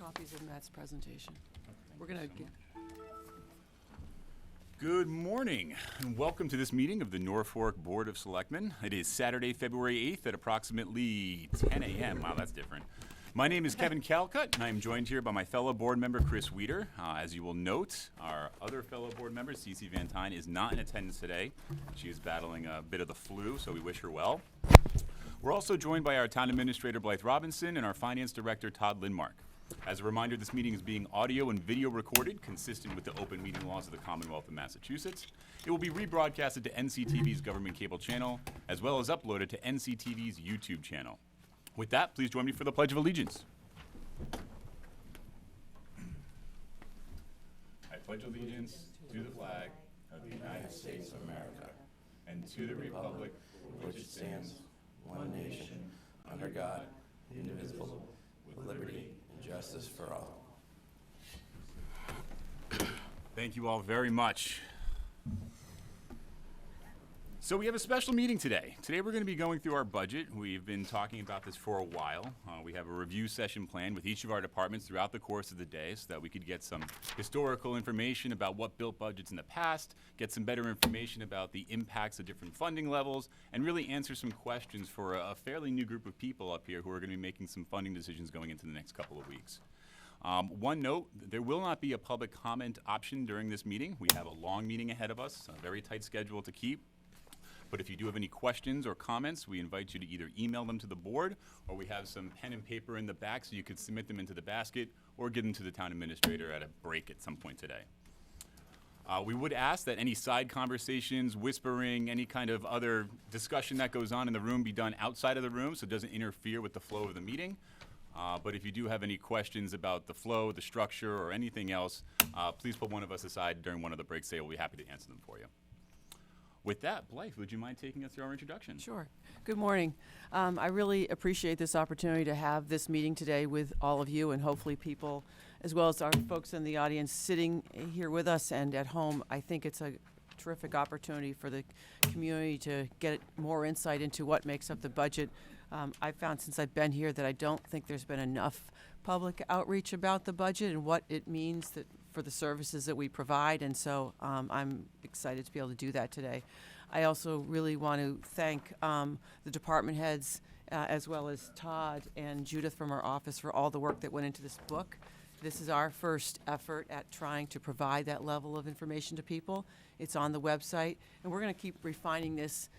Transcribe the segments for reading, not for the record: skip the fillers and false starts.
copies of Matt's presentation. We're going to get... Good morning, and welcome to this meeting of the Norfolk Board of Selectmen. It is Saturday, February 8th at approximately 10 a.m. Wow, that's different. My name is Kevin Calcutt, and I am joined here by my fellow board member, Chris Weider. As you will note, our other fellow board member, Cece Van Tine, is not in attendance today. She is battling a bit of the flu, so we wish her well. We're also joined by our town administrator, Blythe Robinson, and our finance director, Todd Lindmark. As a reminder, this meeting is being audio and video recorded, consistent with the open meeting laws of the Commonwealth of Massachusetts. It will be rebroadcasted to NCTV's government cable channel, as well as uploaded to NCTV's YouTube channel. With that, please join me for the Pledge of Allegiance. I pledge allegiance to the flag of the United States of America and to the republic for which it stands, one nation, under God, indivisible, with liberty and justice for all. Thank you all very much. So we have a special meeting today. Today we're going to be going through our budget. We've been talking about this for a while. We have a review session planned with each of our departments throughout the course of the day so that we could get some historical information about what built budgets in the past, get some better information about the impacts of different funding levels, and really answer some questions for a fairly new group of people up here who are going to be making some funding decisions going into the next couple of weeks. One note, there will not be a public comment option during this meeting. We have a long meeting ahead of us, a very tight schedule to keep. But if you do have any questions or comments, we invite you to either email them to the board, or we have some pen and paper in the back so you could submit them into the basket or give them to the town administrator at a break at some point today. We would ask that any side conversations, whispering, any kind of other discussion that goes on in the room be done outside of the room so it doesn't interfere with the flow of the meeting. But if you do have any questions about the flow, the structure, or anything else, please put one of us aside during one of the breaks today. We'll be happy to answer them for you. With that, Blythe, would you mind taking us through our introduction? Sure. Good morning. I really appreciate this opportunity to have this meeting today with all of you and hopefully people, as well as our folks in the audience sitting here with us and at home. I think it's a terrific opportunity for the community to get more insight into what makes up the budget. I've found since I've been here that I don't think there's been enough public outreach about the budget and what it means that for the services that we provide, and so I'm excited to be able to do that today. I also really want to thank the department heads as well as Todd and Judith from our office for all the work that went into this book. This is our first effort at trying to provide that level of information to people. It's on the website, and we're going to keep refining this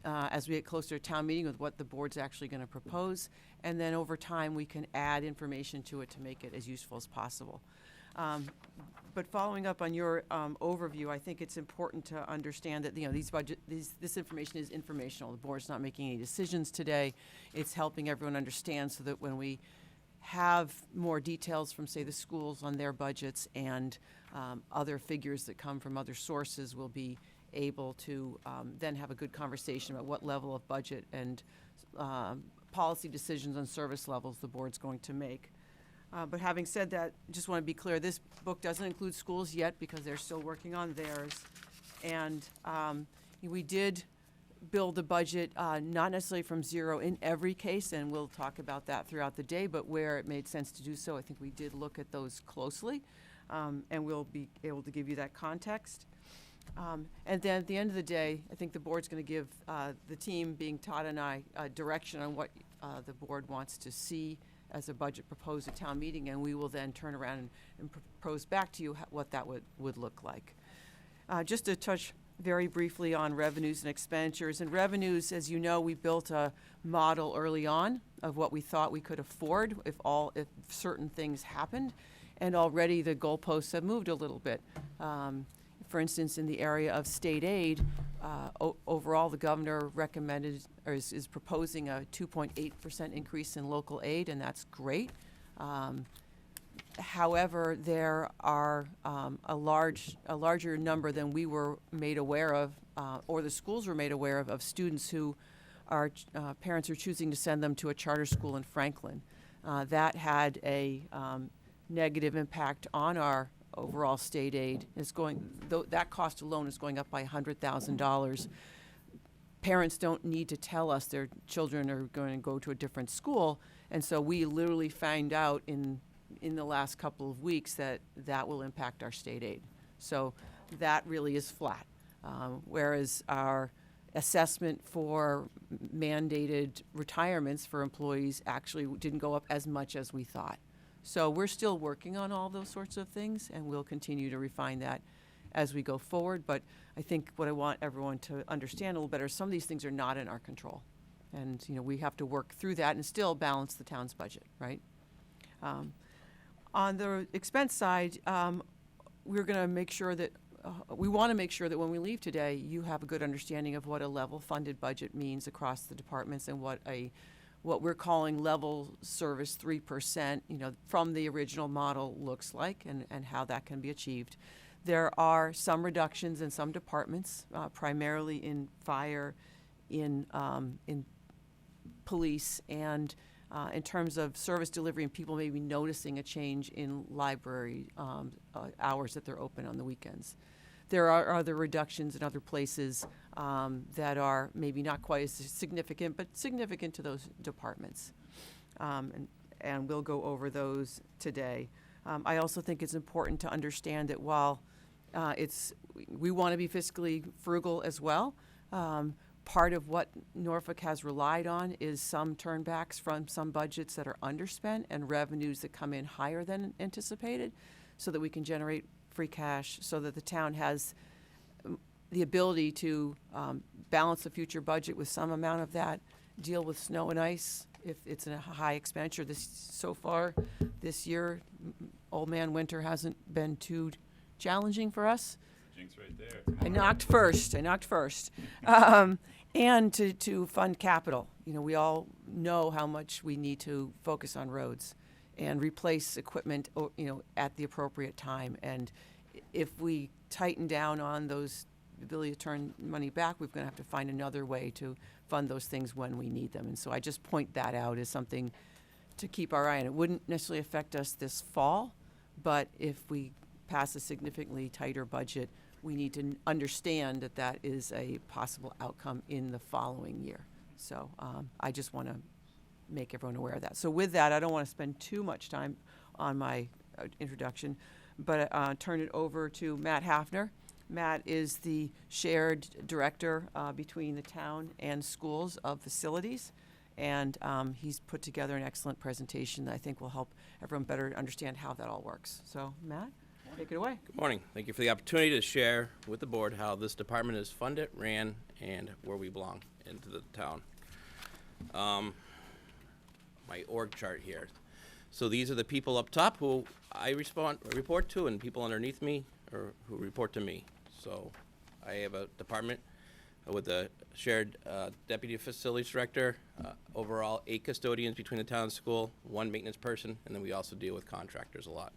as we get closer to town meeting with what the board's actually going to propose, and then over time we can add information to it to make it as useful as possible. But following up on your overview, I think it's important to understand that this information is informational. The board's not making any decisions today. It's helping everyone understand so that when we have more details from, say, the schools on their budgets and other figures that come from other sources, we'll be able to then have a good conversation about what level of budget and policy decisions on service levels the board's going to make. But having said that, just want to be clear, this book doesn't include schools yet because they're still working on theirs. And we did build the budget not necessarily from zero in every case, and we'll talk about that throughout the day, but where it made sense to do so, I think we did look at those closely, and we'll be able to give you that context. And then at the end of the day, I think the board's going to give the team, being Todd and I, direction on what the board wants to see as a budget proposed at town meeting, and we will then turn around and propose back to you what that would look like. Just to touch very briefly on revenues and expenditures. And revenues, as you know, we built a model early on of what we thought we could afford if certain things happened, and already the goalposts have moved a little bit. For instance, in the area of state aid, overall the governor recommended or is proposing a 2.8% increase in local aid, and that's great. However, there are a larger number than we were made aware of, or the schools were made aware of students who are parents are choosing to send them to a charter school in Franklin. That had a negative impact on our overall state aid. That cost alone is going up by $100,000. Parents don't need to tell us their children are going to go to a different school, and so we literally find out in in the last couple of weeks that will impact our state aid. So that really is flat. Whereas our assessment for mandated retirements for employees actually didn't go up as much as we thought. So we're still working on all those sorts of things, and we'll continue to refine that as we go forward. But I think what I want everyone to understand a little better, some of these things are not in our control. And, we have to work through that and still balance the town's budget, right? On the expense side, we're going to make sure that we want to make sure that when we leave today, you have a good understanding of what a level funded budget means across the departments and what we're calling level service 3%, from the original model looks like and how that can be achieved. There are some reductions in some departments, primarily in fire, in police, and in terms of service delivery, and people may be noticing a change in library hours that they're open on the weekends. There are other reductions in other places that are maybe not quite as significant, but significant to those departments. And we'll go over those today. I also think it's important to understand that while we want to be fiscally frugal as well, part of what Norfolk has relied on is some turnbacks from some budgets that are underspent and revenues that come in higher than anticipated, so that we can generate free cash, so that the town has the ability to balance the future budget with some amount of that, deal with snow and ice if it's a high expenditure. So far this year, old man winter hasn't been too challenging for us. Jinx right there. I knocked first. And to fund capital. We all know how much we need to focus on roads and replace equipment, at the appropriate time. And if we tighten down on those ability to turn money back, we're going to have to find another way to fund those things when we need them. And so I just point that out as something to keep our eye on. It wouldn't necessarily affect us this fall, but if we pass a significantly tighter budget, we need to understand that that is a possible outcome in the following year. So I just want to make everyone aware of that. So with that, I don't want to spend too much time on my introduction, but turn it over to Matt Haffner. Matt is the shared director between the town and schools of facilities, and he's put together an excellent presentation that I think will help everyone better understand how that all works. So Matt, take it away. Good morning. Thank you for the opportunity to share with the board how this department is funded, ran, and where we belong into the town. My org chart here. So these are the people up top who I report to, and people underneath me or who report to me. So I have a department with a shared deputy facilities director, overall 8 custodians between the town and school, 1 maintenance person, and then we also deal with contractors a lot.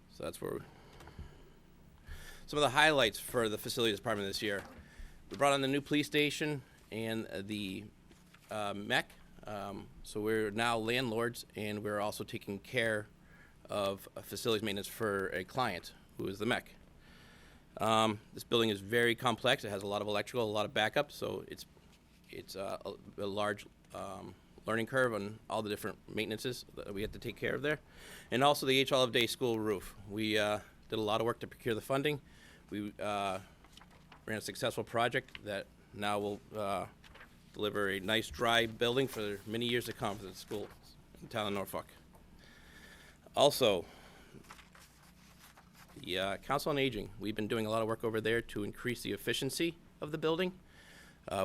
So that's where some of the highlights for the facilities department this year. We brought on the new police station and the MEC. So we're now landlords, and we're also taking care of facilities maintenance for a client who is the MEC. This building is very complex. It has a lot of electrical, a lot of backup, so it's a large learning curve on all the different maintenances that we have to take care of there. And also the H. Olive Day School roof. We did a lot of work to procure the funding. We ran a successful project that now will deliver a nice dry building for many years to come for the school in the town of Norfolk. Also, the Council on Aging. We've been doing a lot of work over there to increase the efficiency of the building.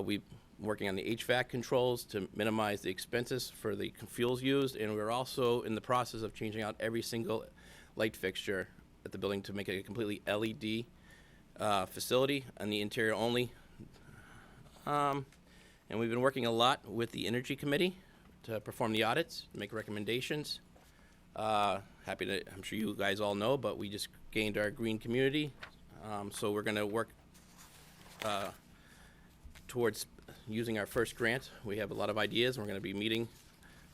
We've been working on the HVAC controls to minimize the expenses for the fuels used, and we're also in the process of changing out every single light fixture at the building to make it a completely LED facility on the interior only. And we've been working a lot with the Energy Committee to perform the audits, make recommendations. Happy to, I'm sure you guys all know, but we just gained our Greene community. So we're going to work towards using our first grant. We have a lot of ideas. We're going to be meeting,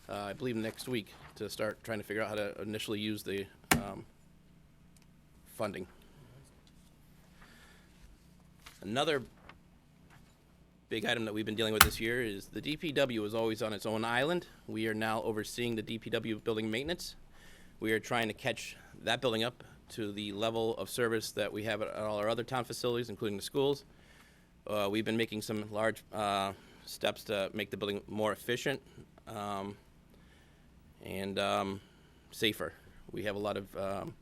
I believe, next week to start trying to figure out how to initially use the funding. Another big item that we've been dealing with this year is the DPW is always on its own island. We are now overseeing the DPW building maintenance. We are trying to catch that building up to the level of service that we have at all our other town facilities, including the schools. We've been making some large steps to make the building more efficient and safer. We have a lot of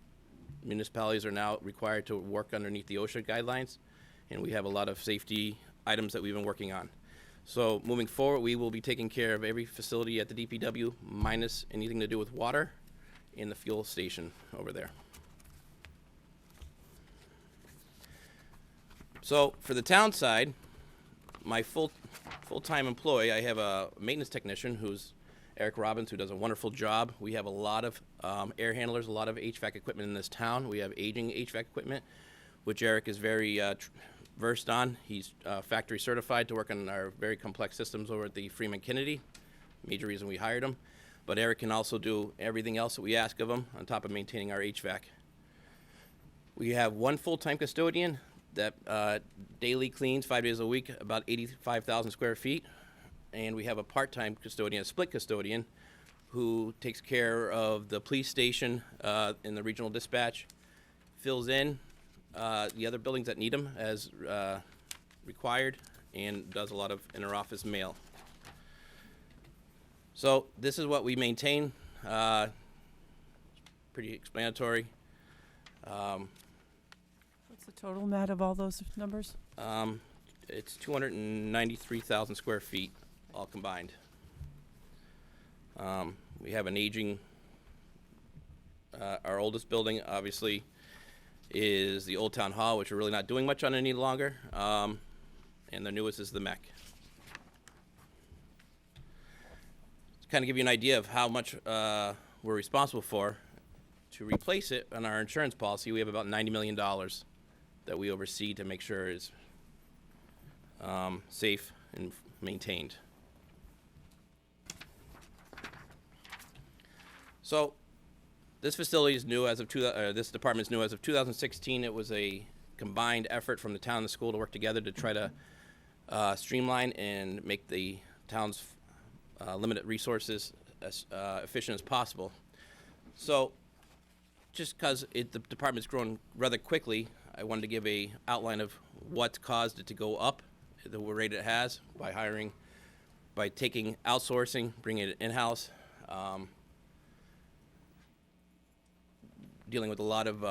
municipalities are now required to work underneath the OSHA guidelines, and we have a lot of safety items that we've been working on. So moving forward, we will be taking care of every facility at the DPW, minus anything to do with water in the fuel station over there. So for the town side, my full-time employee, I have a maintenance technician who's Eric Robbins, who does a wonderful job. We have a lot of air handlers, a lot of HVAC equipment in this town. We have aging HVAC equipment, which Eric is very versed on. He's factory certified to work on our very complex systems over at the Freeman Kennedy. Major reason we hired him. But Eric can also do everything else that we ask of him on top of maintaining our HVAC. We have one full-time custodian that daily cleans 5 days a week, about 85,000 square feet. And we have a part-time custodian, a split custodian, who takes care of the police station in the regional dispatch, fills in the other buildings that need him as required, and does a lot of inter-office mail. So this is what we maintain. Pretty explanatory. What's the total, Matt, of all those numbers? It's 293,000 square feet, all combined. We have an aging, our oldest building, obviously, is the Old Town Hall, which we're really not doing much on any longer. And the newest is the MEC. To kind of give you an idea of how much we're responsible for, to replace it on our insurance policy, we have about $90 million that we oversee to make sure is safe and maintained. So this facility is new as of this department is new as of 2016. It was a combined effort from the town and the school to work together to try to streamline and make the town's limited resources as efficient as possible. So just because the department's grown rather quickly, I wanted to give a outline of what caused it to go up the rate it has by taking outsourcing, bringing it in-house, dealing with a lot of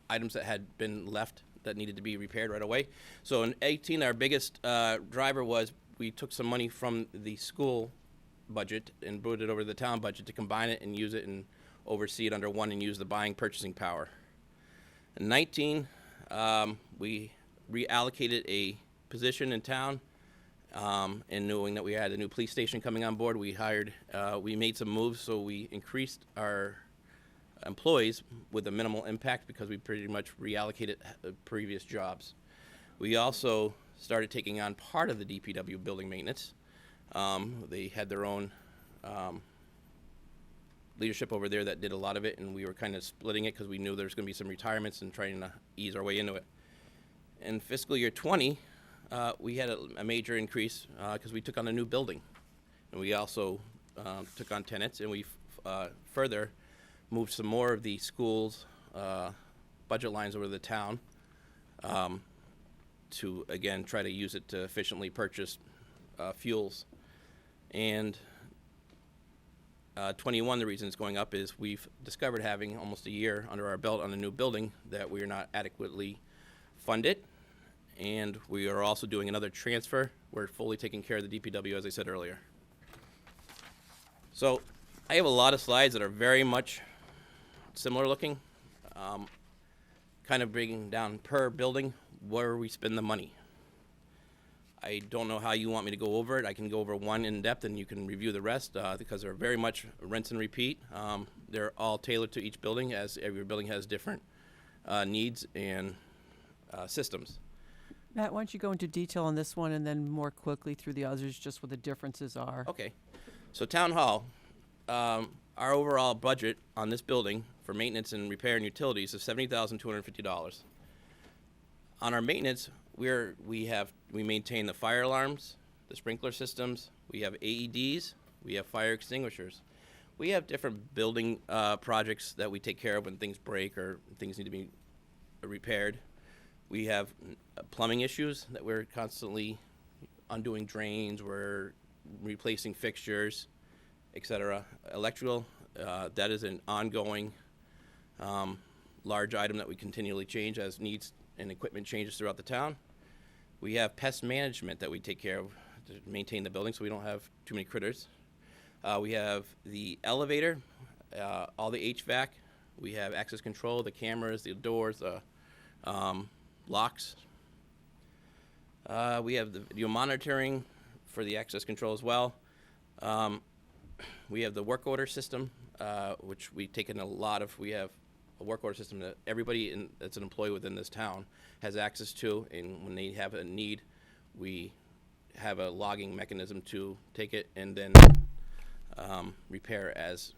items that had been left that needed to be repaired right away. So in 18, our biggest driver was we took some money from the school budget and brought it over to the town budget to combine it and use it and oversee it under one and use the buying purchasing power. In 19, we reallocated a position in town, and knowing that we had a new police station coming on board, we made some moves, so we increased our employees with a minimal impact because we pretty much reallocated previous jobs. We also started taking on part of the DPW building maintenance. They had their own leadership over there that did a lot of it, and we were kind of splitting it because we knew there was going to be some retirements and trying to ease our way into it. In fiscal year 20, we had a major increase because we took on a new building, and we also took on tenants, and we further moved some more of the school's budget lines over to the town to, again, try to use it to efficiently purchase fuels. And 21, the reason it's going up is we've discovered, having almost a year under our belt on a new building, that we are not adequately funded. And we are also doing another transfer. We're fully taking care of the DPW, as I said earlier. So I have a lot of slides that are very much similar looking, kind of breaking down per building where we spend the money. I don't know how you want me to go over it. I can go over one in depth and you can review the rest because they're very much rinse and repeat. They're all tailored to each building, as every building has different needs and systems. Matt, why don't you go into detail on this one and then more quickly through the others, just what the differences are. Okay. So Town Hall, our overall budget on this building for maintenance and repair and utilities is $70,250. On our maintenance, we maintain the fire alarms, the sprinkler systems, we have AEDs, We have fire extinguishers. We have different building projects that we take care of when things break or things need to be repaired. We have plumbing issues that we're constantly undoing drains, we're replacing fixtures, etc. Electrical, that is an ongoing large item that we continually change as needs and equipment changes throughout the town. We have pest management that we take care of to maintain the building so we don't have too many critters. We have the elevator, all the HVAC. We have access control, the cameras, the doors, the locks. We have the video monitoring for the access control as well. We have the work order system, which we take in a lot of. We have a work order system that everybody that's an employee within this town has access to, and when they have a need, we have a logging mechanism to take it and then repair as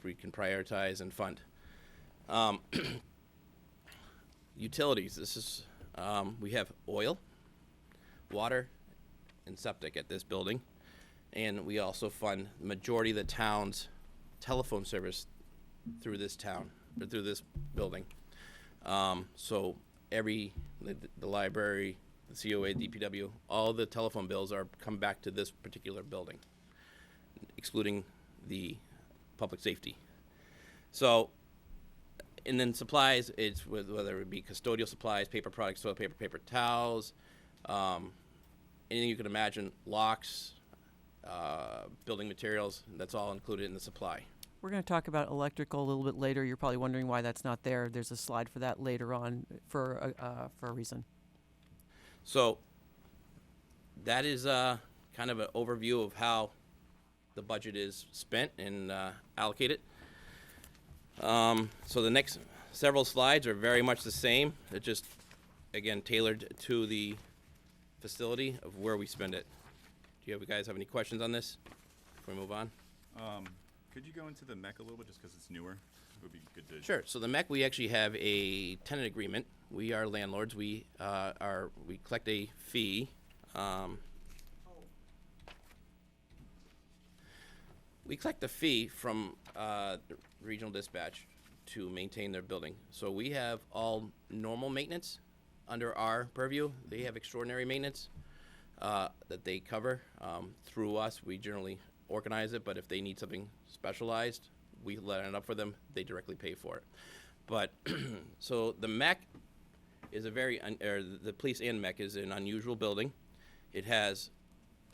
we can prioritize and fund. Utilities. This is we have oil, water, and septic at this building, and we also fund the majority of the town's telephone service through this town or through this building. So the library, the COA, DPW, all the telephone bills come back to this particular building, excluding the public safety. So, and then supplies, it's whether it be custodial supplies, paper products, toilet paper, paper towels, anything you can imagine, locks, building materials, that's all included in the supply. We're going to talk about electrical a little bit later. You're probably wondering why that's not there. There's a slide for that later on for a reason. So that is kind of an overview of how the budget is spent and allocated. So the next several slides are very much the same. They're just, again, tailored to the facility of where we spend it. Do you guys have any questions on this before we move on? Could you go into the MEC a little bit, just because it's newer? It would be good to. Sure. So the MEC, we actually have a tenant agreement. We are landlords. We collect a fee. We collect a fee from regional dispatch to maintain their building. So we have all normal maintenance under our purview. They have extraordinary maintenance that they cover through us. We generally organize it, but if they need something specialized, we line it up for them. They directly pay for it. But so the MEC is the police and MEC is an unusual building. It has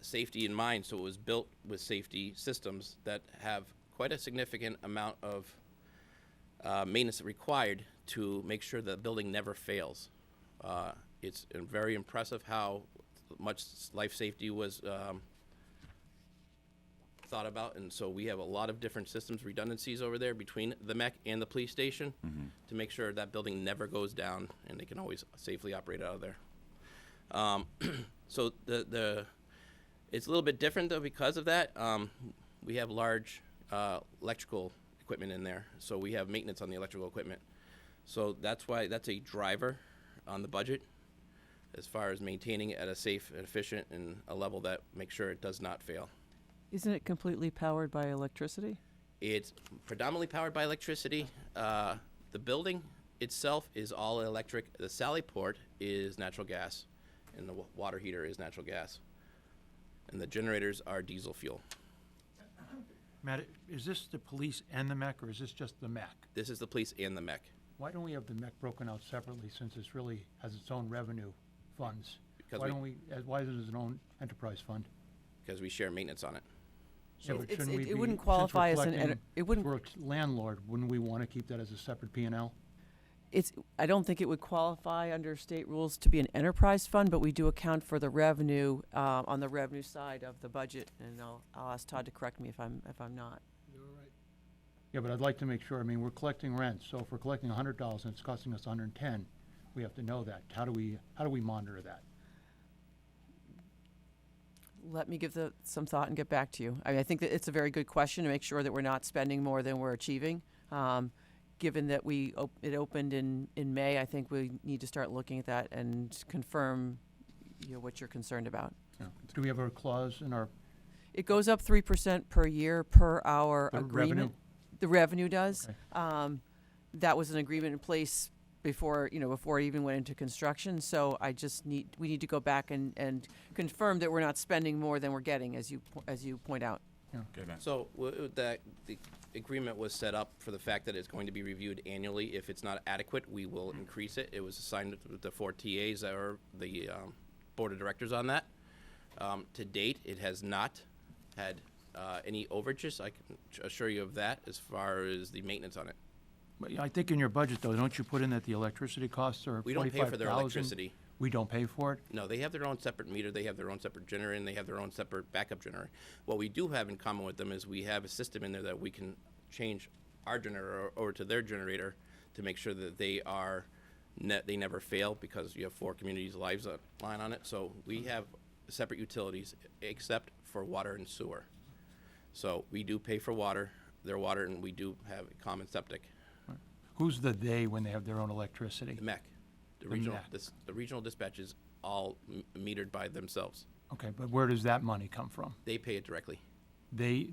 safety in mind, so it was built with safety systems that have quite a significant amount of maintenance required to make sure the building never fails. It's very impressive how much life safety was thought about, and so we have a lot of different systems redundancies over there between the MEC and the police station to make sure that building never goes down and they can always safely operate out of there. So it's a little bit different though because of that. We have large electrical equipment in there, so we have maintenance on the electrical equipment. So that's why that's a driver on the budget as far as maintaining it at a safe and efficient and a level that makes sure it does not fail. Isn't it completely powered by electricity? It's predominantly powered by electricity. The building itself is all electric. The Sally Port is natural gas, and the water heater is natural gas. And the generators are diesel fuel. Matt, is this the police and the MEC, or is this just the MEC? This is the police and the MEC. Why don't we have the MEC broken out separately, since it's really has its own revenue funds? Because why is it its own enterprise fund? Because we share maintenance on it. Yeah, but It's- shouldn't we it wouldn't since we're qualify as an collecting- it wouldn't. We're a landlord, wouldn't we want to keep that as a separate P&L? I don't think it would qualify under state rules to be an enterprise fund, but we do account for the revenue on the revenue side of the budget, and I'll ask Todd to correct me if I'm not. Yeah, but I'd like to make sure, I mean, we're collecting rent, so if we're collecting $100 and it's costing us $110, we have to know that. How do we monitor that? Let me give some thought and get back to you. I think that it's a very good question to make sure that we're not spending more than we're achieving. Given that it opened in May, I think we need to start looking at that and confirm what you're concerned about. Yeah. Do we have a clause in our It goes up 3% per year per our The agreement. revenue? The revenue does. Okay. That was an agreement in place before, before it even went into construction. So we need to go back and confirm that we're not spending more than we're getting, as you point out. Okay, Ben. So the agreement was set up for the fact that it's going to be reviewed annually. If it's not adequate, we will increase it. It was assigned with the 4 TAs that are the board of directors on that. To date, it has not had any overages. I can assure you of that as far as the maintenance on it. But yeah, I think in your budget, though, don't you put in that the electricity costs are We don't pay for their 45,000? electricity. We don't pay for it? No, they have their own separate meter, they have their own separate generator, and they have their own separate backup generator. What we do have in common with them is we have a system in there that we can change our generator over to their generator to make sure that they never fail, because you have 4 communities' lives line on it. So we have separate utilities except for water and sewer. So we do pay for their water, and we do have a common septic. Who's the they when they have their own electricity? The MEC, the regional dispatch is all metered by themselves. Okay, but where does that money come from? They pay it directly.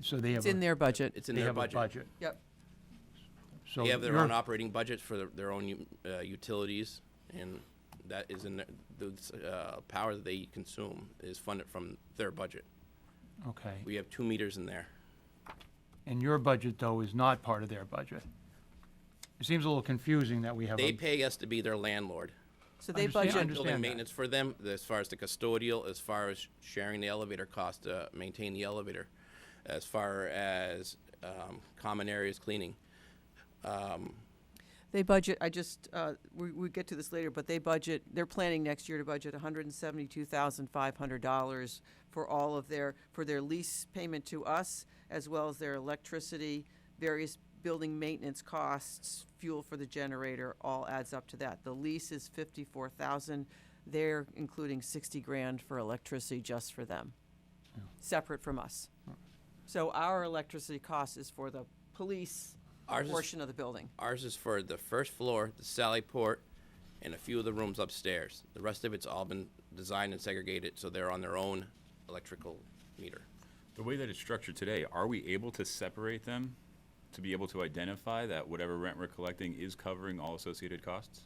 So they have It's in their budget. It's in they their have a budget. Yep. So They have their you're- own operating budgets for their own utilities, and that is in the power that they consume is funded from their budget. Okay. We have 2 meters in there. And your budget, though, is not part of their budget. It seems a little confusing that we have They a, pay us to be their landlord. So they Understand- budget. understand Building that. maintenance for them, as far as the custodial, as far as sharing the elevator cost to maintain the elevator, as far as common areas cleaning. They budget, we get to this later, but they're planning next year to budget $172,500 for all of their lease payment to us, as well as their electricity, various building maintenance costs, fuel for the generator, all adds up to that. The lease is $54,000. They're including $60,000 for electricity just for them, separate from us. So our electricity cost is for the police Ours is- portion of the building. Ours is for the first floor, the Sally Port, and a few of the rooms upstairs. The rest of it's all been designed and segregated, so they're on their own electrical meter. The way that it's structured today, are we able to separate them to be able to identify that whatever rent we're collecting is covering all associated costs?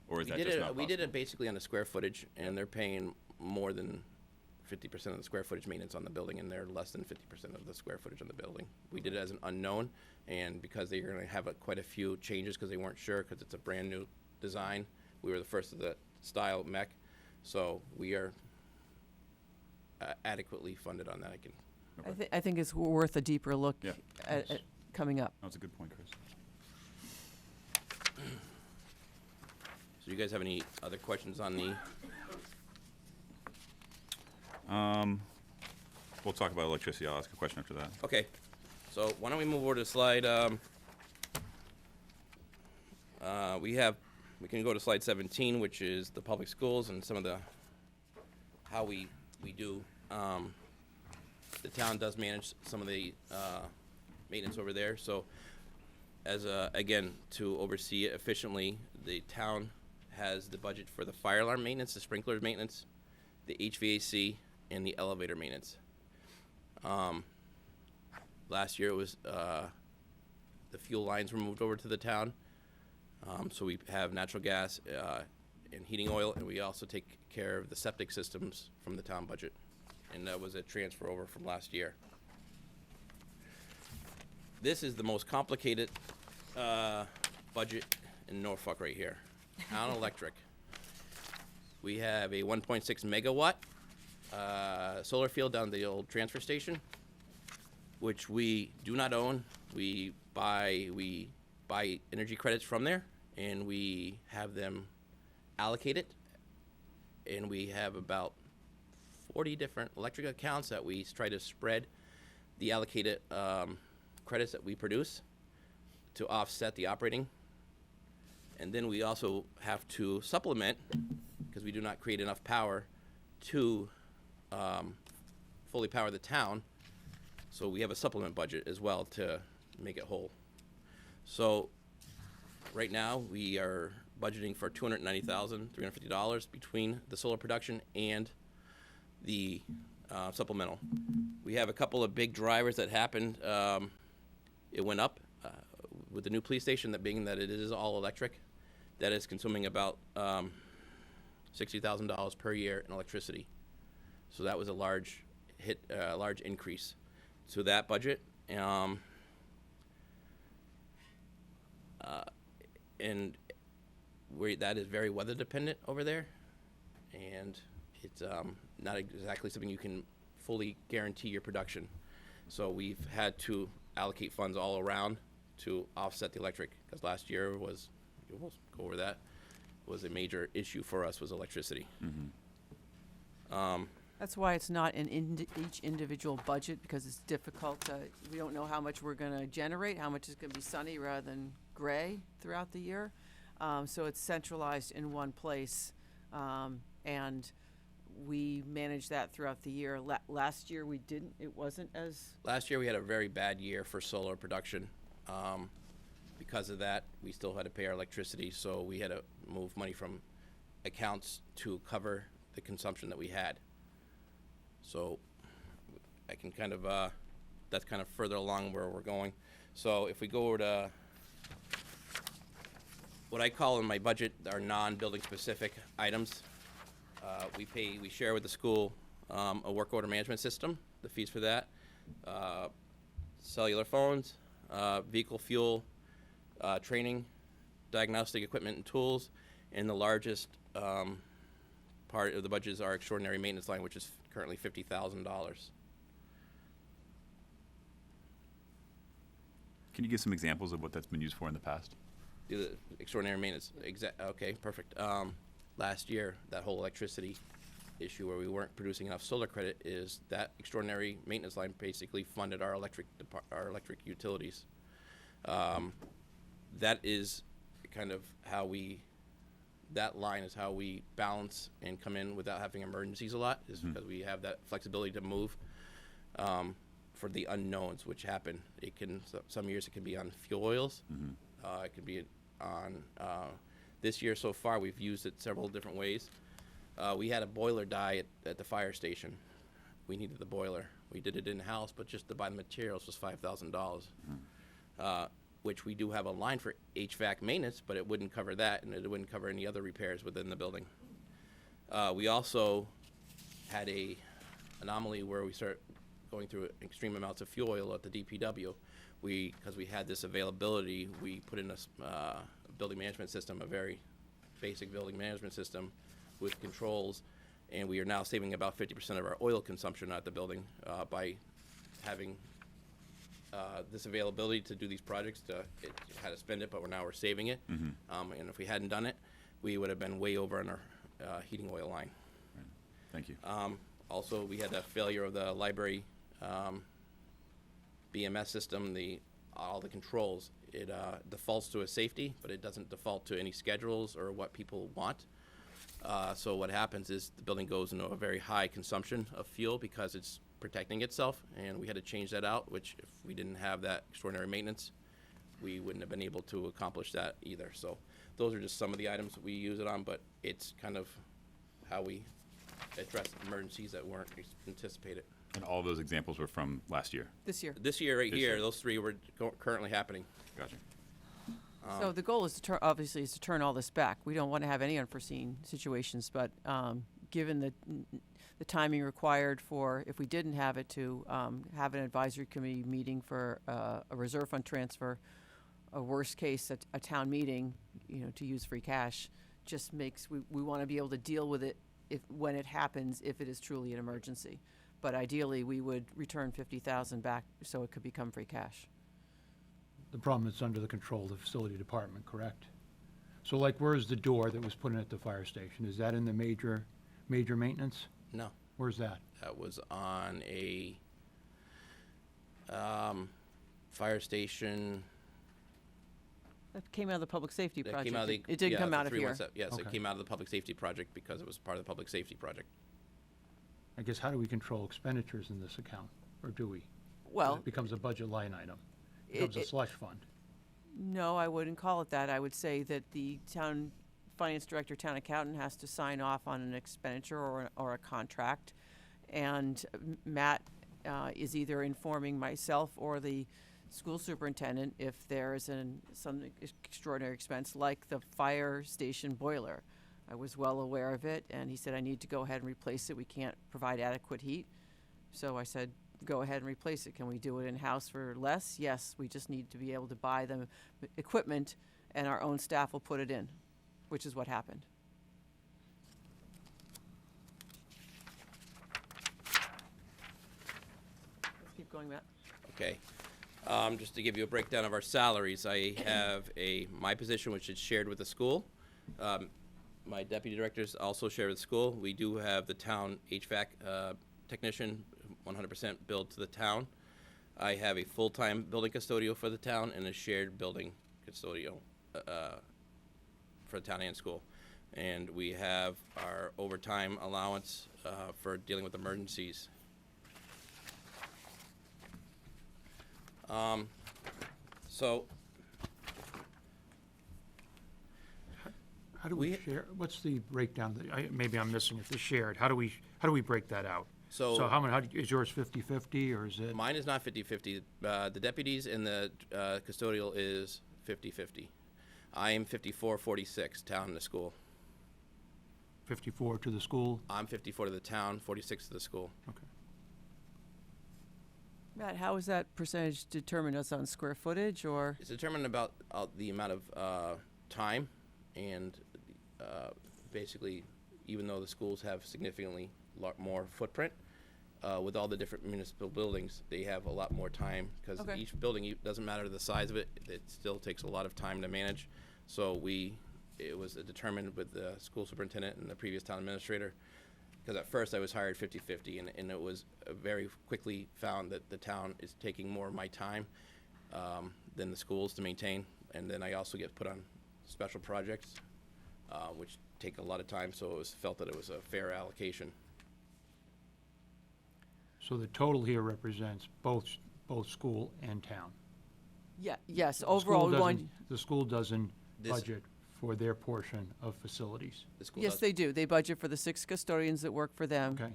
Or is that just not possible? We did it basically on the square footage, and they're paying more than 50% of the square footage maintenance on the building, and they're less than 50% of the square footage on the building. We did it as an unknown, and because they're going to have quite a few changes because they weren't sure, because it's a brand new design. We were the first of the style mech, so we are adequately funded on that. I think it's worth a deeper look Yeah. at coming up. That's a good point, Chris. So you guys have any other questions on the? We'll talk about electricity. I'll ask a question after that. Okay, so why don't we move over to slide, we can go to slide 17, which is the public schools and some of the, how we do. The town does manage some of the maintenance over there, so again, to oversee it efficiently, the town has the budget for the fire alarm maintenance, the sprinkler maintenance, the HVAC, and the elevator maintenance. Last year it was the fuel lines were moved over to the town, so we have natural gas and heating oil, and we also take care of the septic systems from the town budget, and that was a transfer over from last year. This is the most complicated budget in Norfolk right here. On electric, we have a 1.6 megawatt solar field down the old transfer station, which we do not own. We buy energy credits from there, and we have them allocated. And we have about 40 different electric accounts that we try to spread the allocated credits that we produce to offset the operating. And then we also have to supplement, because we do not create enough power to fully power the town. So we have a supplement budget as well to make it whole. So right now we are budgeting for $290,350 between the solar production and the supplemental. We have a couple of big drivers that happened. It went up with the new police station, that being that it is all electric. That is consuming about $60,000 per year in electricity. So that was a large hit, large increase to that budget. And that is very weather dependent over there, and it's not exactly something you can fully guarantee your production. So we've had to allocate funds all around to offset the electric, because last year was, we'll go over that, was a major issue for us, was electricity. That's why it's not in each individual budget, because it's difficult. We don't know how much we're going to generate, how much is going to be sunny rather than gray throughout the year. So it's centralized in one place, and we manage that throughout the year. Last year we didn't. It wasn't as. Last year we had a very bad year for solar production. Because of that, we still had to pay our electricity, so we had to move money from accounts to cover the consumption that we had. So I can kind of, that's kind of further along where we're going. So if we go over to what I call in my budget our non-building specific items, we share with the school a work order management system, the fees for that, cellular phones, vehicle fuel, training, diagnostic equipment and tools, and the largest part of the budget is our extraordinary maintenance line, which is currently $50,000. Can you give some examples of what that's been used for in the past? The extraordinary maintenance, okay, perfect. Last year, that whole electricity issue where we weren't producing enough solar credit, is that extraordinary maintenance line basically funded our electric utilities. That is kind of how that line is how we balance and come in without having emergencies a lot, is because we have that flexibility to move for the unknowns which happen. It can, some years it can be on fuel oils. It could be on, this year so far we've used it several different ways. We had a boiler die at the fire station. We needed the boiler. We did it in-house, but just to buy the materials was $5,000. Which we do have a line for HVAC maintenance, but it wouldn't cover that, and it wouldn't cover any other repairs within the building. We also had a anomaly where we start going through extreme amounts of fuel oil at the DPW. Because we had this availability, we put in a building management system, a very basic building management system with controls, and we are now saving about 50% of our oil consumption at the building by having this availability to do these projects. It had to spend it, but we're saving it. And if we hadn't done it, we would have been way over on our heating oil line. Right. Thank you. Also, we had a failure of the library BMS system, all the controls. It defaults to a safety, but it doesn't default to any schedules or what people want. So what happens is the building goes into a very high consumption of fuel because it's protecting itself, and we had to change that out, which if we didn't have that extraordinary maintenance, we wouldn't have been able to accomplish that either. So those are just some of the items that we use it on, but it's kind of how we address emergencies that weren't anticipated. And all those examples were from last year? This year. This year right This here, year. those three were currently happening. Gotcha. So the goal is to obviously is to turn all this back. We don't want to have any unforeseen situations, but given the timing required for, if we didn't have it, to have an advisory committee meeting for a reserve fund transfer, a worst case, a town meeting, to use free cash, just makes, we want to be able to deal with it when it happens, if it is truly an emergency. But ideally, we would return $50,000 back so it could become free cash. The problem is under the control of the facility department, correct? So like, where's the door that was put in at the fire station? Is that in the major maintenance? No, Where's that? that was on a fire station. That came out of the public safety That project. came out of the, It didn't yeah, come the out of here. 317 Yes, it Okay. came out of the public safety project because it was part of the public safety project. I guess, how do we control expenditures in this account? Or do we? Well, It becomes a budget line item. It It- becomes a it- slush fund. no, I wouldn't call it that. I would say that the town finance director, town accountant has to sign off on an expenditure or a contract. And Matt is either informing myself or the school superintendent if there is some extraordinary expense, like the fire station boiler. I was well aware of it, and he said, I need to go ahead and replace it. We can't provide adequate heat. So I said, go ahead and replace it. Can we do it in-house for less? Yes, we just need to be able to buy the equipment, and our own staff will put it in, which is what happened. Let's keep going, Matt. Okay. Just to give you a breakdown of our salaries, I have my position, which is shared with the school. My deputy directors also share with the school. We do have the town HVAC technician, 100% billed to the town. I have a full-time building custodial for the town and a shared building custodial for the town and school. And we have our overtime allowance for dealing with emergencies. So How do we share, what's the breakdown, maybe I'm missing it, the shared, how do we break that out? So- So is yours 50/50, or is it? mine is not 50/50. The deputies and the custodial is 50/50. I am 54/46, town to school. 54 to the school? I'm 54 to the town, 46 to the school. Okay. Matt, how is that percentage determined? Is it on square footage, or? It's determined about the amount of time, and basically, even though the schools have significantly more footprint, with all the different municipal buildings, they have a lot more time, because Okay. each building, doesn't matter the size of it, it still takes a lot of time to manage. So it was determined with the school superintendent and the previous town administrator, because at first I was hired 50/50, and it was very quickly found that the town is taking more of my time than the schools to maintain. And then I also get put on special projects, which take a lot of time, so it was felt that it was a fair allocation. So the total here represents both school and town? Yeah, yes, The school overall, we doesn't- want, The school doesn't This- budget for their portion of facilities? The school yes, does- they do. They budget for the 6 custodians that work for them. Okay.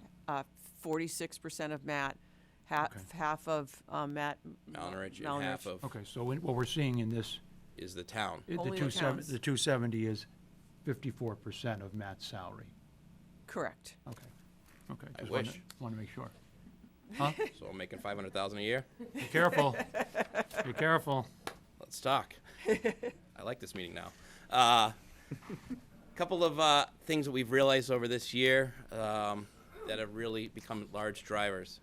46% of Matt, half of Matt. Malnourished and half of Okay, so what we're seeing in this, is the town. the Only the towns. 270 is 54% of Matt's salary? Correct. Okay, okay. I just wish. Want to make sure. Huh? So I'm making $500,000 a year. Be careful. Be careful. Let's talk. I like this meeting now. Couple of things that we've realized over this year that have really become large drivers.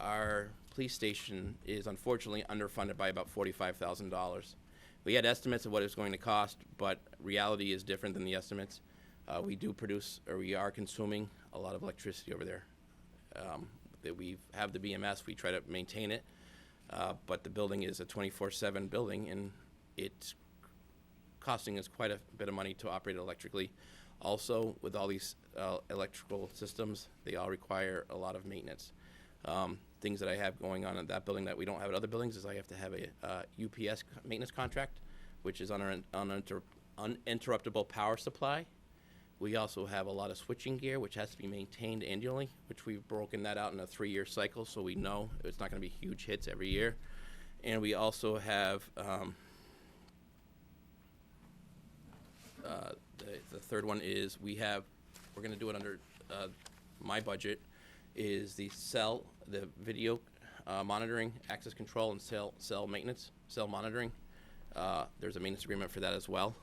Our police station is unfortunately underfunded by about $45,000. We had estimates of what it was going to cost, but reality is different than the estimates. We are consuming a lot of electricity over there. That we have the BMS, we try to maintain it, but the building is a 24/7 building, and it's costing us quite a bit of money to operate it electrically. Also, with all these electrical systems, they all require a lot of maintenance. Things that I have going on in that building that we don't have at other buildings is I have to have a UPS maintenance contract, which is on our uninterruptible power supply. We also have a lot of switching gear, which has to be maintained annually, which we've broken that out in a 3-year cycle, so we know it's not going to be huge hits every year. And we also have the third one is we're going to do it under my budget, is the video monitoring, access control, and cell maintenance, cell monitoring. There's a maintenance agreement for that as well.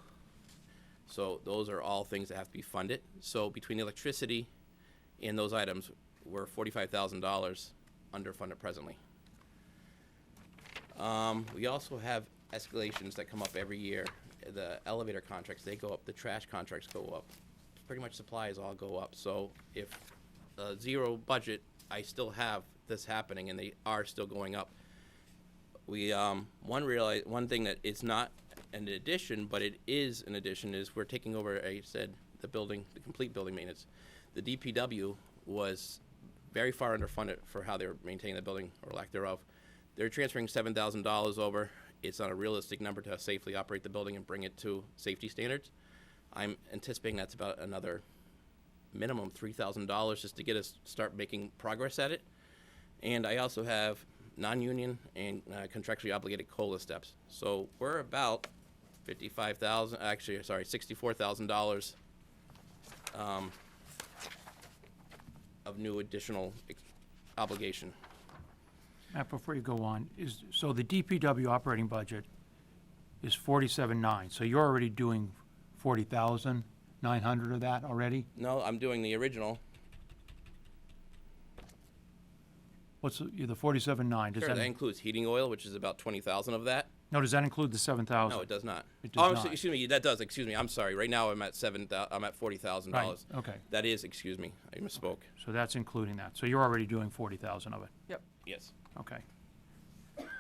So those are all things that have to be funded. So between the electricity and those items, we're $45,000 underfunded presently. We also have escalations that come up every year. The elevator contracts, they go up. The trash contracts go up. Pretty much supplies all go up. So if zero budget, I still have this happening, and they are still going up. We one thing that is not an addition, but it is an addition, is we're taking over, the complete building maintenance. The DPW was very far underfunded for how they were maintaining the building, or lack thereof. They're transferring $7,000 over. It's not a realistic number to safely operate the building and bring it to safety standards. I'm anticipating that's about another minimum $3,000 just to get us start making progress at it. And I also have non-union and contractually obligated COLA steps. So we're about $64,000 of new additional obligation. Matt, before you go on, so the DPW operating budget is 47.9, so you're already doing 40,900 of that already? No, I'm doing the original. What's the 47.9? Does Sure, that, that includes heating oil, which is about 20,000 of that. no, does that include the 7,000? No, it does not. It does not. Excuse me, that does. Excuse me, I'm sorry. Right now, I'm at $40,000. Right, okay. That is, excuse me, I misspoke. So that's including that. So you're already doing 40,000 of it? Yep. Yes. Okay.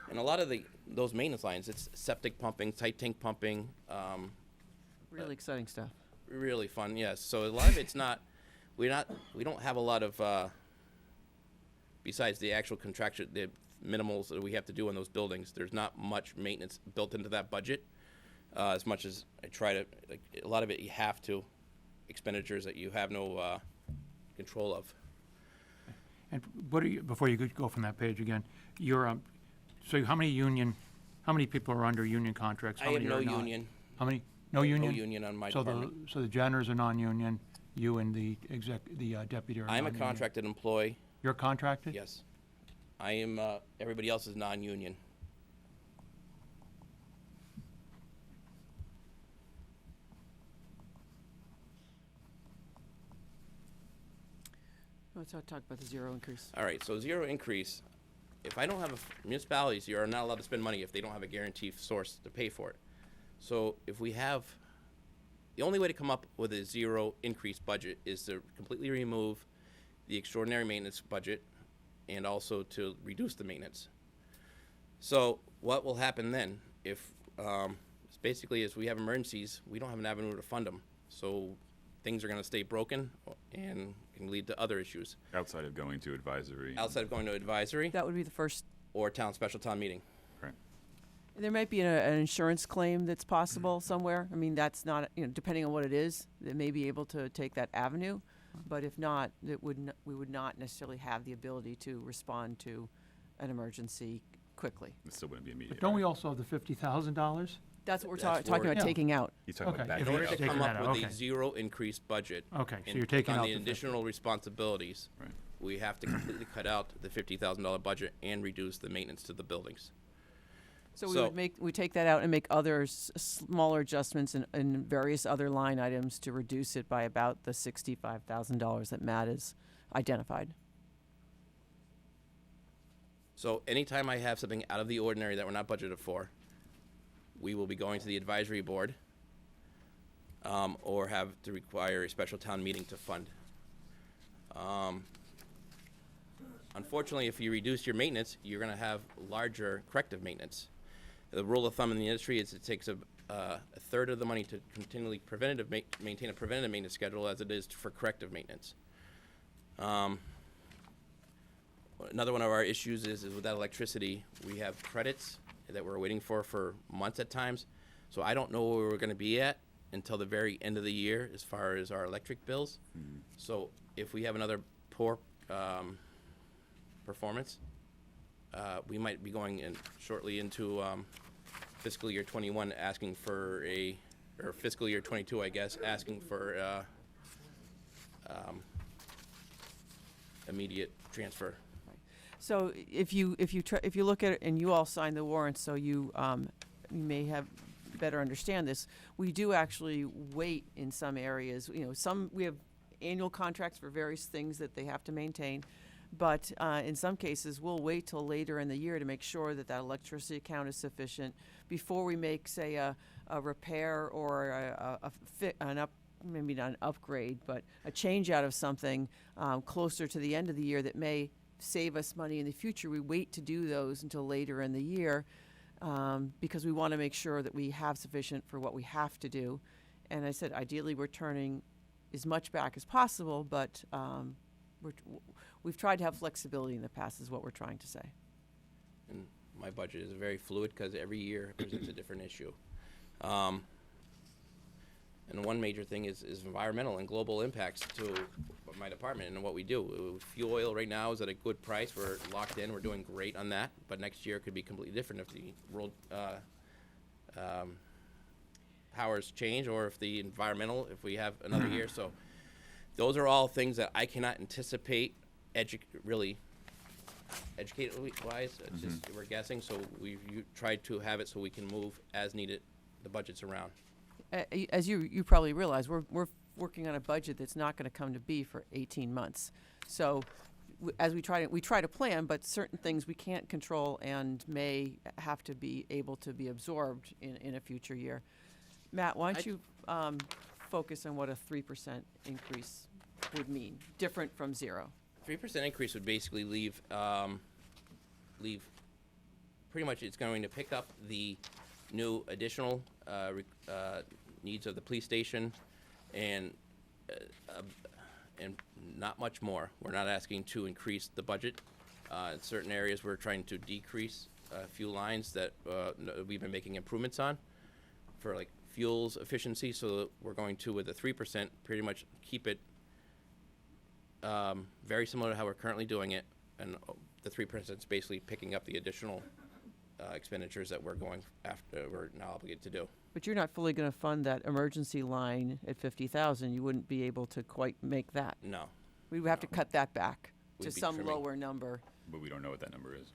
And a lot of those maintenance lines, it's septic pumping, tight tank pumping, Really exciting stuff. really fun. Yes. So a lot of it's not. We don't have a lot of. Besides the actual contraction, the minimals that we have to do in those buildings, there's not much maintenance built into that budget. As much as I try to, like, a lot of it you have to, expenditures that you have no control of. And what are you, before you go from that page again, you're, so how many people are under union contracts? How I have many no are not? union. How many? No union? No union on my So department. so the janitors are non-union, you and the deputy are I'm a non-union? contracted employee. You're contracted? Yes. I am. Everybody else is non-union. Let's talk about the zero increase. All right, so zero increase. If I don't have municipalities, you are not allowed to spend money if they don't have a guaranteed source to pay for it. So if we have, the only way to come up with a zero increase budget is to completely remove the extraordinary maintenance budget and also to reduce the maintenance. So what will happen then if, basically, as we have emergencies, we don't have an avenue to fund them. So things are going to stay broken and can lead to other issues. Outside of going to advisory. Outside of going to advisory That would be the first. or special town meeting. Right. There might be an insurance claim that's possible somewhere. I mean, that's not, depending on what it is, they may be able to take that avenue. But if not, we would not necessarily have the ability to respond to an emergency quickly. It still wouldn't be immediate. But don't we right? also have the $50,000? That's what we're That's talking where- about Yeah. taking out. You're talking Okay, about if In backing order it to out. taking come that up out, with a okay. zero increase budget. Okay, so and you're taking on out the the 50. additional responsibilities, Right. we have to completely cut out the $50,000 budget and reduce the maintenance to the buildings. So we So- we take that out and make other smaller adjustments in various other line items to reduce it by about the $65,000 that Matt has identified. So anytime I have something out of the ordinary that we're not budgeted for, we will be going to the advisory board or have to require a special town meeting to fund. Unfortunately, if you reduce your maintenance, you're going to have larger corrective maintenance. The rule of thumb in the industry is it takes a third of the money to continually maintain a preventative maintenance schedule as it is for corrective maintenance. Another one of our issues is with that electricity, we have credits that we're waiting for months at times. So I don't know where we're going to be at until the very end of the year as far as our electric bills. So if we have another poor performance, we might be going shortly into fiscal year 21 asking for or fiscal year 22, I guess, asking for immediate transfer. So if you look at it, and you all signed the warrant, so you may have better understand this, we do actually wait in some areas. We have annual contracts for various things that they have to maintain, but in some cases, we'll wait till later in the year to make sure that electricity account is sufficient before we make, say, a repair or maybe not an upgrade, but a change out of something closer to the end of the year that may save us money in the future. We wait to do those until later in the year because we want to make sure that we have sufficient for what we have to do. And I said, ideally, we're turning as much back as possible, but we've tried to have flexibility in the past is what we're trying to say. And my budget is very fluid because every year presents a different issue. And one major thing is environmental and global impacts to of my department and what we do. Fuel oil right now is at a good price. We're locked in. We're doing great on that. But next year could be completely different if the world powers change, or if the if we have another year. So those are all things that I cannot anticipate really educated-wise. It's just, we're guessing. So we've tried to have it so we can move as needed the budgets around. As you probably realize, we're working on a budget that's not going to come to be for 18 months. So as we try to plan, but certain things we can't control and may have to be able to be absorbed in a future year. Matt, why don't you focus on what a 3% increase would mean, different from 0? 3% increase would basically leave pretty much, it's going to pick up the new additional needs of the police station and not much more. We're not asking to increase the budget. In certain areas, we're trying to decrease a few lines that we've been making improvements on for like fuels efficiency. So we're going to, with the 3%, pretty much keep it very similar to how we're currently doing it, and the 3% is basically picking up the additional expenditures that we're now obligated to do. But you're not fully going to fund that emergency line at 50,000. You wouldn't be able to quite make that. No. We would have to cut that back to We'd be some trimming. lower number. But we don't know what that number is.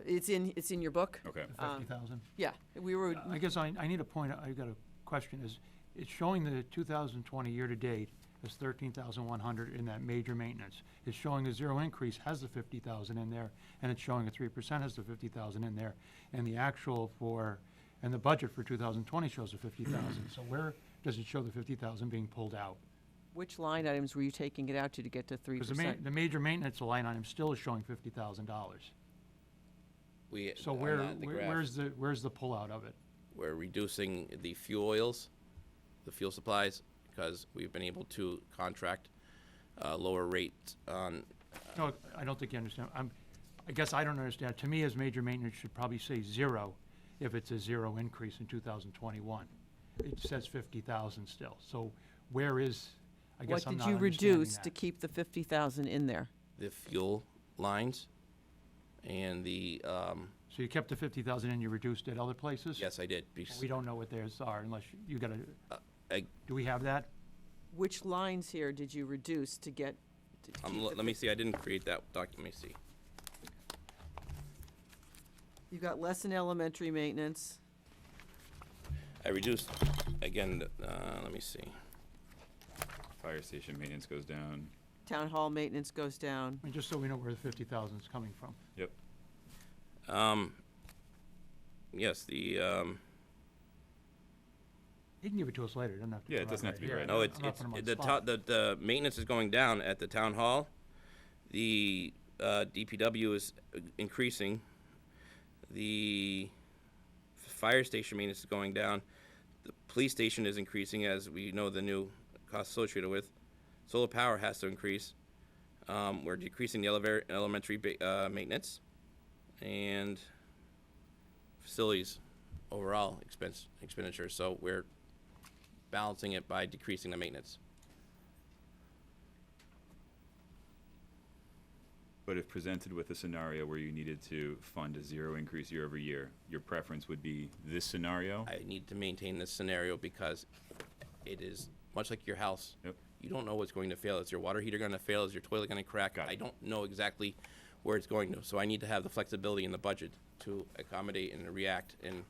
It's in your book. Okay. 50,000? Yeah, we were. I guess I need a point, I got a question, is it's showing the 2020 year-to-date as 13,100 in that major maintenance. It's showing a 0 increase has the 50,000 in there, and it's showing a 3% has the 50,000 in there, and the actual and the budget for 2020 shows the 50,000. So where does it show the 50,000 being pulled out? Which line items were you taking it out to get to 3%? Because the major maintenance line item still is showing $50,000. So where's the pullout of it? We're reducing the fuel oils, the fuel supplies, because we've been able to contract lower rates on. No, I don't think you understand. I guess I don't understand. To me, as major maintenance should probably say 0 if it's a 0 increase in 2021. It says 50,000 still. So where is, I guess I'm not What did you understanding reduce that. to keep the 50,000 in there? The fuel lines and the, So you kept the 50,000 and you reduced it other places? yes, I did. Because We don't know what theirs are unless you got I- do we have that? Which lines here did you reduce to get? To keep the let me see, I didn't create that document. Let me see. You got less in elementary maintenance. I reduced, again, let me see. Fire station maintenance goes down. Town hall maintenance goes down. I mean, just so we know where the 50,000 is coming from. Yep. Yes, He can give it to us later. It doesn't have to. Yeah, it come out doesn't have to be here. right no, now. it's, I'm not putting him on the spot. the maintenance is going down at the town hall. The DPW is increasing. The fire station maintenance is going down. The police station is increasing, as we know the new costs associated with. Solar power has to increase. We're decreasing the elementary maintenance and facilities overall expenditures. So we're balancing it by decreasing the maintenance. But if presented with a scenario where you needed to fund a 0 increase year over year, your preference would be this scenario? I need to maintain this scenario because it is much like your house. Yep. You don't know what's going to fail. Is your water heater going to fail? Is your toilet going to crack? Got it. I don't know exactly where it's going to. So I need to have the flexibility in the budget to accommodate and react and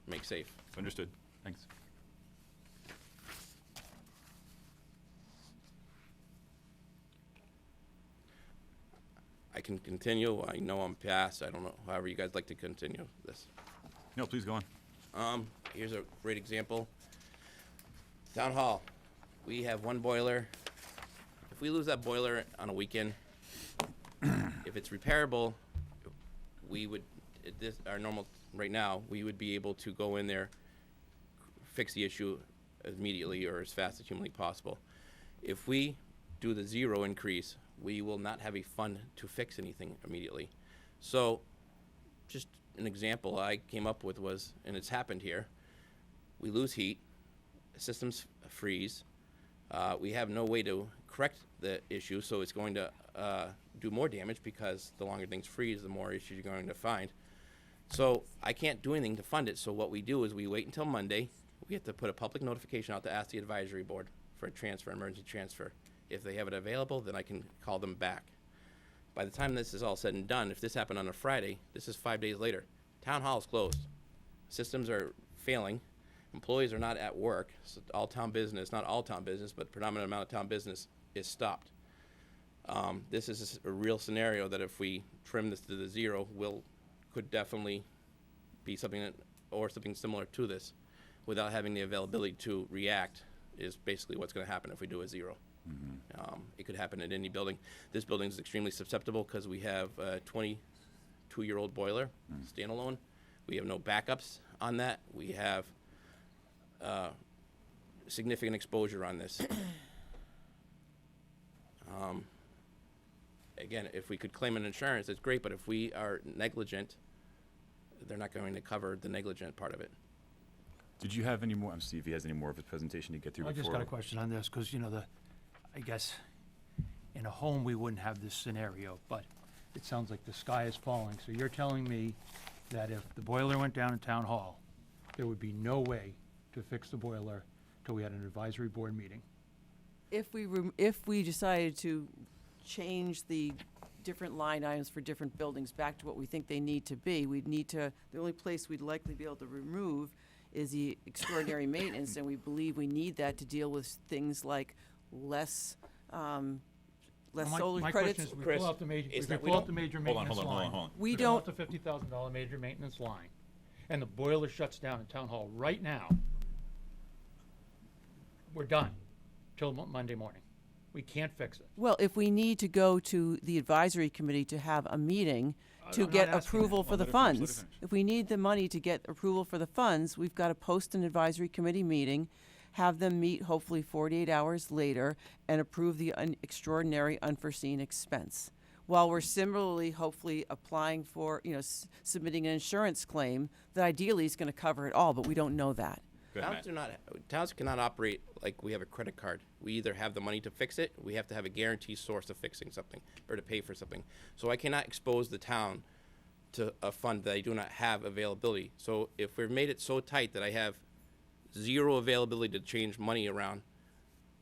make safe. Understood. Thanks. I can continue. I know I'm past. I don't know. However you guys like to continue this. No, please go on. Here's a great example. Town hall. We have one boiler. If we lose that boiler on a weekend, if it's repairable, we would, our normal, right now, we would be able to go in there, fix the issue immediately or as fast as humanly possible. If we do the 0 increase, we will not have a fund to fix anything immediately. So, just an example I came up with was, and it's happened here, we lose heat, systems freeze, we have no way to correct the issue, so it's going to do more damage because the longer things freeze, the more issues you're going to find. So I can't do anything to fund it, so what we do is we wait until Monday. We have to put a public notification out to ask the advisory board for a transfer, emergency transfer. If they have it available, then I can call them back. By the time this is all said and done, if this happened on a Friday, this is 5 days later. Town hall is closed. Systems are failing. Employees are not at work. So all town business, not all town business, but predominant amount of town business is stopped. This is a real scenario that if we trim this to the zero, could definitely be something that, or something similar to this, without having the availability to react, is basically what's going to happen if we do a zero. It could happen at any building. This building is extremely susceptible because we have a 22-year-old boiler, standalone. We have no backups on that. We have significant exposure on this. Again, if we could claim an insurance, it's great, but if we are negligent, they're not going to cover the negligent part of it. Did you have any more? I'm see if he has any more of his presentation to get through I before. just got a question on this, because, I guess, in a home, we wouldn't have this scenario, but it sounds like the sky is falling. So you're telling me that if the boiler went down in town hall, there would be no way to fix the boiler till we had an advisory board meeting? If we decided to change the different line items for different buildings back to what we think they need to be, the only place we'd likely be able to remove is the extraordinary maintenance, and we believe we need that to deal with things like less solar My credits. question is, we Chris, pull out the major, it's if we not- we pull out don't- the major Hold on, maintenance hold on, line. hold on. We pull out don't- the $50,000 major maintenance line, and the boiler shuts down in town hall right now, we're done till Monday morning. We can't fix it. Well, if we need to go to the advisory committee to have a meeting to I'm get not asking approval that. for the Let her finish, let her funds, finish. if we need the money to get approval for the funds, we've got to post an advisory committee meeting, have them meet hopefully 48 hours later, and approve the extraordinary unforeseen expense. While we're similarly, hopefully, applying for, submitting an insurance claim that ideally is going to cover it all, but we don't know that. Go ahead, Matt. Towns cannot operate like we have a credit card. We either have the money to fix it, we have to have a guaranteed source of fixing something, or to pay for something. So I cannot expose the town to a fund that I do not have availability. So if we've made it so tight that I have zero availability to change money around,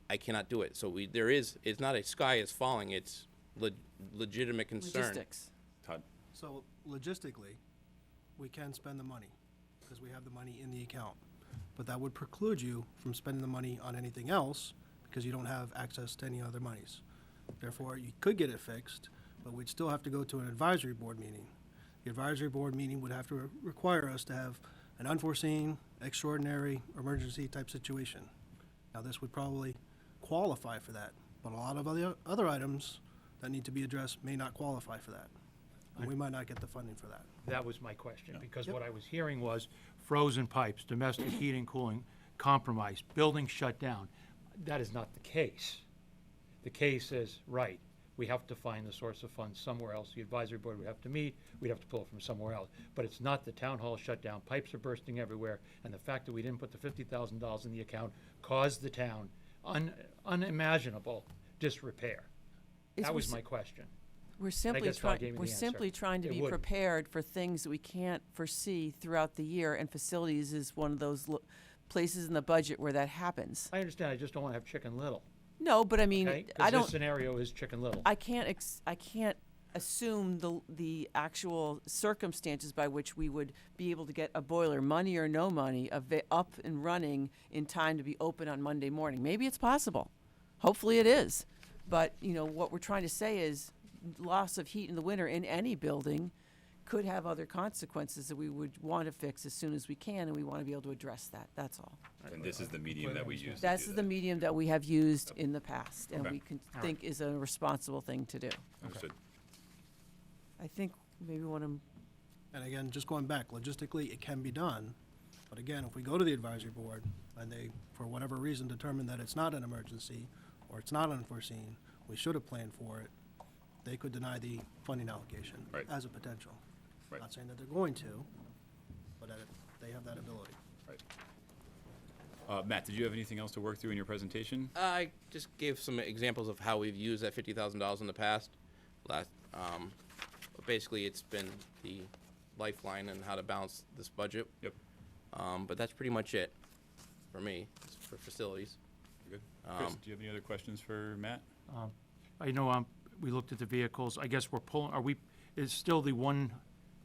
I cannot do it. So it's not a sky is falling, it's legitimate concern. Logistics. Todd. So logistically, we can spend the money because we have the money in the account. But that would preclude you from spending the money on anything else because you don't have access to any other monies. Therefore, you could get it fixed, but we'd still have to go to an advisory board meeting. The advisory board meeting would have to require us to have an unforeseen, extraordinary, emergency type situation. Now, this would probably qualify for that, but a lot of other items that need to be addressed may not qualify for that. And we might not get the funding for that. That was my question, because Yep. what I was hearing was frozen pipes, domestic heating, cooling, compromised, buildings shut down. That is not the case. The case is, right, we have to find the source of funds somewhere else. The advisory board would have to meet, we'd have to pull it from somewhere else. But it's not the town hall shut down, pipes are bursting everywhere, and the fact that we didn't put the $50,000 in the account caused the town unimaginable disrepair. It's That was res- my question. We're simply guess Todd gave me the answer. simply trying to It be would. prepared for things that we can't foresee throughout the year, and facilities is one of those places in the budget where that happens. I understand, I just don't want to have Chicken Little, No, but I mean, okay? I Because don't. this scenario is Chicken Little. I can't assume the actual circumstances by which we would be able to get a boiler, money or no money, up and running in time to be open on Monday morning. Maybe it's possible. Hopefully it is. But, what we're trying to say is loss of heat in the winter in any building could have other consequences that we would want to fix as soon as we can, and we want to be able to address that. That's all. And this is the medium that we use. That's the medium that we have used in the past, and Okay. we think is a responsible thing to do. Understood. I think maybe one of And again, just going back, logistically, it can be done. But again, if we go to the advisory board and they, for whatever reason, determine that it's not an emergency or it's not unforeseen, we should have planned for it, they could deny the funding allocation Right. as a potential. Right. Not saying that they're going to, but that they have that ability. Right. Matt, did you have anything else to work through in your presentation? I just gave some examples of how we've used that $50,000 in the past. Basically, it's been the lifeline and how to balance this budget. Yep. But that's pretty much it for me, for facilities. Good. Chris, do you have any other questions for Matt? I know, we looked at the vehicles, I guess we're pulling, is still the one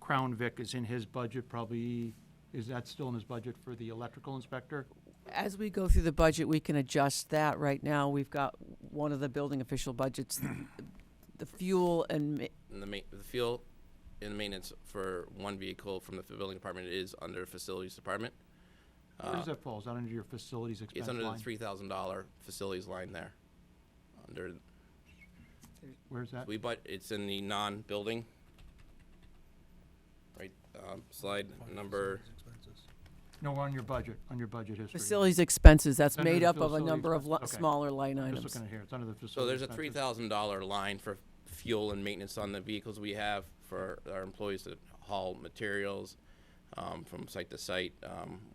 Crown Vic is in his budget, probably, is that still in his budget for the electrical inspector? As we go through the budget, we can adjust that. Right now, we've got one of the building official budgets, the fuel and The fuel and maintenance for one vehicle from the building department is under facilities department. Where does that fall? Is that under your facilities expense It's under line? the $3,000 facilities line there. Under, Where's that? it's in the non-building. Right, slide number, Expenses. No, on your budget history. facilities expenses. That's Under made the up of a facilities number of expense, okay. smaller line I'm items. just looking at here, it's under the facilities. so there's a expenses. $3,000 line for fuel and maintenance on the vehicles we have for our employees that haul materials from site to site.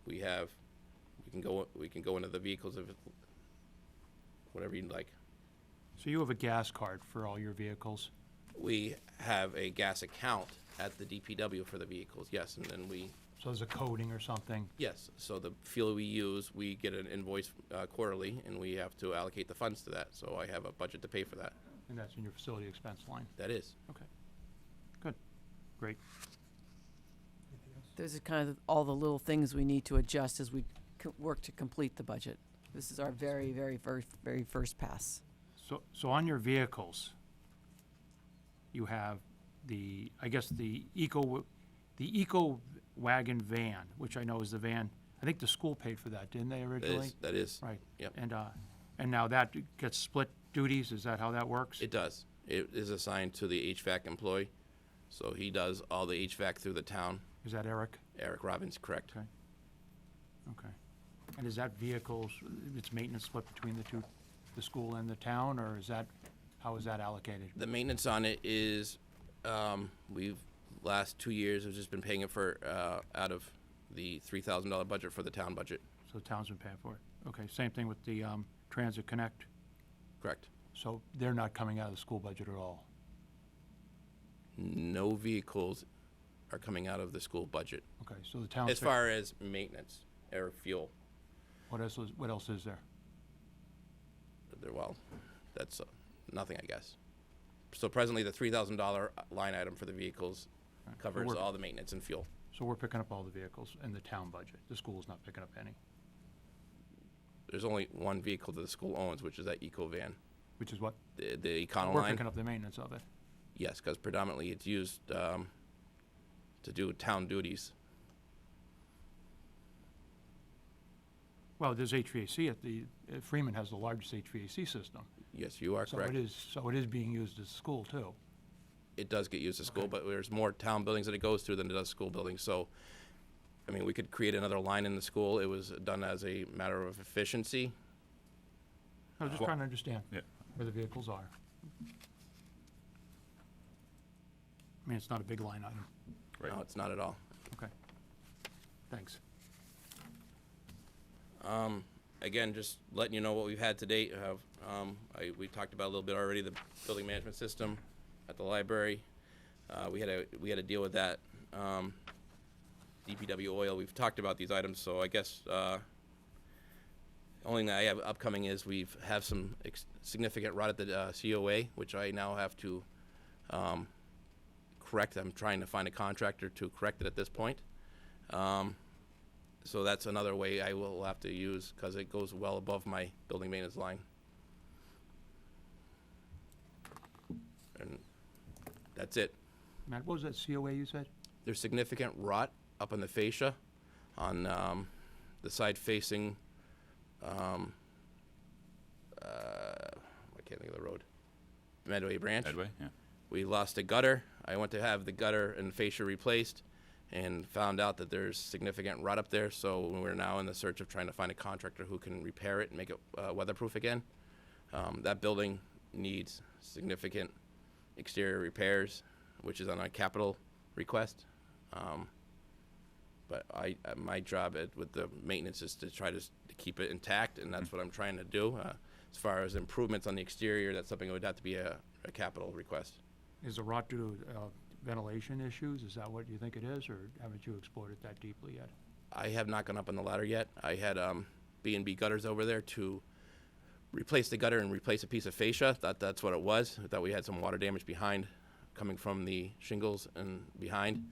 We can go into the vehicles if whatever you'd like. So you have a gas card for all your vehicles? We have a gas account at the DPW for the vehicles, yes, and then So there's a coding or something? yes, so the fuel we use, we get an invoice quarterly, and we have to allocate the funds to that, so I have a budget to pay for that. And that's in your facility expense line? That is. Okay. Good. Great. Those are kind of all the little things we need to adjust as we work to complete the budget. This is our very, very first pass. So on your vehicles, you have I guess the Eco Wagon van, which I know is the van, I think the school paid for that, didn't they originally? That is. Right. Yep. And now that gets split duties, is that how that works? It does. It is assigned to the HVAC employee, so he does all the HVAC through the town. Is that Eric? Eric Robbins, correct. Okay. Okay. And is that vehicles, its maintenance split between the two, the school and the town, or how is that allocated? The maintenance on it is, last 2 years, we've just been paying it for, out of the $3,000 budget for the town budget. So the town's been paying for it? Okay, same thing with the Transit Connect? Correct. So they're not coming out of the school budget at all? No vehicles are coming out of the school budget, Okay, so the town. as far as maintenance or fuel. What else is there? Well, that's nothing, I guess. So presently, the $3,000 line item for the vehicles Right. So covers we're- all the maintenance and fuel. So we're picking up all the vehicles in the town budget. The school's not picking up any, There's only one vehicle that the school owns, which is that eco van, which is what? the Econo We're line. picking up the maintenance of it. Yes, because predominantly it's used to do town duties. Well, there's HVAC Freeman has the largest HVAC system. Yes, you are So correct. it is being used as school too. It does get used as school, Okay. but there's more town buildings that it goes through than it does school buildings. So, I mean, we could create another line in the school. It was done as a matter of efficiency. I was just Well- trying to understand Yeah. where the vehicles are. I mean, it's not a big line item. Right. No, it's not at all. Okay. Thanks. Again, just letting you know what we've had to date. We talked about a little bit already, the building management system at the library. We had to deal with that. DPW oil, we've talked about these items, so I guess only thing I have upcoming is have some significant rot at the COA, which I now have to correct. I'm trying to find a contractor to correct it at this point. So that's another way I will have to use, because it goes well above my building maintenance line. And that's it. Matt, what was that COA you said? There's significant rot up in the fascia on the side facing, I can't think of the road, Medway Branch. Medway, yeah. We lost a gutter. I went to have the gutter and fascia replaced and found out that there's significant rot up there, so we're now in the search of trying to find a contractor who can repair it and make it weatherproof again. That building needs significant exterior repairs, which is on a capital request. But my job with the maintenance is to try to keep it intact, and that's what I'm trying to do. As far as improvements on the exterior, that's something that would have to be a capital request. Is the rot due to ventilation issues? Is that what you think it is, or haven't you explored it that deeply yet? I have not gone up on the ladder yet. I had B&B gutters over there to replace the gutter and replace a piece of fascia. That's what it was. I thought we had some water damage behind, coming from the shingles and behind.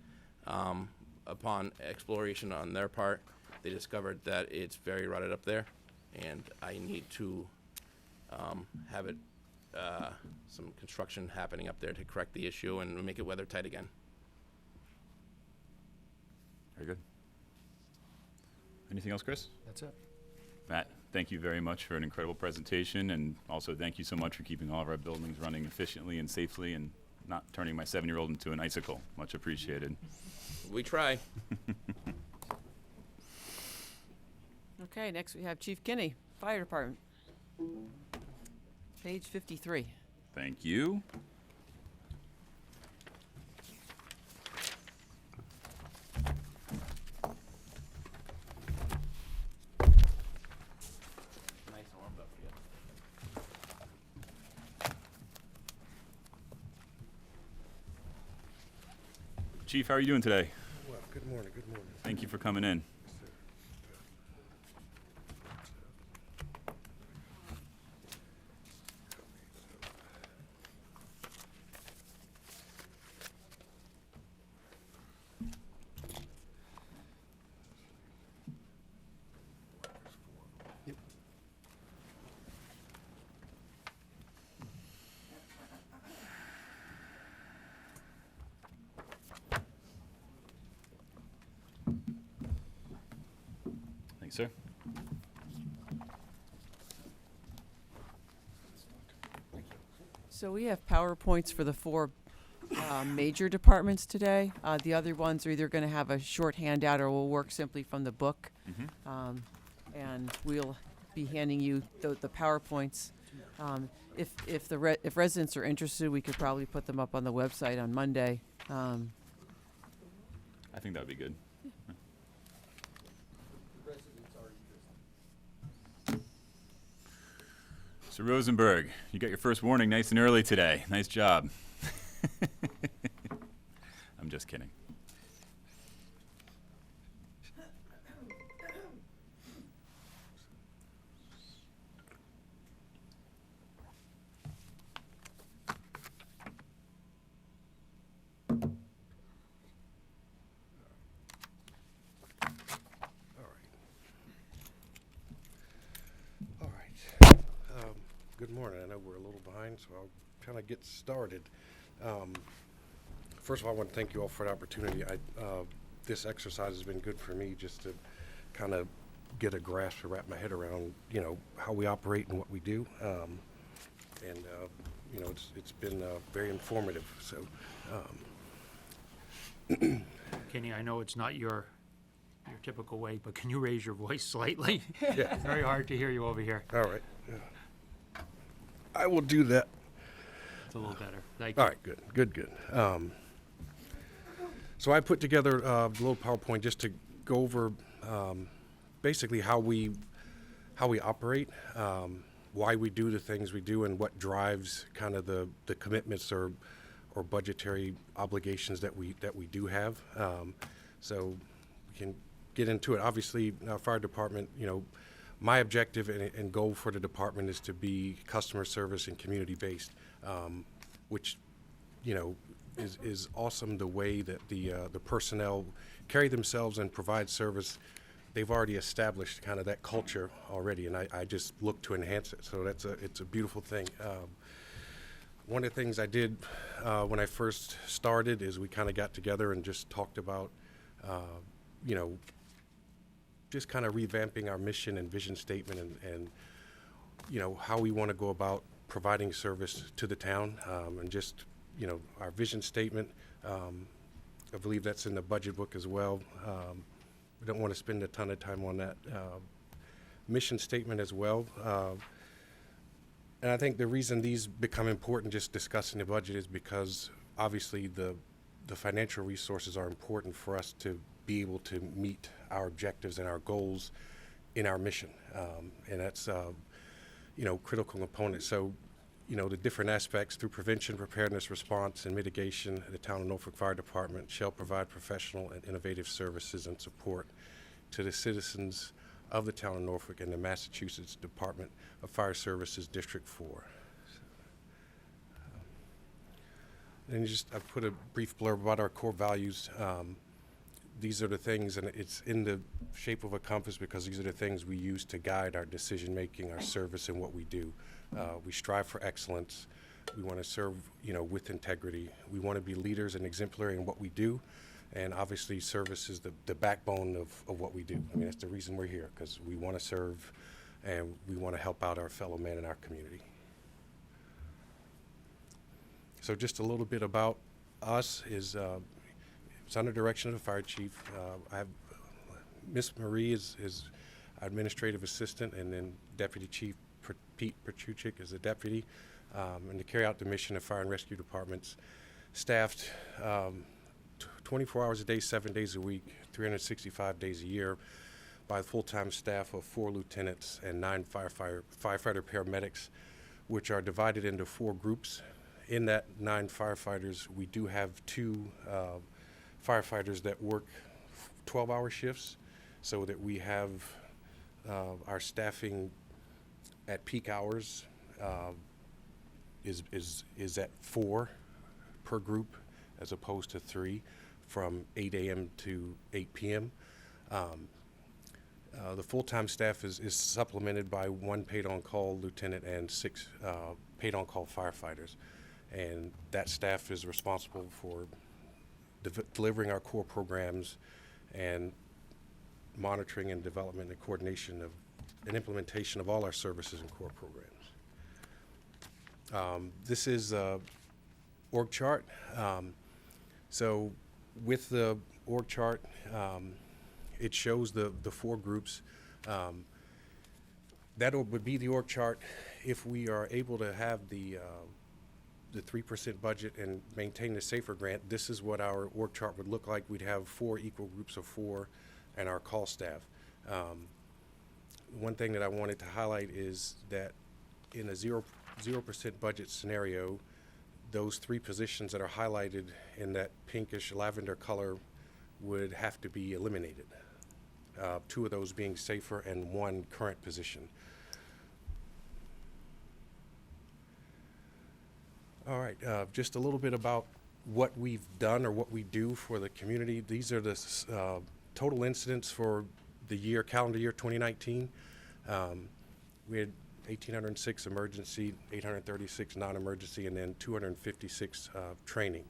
Upon exploration on their part, they discovered that it's very rotted up there, and I need to have it some construction happening up there to correct the issue and make it weather tight again. Very good. Anything else, Chris? That's it. Matt, thank you very much for an incredible presentation, and also thank you so much for keeping all of our buildings running efficiently and safely and not turning my 7-year-old into an icicle. Much appreciated. We try. Okay, next we have Chief Kinney, Fire Department. Page 53. Thank you. Nice and warmed up for you. Chief, how are you doing today? Well, good morning, good morning. Thank you for coming in. Yep. Thanks, sir. So we have PowerPoints for the 4 major departments today. The other ones are either going to have a short handout or will work simply from the book. And we'll be handing you the PowerPoints. If residents are interested, we could probably put them up on the website on Monday. I think that would be good. So Rosenberg, you got your first warning nice and early today. Nice job. I'm just kidding. All right. Good morning. I know we're a little behind, so I'll kind of get started. First of all, I want to thank you all for the opportunity. This exercise has been good for me just to kind of get a grasp to wrap my head around, how we operate and what we do. It's been very informative. So, Kinney, I know it's not your typical way, but can you raise your voice slightly? Yeah. Very hard to hear you over here. all right. I will do that. It's a little better. Thank you. All right, good. So I put together a little PowerPoint just to go over basically how we operate, why we do the things we do, and what drives kind of the commitments or budgetary obligations that we do have. So we can get into it. Obviously, our fire department, my objective and goal for the department is to be customer service and community based, which, is awesome the way that the personnel carry themselves and provide service. They've already established kind of that culture already, and I just look to enhance it. So it's a beautiful thing. One of the things I did when I first started is we kind of got together and just talked about, just kind of revamping our mission and vision statement and how we want to go about providing service to the town, and just, our vision statement. I believe that's in the budget book as well. We don't want to spend a ton of time on that. Mission statement as well. And I think the reason these become important, just discussing the budget, is because obviously the financial resources are important for us to be able to meet our objectives and our goals in our mission. And that's, critical component. So, the different aspects through prevention, preparedness, response, and mitigation, the Town of Norfolk Fire Department shall provide professional and innovative services and support to the citizens of the Town of Norfolk and the Massachusetts Department of Fire Services District 4. And I put a brief blurb about our core values. These are the things, and it's in the shape of a compass because these are the things we use to guide our decision-making, our service, and what we do. We strive for excellence. We want to serve, with integrity. We want to be leaders and exemplary in what we do. And obviously, service is the backbone of what we do. I mean, that's the reason we're here, because we want to serve and we want to help out our fellow men in our community. So just a little bit about us is it's under direction of the fire chief. I have Miss Marie is administrative assistant, and then Deputy Chief Pete Perchuchik is the deputy, and to carry out the mission of fire and rescue departments, staffed 24 hours a day, 7 days a week, 365 days a year by a full-time staff of 4 lieutenants and 9 firefighter paramedics, which are divided into 4 groups. In that 9 firefighters, we do have 2 firefighters that work 12-hour shifts, so that we have our staffing at peak hours is at 4 per group, as opposed to 3 from 8 a.m. to 8 p.m. The full-time staff is supplemented by 1 paid-on-call lieutenant and 6 paid-on-call firefighters. And that staff is responsible for delivering our core programs and monitoring and development and coordination of and implementation of all our services and core programs. This is a org chart. So with the org chart, it shows the 4 groups. That would be the org chart if we are able to have the 3% budget and maintain the SAFER grant. This is what our org chart would look like. We'd have 4 equal groups of 4 and our call staff. One thing that I wanted to highlight is that in a 0% budget scenario, those 3 positions that are highlighted in that pinkish lavender color would have to be eliminated. 2 of those being SAFER and 1 current position. All right, just a little bit about what we've done or what we do for the community. These are the total incidents for the calendar year 2019. We had 1,806 emergency, 836 non-emergency, and then 256 training.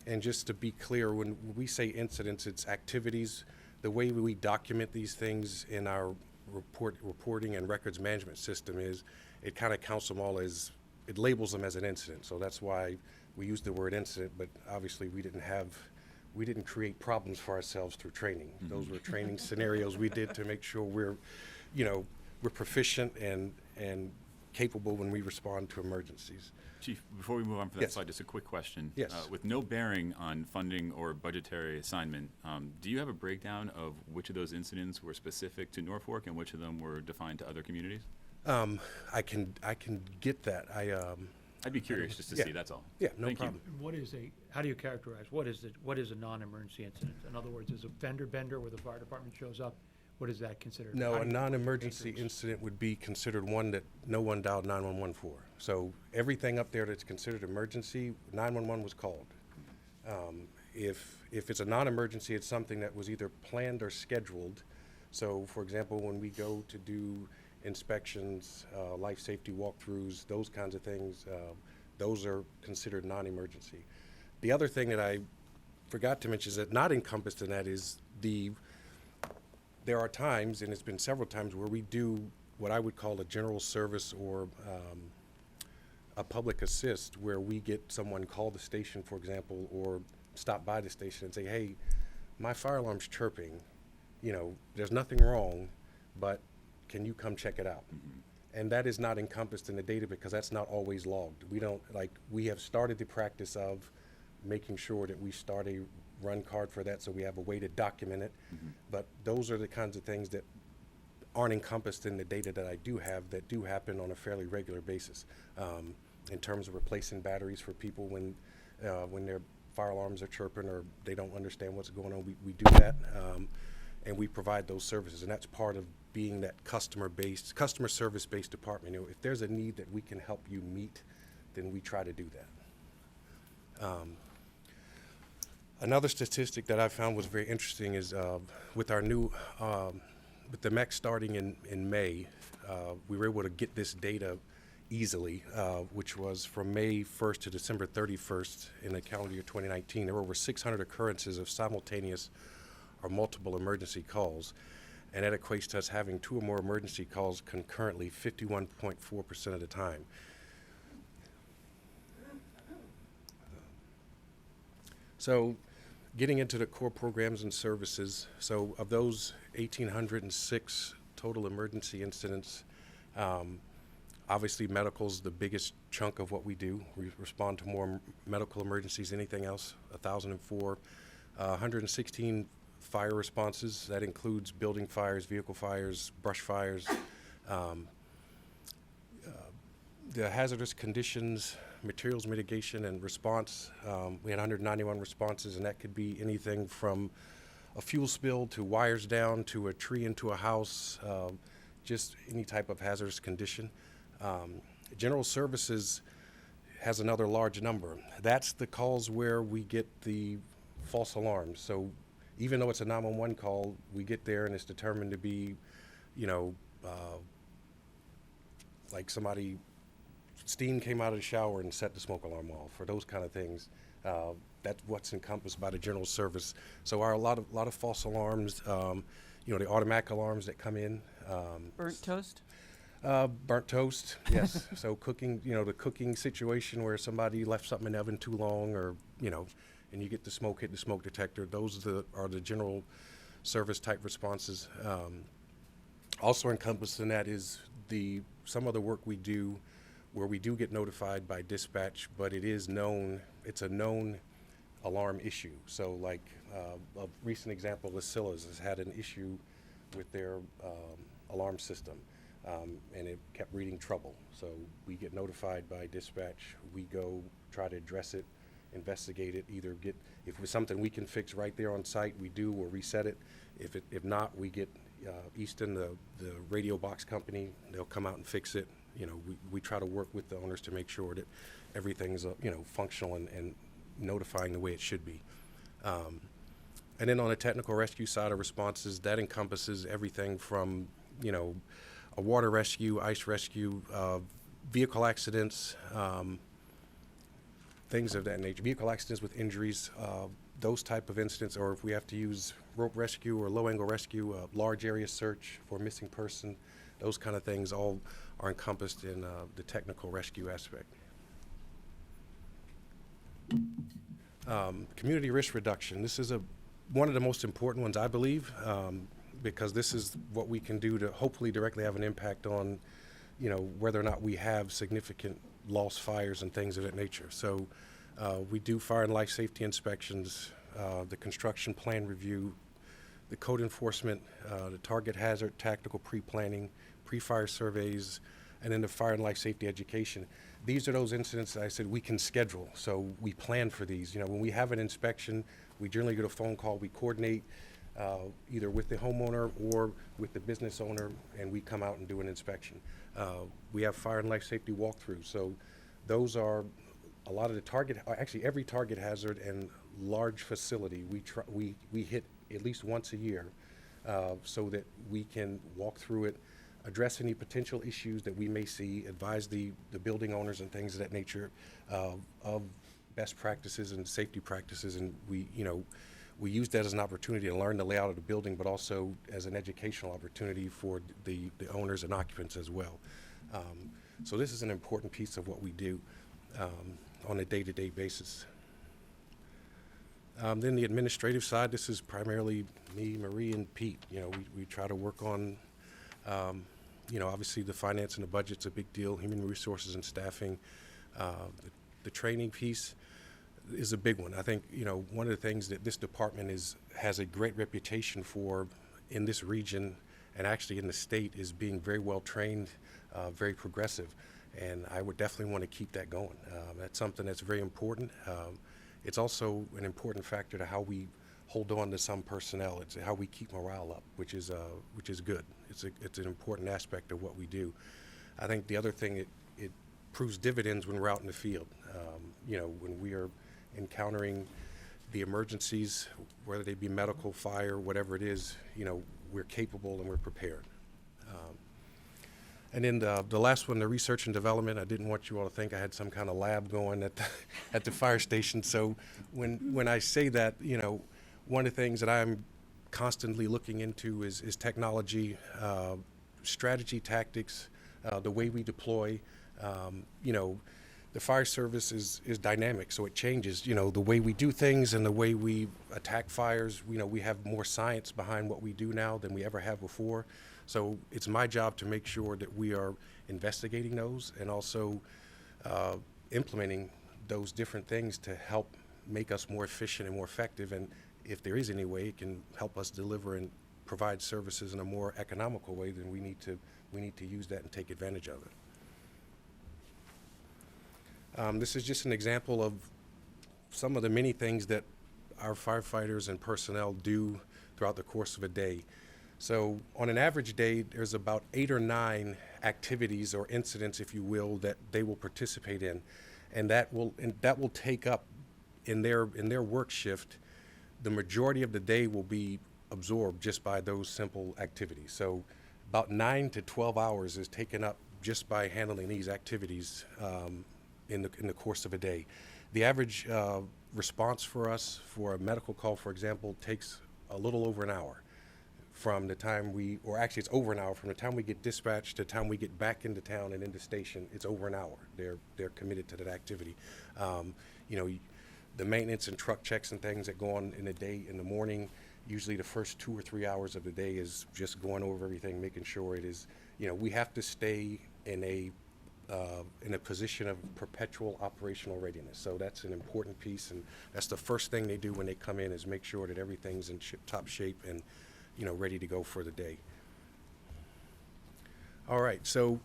And just to be clear, when we say incidents, it's activities. The way we document these things in our reporting and records management system is it kind of counts them all as, it labels them as an incident. So that's why we use the word incident, but obviously we didn't create problems for ourselves through training. Mm-hmm. Those were training scenarios we did to make sure we're proficient and capable when we respond to emergencies. Chief, before we move on from that slide, just a quick question. Yes. With no bearing on funding or budgetary assignment, do you have a breakdown of which of those incidents were specific to Norfolk and which of them were defined to other communities? I can get that. I'd be curious just to see, that's all. Yeah, no Thank problem. you. How do you characterize, what is a non-emergency incident? In other words, is a fender bender where the fire department shows up, what is that considered? No, How a do you- non-emergency incident would be considered one that no one dialed 911 for. So everything up there that's considered emergency, 911 was called. If it's a non-emergency, it's something that was either planned or scheduled. So, for example, when we go to do inspections, life safety walkthroughs, those kinds of things, those are considered non-emergency. The other thing that I forgot to mention is that not encompassed in that is there are times, and it's been several times, where we do what I would call a general service or a public assist, where we get someone call the station, for example, or stop by the station and say, hey, my fire alarm's chirping, there's nothing wrong, but can you come check it out? Mm-hmm. And that is not encompassed in the data because that's not always logged. We have started the practice of making sure that we start a run card for that, so we have a way to document it. But those are the kinds of things that aren't encompassed in the data that I do have that do happen on a fairly regular basis. In terms of replacing batteries for people when their fire alarms are chirping or they don't understand what's going on, we do that. And we provide those services, and that's part of being that customer service-based department. You know, if there's a need that we can help you meet, then we try to do that. Another statistic that I found was very interesting is with our new, with the MEC starting in May, we were able to get this data easily, which was from May 1st to December 31st in the calendar year 2019. There were over 600 occurrences of simultaneous or multiple emergency calls, and that equates to us having 2 or more emergency calls concurrently 51.4% of the time. So getting into the core programs and services, so of those 1,806 total emergency incidents, obviously medical's the biggest chunk of what we do. We respond to more medical emergencies than anything else, 1,004, 116 fire responses. That includes building fires, vehicle fires, brush fires, the hazardous conditions, materials mitigation and response. We had 191 responses, and that could be anything from a fuel spill to wires down to a tree into a house, just any type of hazardous condition. General services has another large number. That's the calls where we get the false alarms. So even though it's a 911 call, we get there and it's determined to be, you know, like steam came out of the shower and set the smoke alarm off, or those kind of things. That's what's encompassed by the general service. So a lot of false alarms, you know, the automatic alarms that come in. Burnt toast? Burnt toast, yes. So cooking, you know, the cooking situation where somebody left something in the oven too long, or, you know, and you get the smoke, hit the smoke detector. Those are the general service type responses. Also encompassed in that is some of the work we do where we do get notified by dispatch, but it's a known alarm issue. So like a recent example, Lysilla's has had an issue with their alarm system, and it kept reading trouble. So we get notified by dispatch, we go try to address it, investigate it, if it's something we can fix right there on site, we do, or reset it. If not, we get Easton, the radio box company, they'll come out and fix it. You know, we try to work with the owners to make sure that everything's you know, functional and notifying the way it should be. And then on the technical rescue side of responses, that encompasses everything from, you know, a water rescue, ice rescue, vehicle accidents, things of that nature. Vehicle accidents with injuries, those type of incidents, or if we have to use rope rescue or low angle rescue, large area search for a missing person, those kind of things all are encompassed in the technical rescue aspect. Community risk reduction. This is one of the most important ones, I believe, because this is what we can do to hopefully directly have an impact on, you know, whether or not we have significant lost fires and things of that nature. So we do fire and life safety inspections, the construction plan review, the code enforcement, the target hazard tactical pre-planning, pre-fire surveys, and then the fire and life safety education. These are those incidents that I said we can schedule, so we plan for these. You know, when we have an inspection, we generally get a phone call, we coordinate either with the homeowner or with the business owner, and we come out and do an inspection. We have fire and life safety walkthroughs, so those are a lot of the actually every target hazard and large facility we hit at least once a year, so that we can walk through it, address any potential issues that we may see, advise the building owners and things of that nature of best practices and safety practices, and we use that as an opportunity to learn the layout of the building, but also as an educational opportunity for the owners and occupants as well. So this is an important piece of what we do on a day-to-day basis. Then the administrative side, this is primarily me, Marie, and Pete. You know, we try to work on, you know, obviously the finance and the budget's a big deal, human resources and staffing, the training piece. is a big one. I think, one of the things that this department has a great reputation for in this region and actually in the state is being very well trained, very progressive. And I would definitely want to keep that going. That's something that's very important. It's also an important factor to how we hold on to some personnel. It's how we keep morale up, which is good. It's an important aspect of what we do. I think the other thing, it proves dividends when we're out in the field. When we are encountering the emergencies, whether they be medical, fire, whatever it is, we're capable and we're prepared. And then the last one, the research and development, I didn't want you all to think I had some kind of lab going at the fire station. So when I say that, one of the things that I'm constantly looking into is technology, strategy, tactics, the way we deploy. The fire service is dynamic, so it changes. The way we do things and the way we attack fires. We have more science behind what we do now than we ever have before. So it's my job to make sure that we are investigating those and also implementing those different things to help make us more efficient and more effective. And if there is any way it can help us deliver and provide services in a more economical way, then we need to use that and take advantage of it. This is just an example of some of the many things that our firefighters and personnel do throughout the course of a day. So on an average day, there's about 8 or 9 activities or incidents, if you will, that they will participate in, and that will take up in their work shift. The majority of the day will be absorbed just by those simple activities. So about 9 to 12 hours is taken up just by handling these activities in the course of a day. The average response for us for a medical call, for example, takes a little over an hour from the time it's over an hour from the time we get dispatched to the time we get back into town and into station. It's over an hour. They're committed to that activity. The maintenance and truck checks and things that go on in the day in the morning, usually the first 2 or 3 hours of the day is just going over everything, making sure it is, we have to stay in a position of perpetual operational readiness. So that's an important piece, and that's the first thing they do when they come in is make sure that everything's in top shape and, ready to go for the day. All right, so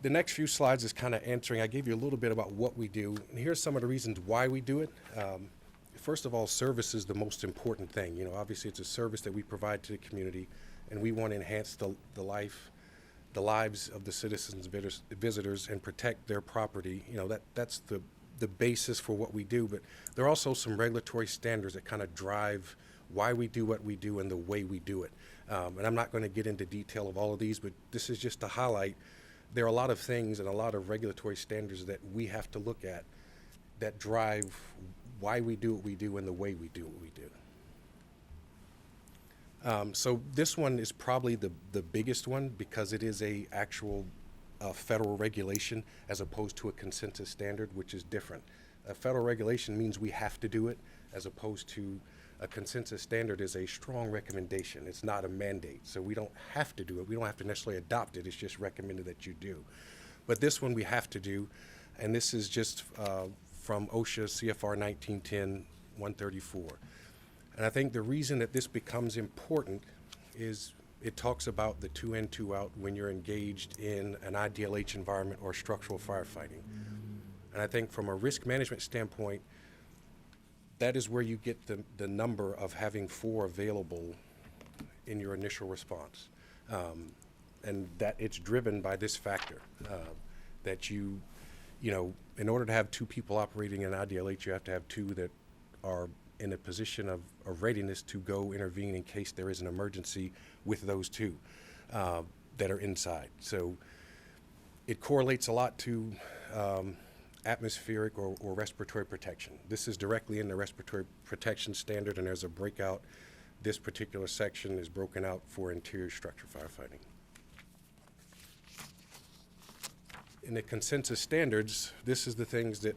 the next few slides is kind of answering. I gave you a little bit about what we do, and here's some of the reasons why we do it. First of all, service is the most important thing. Obviously it's a service that we provide to the community, and we want to enhance the lives of the citizens, visitors, and protect their property. That's the basis for what we do, but there are also some regulatory standards that kind of drive why we do what we do and the way we do it. And I'm not going to get into detail of all of these, but this is just to highlight there are a lot of things and a lot of regulatory standards that we have to look at that drive why we do what we do and the way we do what we do. So this one is probably the biggest one because it is a actual federal regulation as opposed to a consensus standard, which is different. A federal regulation means we have to do it, as opposed to a consensus standard is a strong recommendation. It's not a mandate, so we don't have to do it. We don't have to necessarily adopt it. It's just recommended that you do. But this one we have to do, and this is just from OSHA CFR 1910-134. And I think the reason that this becomes important is it talks about the 2 in, 2 out when you're engaged in an IDLH environment or structural firefighting. And I think from a risk management standpoint, that is where you get the number of having 4 available in your initial response. And that it's driven by this factor, that in order to have 2 people operating in IDLH, you have to have 2 that are in a position of readiness to go intervene in case there is an emergency with those 2 that are inside. So it correlates a lot to atmospheric or respiratory protection. This is directly in the respiratory protection standard, and there's a breakout. This particular section is broken out for interior structure firefighting. In the consensus standards, this is the things that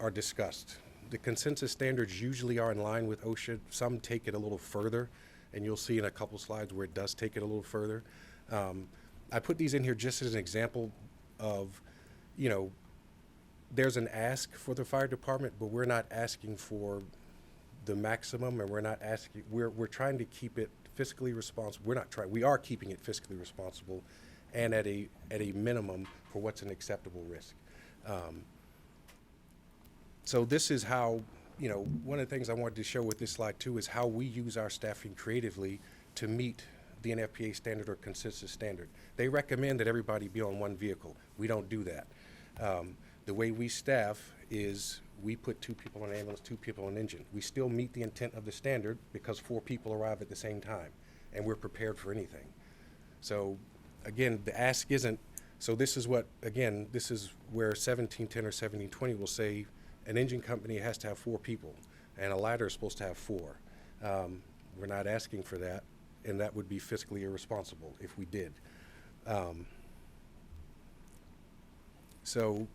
are discussed. The consensus standards usually are in line with OSHA. Some take it a little further, and you'll see in a couple slides where it does take it a little further. I put these in here just as an example of, there's an ask for the fire department, but we're not asking for the maximum, and we're trying to keep it fiscally responsible. We are keeping it fiscally responsible and at a minimum for what's an acceptable risk. So this is how, one of the things I wanted to show with this slide too is how we use our staffing creatively to meet the NFPA standard or consensus standard. They recommend that everybody be on one vehicle. We don't do that. The way we staff is we put 2 people on an ambulance, 2 people on an engine. We still meet the intent of the standard because 4 people arrive at the same time, and we're prepared for anything. So again, the ask isn't, so this is where 1710 or 1720 will say an engine company has to have 4 people, and a ladder is supposed to have 4. We're not asking for that, and that would be fiscally irresponsible if we did. So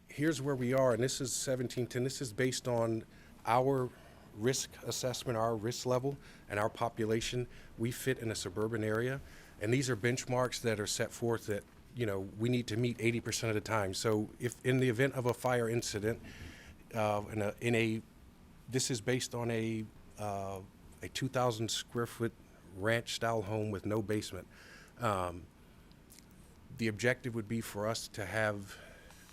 here's where we are, and this is 1710. This is based on our risk assessment, our risk level, and our population. We fit in a suburban area, and these are benchmarks that are set forth that we need to meet 80% of the time. So if in the event of a fire incident, this is based on a 2,000 square foot ranch style home with no basement. The objective would be for us to have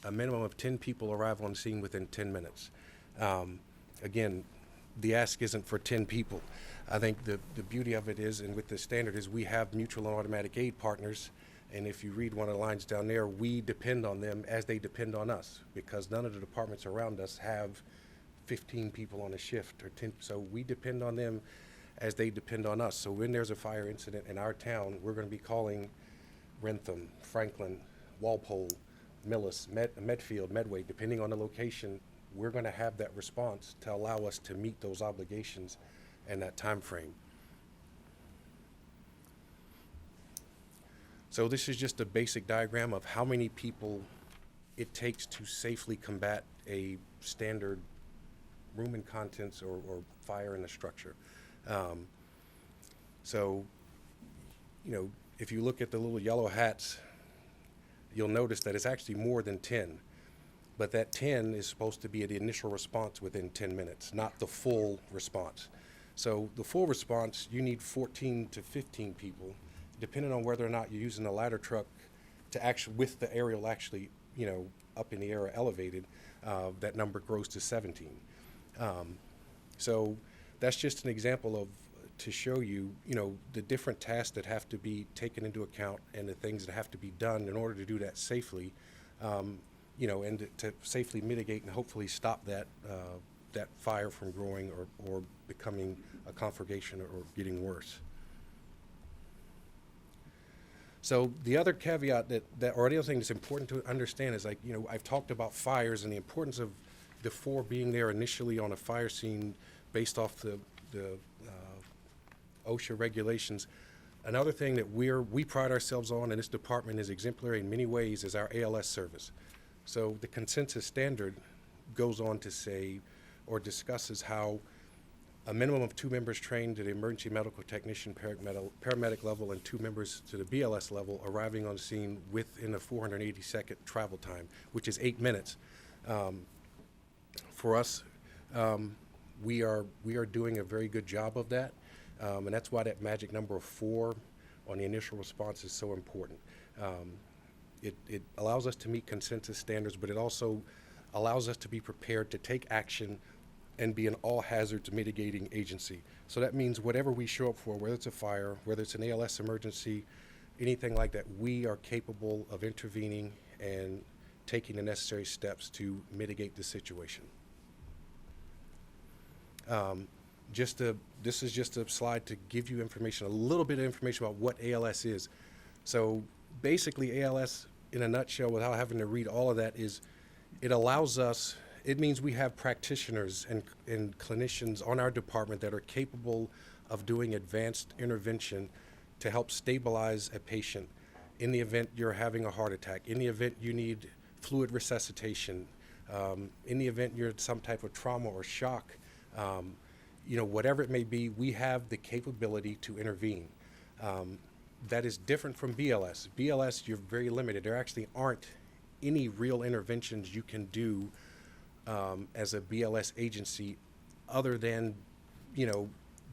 a minimum of 10 people arrive on scene within 10 minutes. Again, the ask isn't for 10 people. I think the beauty of it is, and with the standard, is we have mutual and automatic aid partners, and if you read one of the lines down there, we depend on them as they depend on us, because none of the departments around us have 15 people on a shift or 10, so we depend on them as they depend on us. So when there's a fire incident in our town, we're going to be calling Rentham, Franklin, Walpole, Millis, Medfield, Medway, depending on the location. We're going to have that response to allow us to meet those obligations and that time frame. So this is just a basic diagram of how many people it takes to safely combat a standard room and contents or fire in a structure. So, if you look at the little yellow hats, you'll notice that it's actually more than 10. But that 10 is supposed to be the initial response within 10 minutes, not the full response. So the full response, you need 14 to 15 people, depending on whether or not you're using a ladder truck to actually, with the aerial actually, up in the air or elevated, that number grows to 17. So that's just an example to show you, the different tasks that have to be taken into account and the things that have to be done in order to do that safely, and to safely mitigate and hopefully stop that fire from growing or becoming a conflagration or getting worse. So the other caveat or the other thing that's important to understand is, I've talked about fires and the importance of the 4 being there initially on a fire scene based off the OSHA regulations. Another thing that we pride ourselves on, and this department is exemplary in many ways, is our ALS service. So the consensus standard goes on to say or discusses how a minimum of 2 members trained at the emergency medical technician, paramedic level, and 2 members to the BLS level arriving on scene within a 480-second travel time, which is 8 minutes. For us, we are doing a very good job of that, and that's why that magic number of 4 on the initial response is so important. It allows us to meet consensus standards, but it also allows us to be prepared to take action and be an all hazards mitigating agency. So that means whatever we show up for, whether it's a fire, whether it's an ALS emergency, anything like that, we are capable of intervening and taking the necessary steps to mitigate the situation. This is just a slide to give you information, a little bit of information about what ALS is. So basically ALS, in a nutshell, without having to read all of that, is it means we have practitioners and clinicians on our department that are capable of doing advanced intervention to help stabilize a patient in the event you're having a heart attack, in the event you need fluid resuscitation, in the event you're in some type of trauma or shock, whatever it may be, we have the capability to intervene. That is different from BLS. BLS, you're very limited. There actually aren't any real interventions you can do as a BLS agency other than,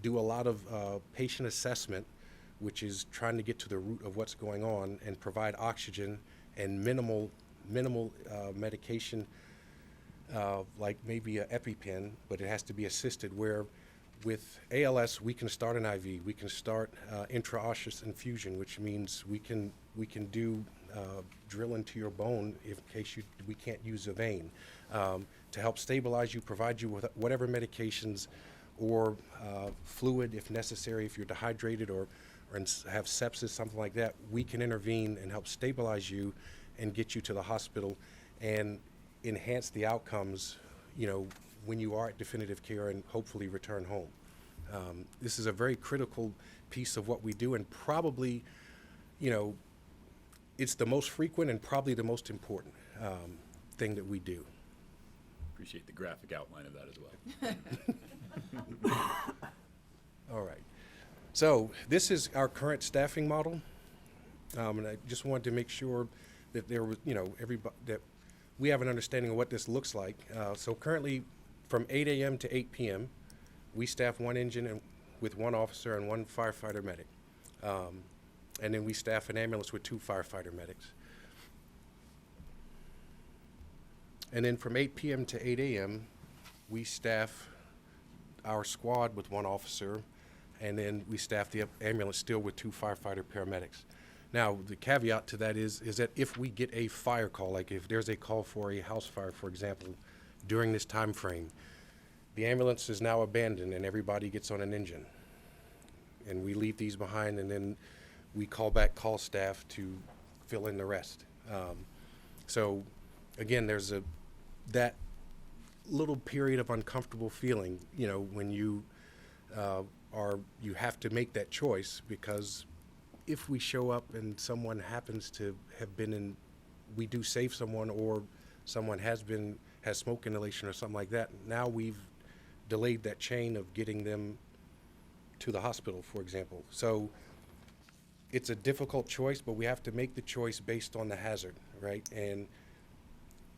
do a lot of patient assessment, which is trying to get to the root of what's going on and provide oxygen and minimal medication, like maybe an EpiPen, but it has to be assisted, where with ALS, we can start an IV, we can start intraosseous infusion, which means we can do drill into your bone in case we can't use a vein, to help stabilize you, provide you with whatever medications or fluid if necessary, if you're dehydrated or have sepsis, something like that. We can intervene and help stabilize you and get you to the hospital and enhance the outcomes, when you are at definitive care and hopefully return home. This is a very critical piece of what we do, and probably, it's the most frequent and probably the most important thing that we do. Appreciate the graphic outline of that as well. All right. So this is our current staffing model, and I just wanted to make sure that there was, everybody, that we have an understanding of what this looks like. So currently, from 8 a.m. to 8 p.m., we staff one engine with one officer and one firefighter medic. And then we staff an ambulance with 2 firefighter medics. And then from 8 p.m. to 8 a.m., we staff our squad with one officer, and then we staff the ambulance still with 2 firefighter paramedics. Now, the caveat to that is that if we get a fire call, like if there's a call for a house fire, for example, during this time frame, the ambulance is now abandoned and everybody gets on an engine. And we leave these behind, and then we call back call staff to fill in the rest. So again, there's that little period of uncomfortable feeling, when you you have to make that choice, because if we show up and someone happens to have we do save someone, or someone has smoke inhalation or something like that, now we've delayed that chain of getting them to the hospital, for example. So it's a difficult choice, but we have to make the choice based on the hazard, right? And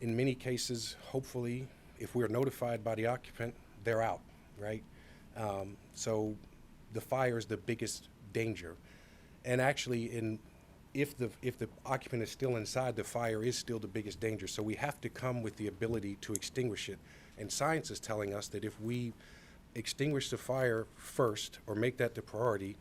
in many cases, hopefully, if we're notified by the occupant, they're out, right? So the fire is the biggest danger. And actually, if the occupant is still inside, the fire is still the biggest danger. So we have to come with the ability to extinguish it. And science is telling us that if we extinguish the fire first, or make that the priority,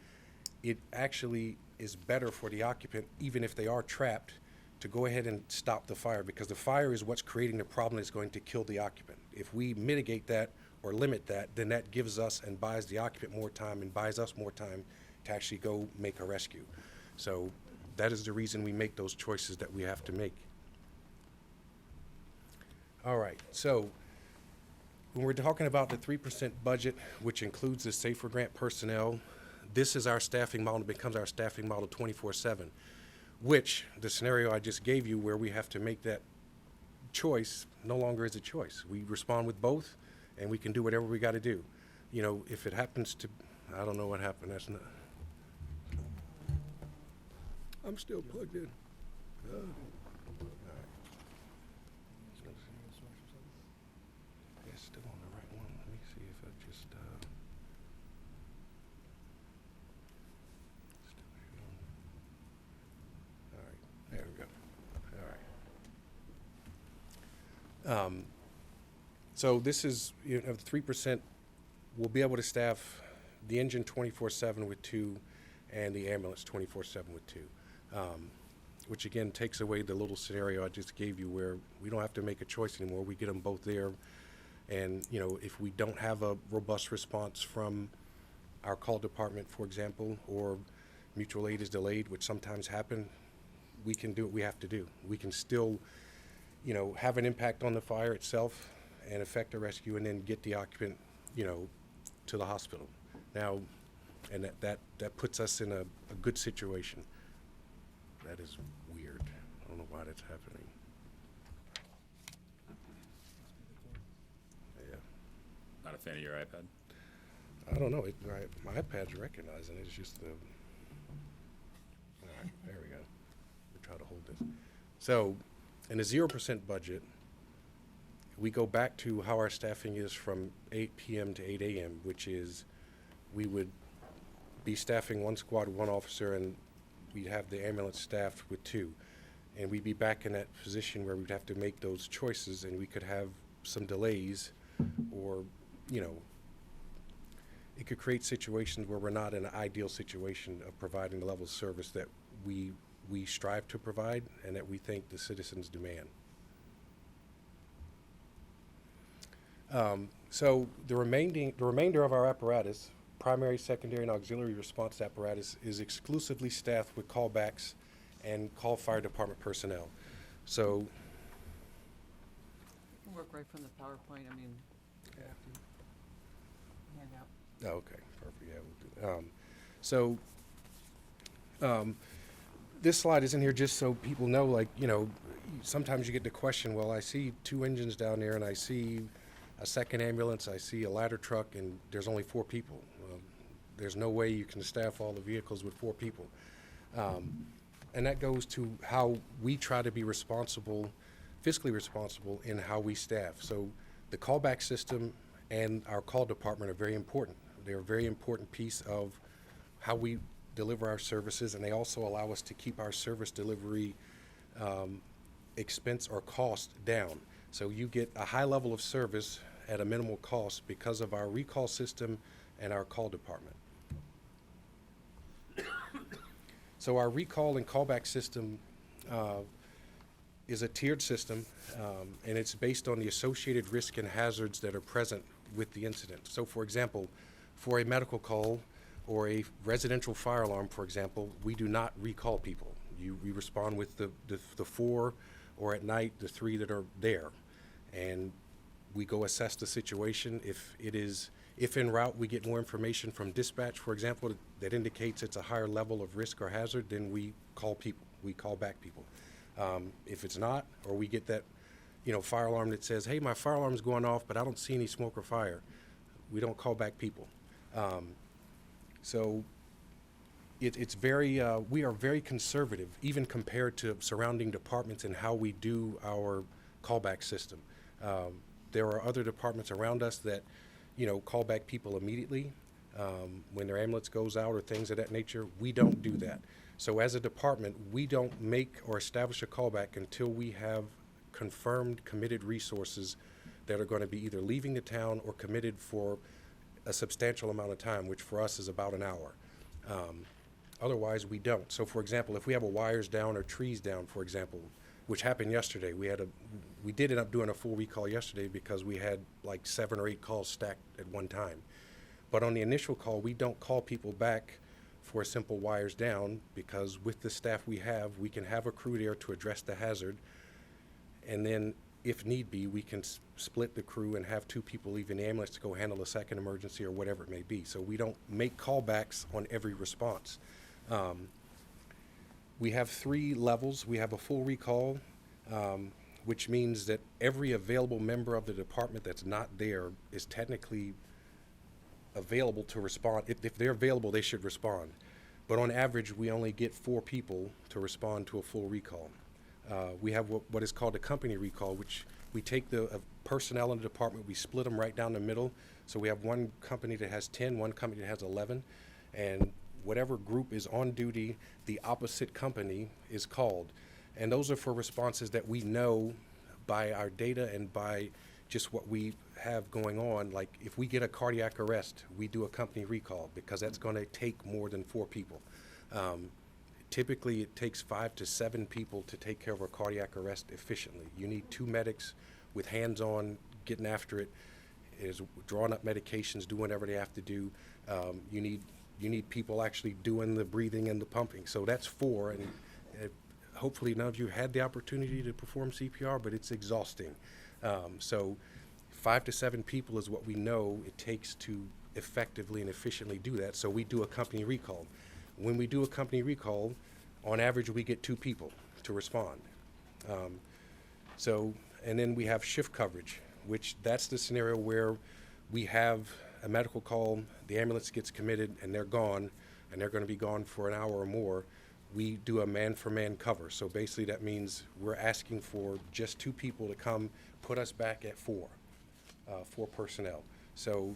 it actually is better for the occupant, even if they are trapped, to go ahead and stop the fire, because the fire is what's creating the problem that's going to kill the occupant. If we mitigate that or limit that, then that gives us and buys the occupant more time and buys us more time to actually go make a rescue. So that is the reason we make those choices that we have to make. All right, so when we're talking about the 3% budget, which includes the SAFER grant personnel, this is our staffing model, becomes our staffing model 24/7, which the scenario I just gave you, where we have to make that choice, no longer is a choice. We respond with both, and we can do whatever we got to do. If it happens to, I don't know what happened. That's not. I'm still plugged in. All right. Yeah, still on the right one. Let me see if I just. Still here. All right. There we go. All right. So this is, the 3%, we'll be able to staff the engine 24/7 with 2, and the ambulance 24/7 with 2. Which again takes away the little scenario I just gave you, where we don't have to make a choice anymore. We get them both there, and if we don't have a robust response from our call department, for example, or mutual aid is delayed, which sometimes happen, we can do what we have to do. We can still, have an impact on the fire itself and affect a rescue, and then get the occupant, to the hospital. Now, and that puts us in a good situation. That is weird. I don't know why that's happening. Yeah. Not a fan of your iPad? I don't know. My iPad's recognizing it. It's just the. All right, there we go. We try to hold this. So, in a 0% budget, we go back to how our staffing is from 8 p.m. to 8 a.m., which is we would be staffing one squad with one officer, and we'd have the ambulance staffed with 2. And we'd be back in that position where we'd have to make those choices, and we could have some delays, or, you know, it could create situations where we're not in an ideal situation of providing the level of service that we strive to provide and that we think the citizens demand. So the remainder of our apparatus, primary, secondary, and auxiliary response apparatus, is exclusively staffed with callbacks and call fire department personnel. So, You can work right from the PowerPoint, I mean, handout. oh, okay, perfect, yeah, we'll do that. This slide is in here just so people know, like, you know, sometimes you get the question, well, I see 2 engines down there, and I see a second ambulance, I see a ladder truck, and there's only 4 people. Well, there's no way you can staff all the vehicles with 4 people. And that goes to how we try to be responsible, fiscally responsible in how we staff. So the callback system and our call department are very important. They're a very important piece of how we deliver our services, and they also allow us to keep our service delivery expense or cost down. So you get a high level of service at a minimal cost because of our recall system and our call department. So our recall and callback system is a tiered system, and it's based on the associated risk and hazards that are present with the incident. So for example, for a medical call or a residential fire alarm, for example, we do not recall people. We respond with the 4, or at night, the 3 that are there. And we go assess the situation. If en route we get more information from dispatch, for example, that indicates it's a higher level of risk or hazard, then we call people, we call back people. If it's not, or we get that, you know, fire alarm that says, hey, my fire alarm's going off, but I don't see any smoke or fire, we don't call back people. So it's very, we are very conservative, even compared to surrounding departments in how we do our callback system. There are other departments around us that, you know, call back people immediately when their ambulance goes out or things of that nature. We don't do that. So as a department, we don't make or establish a callback until we have confirmed, committed resources that are going to be either leaving the town or committed for a substantial amount of time, which for us is about an hour. Otherwise, we don't. So for example, if we have a wires down or trees down, for example, which happened yesterday, we did end up doing a full recall yesterday because we had like 7 or 8 calls stacked at one time. But on the initial call, we don't call people back for a simple wires down, because with the staff we have, we can have a crew there to address the hazard. And then if need be, we can split the crew and have 2 people leaving the ambulance to go handle a second emergency or whatever it may be. So we don't make callbacks on every response. We have 3 levels. We have a full recall, which means that every available member of the department that's not there is technically available to respond. If they're available, they should respond. But on average, we only get 4 people to respond to a full recall. We have what is called a company recall, which we take the personnel in the department, we split them right down the middle. So we have one company that has 10, one company that has 11, and whatever group is on duty, the opposite company is called. And those are for responses that we know by our data and by just what we have going on. Like if we get a cardiac arrest, we do a company recall because that's going to take more than 4 people. Typically, it takes 5 to 7 people to take care of a cardiac arrest efficiently. You need 2 medics with hands-on, getting after it, is drawing up medications, doing whatever they have to do. You need people actually doing the breathing and the pumping. So that's 4, and hopefully none of you had the opportunity to perform CPR, but it's exhausting. So 5 to 7 people is what we know it takes to effectively and efficiently do that. So we do a company recall. When we do a company recall, on average, we get 2 people to respond. And then we have shift coverage, which that's the scenario where we have a medical call, the ambulance gets committed, and they're gone, and they're going to be gone for an hour or more. we do a man-for-man cover. So basically that means we're asking for just 2 people to come put us back at 4 personnel. So,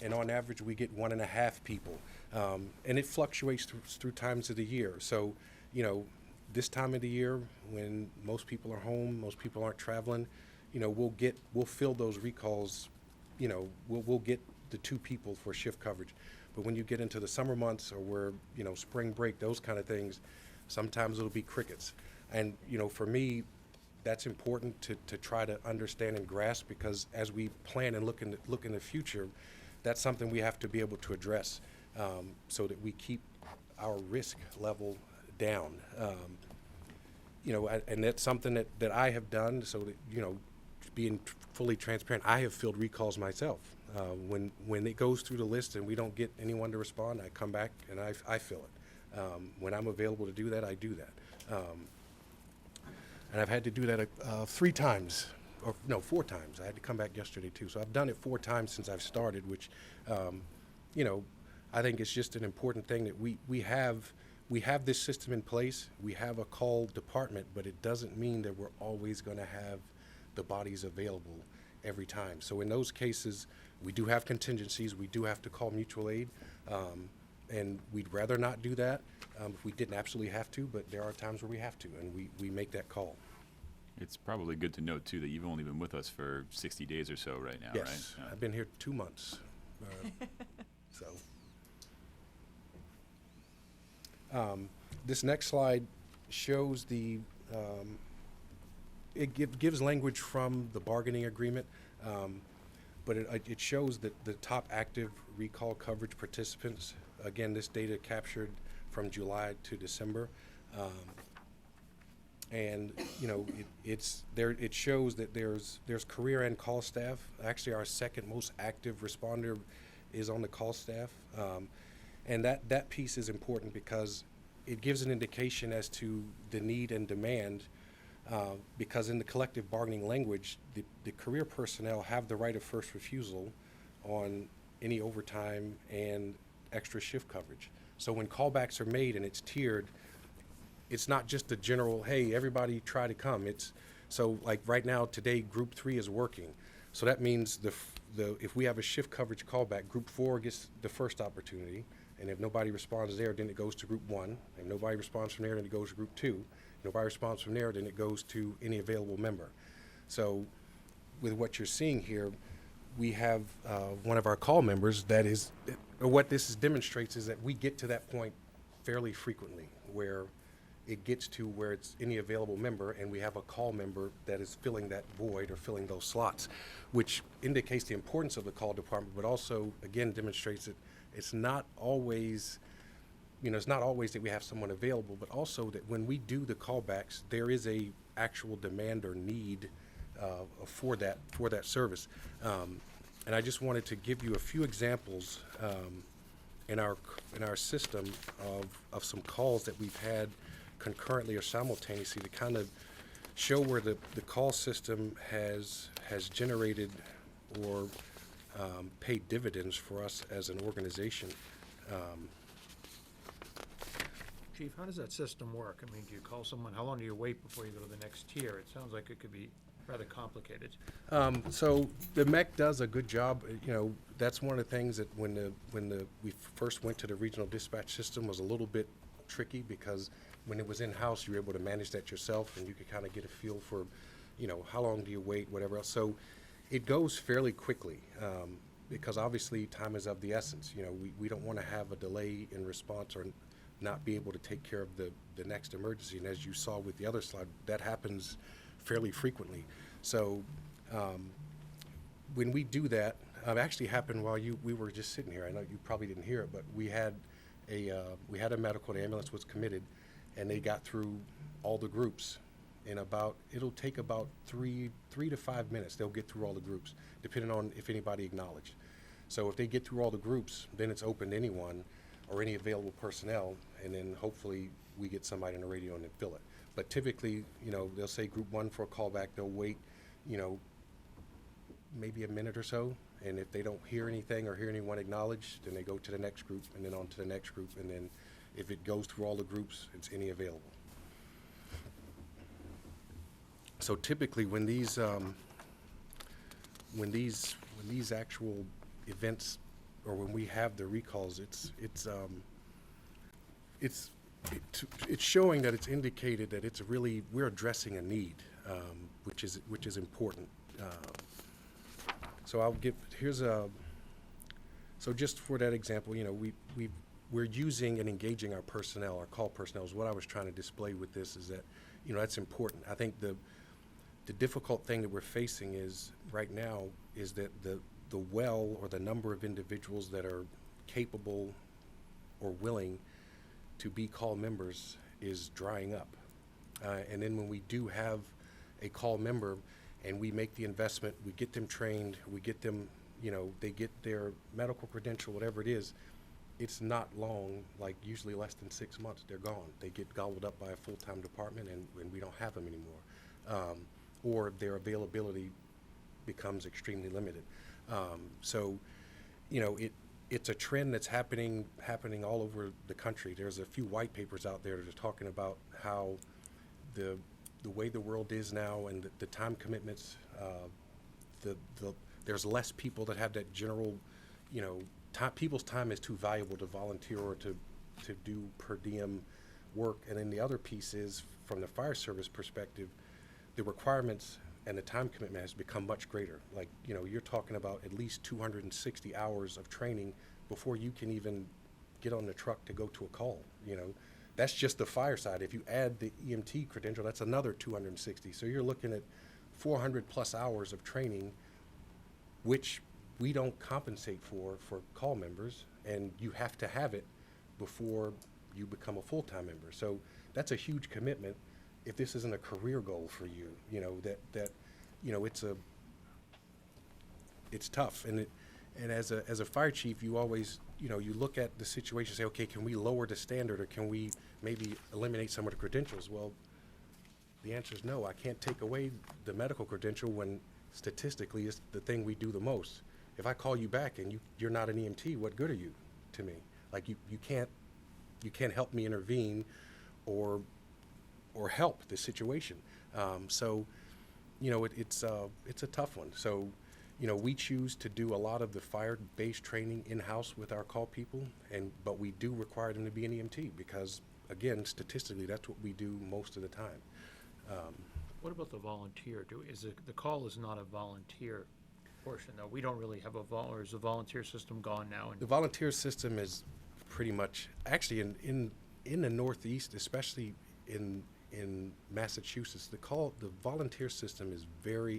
and on average, we get 1.5 people. And it fluctuates through times of the year. So, you know, this time of the year when most people are home, most people aren't traveling, you know, we'll fill those recalls, you know, we'll get the 2 people for shift coverage. But when you get into the summer months or where, you know, spring break, those kind of things, sometimes it'll be crickets. And, you know, for me, that's important to try to understand and grasp, because as we plan and look in the future, that's something we have to be able to address, so that we keep our risk level down. You know, and that's something that I have done, so that, you know, being fully transparent, I have filled recalls myself. When it goes through the list and we don't get anyone to respond, I come back and I fill it. When I'm available to do that, I do that. And I've had to do that 3 times, or no, 4 times. I had to come back yesterday too. So I've done it 4 times since I've started, which, you know, I think it's just an important thing that we have this system in place. We have a call department, but it doesn't mean that we're always going to have the bodies available every time. So in those cases, we do have contingencies. We do have to call mutual aid, and we'd rather not do that if we didn't absolutely have to, but there are times where we have to, and we make that call. It's probably good to note, too, that you've only been with us for 60 days or so right now, Yes, right? I've been here 2 months. So. This next slide shows the, it gives language from the bargaining agreement, but it shows that the top active recall coverage participants, again, this data captured from July to December. And, you know, it shows that there's career and call staff. Actually, our second most active responder is on the call staff. And that piece is important because it gives an indication as to the need and demand, because in the collective bargaining language, the career personnel have the right of first refusal on any overtime and extra shift coverage. So when callbacks are made and it's tiered, it's not just a general, hey, everybody try to come. So like right now, today, Group 3 is working. So that means if we have a shift coverage callback, Group 4 gets the first opportunity. And if nobody responds there, then it goes to Group 1. If nobody responds from there, then it goes to Group 2. If nobody responds from there, then it goes to any available member. So with what you're seeing here, we have one of our call members that is, or what this demonstrates is that we get to that point fairly frequently, where it gets to where it's any available member, and we have a call member that is filling that void or filling those slots, which indicates the importance of the call department, but also, again, demonstrates that it's not always, you know, it's not always that we have someone available, but also that when we do the callbacks, there is a actual demand or need for that service. And I just wanted to give you a few examples in our system of some calls that we've had concurrently or simultaneously to kind of show where the call system has generated or paid dividends for us as an organization. Chief, how does that system work? I mean, do you call someone, how long do you wait before you go to the next tier? It sounds like it could be rather complicated. So the MEC does a good job. You know, that's one of the things that when we first went to the regional dispatch system was a little bit tricky, because when it was in-house, you were able to manage that yourself, and you could kind of get a feel for, you know, how long do you wait, whatever else. So it goes fairly quickly, because obviously time is of the essence. You know, we don't want to have a delay in response or not be able to take care of the next emergency. And as you saw with the other slide, that happens fairly frequently. So when we do that, it actually happened while we were just sitting here. I know you probably didn't hear it, but we had a medical, the ambulance was committed, and they got through all the groups in it'll take about 3 to 5 minutes. They'll get through all the groups, depending on if anybody acknowledged. So if they get through all the groups, then it's open to anyone or any available personnel, and then hopefully we get somebody on the radio and then fill it. But typically, you know, they'll say Group 1 for a callback. They'll wait, you know, maybe a minute or so, and if they don't hear anything or hear anyone acknowledge, then they go to the next group and then on to the next group, and then, If it goes through all the groups, it's any available. So typically, when these actual events, or when we have the recalls, it's showing that it's indicated that it's really, we're addressing a need, which is important. So so just for that example, you know, we're using and engaging our personnel, our call personnel. Is what I was trying to display with this, is that, you know, that's important. I think the difficult thing that we're facing is right now is that the well, or the number of individuals that are capable or willing to be call members is drying up. And then when we do have a call member and we make the investment, we get them trained, we get them, you know, they get their medical credential, whatever it is, it's not long, like usually less than 6 months, they're gone. They get gobbled up by a full-time department, and we don't have them anymore. Or their availability becomes extremely limited. So, you know, it's a trend that's happening all over the country. There's a few white papers out there that are talking about how the way the world is now, and the time commitments, there's less people that have that general, you know, people's time is too valuable to volunteer or to do per diem work. And then the other piece is, from the fire service perspective, the requirements and the time commitment has become much greater. Like, you know, you're talking about at least 260 hours of training before you can even get on the truck to go to a call. You know, that's just the fire side. If you add the EMT credential, that's another 260. So you're looking at 400 plus hours of training, which we don't compensate for call members, and you have to have it before you become a full-time member. So that's a huge commitment. If this isn't a career goal for you, you know, that you know, it's tough. And as a fire chief, you always, you know, you look at the situation and say, okay, can we lower the standard, or can we maybe eliminate some of the credentials? Well, the answer is no. I can't take away the medical credential when statistically it's the thing we do the most. If I call you back and you're not an EMT, what good are you to me? Like, you can't help me intervene or help the situation. So, you know, it's a tough one. So, you know, we choose to do a lot of the fire-based training in-house with our call people, but we do require them to be an EMT because, again, statistically, that's what we do most of the time. What about the volunteer? The call is not a volunteer portion, though? We don't really have or is the volunteer system gone now? The volunteer system is pretty much, actually, in the Northeast, especially in Massachusetts, the volunteer system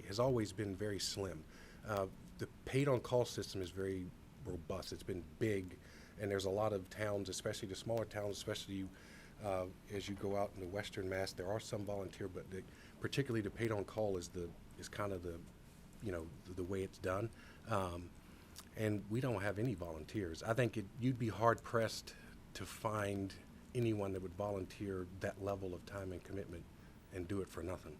has always been very slim. The paid-on-call system is very robust. It's been big, and there's a lot of towns, especially the smaller towns, especially as you go out in the Western Mass, there are some volunteer, but particularly the paid-on-call is kind of the way it's done. And we don't have any volunteers. I think you'd be hard-pressed to find anyone that would volunteer that level of time and commitment and do it for nothing.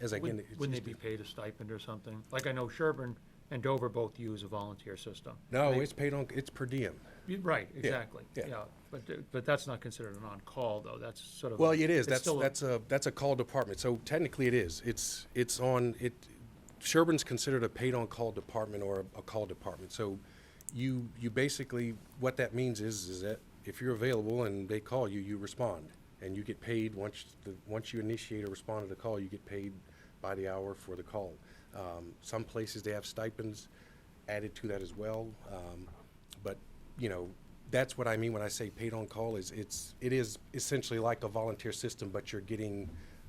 Wouldn't they be paid a stipend or something? Like, I know Sherburne and Dover both use a volunteer system. No, it's per diem. Right, exactly. Yeah. But that's not considered an on-call, though. That's sort of. Well, it is. It's That's a call department. So technically it is. It's on it. Sherburne's considered a paid-on-call department or a call department. So you basically, what that means is that if you're available and they call you, you respond, and you get paid once you initiate or respond to the call. You get paid by the hour for the call. Some places they have stipends added to that as well, but you know, that's what I mean when I say paid on call. It is essentially like a volunteer system, but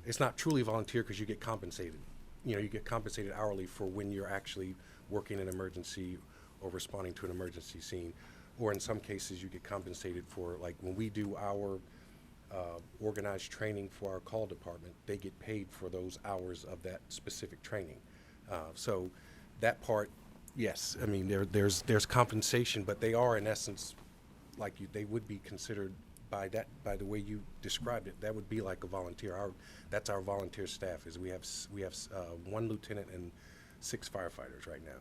it's not truly volunteer because you get compensated. You know, you get compensated hourly for when you're actually working an emergency or responding to an emergency scene. Or in some cases, you get compensated for, like when we do our organized training for our call department, they get paid for those hours of that specific training. So that part, yes, I mean, there's compensation, but they are in essence, they would be considered by the way you described it, that would be like a volunteer. That's our volunteer staff. We have 1 lieutenant and 6 firefighters right now.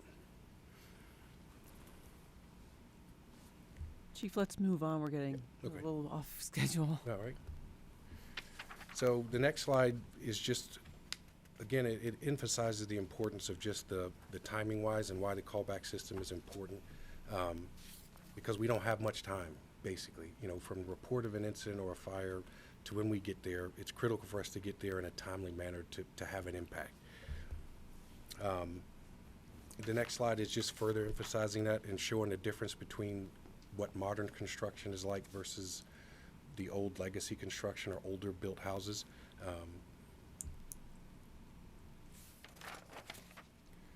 Chief, let's move on. We're getting Okay. a little off schedule. All right. So the next slide is just, again, it emphasizes the importance of just the timing-wise and why the callback system is important. Because we don't have much time, basically. You know, from the report of an incident or a fire to when we get there, it's critical for us to get there in a timely manner to have an impact. The next slide is just further emphasizing that and showing the difference between what modern construction is like versus the old legacy construction or older built houses.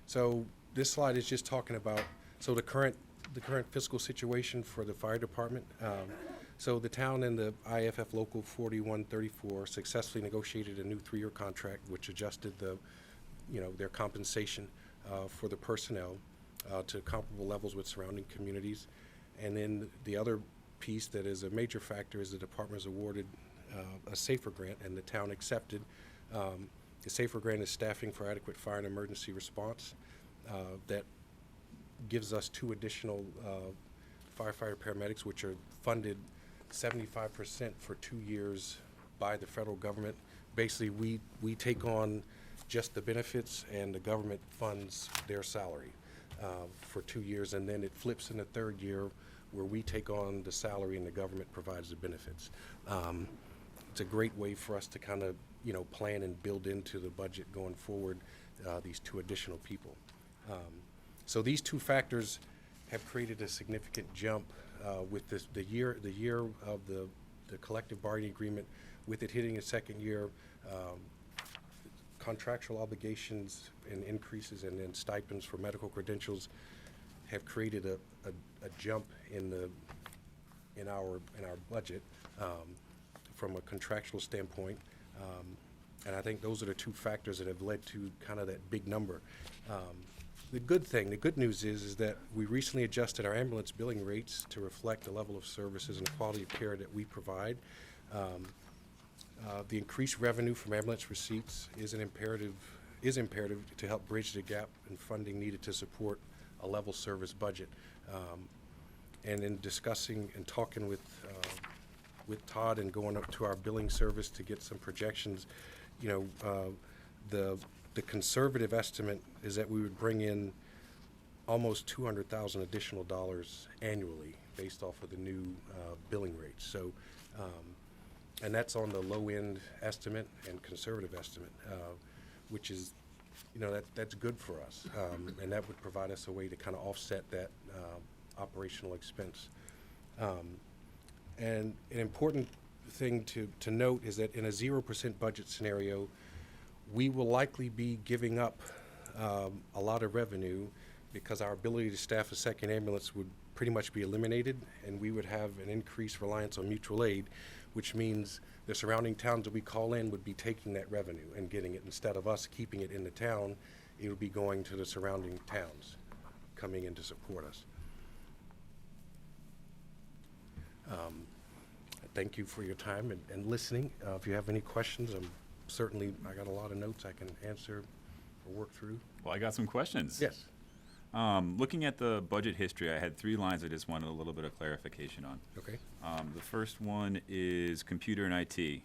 So this slide is just talking about, so the current fiscal situation for the fire department. So the town and the IFF Local 4134 successfully negotiated a new 3-year contract, which adjusted their compensation for the personnel to comparable levels with surrounding communities. And then the other piece that is a major factor is the department is awarded a SAFER grant, and the town accepted. The SAFER grant is staffing for adequate fire and emergency response. That gives us 2 additional firefighter paramedics, which are funded 75% for 2 years by the federal government. Basically, we take on just the benefits, and the government funds their salary for 2 years, and then it flips in the 3rd year where we take on the salary and the government provides the benefits. It's a great way for us to kind of, plan and build into the budget going forward, these 2 additional people. So these 2 factors have created a significant jump with the year of the collective bargaining agreement, with it hitting its 2nd year. Contractual obligations and increases, and then stipends for medical credentials have created a jump in our budget from a contractual standpoint. And I think those are the 2 factors that have led to kind of that big number. The good news is that we recently adjusted our ambulance billing rates to reflect the level of services and the quality of care that we provide. The increased revenue from ambulance receipts is imperative to help bridge the gap in funding needed to support a level service budget. And in discussing and talking with Todd and going up to our billing service to get some projections, the conservative estimate is that we would bring in almost $200,000 additional dollars annually based off of the new billing rates. So. And that's on the low-end estimate and conservative estimate, which is, that's good for us. And that would provide us a way to kind of offset that operational expense. And an important thing to note is that in a 0% budget scenario, we will likely be giving up a lot of revenue because our ability to staff a 2nd ambulance would pretty much be eliminated, and we would have an increased reliance on mutual aid, which means the surrounding towns that we call in would be taking that revenue and getting it. Instead of us keeping it in the town, it would be going to the surrounding towns coming in to support us. Thank you for your time and listening. If you have any questions, I got a lot of notes I can answer or work through. Well, I got some questions. Yes. Looking at the budget history, I had 3 lines I just wanted a little bit of clarification on. Okay. The first one is computer and IT.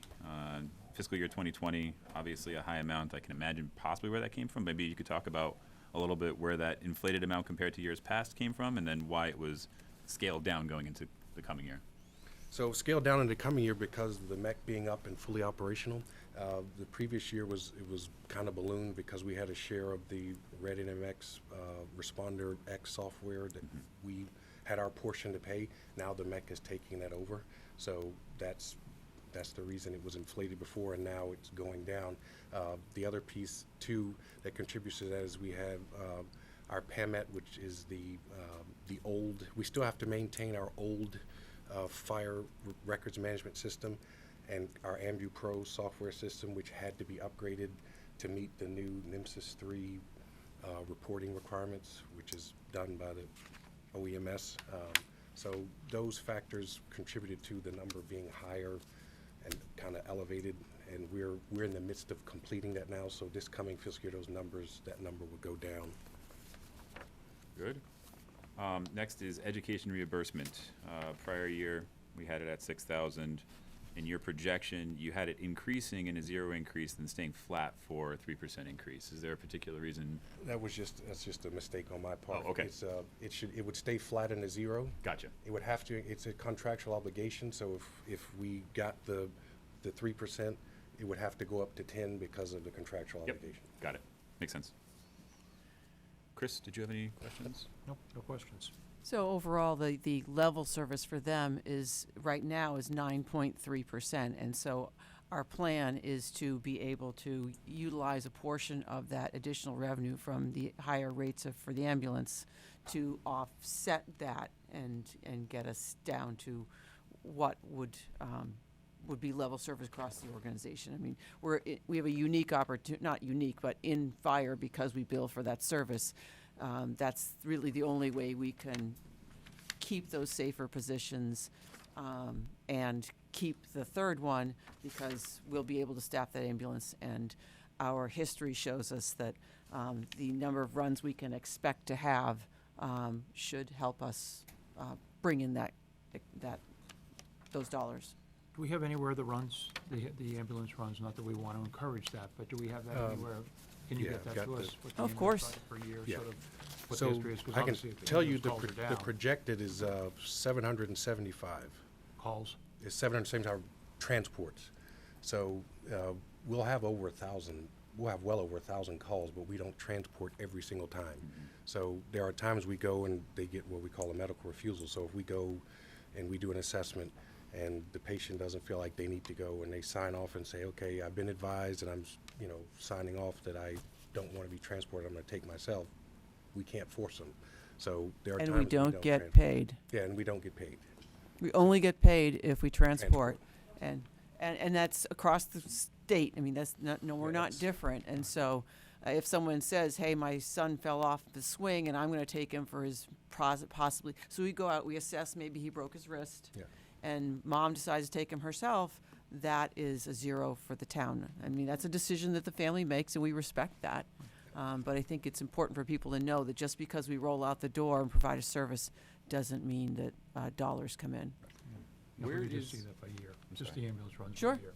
Fiscal year 2020, obviously a high amount. I can imagine possibly where that came from. Maybe you could talk about a little bit where that inflated amount compared to years past came from, and then why it was scaled down going into the coming year. So scaled down in the coming year because of the MEC being up and fully operational. The previous year was kind of ballooned because we had a share of the Red NMX Responder X software that we had our portion to pay. Now the MEC is taking that over. So that's the reason it was inflated before, and now it's going down. The other piece too that contributes to that is we have our PAMET, which is the old. We still have to maintain our old fire records management system, and our Ambu Pro software system, which had to be upgraded to meet the new NMSIS 3 reporting requirements, which is done by the OEMS. So those factors contributed to the number being higher and kind of elevated, and we're in the midst of completing that now. So this coming fiscal year, that number will go down. Good. Next is education reimbursement. Prior year, we had it at 6,000. In your projection, you had it increasing in a 0 increase, then staying flat for a 3% increase. Is there a particular reason? That's just a mistake on my part. Oh, okay. It would stay flat in a 0. Gotcha. It would have to, it's a contractual obligation, so if we got the 3%, it would have to go up to 10 because of the contractual Yep. obligation. Got it. Makes sense. Chris, did you have any questions? Nope, no questions. So overall, the level service for them is, right now, is 9.3%. And so our plan is to be able to utilize a portion of that additional revenue from the higher rates for the ambulance to offset that and get us down to what would be level service across the organization. I mean, we have a unique opportunity, not unique, but in fire, because we bill for that service. That's really the only way we can keep those safer positions and keep the third one, because we'll be able to staff that ambulance. And our history shows us that the number of runs we can expect to have should help us bring in those dollars. Do we have anywhere that runs, the ambulance runs, not that we want to encourage that, but do we have that anywhere? Can you yeah, get I've that got to the- us? what the Of ambulance course. budget Per year, Yeah. sort of what the So history is, 'cause I can obviously if the tell you ambulance calls are the down, projected is 775. calls. It's 775 transports. So we'll have over 1,000. We'll have well over 1,000 calls, but we don't transport every single time. So there are times we go and they get what we call a medical refusal. So if we go and we do an assessment and the patient doesn't feel like they need to go, and they sign off and say, okay, I've been advised and I'm signing off that I don't want to be transported, I'm going to take myself, we can't force them. So there are And times we don't get transport. paid. Yeah, and we don't get paid. We only get paid if we transport. And that's across the state. I mean, that's not, no, we're Yeah, not that's- different. And so if someone says, hey, my son fell off the swing and I'm going to take him for his possibly, so we go out, we assess, maybe he broke his wrist. Yeah. And mom decides to take him herself, that is a 0 for the town. I mean, that's a decision that the family makes, and we respect that. But I think it's important for people to know that just because we roll out the door and provide a service doesn't mean that dollars come in. No, Where we just is- see that by year, I'm just sorry. the ambulance runs by Sure. year.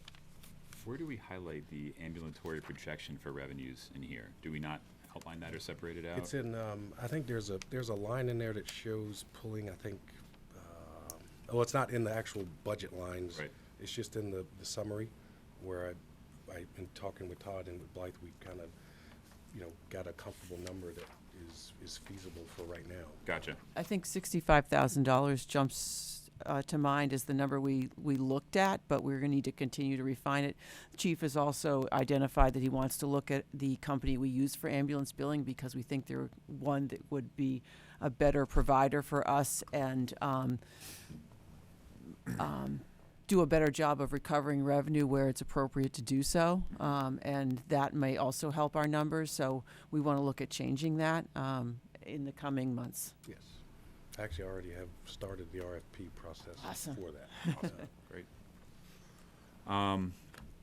Where do we highlight the ambulatory projection for revenues in here? Do we not outline that or separate it out? It's in, I think there's a line in there that shows pulling, I think, it's not in the actual budget lines. Right. It's just in the summary where I've been talking with Todd and with Blythe, we kind of, got a comfortable number that is feasible for right now. Gotcha. I think $65,000 jumps to mind as the number we looked at, but we're going to need to continue to refine it. The chief has also identified that he wants to look at the company we use for ambulance billing, because we think they're one that would be a better provider for us and do a better job of recovering revenue where it's appropriate to do so. And that may also help our numbers. So we want to look at changing that in the coming months. Yes. Actually, I already have started the RFP process Awesome. for that. Awesome. Great.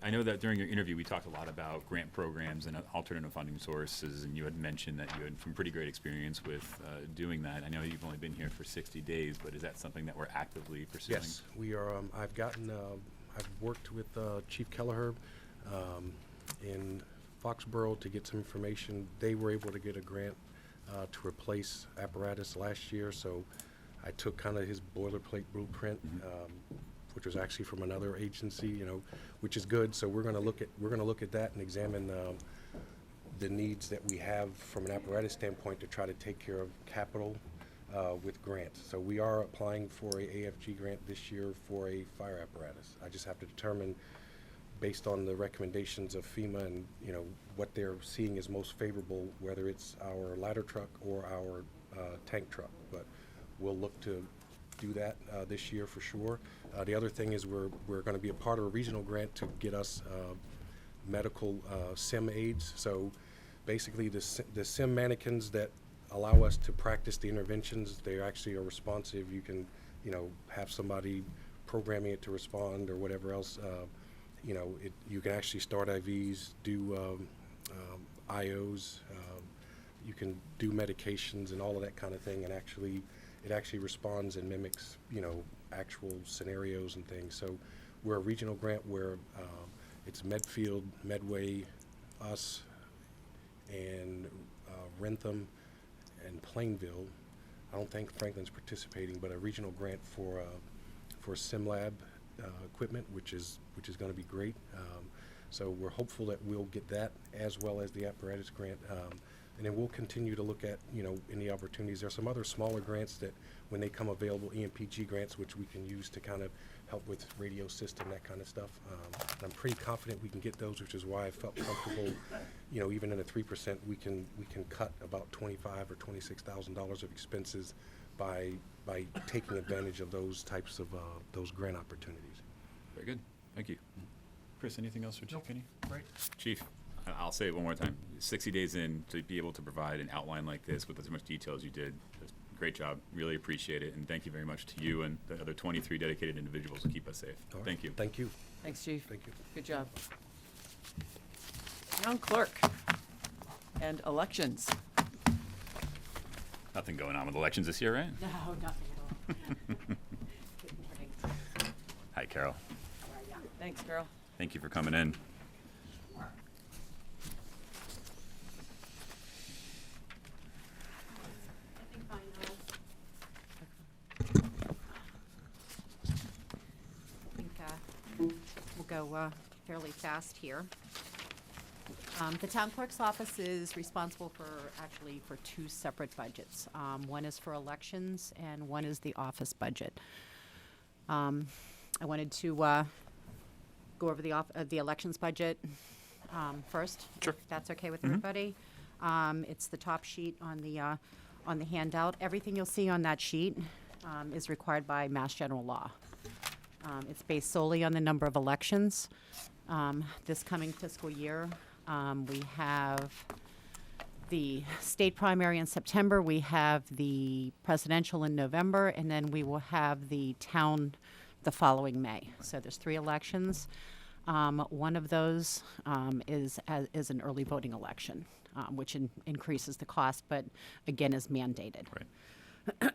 I know that during your interview, we talked a lot about grant programs and alternative funding sources, and you had mentioned that you had some pretty great experience with doing that. I know you've only been here for 60 days, but is that something that we're actively pursuing? Yes, we are. I've worked with Chief Kelleher in Foxborough to get some information. They were able to get a grant to replace apparatus last year, so I took kind of his boilerplate blueprint, which was actually from another agency, which is good. So we're going to look at that and examine the needs that we have from an apparatus standpoint to try to take care of capital with grants. So we are applying for a AFG grant this year for a fire apparatus. I just have to determine, based on the recommendations of FEMA and what they're seeing is most favorable, whether it's our ladder truck or our tank truck. But we'll look to do that this year for sure. The other thing is we're going to be a part of a regional grant to get us medical sim aids. So basically the sim mannequins that allow us to practice the interventions, they actually are responsive. You can have somebody programming it to respond or whatever else. You can actually start IVs, do IOs. you can do medications and all of that kind of thing, and it actually responds and mimics, you know, actual scenarios and things. So we're a regional grant where it's Medfield, Medway, us, and Rentham, and Plainville. I don't think Franklin's participating, but a regional grant for SimLab equipment, which is going to be great. So we're hopeful that we'll get that as well as the apparatus grant. And then we'll continue to look at, you know, any opportunities. There's some other smaller grants that, when they come available, EMPG grants, which we can use to kind of help with radio system, that kind of stuff. And I'm pretty confident we can get those, which is why I felt comfortable, you know, even in a 3%, we can cut about $25,000 or $26,000 of expenses by taking advantage of those types of those grant opportunities. Very good. Thank you. Chris, anything else for Chief Kinney? Great. Chief, I'll say it one more time. 60 days in, to be able to provide an outline like this with as much detail as you did, great job. Really appreciate it. And thank you very much to you and the other 23 dedicated individuals who keep us safe. All right. Thank you. Thank you. Thanks, Chief. Thank you. Good job. Town clerk and elections. Nothing going on with elections this year, right? No, nothing at all. Good morning. Hi, Carol. How are ya? Thanks, Carol. Thank you for coming in. I think we'll go fairly fast here. The town clerk's office is responsible for two separate budgets. One is for elections and one is the office budget. I wanted to go over the elections budget first. Sure. If that's okay with everybody. It's the top sheet on the handout. Everything you'll see on that sheet is required by Mass General Law. It's based solely on the number of elections. This coming fiscal year, we have the state primary in September, we have the presidential in November, and then we will have the town the following May. So there's 3 elections. One of those is an early voting election, which increases the cost, but again is mandated.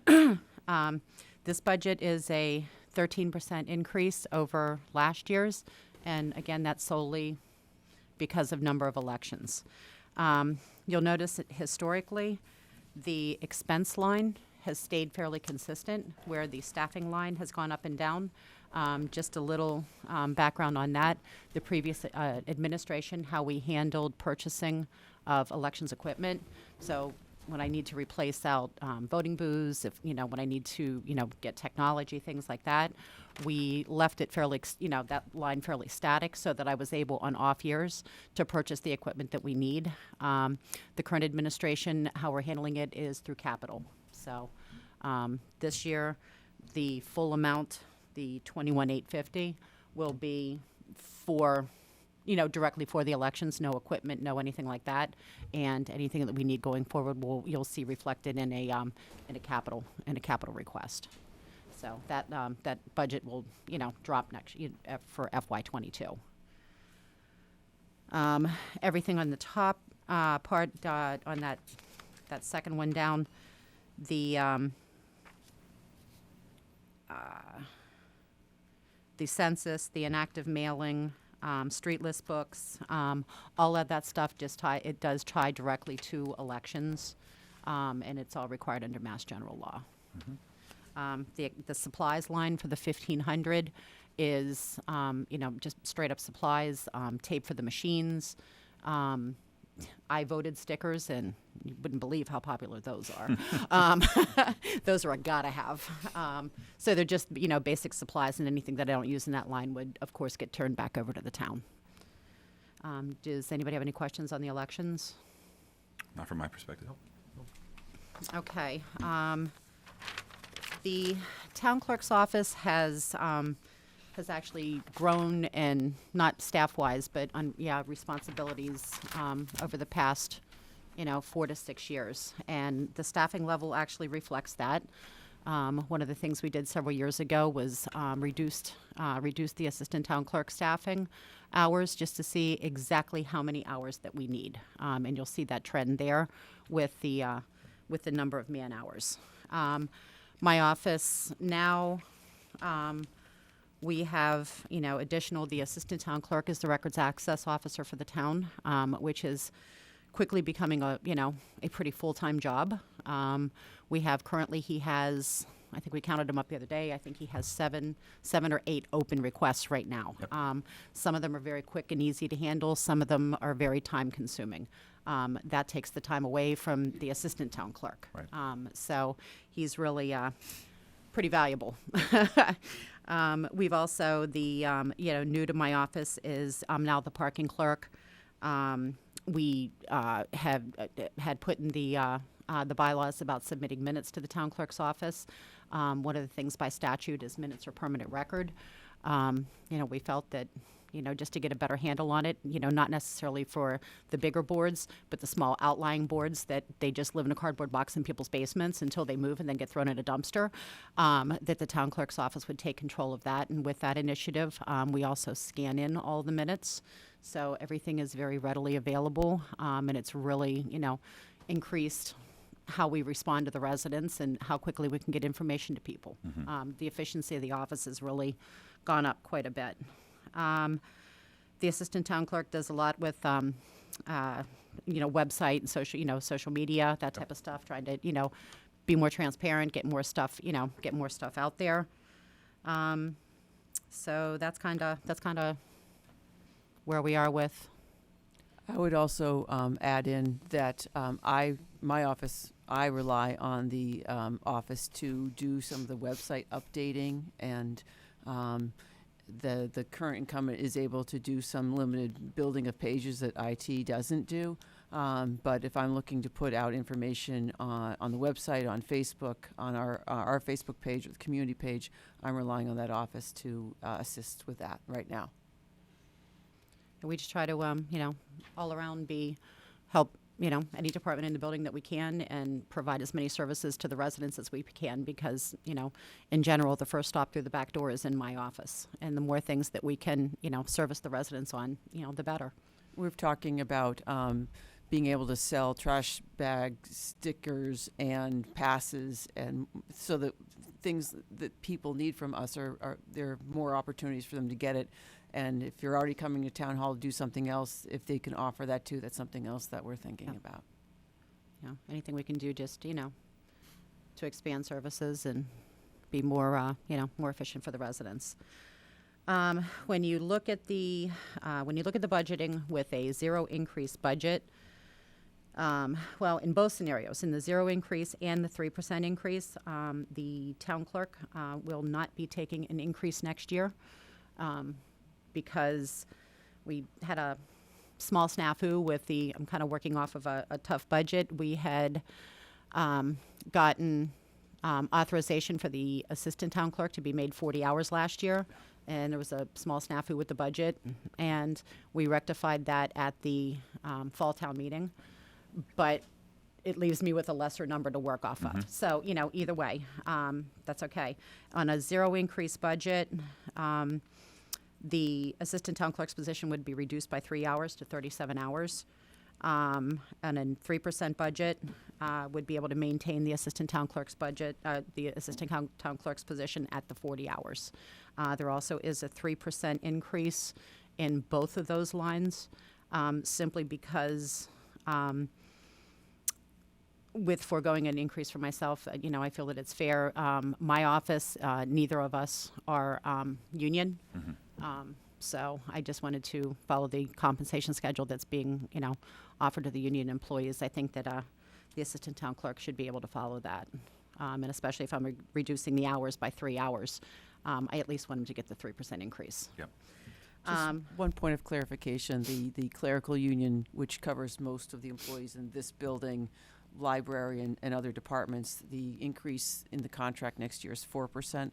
Right. This budget is a 13% increase over last year's, and again, that's solely because of number of elections. You'll notice that historically, the expense line has stayed fairly consistent, where the staffing line has gone up and down. Just a little background on that. The previous administration, how we handled purchasing of elections equipment. So when I need to replace out voting booths, when I need to, get technology, things like that, we left it fairly, that line fairly static so that I was able on off years to purchase the equipment that we need. The current administration, how we're handling it is through capital. So this year, the full amount, the $21,850, will be for, directly for the elections, no equipment, no anything like that, and anything that we need going forward, you'll see reflected in a capital request. So that budget will, drop next for FY22. Everything on the top part on that second one down, the census, the inactive mailing, street list books, all of that stuff it does tie directly to elections, and it's all required under Mass General Law. The supplies line for the 1,500 is, just straight up supplies, tape for the machines. I voted stickers, and you wouldn't believe how popular those are. Those are a gotta have. So they're just, basic supplies, and anything that I don't use in that line would, of course, get turned back over to the town. Does anybody have any questions on the elections? Not from my perspective. Okay. The town clerk's office has actually grown, and not staff-wise, but responsibilities over the past, 4 to 6 years, and the staffing level actually reflects that. One of the things we did several years ago was reduced the assistant town clerk staffing hours just to see exactly how many hours that we need. And you'll see that trend there with the number of man hours. My office now, we have, additional, the assistant town clerk is the records access officer for the town, which is quickly becoming a pretty full-time job. We have currently, he has, I think we counted him up the other day, I think he has seven or eight open requests right now. Yep. Some of them are very quick and easy to handle. Some of them are very time-consuming. That takes the time away from the assistant town clerk. Right. So he's really pretty valuable. We've also, new to my office is I'm now the parking clerk. We have had put in the bylaws about submitting minutes to the town clerk's office. One of the things by statute is minutes are permanent record. We felt that, just to get a better handle on it, not necessarily for the bigger boards, but the small outlying boards that they just live in a cardboard box in people's basements until they move and then get thrown in a dumpster, that the town clerk's office would take control of that. And with that initiative, we also scan in all the minutes. So everything is very readily available, and it's really, increased how we respond to the residents and how quickly we can get information to people. The efficiency of the office has really gone up quite a bit. The assistant town clerk does a lot with, website and social media, that type of stuff, trying to, be more transparent, get more stuff out there. So that's kind of where we are with. I would also add in that my office, I rely on the office to do some of the website updating, and the current incumbent is able to do some limited building of pages that IT doesn't do. But if I'm looking to put out information on the website, on Facebook, on our Facebook page or the community page, I'm relying on that office to assist with that right now. We just try to, all around help, any department in the building that we can and provide as many services to the residents as we can because, in general, the first stop through the back door is in my office. And the more things that we can, service the residents on, the better. We're talking about being able to sell trash bag stickers and passes, and so that things that people need from us there are more opportunities for them to get it. And if you're already coming to town hall to do something else, if they can offer that too, that's something else that we're thinking about. Anything we can do just, to expand services and be more, more efficient for the residents. When you look at the budgeting with a zero increase budget, in both scenarios, in the zero increase and the 3% increase, the town clerk will not be taking an increase next year. Because we had a small snafu with I'm kind of working off of a tough budget. We had gotten authorization for the assistant town clerk to be made 40 hours last year, and there was a small snafu with the budget, and we rectified that at the fall town meeting. But it leaves me with a lesser number to work off of. So, either way, that's okay. On a zero increase budget, the assistant town clerk's position would be reduced by 3 hours to 37 hours. And a 3% budget would be able to maintain the assistant town clerk's budget, the assistant town clerk's position at the 40 hours. There also is a 3% increase in both of those lines, simply because with foregoing an increase for myself, I feel that it's fair. My office, neither of us are union. So I just wanted to follow the compensation schedule that's being, offered to the union employees. I think that the assistant town clerk should be able to follow that. And especially if I'm reducing the hours by 3 hours, I at least want them to get the 3% increase. Yep. Just one point of clarification, the clerical union, which covers most of the employees in this building, library and other departments, the increase in the contract next year is 4%.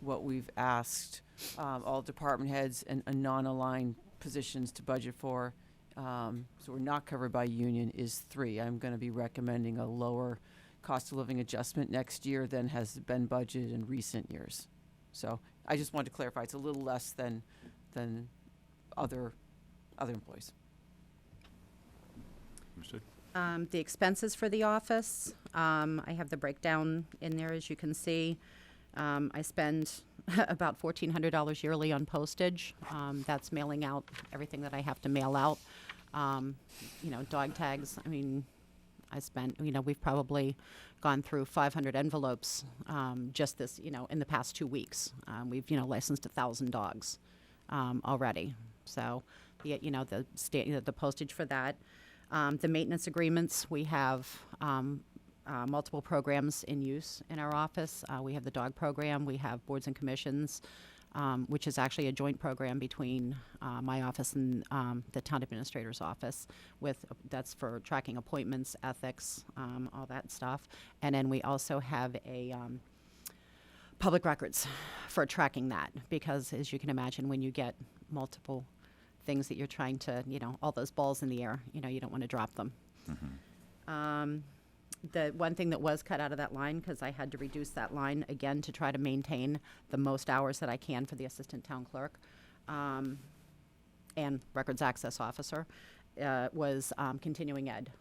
What we've asked all department heads and non-aligned positions to budget for, so we're not covered by union, is 3. I'm going to be recommending a lower cost of living adjustment next year than has been budgeted in recent years. So I just wanted to clarify, it's a little less than other employees. Understood. The expenses for the office, I have the breakdown in there, as you can see. I spend about $1,400 yearly on postage. That's mailing out everything that I have to mail out. Dog tags, I mean, I spent, we've probably gone through 500 envelopes just this, in the past 2 weeks. We've, licensed 1,000 dogs already. So, the postage for that. The maintenance agreements, we have multiple programs in use in our office. We have the dog program, we have boards and commissions, which is actually a joint program between my office and the town administrator's office. That's for tracking appointments, ethics, all that stuff. And then we also have a public records for tracking that, because as you can imagine, when you get multiple things that you're trying to, all those balls in the air, you don't want to drop them. The one thing that was cut out of that line, because I had to reduce that line again to try to maintain the most hours that I can for the assistant town clerk and records access officer, was continuing ed.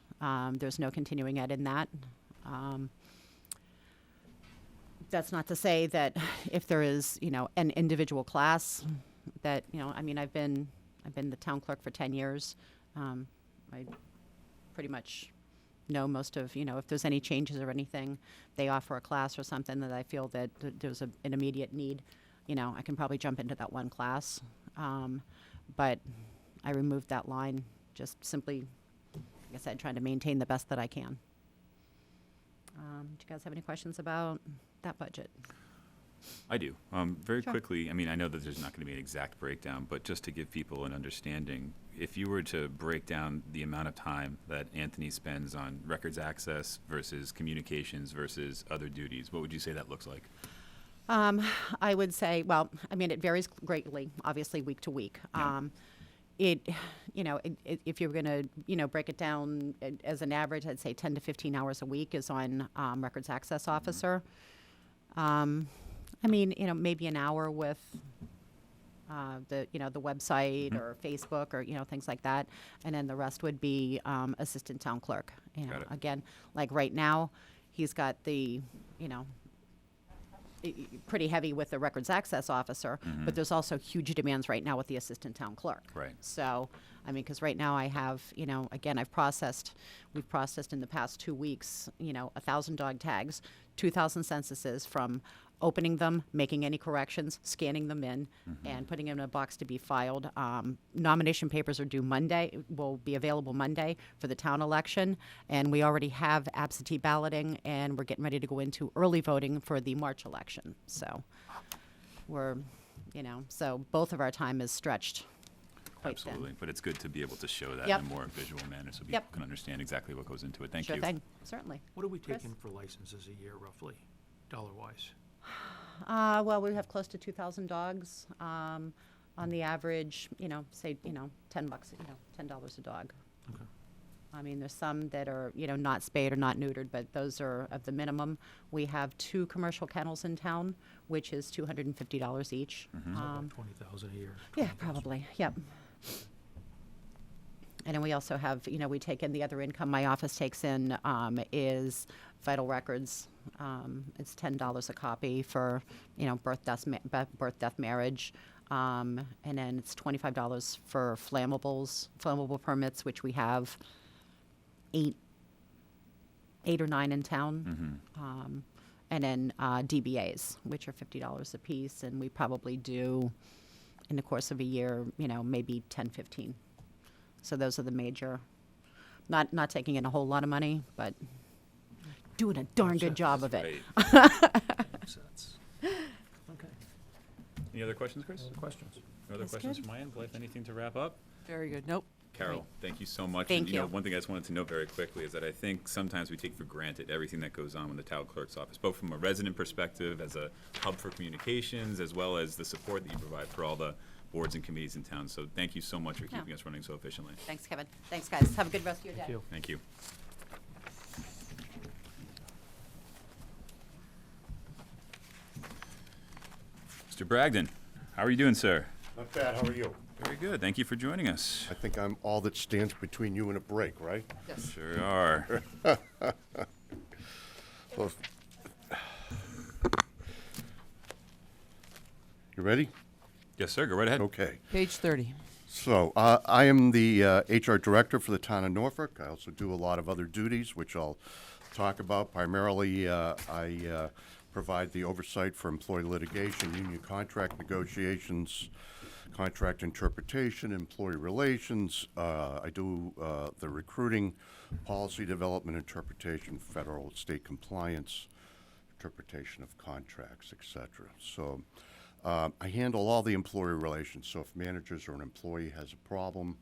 There's no continuing ed in that. That's not to say that if there is, an individual class that, I've been the town clerk for 10 years. I pretty much know most of, if there's any changes or anything, they offer a class or something that I feel that there's an immediate need, I can probably jump into that one class. But I removed that line just simply, like I said, trying to maintain the best that I can. Do you guys have any questions about that budget? I do. Very Sure. quickly, I know that there's not going to be an exact breakdown, but just to give people an understanding, if you were to break down the amount of time that Anthony spends on records access versus communications versus other duties, what would you say that looks like? I would say, well, it varies greatly, obviously, week to week. Yeah. If you're going to, break it down as an average, I'd say 10 to 15 hours a week is on records access officer. Maybe an hour with the website or Facebook or, things like that. And then the rest would be assistant town clerk. Got it. Again, like right now, he's got the, pretty heavy with the records access officer, but there's also huge demands right now with the assistant town clerk. Right. So, because right now I have, again, we've processed in the past 2 weeks, 1,000 dog tags, 2,000 censuses, from opening them, making any corrections, scanning them in, and putting them in a box to be filed. Nomination papers are due Monday, will be available Monday for the town election, and we already have absentee balloting, and we're getting ready to go into early voting for the March election. So we're, so both of our time is stretched quite thin. Absolutely, but it's good to be able to show that Yep. in a more visual manner so people Yep. can understand exactly what goes into it. Thank Sure you. thing, certainly. What do we take Chris? in for licenses a year, roughly, dollar-wise? Well, we have close to 2,000 dogs. On the average, say, $10, $10 a dog. Okay. There's some that are, not spayed or not neutered, but those are of the minimum. We have 2 commercial kennels in town, which is $250 each. About 20,000 a year. Yeah, 20,000. probably, yep. And then we also have, we take in the other income my office takes in is vital records. It's $10 a copy for, birth, death, marriage. And then it's $25 for flammable permits, which we have 8 or 9 in town. And then DBAs, which are $50 a piece, and we probably do, in the course of a year, maybe 10, 15. So those are the major, not taking in a whole lot of money, but doing a darn good job of it. Right. Makes sense. Okay. Any other questions, Chris? Other questions? No other That's questions good. from my end? Blythe, anything to wrap up? Very good. Nope. Carol, thank you so much. Thank And, you. One thing I just wanted to note very quickly is that I think sometimes we take for granted everything that goes on in the town clerk's office, both from a resident perspective, as a hub for communications, as well as the support that you provide for all the boards and committees in town. So thank you so much for keeping Yeah. us running so efficiently. Thanks, Kevin. Thanks, guys. Have a good rest of your day. Thank you. Thank you. Mr. Bragdon, how are you doing, sir? Not bad, how are you? Very good. Thank you for joining us. I think I'm all that stands between you and a break, right? Yes. Sure are. Well, you ready? Yes, sir. Go right ahead. Okay. Page 30. So, I am the HR director for the town of Norfolk. I also do a lot of other duties, which I'll talk about. Primarily, I provide the oversight for employee litigation, union contract negotiations, contract interpretation, employee relations. I do the recruiting, policy development, interpretation, federal, state compliance, interpretation of contracts, etc. So I handle all the employee relations. So if managers or an employee has a problem,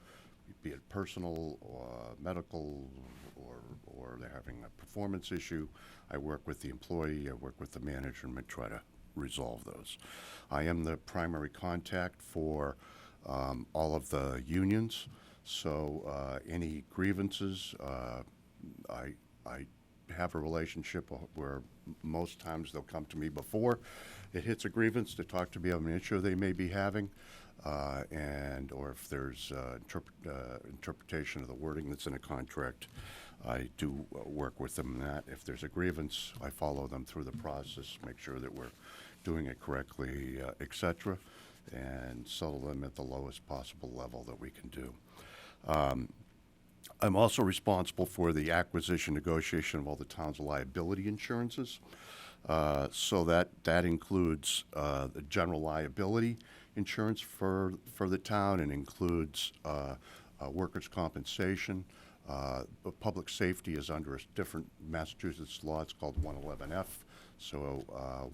be it personal or medical or they're having a performance issue, I work with the employee, I work with the manager, and try to resolve those. I am the primary contact for all of the unions, so any grievances, I have a relationship where most times they'll come to me before it hits a grievance to talk to me on an issue they may be having, or if there's interpretation of the wording that's in a contract, I do work with them in that. If there's a grievance, I follow them through the process, make sure that we're doing it correctly, etc., and settle them at the lowest possible level that we can do. I'm also responsible for the acquisition negotiation of all the town's liability insurances. So that includes the general liability insurance for the town, and includes workers' compensation. But public safety is under a different Massachusetts law. It's called 111F. So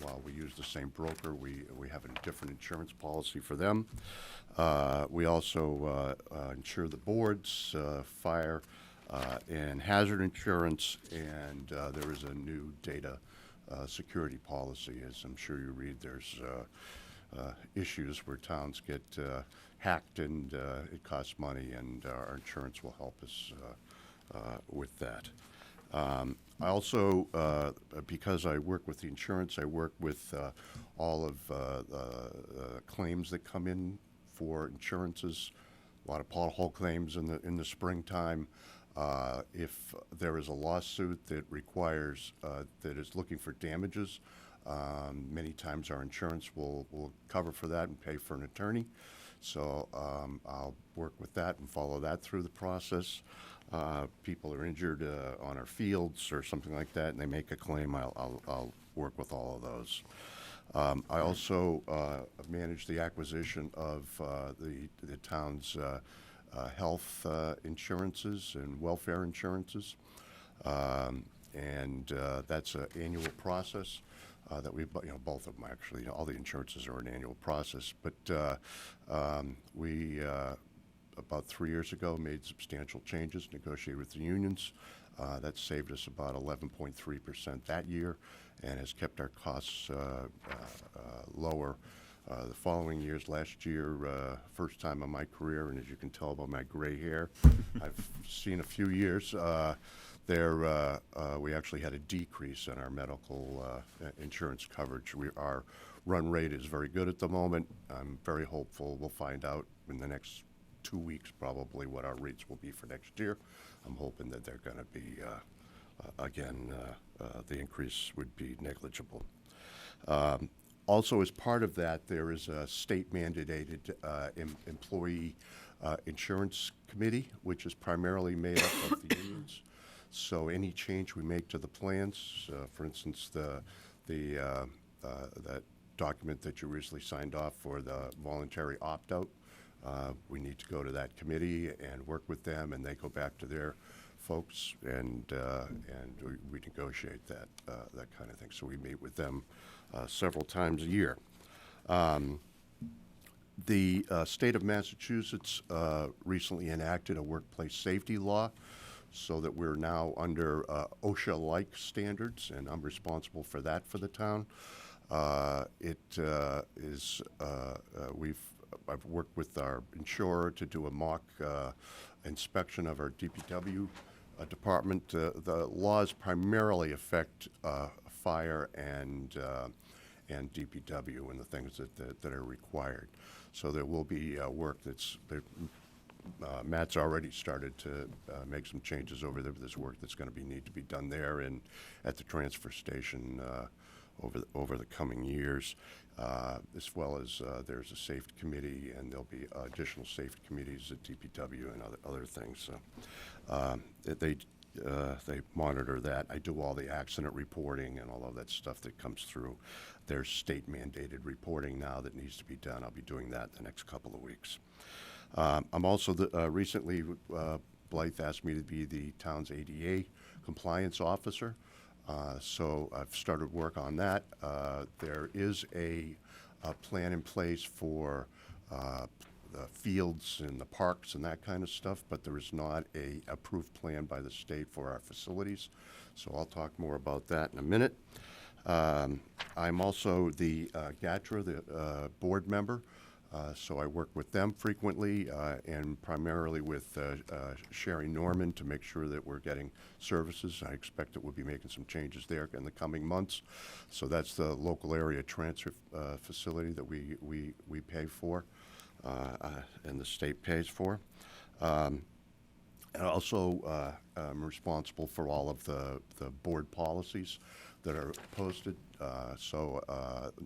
while we use the same broker, we have a different insurance policy for them. We also insure the boards, fire, and hazard insurance, and there is a new data security policy. As I'm sure you read, there's issues where towns get hacked, and it costs money, and our insurance will help us with that. I also, because I work with the insurance, I work with all of claims that come in for insurances. A lot of pothole claims in the springtime. If there is a lawsuit that requires that is looking for damages, many times our insurance will cover for that and pay for an attorney. So I'll work with that and follow that through the process. People are injured on our fields or something like that, and they make a claim, I'll work with all of those. I also manage the acquisition of the town's health insurances and welfare insurances, and that's an annual process that we, both of them actually, all the insurances are an annual process, but we about 3 years ago made substantial changes, negotiated with the unions. That saved us about 11.3% that year, and has kept our costs lower. The following years, last year, first time in my career, and as you can tell by my gray hair, I've seen a few years, we actually had a decrease in our medical insurance coverage. Our run rate is very good at the moment. I'm very hopeful we'll find out in the next 2 weeks probably what our rates will be for next year. I'm hoping that they're going to be, again, the increase would be negligible. Also, as part of that, there is a state-mandated employee insurance committee, which is primarily made up of the unions. So any change we make to the plans, for instance, that document that you recently signed off for the voluntary opt-out, we need to go to that committee and work with them, and they go back to their folks, and we negotiate that kind of thing. So we meet with them several times a year. The state of Massachusetts recently enacted a workplace safety law, so that we're now under OSHA-like standards, and I'm responsible for that for the town. I've worked with our insurer to do a mock inspection of our DPW department. The laws primarily affect fire and and DPW and the things that are required. So there will be work Matt's already started to make some changes over there. There's work that's going to need to be done there and at the transfer station over the coming years, as well as there's a safety committee, and there'll be additional safety committees at DPW and other things. So they monitor that. I do all the accident reporting and all of that stuff that comes through. There's state mandated reporting now that needs to be done. I'll be doing that the next couple of weeks. I'm also recently, Blythe asked me to be the town's ADA compliance officer. So I've started work on that. There is a plan in place for the fields and the parks and that kind of stuff, but there is not a approved plan by the state for our facilities. So I'll talk more about that in a minute. I'm also the GATRA, the board member. So I work with them frequently and primarily with Sherry Norman to make sure that we're getting services. I expect that we'll be making some changes there in the coming months. So that's the local area transfer facility that we pay for and the state pays for. And also, I'm responsible for all of the board policies that are posted. So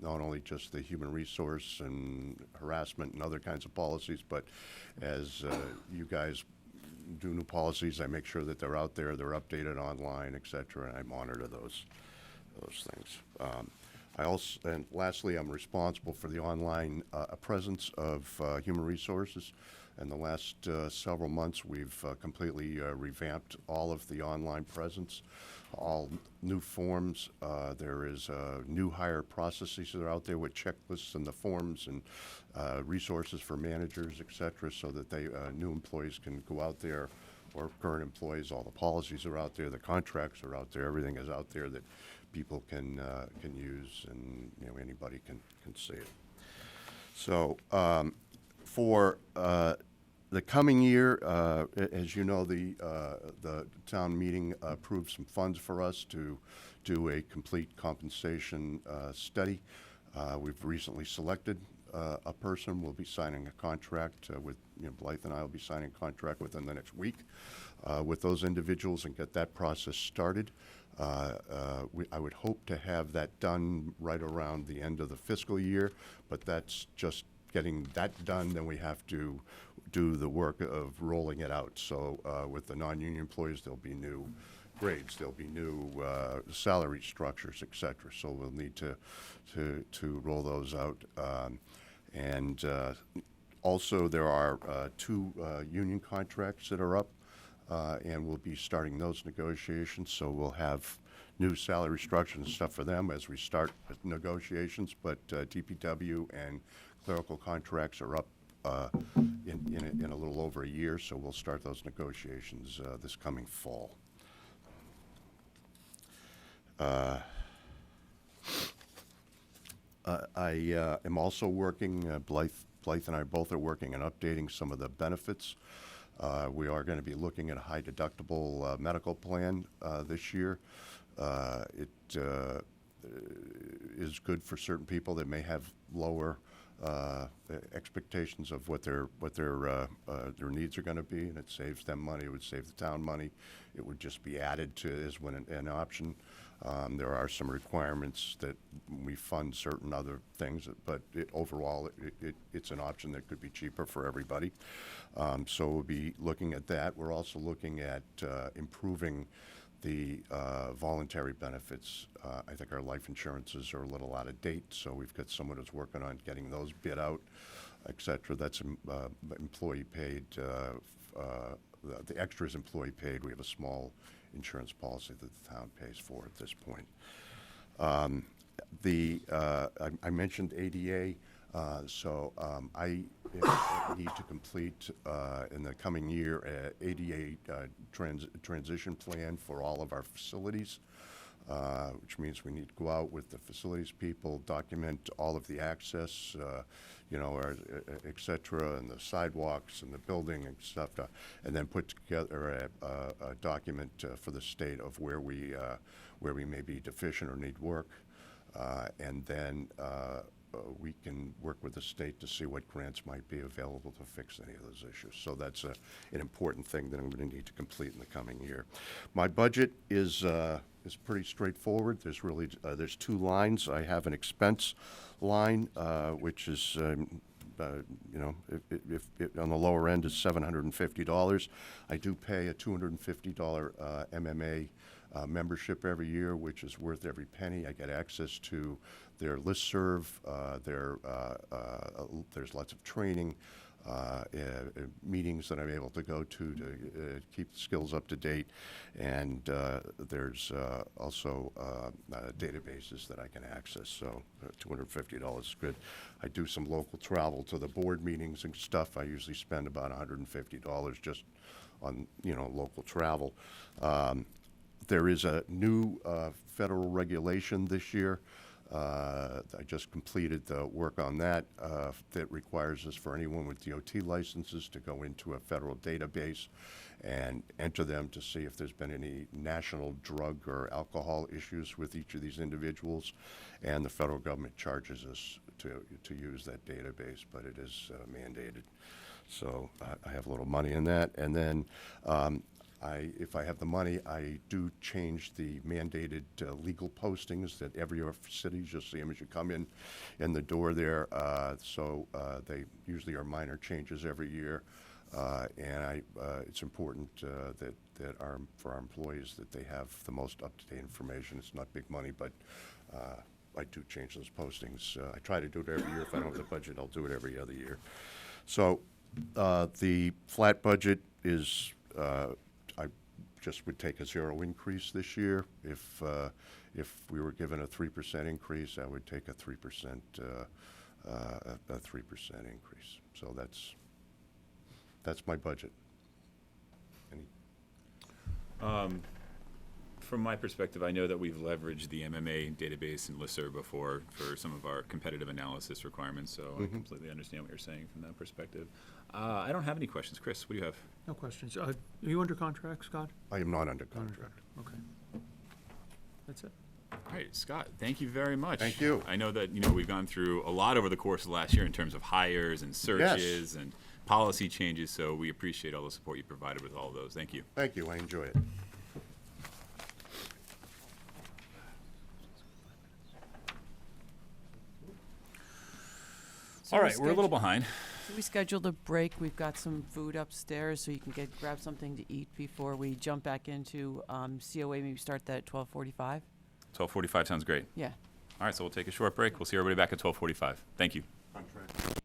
not only just the human resource and harassment and other kinds of policies, but as you guys do new policies, I make sure that they're out there, they're updated online, et cetera, and I monitor those things. And lastly, I'm responsible for the online presence of human resources. In the last several months, we've completely revamped all of the online presence, all new forms. There is new hire processes that are out there with checklists and the forms and resources for managers, et cetera, so that new employees can go out there, or current employees. All the policies are out there, the contracts are out there, everything is out there that people can use, and anybody can see it. So for the coming year, as you know, the town meeting approved some funds for us to do a complete compensation study. We've recently selected a person. We'll be signing a contract with, Blythe and I will be signing a contract within the next week with those individuals and get that process started. I would hope to have that done right around the end of the fiscal year, but that's just getting that done. Then we have to do the work of rolling it out. So with the non-union employees, there'll be new grades, there'll be new salary structures, et cetera. So we'll need to roll those out. And also there are 2 union contracts that are up. And we'll be starting those negotiations, so we'll have new salary structures and stuff for them as we start negotiations. But DPW and clerical contracts are up in a little over a year, so we'll start those negotiations this coming fall. I am also working, Blythe and I both are working on updating some of the benefits. We are going to be looking at a high deductible medical plan this year. It is good for certain people that may have lower expectations of what their needs are going to be, and it saves them money. It would save the town money. It would just be added to as when an option. There are some requirements that we fund certain other things, but overall, it's an option that could be cheaper for everybody. So we'll be looking at that. We're also looking at improving the voluntary benefits. I think our life insurances are a little out of date, so we've got someone who's working on getting those bid out, et cetera. That's employee paid. The extra is employee paid. We have a small insurance policy that the town pays for at this point. I mentioned ADA, so I need to complete in the coming year ADA transition plan for all of our facilities, which means we need to go out with the facilities people, document all of the access, et cetera, and the sidewalks and the building and stuff, and then put together a document for the state of where we may be deficient or need work. And then we can work with the state to see what grants might be available to fix any of those issues. So that's an important thing that I'm going to need to complete in the coming year. My budget is pretty straightforward. There's really there's two lines. I have an expense line, which is you know, if on the lower end is $750. I do pay a $250 MMA membership every year, which is worth every penny. I get access to their listserv. There's lots of training, meetings that I'm able to go to keep the skills up to date, and there's also databases that I can access. So $250 is good. I do some local travel to the board meetings and stuff. I usually spend about $150 just on local travel. There is a new federal regulation this year. I just completed the work on that. That requires us for anyone with DOT licenses to go into a federal database and enter them to see if there's been any national drug or alcohol issues with each of these individuals. And the federal government charges us to use that database, but it is mandated. So I have a little money in that. And then if I have the money, I do change the mandated legal postings that every of our cities, you'll see them as you come in the door there. So they usually are minor changes every year. And it's important that for our employees that they have the most up-to-date information. It's not big money, but I do change those postings. I try to do it every year. If I don't have the budget, I'll do it every other year. So the flat budget is I just would take a 0 increase this year. If we were given a 3% increase, I would take a 3% increase. So that's my budget. From my perspective, I know that we've leveraged the MMA database and listserv before for some of our competitive analysis requirements, so I completely understand what you're saying from that perspective. I don't have any questions. Chris, what do you have? No questions. Are you under contract, Scott? I am not under contract. Okay. That's it. All right, Scott, thank you very much. Thank you. I know that we've gone through a lot over the course of last year in terms of hires and searches and policy changes, so we appreciate all the support you provided with all of those. Thank you. Thank you. I enjoy it. All right, we're a little behind. So we scheduled a break. We've got some food upstairs, so you can grab something to eat before we jump back into COA. Maybe start that at 12:45. 12:45 sounds great. Yeah. All right, so we'll take a short break. We'll see everybody back at 12:45. Thank you. Contract.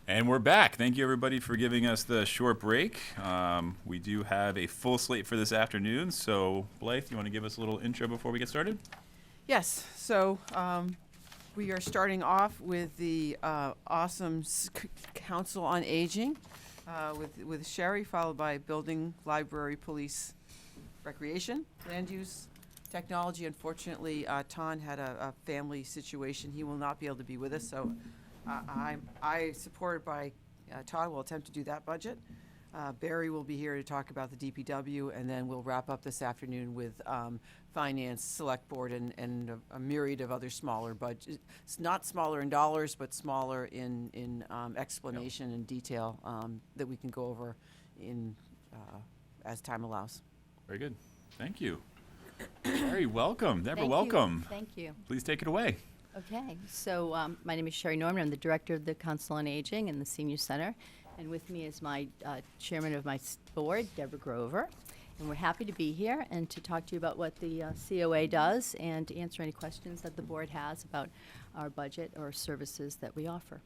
And we're back. Thank you, everybody, for giving us the short break. We do have a full slate for this afternoon. So, Blythe, you want to give us a little intro before we get started? Yes, so we are starting off with the awesome Council on Aging with Sherry, followed by Building, Library, Police, Recreation, Land Use, Technology. Unfortunately, Todd had a family situation. He will not be able to be with us, so I, supported by Todd, will attempt to do that budget. Barry will be here to talk about the DPW, and then we'll wrap up this afternoon with Finance, Select Board, and a myriad of other smaller budgets. It's not smaller in dollars, but smaller in explanation and detail that we can go over in as time allows. Very good. Thank you. Barry, welcome. Deborah, Thank you. welcome. Thank you. Please take it away. Okay, so my name is Sherry Norman. I'm the Director of the Council on Aging and the Senior Center. And with me is my chairman of my board, Deborah Grover. And we're happy to be here and to talk to you about what the COA does and to answer any questions that the board has about our budget or services that we offer.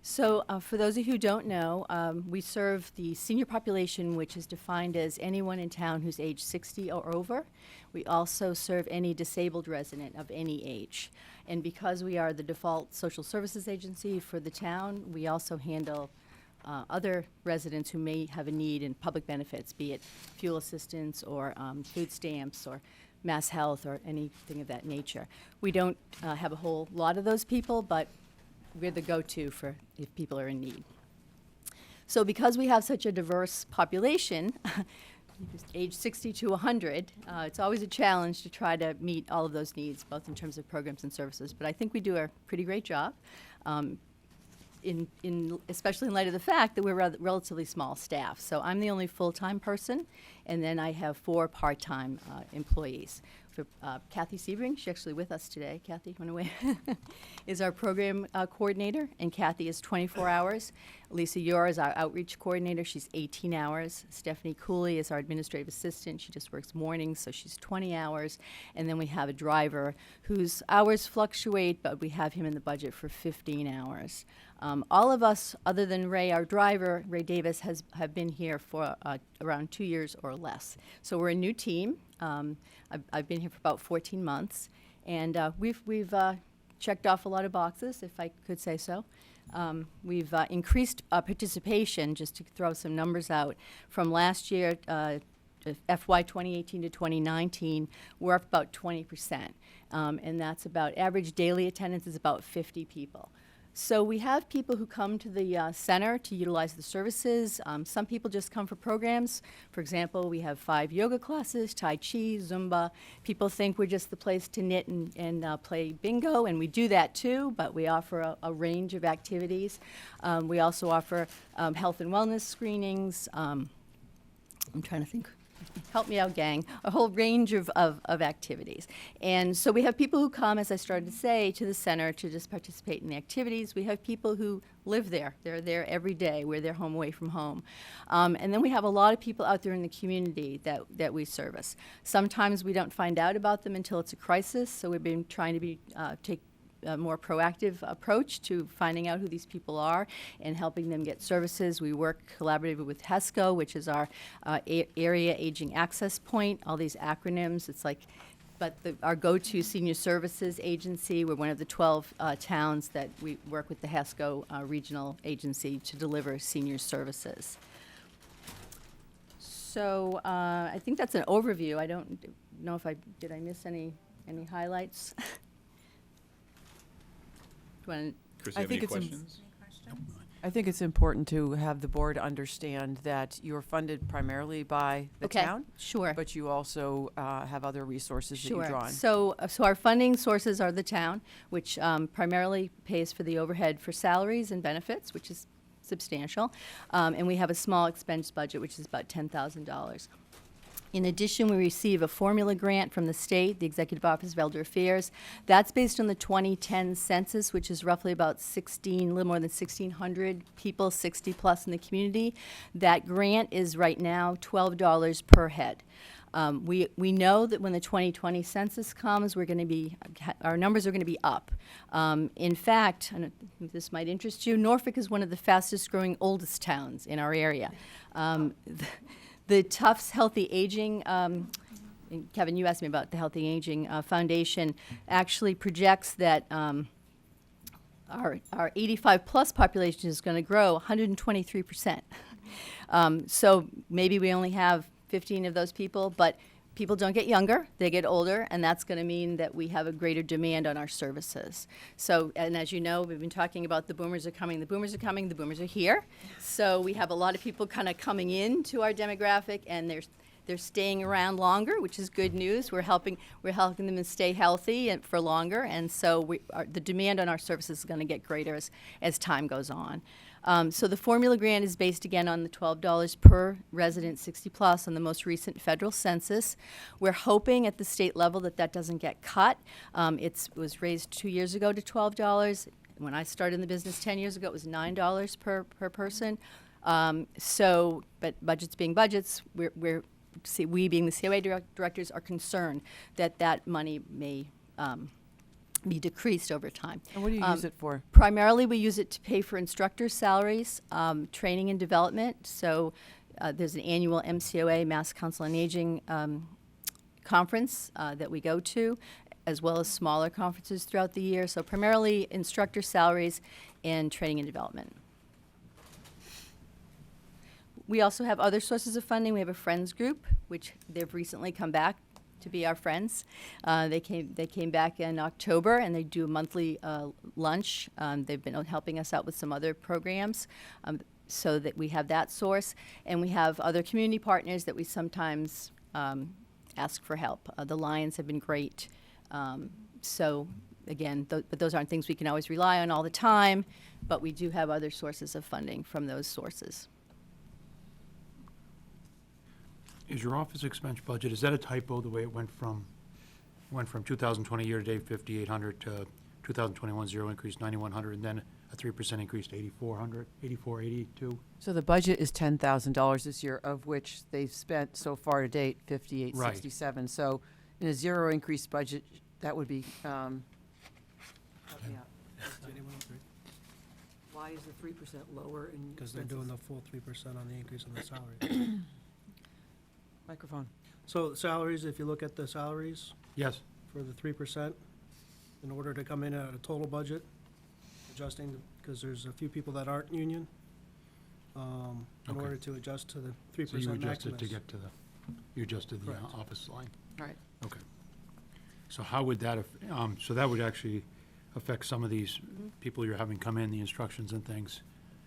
So for those of you who don't know, we serve the senior population, which is defined as anyone in town who's age 60 or over. We also serve any disabled resident of any age. And because we are the default social services agency for the town, we also handle other residents who may have a need in public benefits, be it fuel assistance or food stamps or mass health or anything of that nature. We don't have a whole lot of those people, but we're the go-to for if people are in need. So because we have such a diverse population, age 60 to 100, it's always a challenge to try to meet all of those needs, both in terms of programs and services. But I think we do a pretty great job, especially in light of the fact that we're a relatively small staff. So I'm the only full-time person, and then I have 4 part-time employees. For Kathy Sebring, she's actually with us today. Kathy, went away, is our program coordinator, and Kathy is 24 hours. Lisa Yor is our outreach coordinator. She's 18 hours. Stephanie Cooley is our administrative assistant. She just works mornings, so she's 20 hours. And then we have a driver whose hours fluctuate, but we have him in the budget for 15 hours. All of us, other than Ray, our driver, Ray Davis, have been here for around 2 years or less. So we're a new team. I've been here for about 14 months, and we've checked off a lot of boxes, if I could say so. We've increased participation, just to throw some numbers out, from last year, FY 2018 to 2019, we're up about 20%, and that's about average daily attendance is about 50 people. So we have people who come to the center to utilize the services. Some people just come for programs. For example, we have 5 yoga classes, Tai Chi, Zumba. People think we're just the place to knit and play bingo, and we do that too, but we offer a range of activities. We also offer health and wellness screenings. I'm trying to think. Help me out, gang. A whole range of activities. And so we have people who come, as I started to say, to the center to just participate in the activities. We have people who live there. They're there every day. We're their home away from home. And then we have a lot of people out there in the community that we service. Sometimes we don't find out about them until it's a crisis, so we've been trying to take a more proactive approach to finding out who these people are and helping them get services. We work collaboratively with HESCO, which is our Area Aging Access Point, all these acronyms. It's like, but our go-to senior services agency. We're one of the 12 towns that we work with the HESCO regional agency to deliver senior services. So I think that's an overview. I don't know if did I miss any highlights? Chris, you I have think any it's questions? I think it's important to have the board understand that you're funded primarily by the Okay, town, sure. but you also have other resources that you draw on. So our funding sources are the town, which primarily pays for the overhead for salaries and benefits, which is substantial. And we have a small expense budget, which is about $10,000. In addition, we receive a formula grant from the state, the Executive Office of Elder Affairs. That's based on the 2010 census, which is roughly about a little more than 1,600 people, 60 plus in the community. That grant is right now $12 per head. We know that when the 2020 census comes, our numbers are going to be up. In fact, I think this might interest you, Norfolk is one of the fastest growing oldest towns in our area. The Tufts Healthy Aging, and Kevin, you asked me about the Healthy Aging Foundation, actually projects that our 85 plus population is going to grow 123%. So maybe we only have 15 of those people, but people don't get younger, they get older, and that's going to mean that we have a greater demand on our services. So, and as you know, we've been talking about the boomers are coming, the boomers are coming, the boomers are here. So we have a lot of people kind of coming into our demographic, and they're staying around longer, which is good news. We're helping them to stay healthy and for longer, and so the demand on our services is going to get greater as time goes on. So the formula grant is based again on the $12 per resident 60 plus on the most recent federal census. We're hoping at the state level that doesn't get cut. It was raised 2 years ago to $12. When I started in the business 10 years ago, it was $9 per person. But budgets being budgets, we being the COA directors are concerned that money may be decreased over time. And what do you use it for? Primarily, we use it to pay for instructor salaries, training and development. So there's an annual MCOA, Mass Council on Aging conference that we go to, as well as smaller conferences throughout the year. So primarily instructor salaries and training and development. We also have other sources of funding. We have a friends group, which they've recently come back to be our friends. They came back in October, and they do a monthly lunch. They've been helping us out with some other programs, so that we have that source. And we have other community partners that we sometimes ask for help. The Lions have been great. So again, but those aren't things we can always rely on all the time, but we do have other sources of funding from those sources. Is your office expense budget, is that a typo, the way it went from 2020 year-to-date 5,800 to 2021 zero increase 9,100, and then a 3% increase to 8,400, 8,482? So the budget is $10,000 this year, of which they've spent so far to date $5,867. So in a zero increase budget, that would be, help me out. Why is the 3% lower in Because they're doing the full 3% on the increase in the salary. Microphone. So salaries, if you look at the salaries Yes. for the 3%, in order to come in at a total budget, adjusting, because there's a few people that aren't union, in Okay. order to adjust to the So 3% you maximus. adjusted to get to you adjusted the Correct. office line. Right. Okay. So how would that, so that would actually affect some of these people you're having come in, the instructions and things,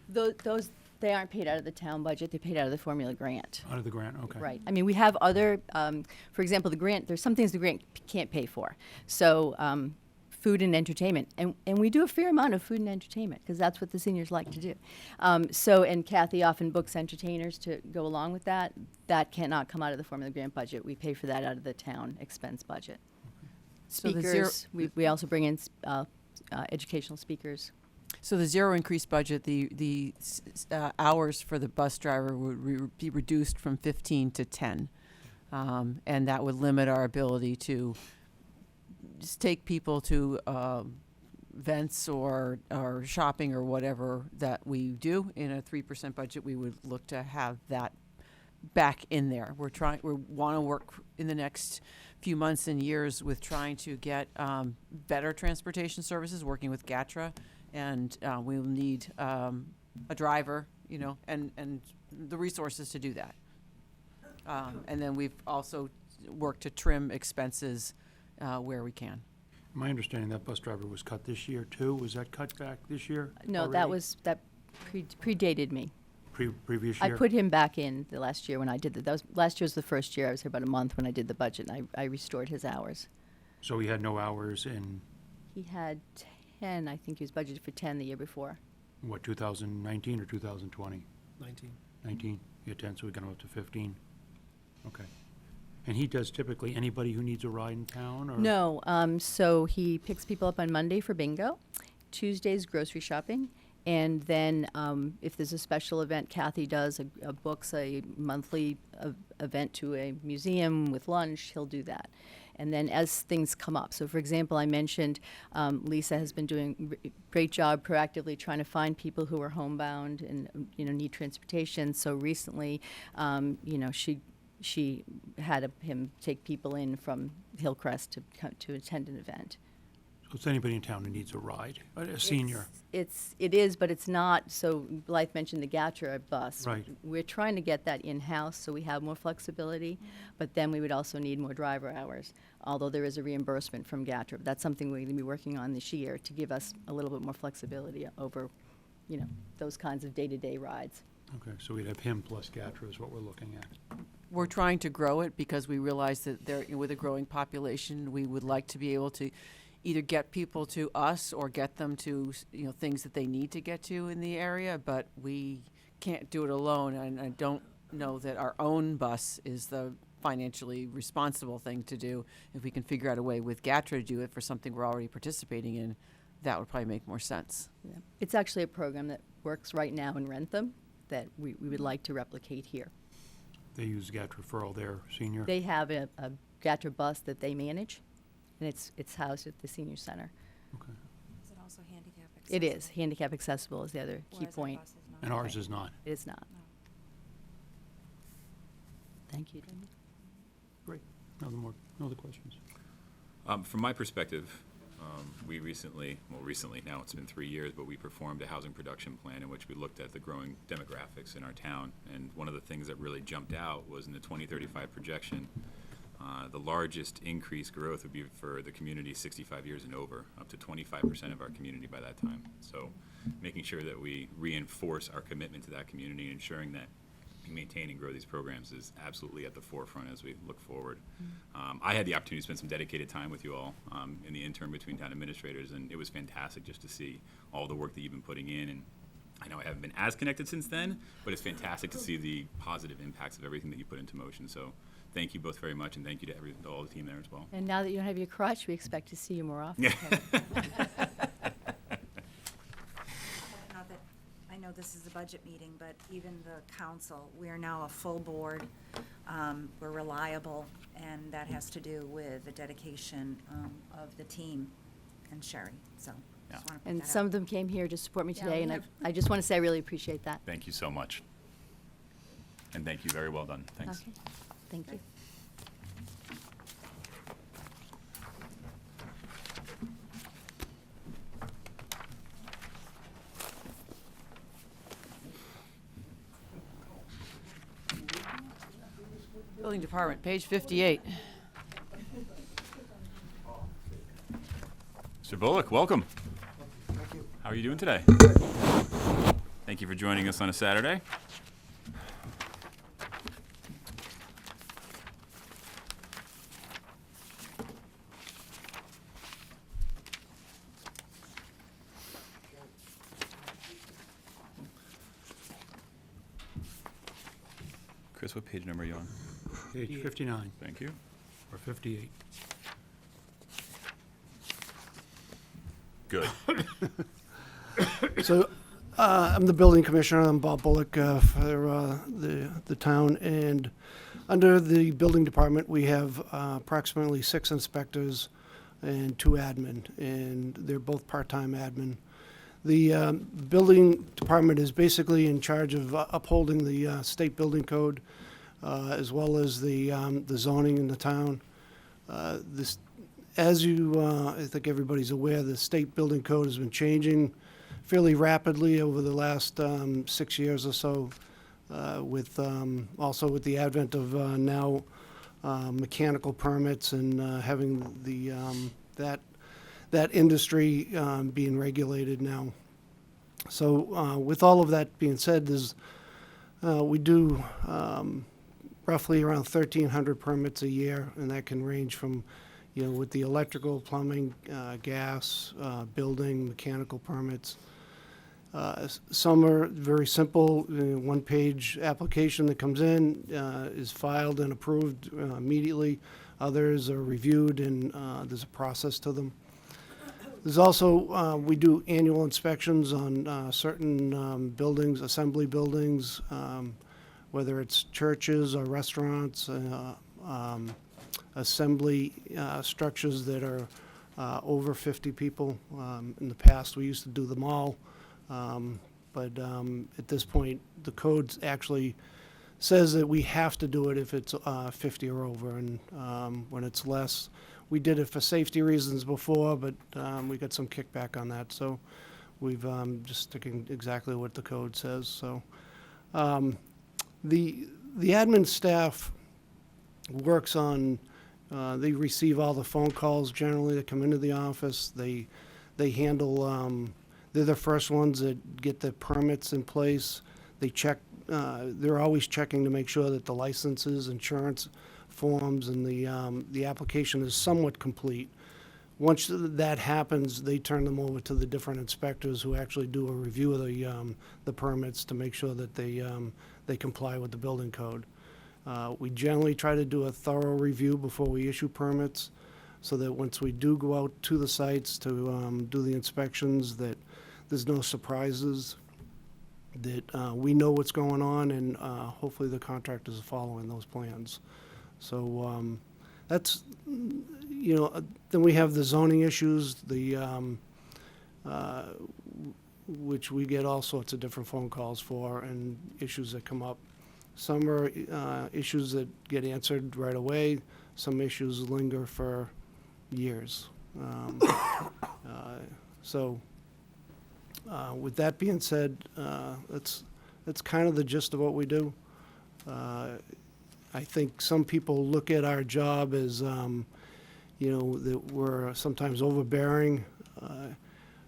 Those, they aren't paid out of the town budget, they're paid out of the formula grant. out of the grant? Okay. Right. I mean, we have other, for example, the grant, there's some things the grant can't pay for. So food and entertainment. And we do a fair amount of food and entertainment, because that's what the seniors like to do. And Kathy often books entertainers to go along with that. That cannot come out of the formula grant budget. We pay for that out of the town expense budget. So the Speakers, we also bring in educational speakers. So the zero increase budget, the hours for the bus driver would be reduced from 15 to 10. And that would limit our ability to just take people to events or shopping or whatever that we do. In a 3% budget, we would look to have that back in there. We want to work in the next few months and years with trying to get better transportation services, working with GATRA. And we'll need a driver, and the resources to do that. And then we've also worked to trim expenses where we can. My understanding that bus driver was cut this year too. Was that cut back this year? No, already? that predated me. Previous I year? put him back in the last year when I did last year was the first year. I was here about a month when I did the budget, and I restored his hours. So he had no hours in, He had 10, I think he was budgeted for 10 the year before. what, 2019 or 2020? 19. 19? He had 10, so we got him up to 15. Okay. And he does typically anybody who needs a ride in town, or? No, so he picks people up on Monday for bingo, Tuesday's grocery shopping, and then if there's a special event, Kathy does books a monthly event to a museum with lunch. He'll do that, and then as things come up. So, for example, I mentioned Lisa has been doing a great job proactively trying to find people who are homebound and need transportation. So recently, she had him take people in from Hillcrest to attend an event. So it's anybody in town who needs a ride, a senior. It is, but it's not. So Blythe mentioned the Gatra bus. Right. We're trying to get that in-house so we have more flexibility, but then we would also need more driver hours, although there is a reimbursement from Gatra. That's something we're going to be working on this year to give us a little bit more flexibility over, those kinds of day-to-day rides. Okay, so we'd have him plus Gatra is what we're looking at. We're trying to grow it because we realize that with a growing population, we would like to be able to either get people to us or get them to things that they need to get to in the area, but we can't do it alone, and I don't know that our own bus is the financially responsible thing to do. If we can figure out a way with GATRA to do it for something we're already participating in, that would probably make more sense. Yeah. It's actually a program that works right now in Rentham that we would like to replicate here. They use Gatra for all their senior? They have a GATRA bus that they manage, and it's housed at the senior center. Okay. Is it also handicap accessible? It is. Handicap accessible is the other key Whereas our point. bus is not. And ours is not. It is not. No. Thank you, Debbie. Great. No other questions? From my perspective, we recently, now it's been 3 years, but we performed a housing production plan in which we looked at the growing demographics in our town. And one of the things that really jumped out was in the 2035 projection, the largest increased growth would be for the community 65 years and over, up to 25% of our community by that time. So making sure that we reinforce our commitment to that community and ensuring that we maintain and grow these programs is absolutely at the forefront as we look forward. I had the opportunity to spend some dedicated time with you all in the interim between town administrators, and it was fantastic just to see all the work that you've been putting in. And I know I haven't been as connected since then, but it's fantastic to see the positive impacts of everything that you put into motion. So thank you both very much, and thank you to all the team there as well. And now that you don't have your crutch, we expect to see you more often. Yeah. Not that, I know this is a budget meeting, but even the council, we are now a full board. We're reliable, and that has to do with the dedication of the team and Sherry, so. Yeah. just wanna put And that some out. of them came here to support me Yeah, today, we and have. I just want to say I really appreciate that. Thank you so much. And thank you, very well done. Thanks. Okay. Thank you. Building Department, page 58. Mr. Bullock, welcome. Thank you. How are you doing today? Thank you for joining us on a Saturday. Chris, what page number are you on? Page 59 Thank you. or 58. Good. So, I'm the building commissioner. I'm Bob Bullock for the town. And under the building department, we have approximately 6 inspectors and 2 admin, and they're both part-time admin. The building department is basically in charge of upholding the state building code, as well as the zoning in the town. As I think everybody's aware, the state building code has been changing fairly rapidly over the last 6 years or so, also with the advent of now mechanical permits and having that industry being regulated now. So with all of that being said, we do roughly around 1,300 permits a year, and that can range from, with the electrical, plumbing, gas, building, mechanical permits. Some are very simple, one-page application that comes in, is filed and approved immediately. Others are reviewed and there's a process to them. There's also, we do annual inspections on certain buildings, assembly buildings, whether it's churches or restaurants, assembly structures that are over 50 people. In the past, we used to do them all. But at this point, the code actually says that we have to do it if it's 50 or over, and when it's less, we did it for safety reasons before, but we got some kickback on that, so we've just sticking exactly what the code says. So the admin staff works on, they receive all the phone calls generally that come into the office. They handle, they're the first ones that get the permits in place. They check, they're always checking to make sure that the licenses, insurance forms, and the application is somewhat complete. Once that happens, they turn them over to the different inspectors who actually do a review of the permits to make sure that they comply with the building code. We generally try to do a thorough review before we issue permits, so that once we do go out to the sites to do the inspections, that there's no surprises, that we know what's going on, and hopefully the contractors are following those plans. So that's, you know, then we have the zoning issues, which we get all sorts of different phone calls for, and issues that come up. Some are issues that get answered right away. Some issues linger for years. So with that being said, that's kind of the gist of what we do. I think some people look at our job as, you know, that we're sometimes overbearing.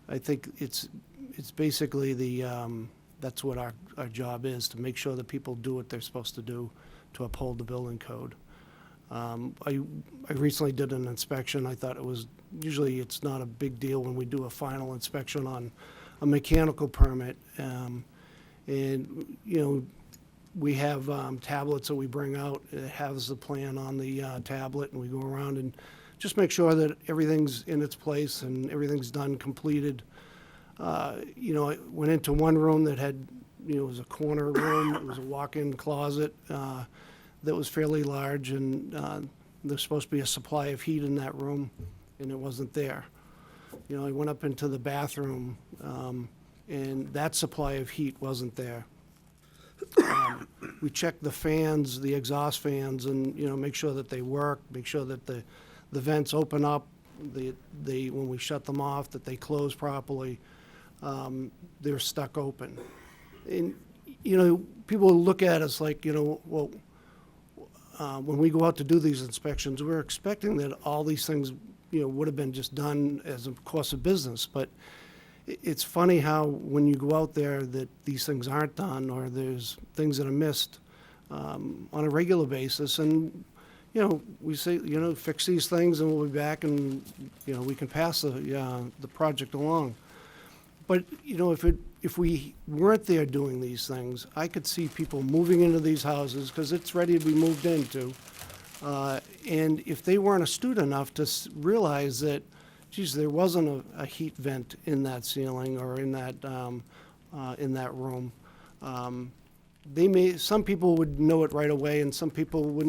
I think it's basically that's what our job is, to make sure that people do what they're supposed to do to uphold the building code. I recently did an inspection. I thought usually it's not a big deal when we do a final inspection on a mechanical permit. And, you know, we have tablets that we bring out. It has the plan on the tablet, and we go around and just make sure that everything's in its place and everything's done, completed. You know, I went into one room that had, you know, it was a corner room. It was a walk-in closet that was fairly large, and there's supposed to be a supply of heat in that room, and it wasn't there. You know, I went up into the bathroom, and that supply of heat wasn't there. We checked the fans, the exhaust fans, and, you know, make sure that they work, make sure that the vents open up, when we shut them off, that they close properly. They're stuck open. And, you know, people look at us like, you know, well, when we go out to do these inspections, we're expecting that all these things, you know, would have been just done as a course of business. But it's funny how when you go out there that these things aren't done, or there's things that are missed on a regular basis. And, you know, we say, you know, fix these things and we'll be back, and, you know, we can pass the project along. But, you know, if we weren't there doing these things, I could see people moving into these houses because it's ready to be moved into. And if they weren't astute enough to realize that, geez, there wasn't a heat vent in that ceiling or in that room, some people would know it right away, and some people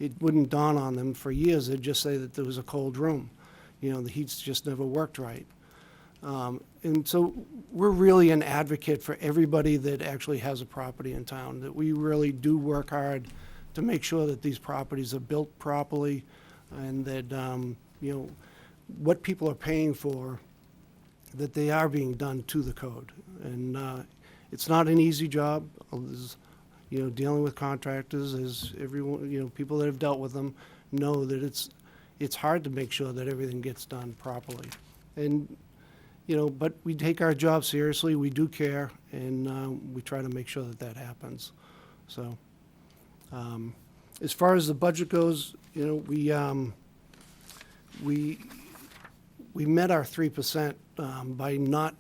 it wouldn't dawn on them for years. They'd just say that there was a cold room. You know, the heat's just never worked right. And so we're really an advocate for everybody that actually has a property in town, that we really do work hard to make sure that these properties are built properly, and that, you know, what people are paying for, that they are being done to the code. And it's not an easy job. You know, dealing with contractors, as everyone, you know, people that have dealt with them know that it's hard to make sure that everything gets done properly. And, you know, but we take our job seriously, we do care, and we try to make sure that happens. So, as far as the budget goes, you know, we met our 3% by not,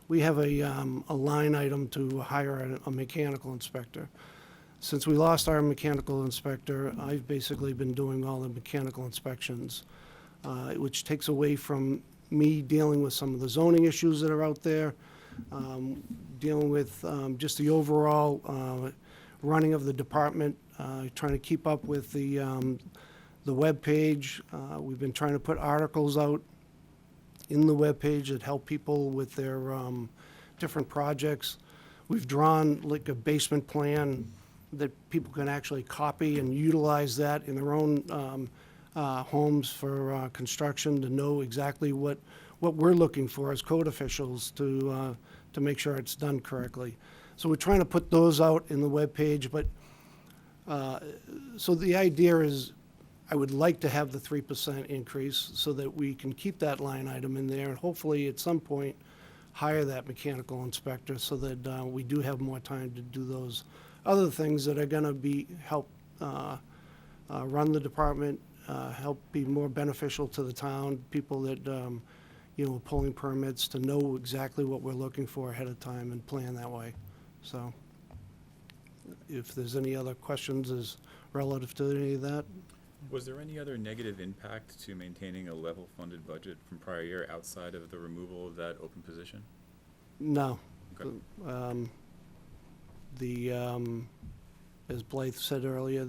we have a line item to hire a mechanical inspector. Since we lost our mechanical inspector, I've basically been doing all the mechanical inspections, which takes away from me dealing with some of the zoning issues that are out there, dealing with just the overall running of the department, trying to keep up with the webpage. We've been trying to put articles out in the webpage that help people with their different projects. We've drawn like a basement plan that people can actually copy and utilize that in their own homes for construction, to know exactly what we're looking for as code officials to make sure it's done correctly. So we're trying to put those out in the webpage, but so the idea is I would like to have the 3% increase so that we can keep that line item in there and hopefully at some point hire that mechanical inspector so that we do have more time to do those other things that are going to help run the department, help be more beneficial to the town, people that are pulling permits, to know exactly what we're looking for ahead of time and plan that way. So if there's any other questions as relative to any of that. Was there any other negative impact to maintaining a level funded budget from prior year outside of the removal of that open position? No. Okay. As Blythe said earlier,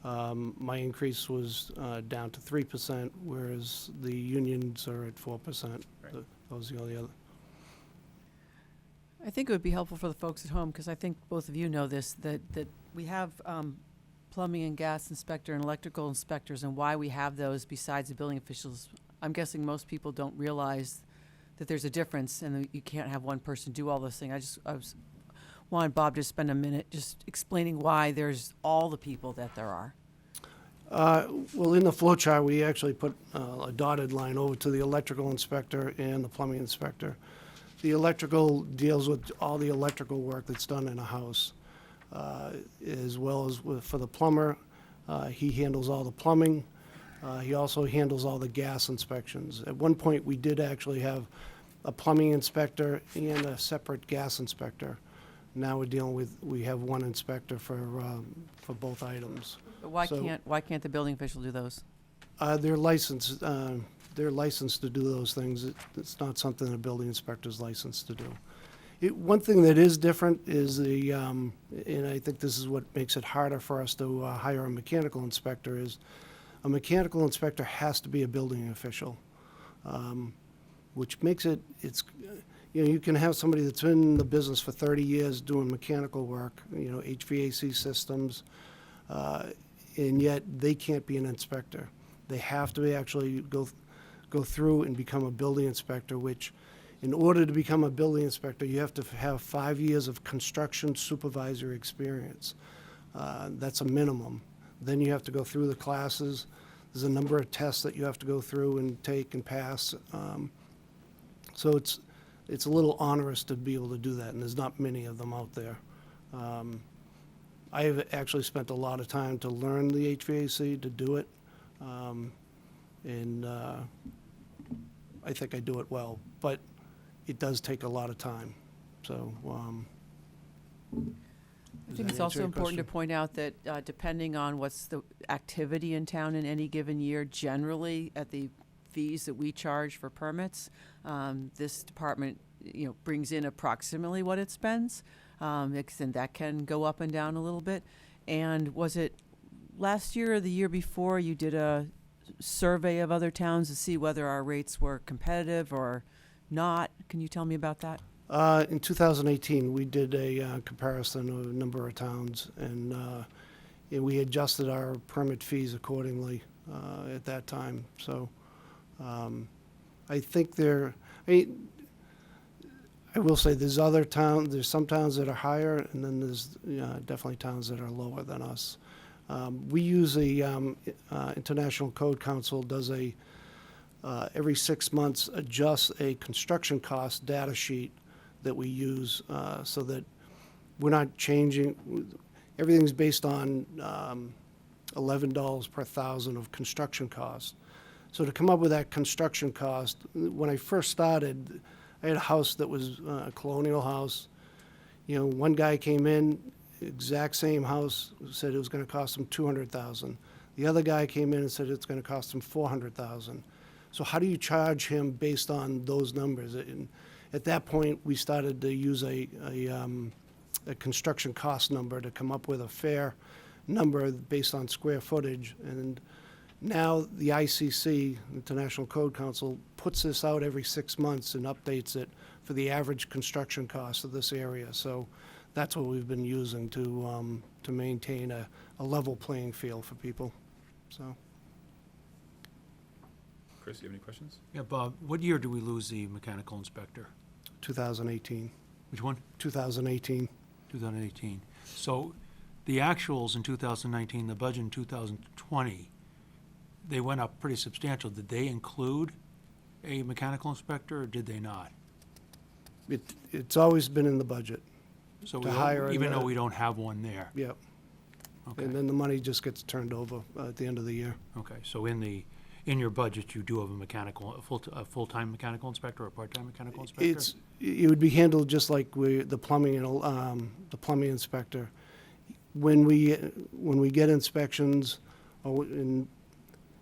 my increase was down to 3%, whereas the unions are at 4%. Right. Those are the only other. I think it would be helpful for the folks at home, because I think both of you know this, that we have plumbing and gas inspector and electrical inspectors, and why we have those besides the building officials. I'm guessing most people don't realize that there's a difference and that you can't have one person do all those things. I wanted Bob to spend a minute just explaining why there's all the people that there are. Well, in the flow chart, we actually put a dotted line over to the electrical inspector and the plumbing inspector. The electrical deals with all the electrical work that's done in a house, as well as for the plumber. He handles all the plumbing. He also handles all the gas inspections. At one point, we did actually have a plumbing inspector and a separate gas inspector. Now we have one inspector for both items. But why So- can't the building official do those? They're licensed to do those things. It's not something a building inspector's licensed to do. One thing that is different is and I think this is what makes it harder for us to hire a mechanical inspector, is a mechanical inspector has to be a building official, which makes you can have somebody that's been in the business for 30 years doing mechanical work, HVAC systems, and yet they can't be an inspector. They have to actually go through and become a building inspector, which in order to become a building inspector, you have to have 5 years of construction supervisory experience. That's a minimum. Then you have to go through the classes. There's a number of tests that you have to go through and take and pass. So it's a little onerous to be able to do that, and there's not many of them out there. I have actually spent a lot of time to learn the HVAC, to do it, and I think I do it well, but it does take a lot of time. So I think it's also important to point out that depending on what's the activity in town in any given year, generally at the fees that we charge for permits, this department, brings in approximately what it spends, and that can go up and down a little bit. And was it last year or the year before you did a survey of other towns to see whether our rates were competitive or not? Can you tell me about that? In 2018, we did a comparison of a number of towns, and we adjusted our permit fees accordingly at that time. So I think I will say there's some towns that are higher, and then there's definitely towns that are lower than us. We use International Code Council does every 6 months adjusts a construction cost data sheet that we use so that we're not changing. Everything's based on $11 per thousand of construction cost. So to come up with that construction cost, when I first started, I had a house that was a colonial house. You know, one guy came in, exact same house, said it was gonna cost him $200,000. The other guy came in and said it's gonna cost him $400,000. So how do you charge him based on those numbers? And at that point, we started to use a construction cost number to come up with a fair number based on square footage. And now the ICC, International Code Council, puts this out every 6 months and updates it for the average construction cost of this area. So that's what we've been using to maintain a level playing field for people, so. Chris, you have any questions? Yeah, Bob, what year do we lose the mechanical inspector? 2018, Which one? 2018. 2018. So the actuals in 2019, the budget in 2020, they went up pretty substantial. Did they include a mechanical inspector, or did they not? It's always been in the budget, So To we hire don't, even another- though we don't have one there? yep. Okay. And then the money just gets turned over at the end of the year. Okay, so in your budget, you do have a full-time mechanical inspector or a part-time mechanical inspector? It would be handled just like the plumbing and, the plumbing inspector. When we get inspections, and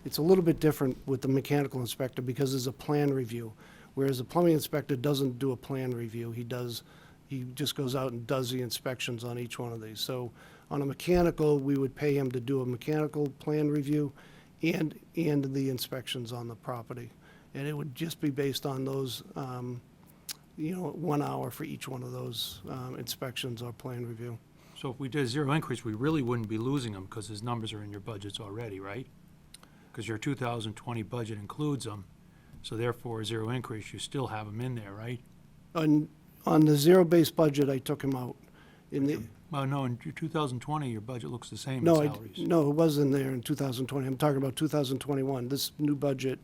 it's a little bit different with the mechanical inspector because there's a plan review. Whereas the plumbing inspector doesn't do a plan review, he just goes out and does the inspections on each one of these. So on a mechanical, we would pay him to do a mechanical plan review and the inspections on the property. And it would just be based on those, 1 hour for each one of those inspections or plan review. So if we did a zero increase, we really wouldn't be losing them because his numbers are in your budgets already, right? Because your 2020 budget includes them, so therefore, a zero increase, you still have them in there, right? On the zero-based budget, I took him out. In the, Well, no, in 2020, your budget looks the same in no, salaries. no, it was in there in 2020. I'm talking about 2021. This new budget,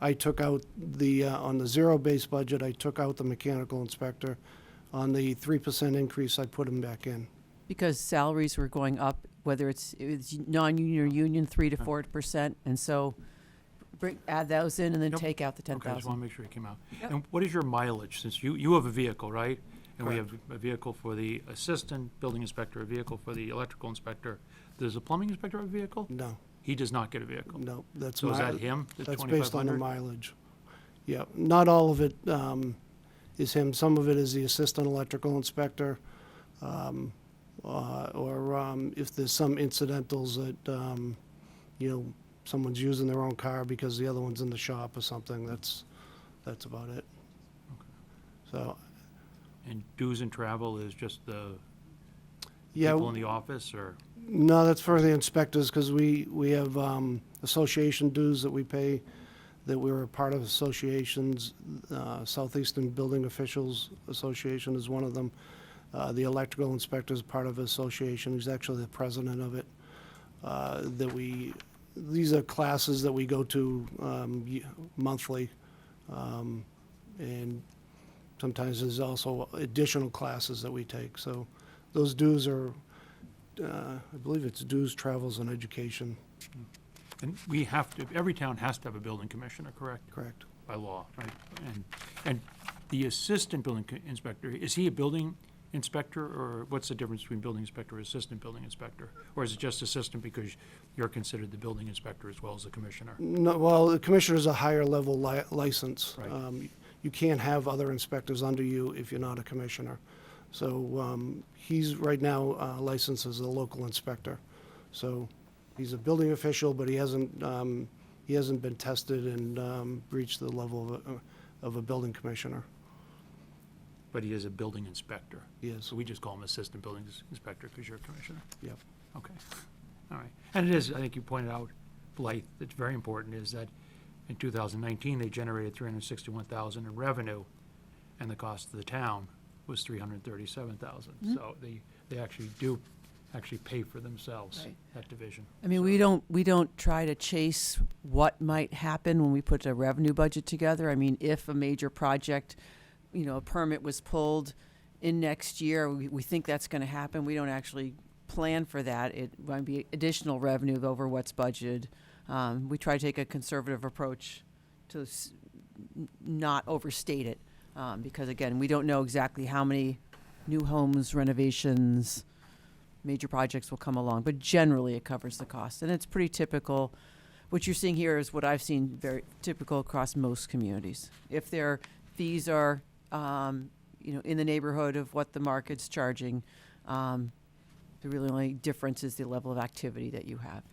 I took out on the zero-based budget, I took out the mechanical inspector. On the 3% increase, I put him back in. Because salaries were going up, whether it's non-union or union, 3 to 4%, and so add those in and then Yep. take out the Okay, I just 10,000. want to make sure it came out. Yep. And what is your mileage, since you have a vehicle, right? And we have Correct. a vehicle for the assistant building inspector, a vehicle for the electrical inspector. Does the plumbing inspector have a vehicle? No, He does not get a vehicle. no, that's So is my- that him, the That's based on the 2,500? mileage. Yeah, not all of it is him. Some of it is the assistant electrical inspector. Or if there's some incidentals that, someone's using their own car because the other one's in the shop or something, that's about it. So, And dues and travel is just the yeah. people in the office, or? No, that's for the inspectors, because we have association dues that we pay, that we're a part of associations. Southeastern Building Officials Association is one of them. The electrical inspector is part of the association. He's actually the president of it. These are classes that we go to monthly. And sometimes there's also additional classes that we take. So those dues are, I believe it's dues, travels, and education. And we have to, every town has to have a building commissioner, correct? Correct. By law, right? And the assistant building inspector, is he a building inspector, or what's the difference between building inspector and assistant building inspector? Or is it just assistant because you're considered the building inspector as well as the commissioner? No, well, the commissioner's a higher level license. Right. You can't have other inspectors under you if you're not a commissioner. So he's right now licensed as a local inspector. So he's a building official, but he hasn't been tested and reached the level of a building commissioner. But he is a building inspector. He is. So we just call him assistant building inspector because you're a commissioner. Yep. Okay, all right. And it is, I think you pointed out, Blythe, it's very important, is that in 2019, they generated $361,000 in revenue, and the cost to the town was $337,000. So they actually do pay for themselves, Right. that division. I mean, we don't try to chase what might happen when we put a revenue budget together. I mean, if a major project, a permit was pulled in next year, we think that's going to happen. We don't actually plan for that. It might be additional revenue over what's budgeted. We try to take a conservative approach to not overstate it. Because again, we don't know exactly how many new homes, renovations, major projects will come along, but generally it covers the cost. And it's pretty typical. What you're seeing here is what I've seen very typical across most communities. If their fees are, in the neighborhood of what the market's charging, the really only difference is the level of activity that you have.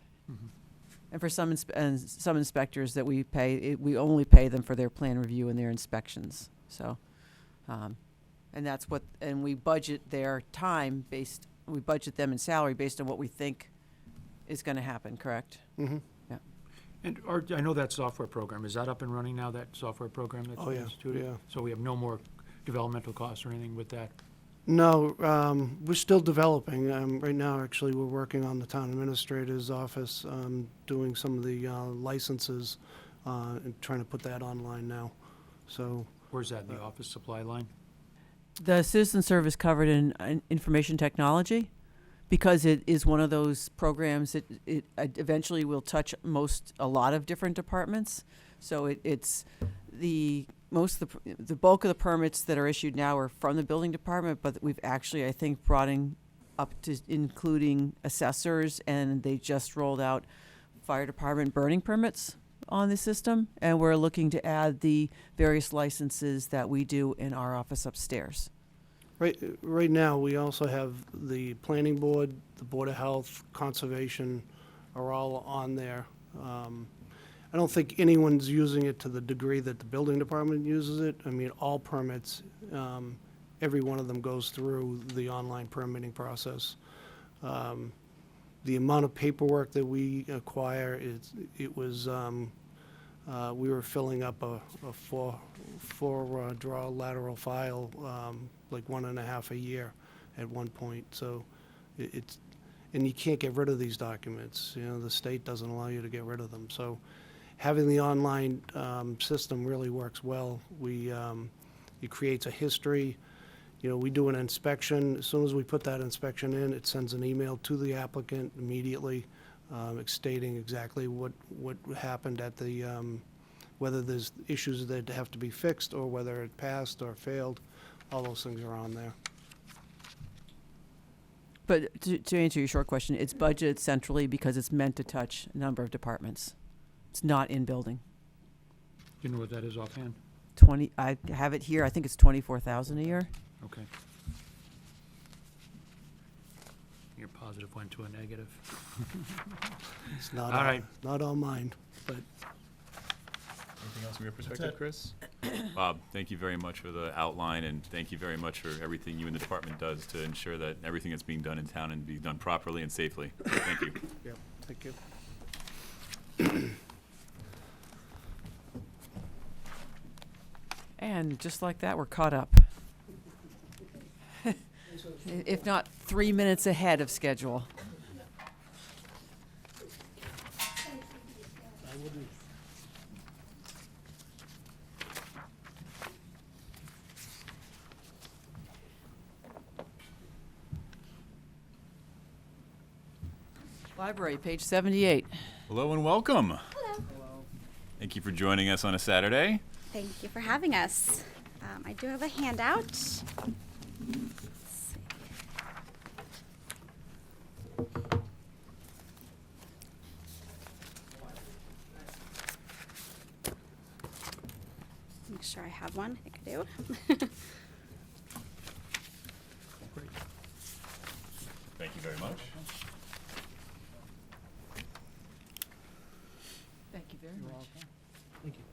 And for some inspectors that we pay, we only pay them for their plan review and their inspections. So, and we budget their time we budget them in salary based on what we think is going to happen, correct? Mm-hmm. Yeah. And I know that software program, is that up and running now, that software program that's Oh, yeah, instituted? yeah. So we have no more developmental costs or anything with that? No, we're still developing. Right now, actually, we're working on the town administrator's office, doing some of the licenses, and trying to put that online now. So, Where's that, in the office supply line? The citizen service covered in information technology, because it is one of those programs that it eventually will touch a lot of different departments. So it's the bulk of the permits that are issued now are from the building department, but we've actually, I think, brought in up to including assessors, and they just rolled out fire department burning permits on the system, and we're looking to add the various licenses that we do in our office upstairs. right now, we also have the planning board, the Board of Health, Conservation are all on there. I don't think anyone's using it to the degree that the building department uses it. I mean, all permits, every one of them goes through the online permitting process. The amount of paperwork that we acquire, we were filling up a four draw lateral file, like 1.5 a year at one point. So and you can't get rid of these documents. The state doesn't allow you to get rid of them. So having the online system really works well. It creates a history. We do an inspection. As soon as we put that inspection in, it sends an email to the applicant immediately, stating exactly what happened at the, whether there's issues that have to be fixed or whether it passed or failed. All those things are on there. But to answer your short question, it's budgeted centrally because it's meant to touch a number of departments. It's not in building. Do you know what that is offhand? I have it here. I think it's 24,000 a year. Okay. Your positive went to a negative. It's not All right. not all mine, but Anything else from your perspective, Chris? Bob, thank you very much for the outline, and thank you very much for everything you and the department does to ensure that everything that's being done in town and be done properly and safely. Thank you. yeah, thank you. And just like that, we're caught up. If not 3 minutes ahead of schedule. Library, page 78. Hello and welcome. Hello. Thank you for joining us on a Saturday. Thank you for having us. I do have a handout. Let's see. Make sure I have one. I think I do. Thank you very much. Thank you very much. Thank you.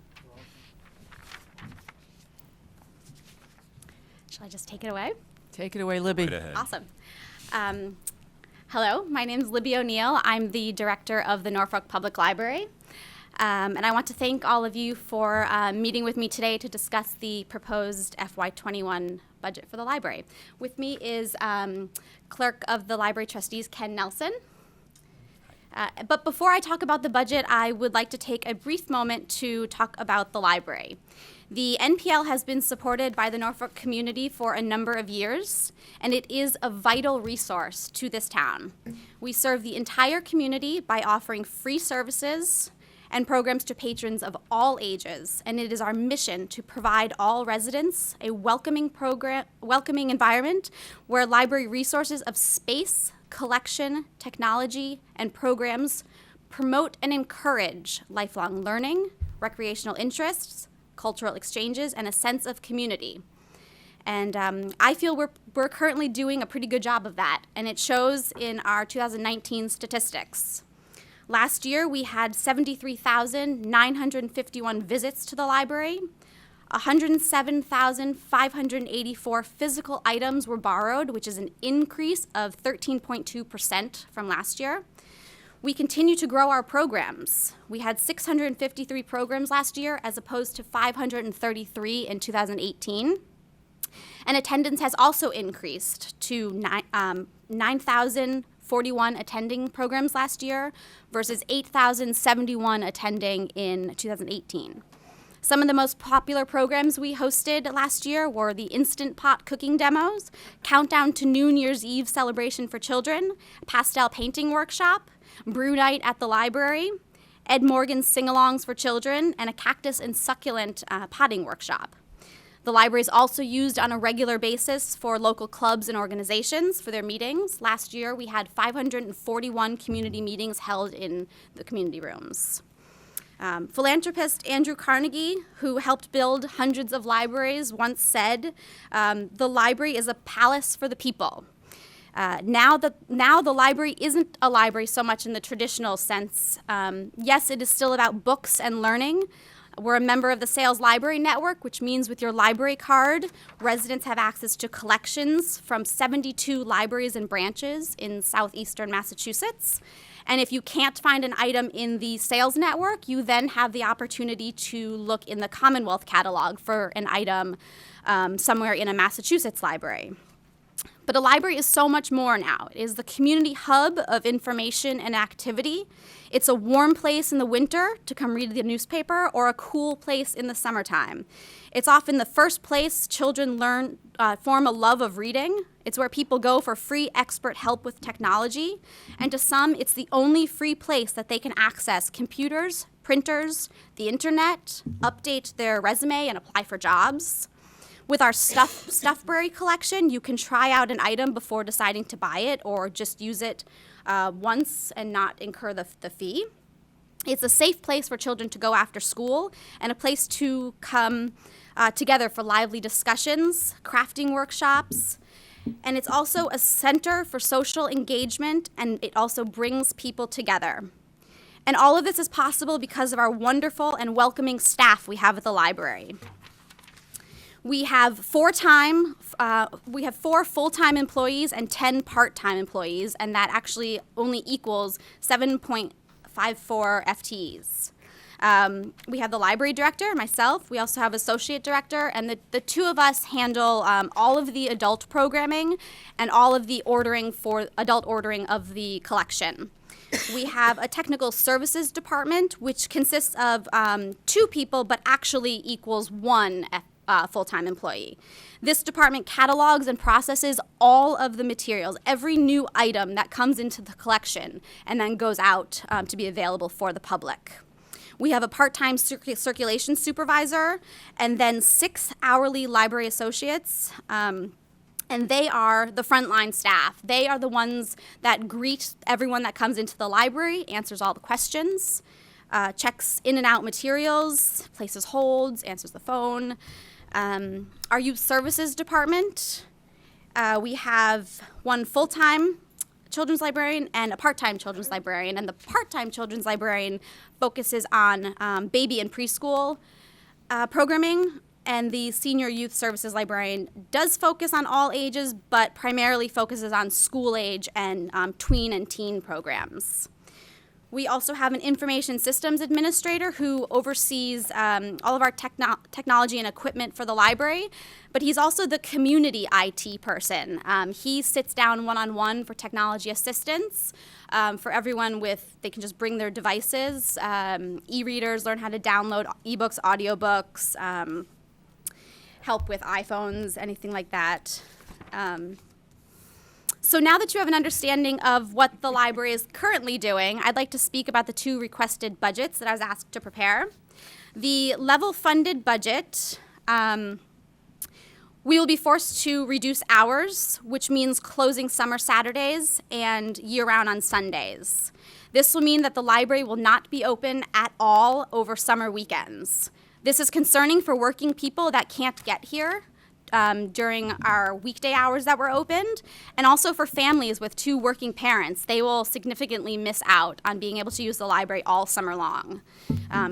Shall I just take it away? Take it away, Libby. Right ahead. Awesome. Hello, my name is Libby O'Neill. I'm the director of the Norfolk Public Library. And I want to thank all of you for meeting with me today to discuss the proposed FY21 budget for the library. With me is Clerk of the Library Trustees, Ken Nelson. But before I talk about the budget, I would like to take a brief moment to talk about the library. The NPL has been supported by the Norfolk community for a number of years, and it is a vital resource to this town. We serve the entire community by offering free services and programs to patrons of all ages. And it is our mission to provide all residents a welcoming environment where library resources of space, collection, technology, and programs promote and encourage lifelong learning, recreational interests, cultural exchanges, and a sense of community. And I feel we're currently doing a pretty good job of that, and it shows in our 2019 statistics. Last year, we had 73,951 visits to the library. 107,584 physical items were borrowed, which is an increase of 13.2% from last year. We continue to grow our programs. We had 653 programs last year as opposed to 533 in 2018. And attendance has also increased to 9,041 attending programs last year versus 8,071 attending in 2018. Some of the most popular programs we hosted last year were the Instant Pot cooking demos, Countdown to New Year's Eve celebration for children, pastel painting workshop, brew night at the library, Ed Morgan's sing-alongs for children, and a cactus and succulent potting workshop. The library is also used on a regular basis for local clubs and organizations for their meetings. Last year, we had 541 community meetings held in the community rooms. Philanthropist Andrew Carnegie, who helped build hundreds of libraries, once said, "The library is a palace for the people." Now the library isn't a library so much in the traditional sense. Yes, it is still about books and learning. We're a member of the Sales Library Network, which means with your library card, residents have access to collections from 72 libraries and branches in southeastern Massachusetts. And if you can't find an item in the Sales Network, you then have the opportunity to look in the Commonwealth catalog for an item somewhere in a Massachusetts library. But a library is so much more now. It is the community hub of information and activity. It's a warm place in the winter to come read the newspaper or a cool place in the summertime. It's often the first place children form a love of reading. It's where people go for free expert help with technology. And to some, it's the only free place that they can access computers, printers, the internet, update their resume and apply for jobs. With our Stuffbury collection, you can try out an item before deciding to buy it or just use it once and not incur the fee. It's a safe place for children to go after school and a place to come together for lively discussions, crafting workshops, and it's also a center for social engagement, and it also brings people together. And all of this is possible because of our wonderful and welcoming staff we have at the library. We have 4 full-time employees and 10 part-time employees, and that actually only equals 7.54 FTEs. We have the library director, myself. We also have associate director, and the two of us handle all of the adult programming and all of the adult ordering of the collection. We have a technical services department, which consists of 2 people, but actually equals 1 full-time employee. This department catalogs and processes all of the materials, every new item that comes into the collection and then goes out to be available for the public. We have a part-time circulation supervisor and then 6 hourly library associates, and they are the frontline staff. They are the ones that greet everyone that comes into the library, answers all the questions, checks in and out materials, places holds, answers the phone. Our youth services department, we have 1 full-time children's librarian and a part-time children's librarian, and the part-time children's librarian focuses on baby and preschool programming, and the senior youth services librarian does focus on all ages, but primarily focuses on school age and tween and teen programs. We also have an information systems administrator who oversees all of our technology and equipment for the library, but he's also the community IT person. He sits down one-on-one for technology assistance for everyone they can just bring their devices, e-readers, learn how to download ebooks, audiobooks, help with iPhones, anything like that. So now that you have an understanding of what the library is currently doing, I'd like to speak about the 2 requested budgets that I was asked to prepare. The level funded budget, we will be forced to reduce hours, which means closing summer Saturdays and year-round on Sundays. This will mean that the library will not be open at all over summer weekends. This is concerning for working people that can't get here during our weekday hours that were opened, and also for families with 2 working parents. They will significantly miss out on being able to use the library all summer long.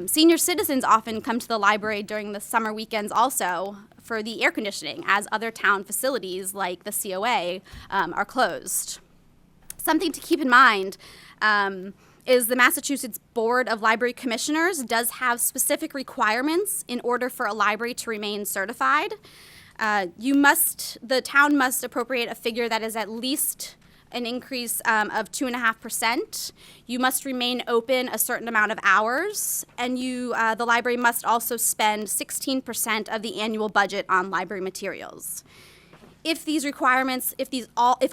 Senior citizens often come to the library during the summer weekends also for the air conditioning, as other town facilities like the COA are closed. Something to keep in mind is the Massachusetts Board of Library Commissioners does have specific requirements in order for a library to remain certified. The town must appropriate a figure that is at least an increase of 2.5%. You must remain open a certain amount of hours, and the library must also spend 16% of the annual budget on library materials. If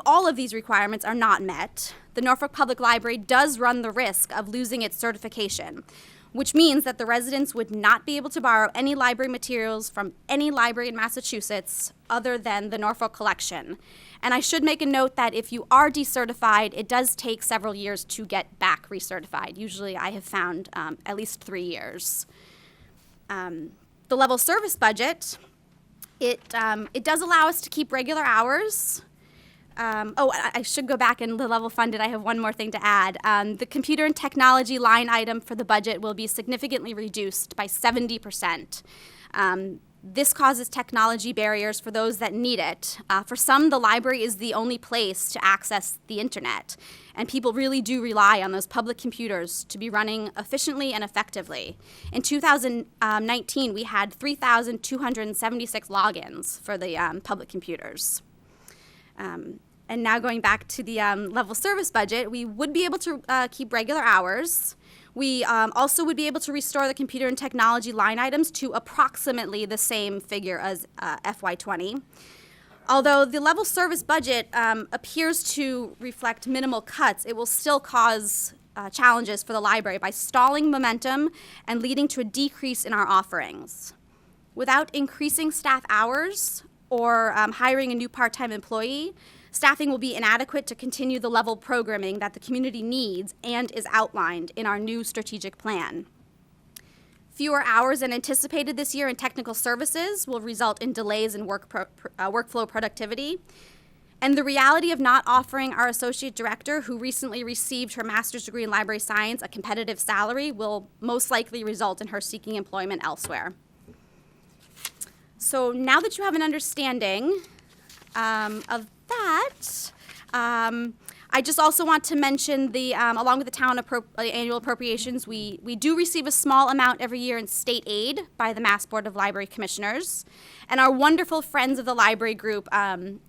all of these requirements are not met, the Norfolk Public Library does run the risk of losing its certification, which means that the residents would not be able to borrow any library materials from any library in Massachusetts other than the Norfolk collection. And I should make a note that if you are decertified, it does take several years to get back recertified. Usually I have found at least 3 years. The level service budget, it does allow us to keep regular hours. I should go back and the level funded. I have one more thing to add. The computer and technology line item for the budget will be significantly reduced by 70%. This causes technology barriers for those that need it. For some, the library is the only place to access the internet, and people really do rely on those public computers to be running efficiently and effectively. In 2019, we had 3,276 logins for the public computers. And now going back to the level service budget, we would be able to keep regular hours. We also would be able to restore the computer and technology line items to approximately the same figure as FY20. Although the level service budget appears to reflect minimal cuts, it will still cause challenges for the library by stalling momentum and leading to a decrease in our offerings. Without increasing staff hours or hiring a new part-time employee, staffing will be inadequate to continue the level programming that the community needs and is outlined in our new strategic plan. Fewer hours than anticipated this year in technical services will result in delays in workflow productivity. And the reality of not offering our associate director, who recently received her master's degree in library science, a competitive salary, will most likely result in her seeking employment elsewhere. So now that you have an understanding of that, I just also want to mention along with the town annual appropriations, we do receive a small amount every year in state aid by the Mass Board of Library Commissioners. And our wonderful friends of the library group,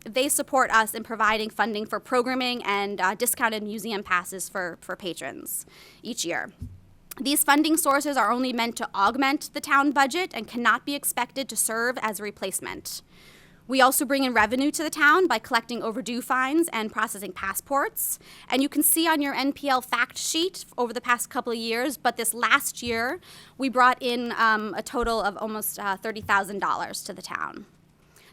they support us in providing funding for programming and discounted museum passes for patrons each year. These funding sources are only meant to augment the town budget and cannot be expected to serve as a replacement. We also bring in revenue to the town by collecting overdue fines and processing passports. And you can see on your NPL fact sheet over the past couple of years, but this last year, we brought in a total of almost $30,000 to the town.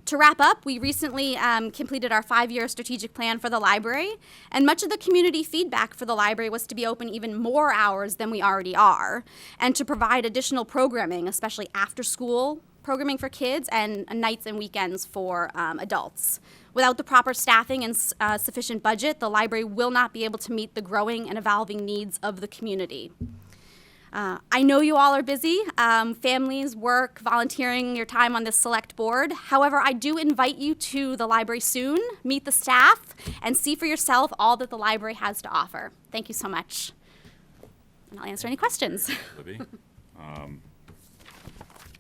To wrap up, we recently completed our 5-year strategic plan for the library, and much of the community feedback for the library was to be open even more hours than we already are, and to provide additional programming, especially after school programming for kids and nights and weekends for adults. Without the proper staffing and sufficient budget, the library will not be able to meet the growing and evolving needs of the community. I know you all are busy, families, work, volunteering your time on this select board. However, I do invite you to the library soon, meet the staff, and see for yourself all that the library has to offer. Thank you so much. And I'll answer any questions. Libby?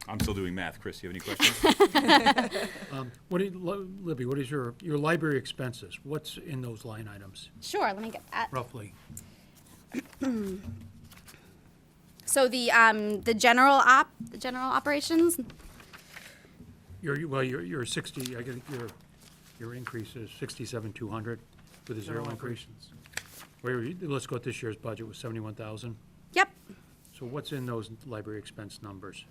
I'm still doing math. Chris, you have any questions? Libby, what is your library expenses? What's in those line items, Sure, let me get that. roughly? So the general operations. Your 60. I think your increase is 67,200. with a zero General increase? Let's go with this year's budget was 71,000. Yep. So what's in those library expense numbers?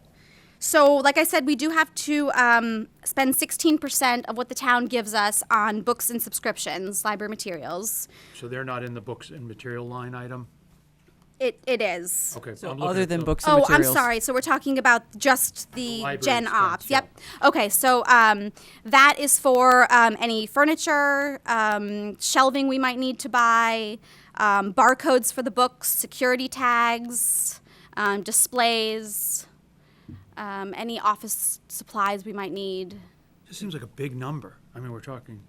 So, like I said, we do have to spend 16% of what the town gives us on books and subscriptions, library materials. So they're not in the books and material line item? It is. Okay. So I'm looking other at than the- books and Oh, materials. I'm sorry. So we're talking about just the library Gen expense, Ops. yeah. Yep. Okay. So that is for any furniture, shelving we might need to buy, barcodes for the books, security tags, displays, any office supplies we might need. This seems like a big number. I mean, we're talking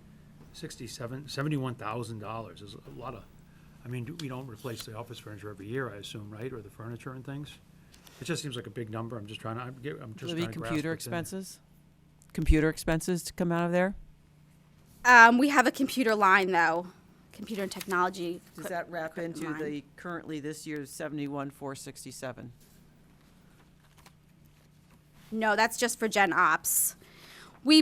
$71,000 is a lot of, I mean, we don't replace the office furniture every year, I assume, right, or the furniture and things? It just seems like a big number. I'm just trying to, Libby, grasp computer what's in it. expenses? Computer expenses to come out of there? We have a computer line though, computer and technology. Does that wrap equipment into line. the currently this year's 71,467? No, that's just for Gen Ops. We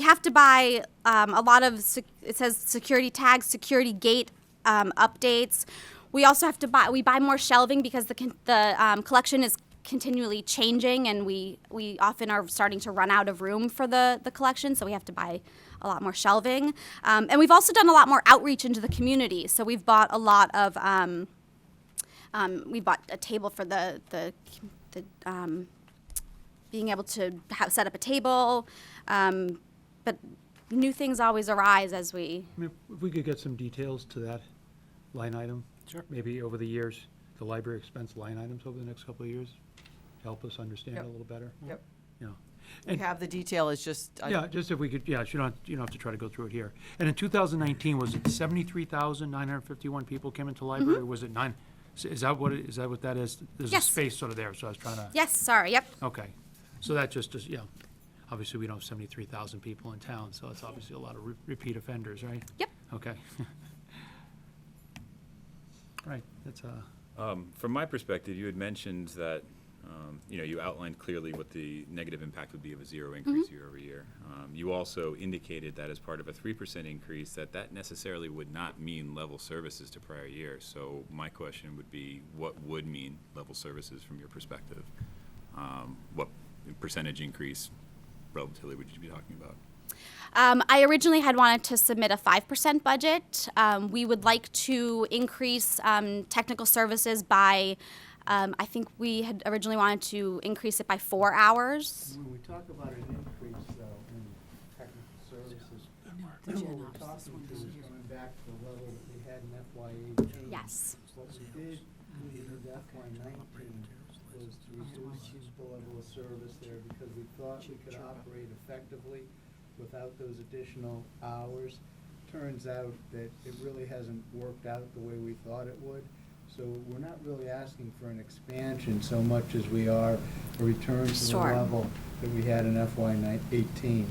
have to buy a lot of, it says security tags, security gate updates. We also have to we buy more shelving because the collection is continually changing, and we often are starting to run out of room for the collection, so we have to buy a lot more shelving. And we've also done a lot more outreach into the community. So we've bought a lot of, we bought a table for the being able to set up a table, but new things always arise as we. I mean, if we could get some details to that line item? Sure. Maybe over the years, the library expense line items over the next couple of years, help us understand it Yep. a little better. Yep. Yeah. We And- have the detail, it's just. Yeah, just if we could, yeah, you don't have to try to go through it here. And in 2019, was it 73,951 people came into library, or was it nine? Is that what that is? There's a Yes. space sort of there, so I was trying to, Yes, sorry, yep. okay. So that just, yeah, obviously, we don't have 73,000 people in town, so it's obviously a lot of repeat offenders, right? Yep. Okay. Right, that's, From my perspective, you had mentioned that, you outlined clearly what the negative impact would be of a zero increase year over year. You also indicated that as part of a 3% increase, that necessarily would not mean level services to prior years. So my question would be, what would mean level services from your perspective? What percentage increase relatively would you be talking about? I originally had wanted to submit a 5% budget. We would like to increase technical services by, I think we had originally wanted to increase it by 4 hours. When we talk about an increase, though, in technical services, what we're talking to is coming back to the level that we had in FY '18. Yes. What we did in FY '19 was to reduce the level of service there because we thought we could operate effectively without those additional hours. Turns out that it really hasn't worked out the way we thought it would. So we're not really asking for an expansion so much as we are a return to the Sure. level that we had in FY '18.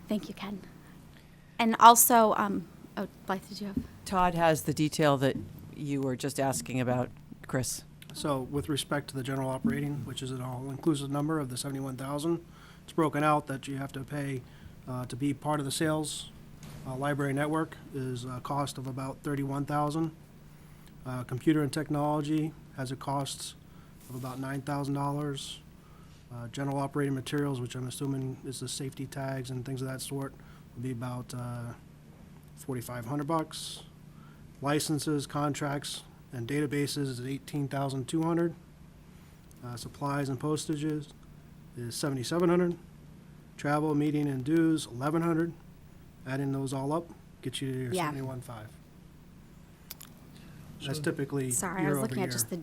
Thank you, Ken. And also, oh, Blythe, did you have? Todd has the detail that you were just asking about, Chris. So with respect to the general operating, which is an all-inclusive number of the 71,000, it's broken out that you have to pay to be part of the sales library network is a cost of about 31,000. Computer and technology has a cost of about $9,000. General operating materials, which I'm assuming is the safety tags and things of that sort, would be about $4,500. Licenses, contracts, and databases is $18,200. Supplies and postages is $7,700. Travel, meeting, and dues, $1,100. Adding those all up gets you to your Yeah. $71,500. That's typically Sorry, I year was over looking year, at just the.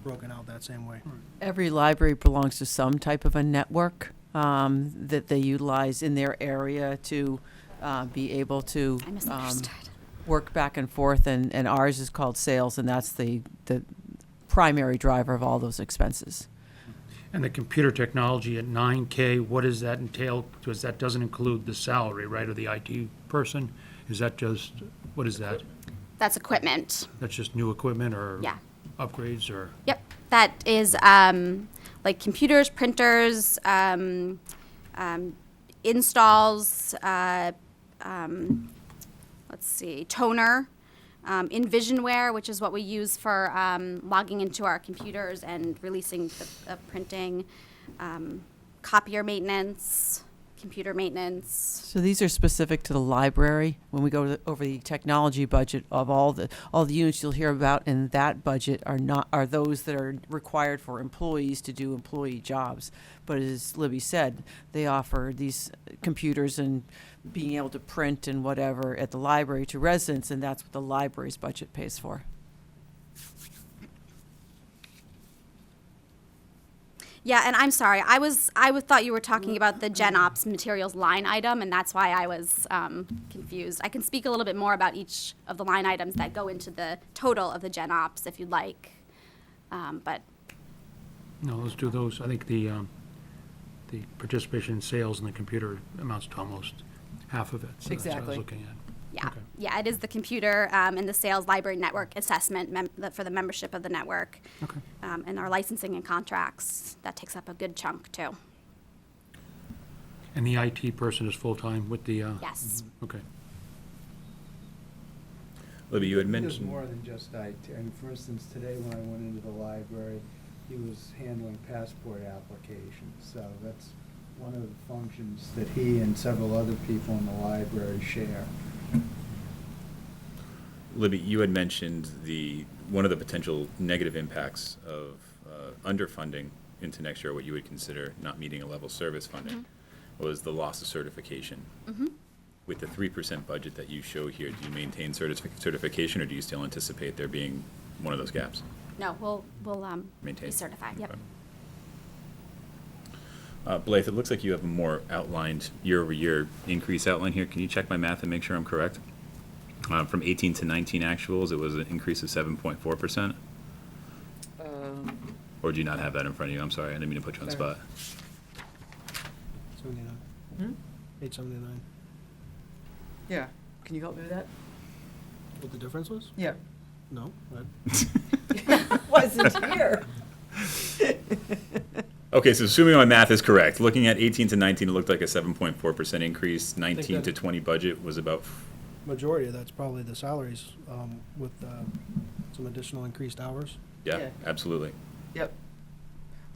broken out that same way. Every library belongs to some type of a network that they utilize in their area to be able to I misunderstood. work back and forth, and ours is called sales, and that's the primary driver of all those expenses. and the computer technology at 9K, what does that entail? Because that doesn't include the salary, right, of the IT person? Is that just, what is that? That's equipment. That's just new equipment or Yeah. upgrades or? Yep. That is like computers, printers, installs, let's see, toner, Envisionware, which is what we use for logging into our computers and releasing the printing, copier maintenance, computer maintenance. So these are specific to the library. When we go over the technology budget of all the units you'll hear about in that budget are those that are required for employees to do employee jobs. But as Libby said, they offer these computers and being able to print and whatever at the library to residents, and that's what the library's budget pays for. Yeah, and I'm sorry, I thought you were talking about the Gen Ops materials line item, and that's why I was confused. I can speak a little bit more about each of the line items that go into the total of the Gen Ops if you'd like, but. No, let's do those. I think the participation in sales in the computer amounts to almost half of it. So that's what I Exactly. was looking at. Yeah, Okay. yeah, it is the computer and the sales library network assessment for the membership of the network. Okay. And our licensing and contracts, that takes up a good chunk too. And the IT person is full-time with the, Yes. okay. Libby, you had There's mentioned. more than just IT. I mean, for instance, today when I went into the library, he was handling passport applications. So that's one of the functions that he and several other people in the library share. Libby, you had mentioned one of the potential negative impacts of underfunding into next year, what you would consider not meeting a level service funding, was the loss of certification. With the 3% budget that you show here, do you maintain certification, or do you still anticipate there being one of those gaps? No, we'll Maintain. be certified, yep. Okay. Blythe, it looks like you have a more outlined year-over-year increase outline here. Can you check my math and make sure I'm correct? From 18 to 19 actuals, it was an increase of 7.4%? Or do you not have that in front of you? I'm sorry, I didn't mean to put you on the spot. 79. 879. Yeah. Can you help me with that? What the difference was? Yeah. No. Wasn't here. Okay, so assuming my math is correct, looking at 18 to 19, it looked like a 7.4% increase. 19 to that- 20 budget was about, Majority of that's probably the salaries with some additional increased hours. yeah, Yeah. absolutely. Yep.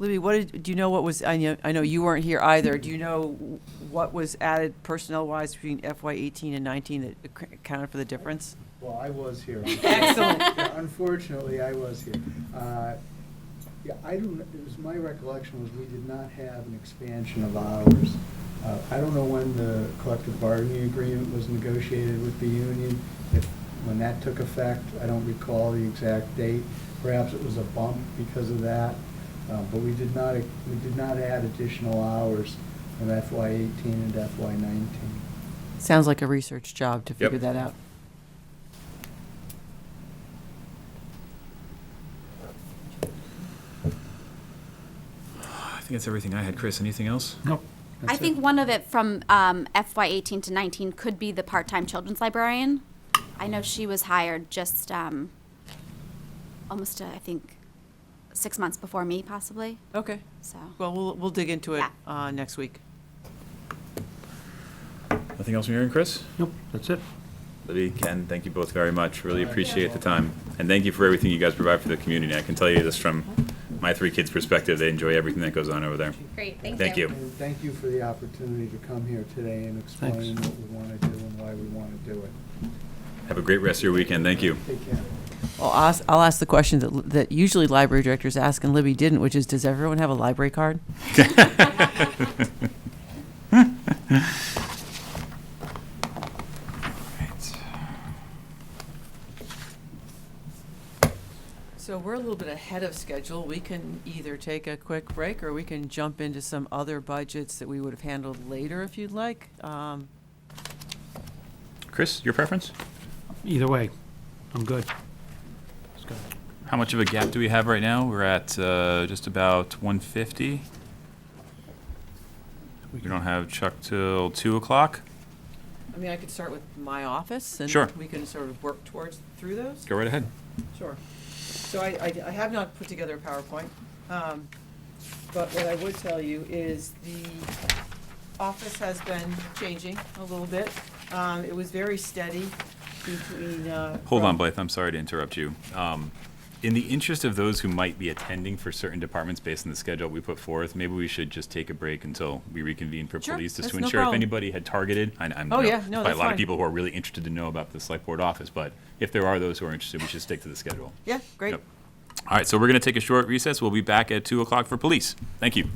Libby, do you know what was, I know you weren't here either. Do you know what was added personnel-wise between FY 18 and 19 that accounted for the difference? Well, I was here. Excellent. Yeah, unfortunately, I was here. Yeah, I don't, it was, my recollection was we did not have an expansion of hours. I don't know when the collective bargaining agreement was negotiated with the union, when that took effect. I don't recall the exact date. Perhaps it was a bump because of that. But we did not add additional hours from FY 18 and FY 19. Sounds like a research job to Yep. figure that out. I think that's everything I had. Chris, anything else? Nope. I that's it. think one of it from FY 18 to 19 could be the part-time children's librarian. I know she was hired just almost, I think, 6 months before me, possibly, Okay. so. Well, we'll dig into it Yeah. next week. Nothing else from you, Chris? Nope, that's it. Libby, Ken, thank you both very much. Really appreciate the time. And thank you for everything you guys provide for the community. I can tell you this from my 3 kids' perspective. They enjoy everything that goes on over there. Great, Thank you. And thank you for the opportunity to come here today and explain Thanks. what we want to do and why we want to do it. Have a great rest of your weekend. Thank you. Take care. Well, I'll ask the question that usually library directors ask and Libby didn't, which is, does everyone have a library card? So we're a little bit ahead of schedule. We can either take a quick break or we can jump into some other budgets that we would have handled later if you'd like. Chris, your preference? Either way, I'm good. Let's go. How much of a gap do we have right now? We're at just about 150. We don't have Chuck till 2 o'clock. I mean, I could start with my office and Sure. we can sort of work through those. Go right ahead. Sure. So I have not put together a PowerPoint, but what I would tell you is office has been changing a little bit. It was very steady between. Hold on, from- Blythe, I'm sorry to interrupt you. In the interest of those who might be attending for certain departments based on the schedule we put forth, maybe we should just take a break until we reconvene for Sure, police, just that's to no ensure if problem. anybody had targeted. I'm Oh, you know, yeah, there's no, probably that's a lot of fine. people who are really interested to know about the select board office, but if there are those who are interested, we should stick to the schedule. Yeah, great. Yep. All right, so we're going to take a short recess. We'll be back at 2 o'clock for police. Thank you.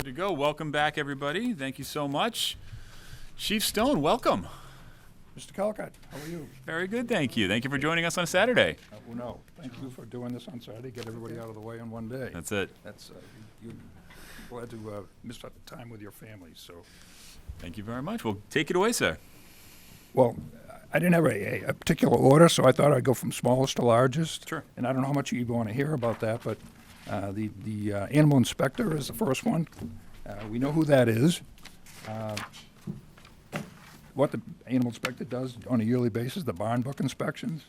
Good to go. Welcome back, everybody. Thank you so much. Chief Stone, welcome. Mr. Calcott, how are you? Very good, thank you. Thank you for joining us on a Saturday. Well, no, thank you for doing this on Saturday, get everybody out of the way in one day. That's it. That's, you glad to miss out the time with your families, so. Thank you very much. Well, take it away, sir. Well, I didn't have a particular order, so I thought I'd go from smallest to largest. Sure. And I don't know how much you want to hear about that, but the animal inspector is the first one. We know who that is. What the animal inspector does on a yearly basis, the barn book inspections,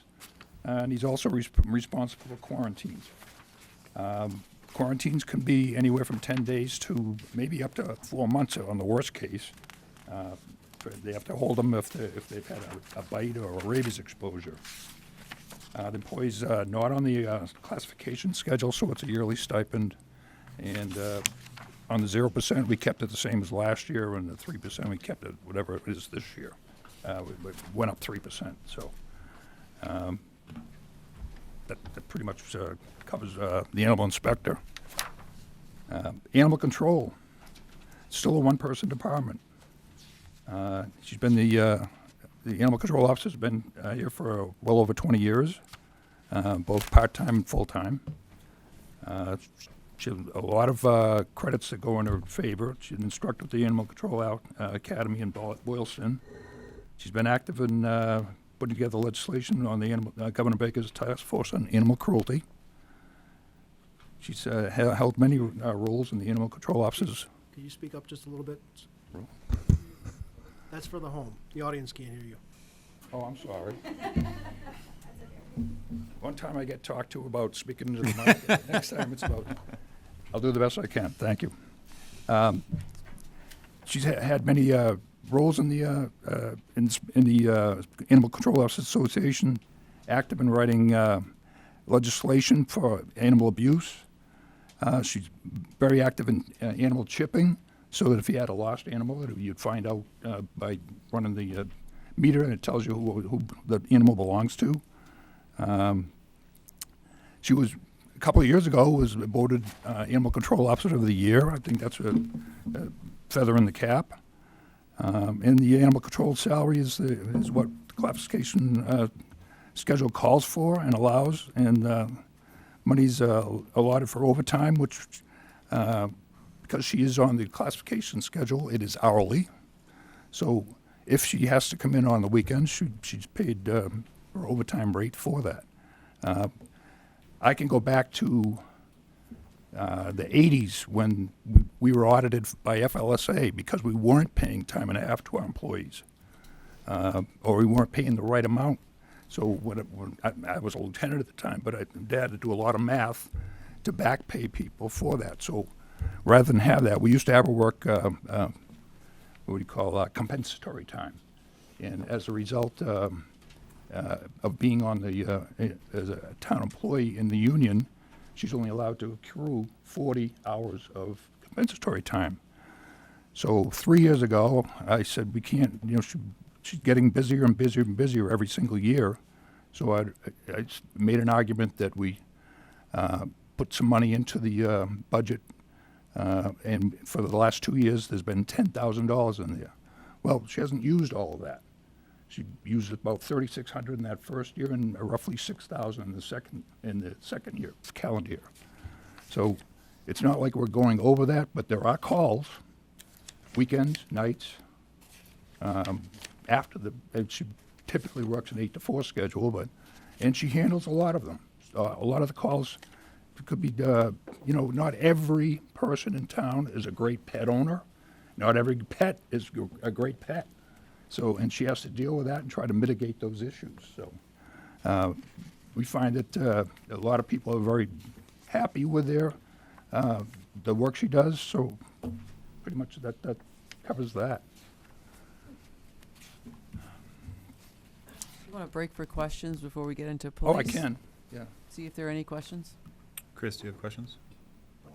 and he's also responsible for quarantines. Quarantines can be anywhere from 10 days to maybe up to 4 months on the worst case. They have to hold them if they've had a bite or a rabies exposure. The employee's not on the classification schedule, so it's a yearly stipend. And on the 0%, we kept it the same as last year, and the 3%, we kept it whatever it is this year. We went up 3%, so that pretty much covers the animal inspector. Animal control, still a one-person department. She's been the animal control officer's been here for well over 20 years, both part-time and full-time. She has a lot of credits that go in her favor. She's an instructor at the Animal Control Academy in Boylston. She's been active in putting together legislation on the Governor Baker's task force on animal cruelty. She's held many roles in the animal control offices. Could you speak up just a little bit? That's for the home. The audience can't hear you. Oh, I'm sorry. One time I get talked to about speaking into the mic. Next time it's about, I'll do the best I can. Thank you. She's had many roles in the Animal Control Officers Association, active in writing legislation for animal abuse. She's very active in animal chipping, so that if you had a lost animal, you'd find out by running the meter, and it tells you who the animal belongs to. She was, a couple of years ago, was voted Animal Control Officer of the Year. I think that's a feather in the cap. And the animal control salary is what the classification schedule calls for and allows, and money's allotted for overtime, which, because she is on the classification schedule, it is hourly. So if she has to come in on the weekends, she's paid her overtime rate for that. I can go back to the 80s when we were audited by FLSA because we weren't paying time and a half to our employees, or we weren't paying the right amount. So when I was a lieutenant at the time, but I had to do a lot of math to back pay people for that. So rather than have that, we used to have her work what do you call compensatory time, and as a result of being on the as a town employee in the union, she's only allowed to accrue 40 hours of compensatory time. So 3 years ago, I said we can't. She's getting busier and busier and busier every single year. So I made an argument that we put some money into the budget, and for the last 2 years, there's been $10,000 in there. Well, she hasn't used all of that. She used about $3,600 in that first year, and roughly $6,000 in the second year, calendar year. So it's not like we're going over that, but there are calls, weekends, nights. And she typically works an 8 to 4 schedule, and she handles a lot of them. A lot of the calls could be, not every person in town is a great pet owner. Not every pet is a great pet. So, and she has to deal with that and try to mitigate those issues. So, we find that a lot of people are very happy with the work she does. So, pretty much that covers that. You want to break for questions before we get into police? Oh, I can. Yeah. See if there are any questions. Chris, do you have questions?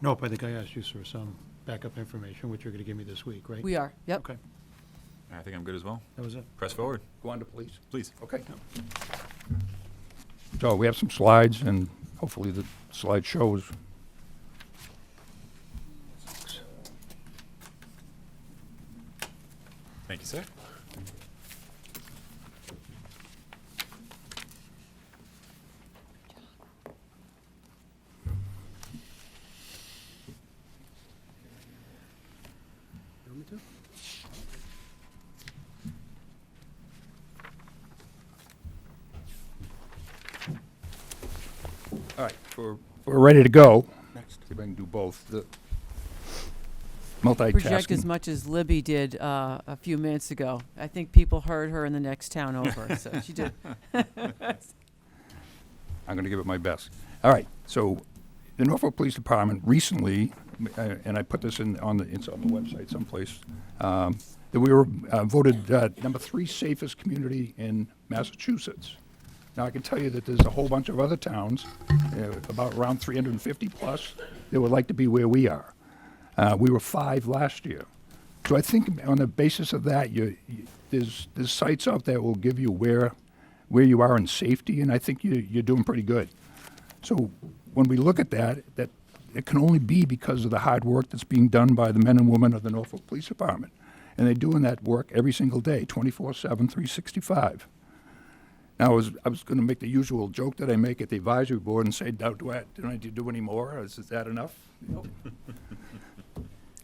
Nope, I think I asked you for some backup information, which you're going to give me this week, right? We are. Yep. Okay, I think I'm good as well. that was it. Press forward, Go on to police. please. Okay. So we have some slides, and hopefully the slide shows. Thank you, sir. You want me to? All right, we're ready to go. Next. See if I can do both. The Project as multitasking. much as Libby did a few minutes ago. I think people heard her in the next town over, so she did. I'm going to give it my best. All right, so the Norfolk Police Department recently, and I put this it's on the website someplace, that we were voted number 3 safest community in Massachusetts. Now, I can tell you that there's a whole bunch of other towns, about around 350 plus, that would like to be where we are. We were 5 last year. So I think on the basis of that, there's sites out there will give you where you are in safety, and I think you're doing pretty good. So when we look at that it can only be because of the hard work that's being done by the men and women of the Norfolk Police Department. And they're doing that work every single day, 24/7, 365. Now, I was going to make the usual joke that I make at the advisory board and say, do I need to do any more? Is that enough?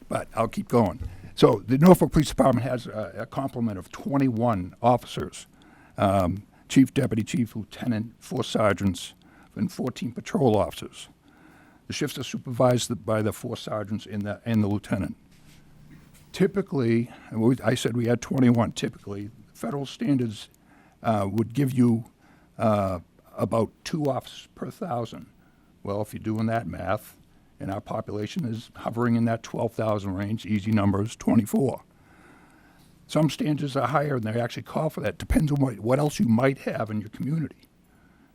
But I'll keep going. So the Norfolk Police Department has a complement of 21 officers, chief, deputy chief, lieutenant, 4 sergeants, and 14 patrol officers. The shifts are supervised by the 4 sergeants and the lieutenant. Typically, I said we had 21. Typically, federal standards would give you about 2 officers per 1,000. Well, if you're doing that math, and our population is hovering in that 12,000 range, easy numbers, 24. Some standards are higher, and they actually call for that. Depends on what else you might have in your community.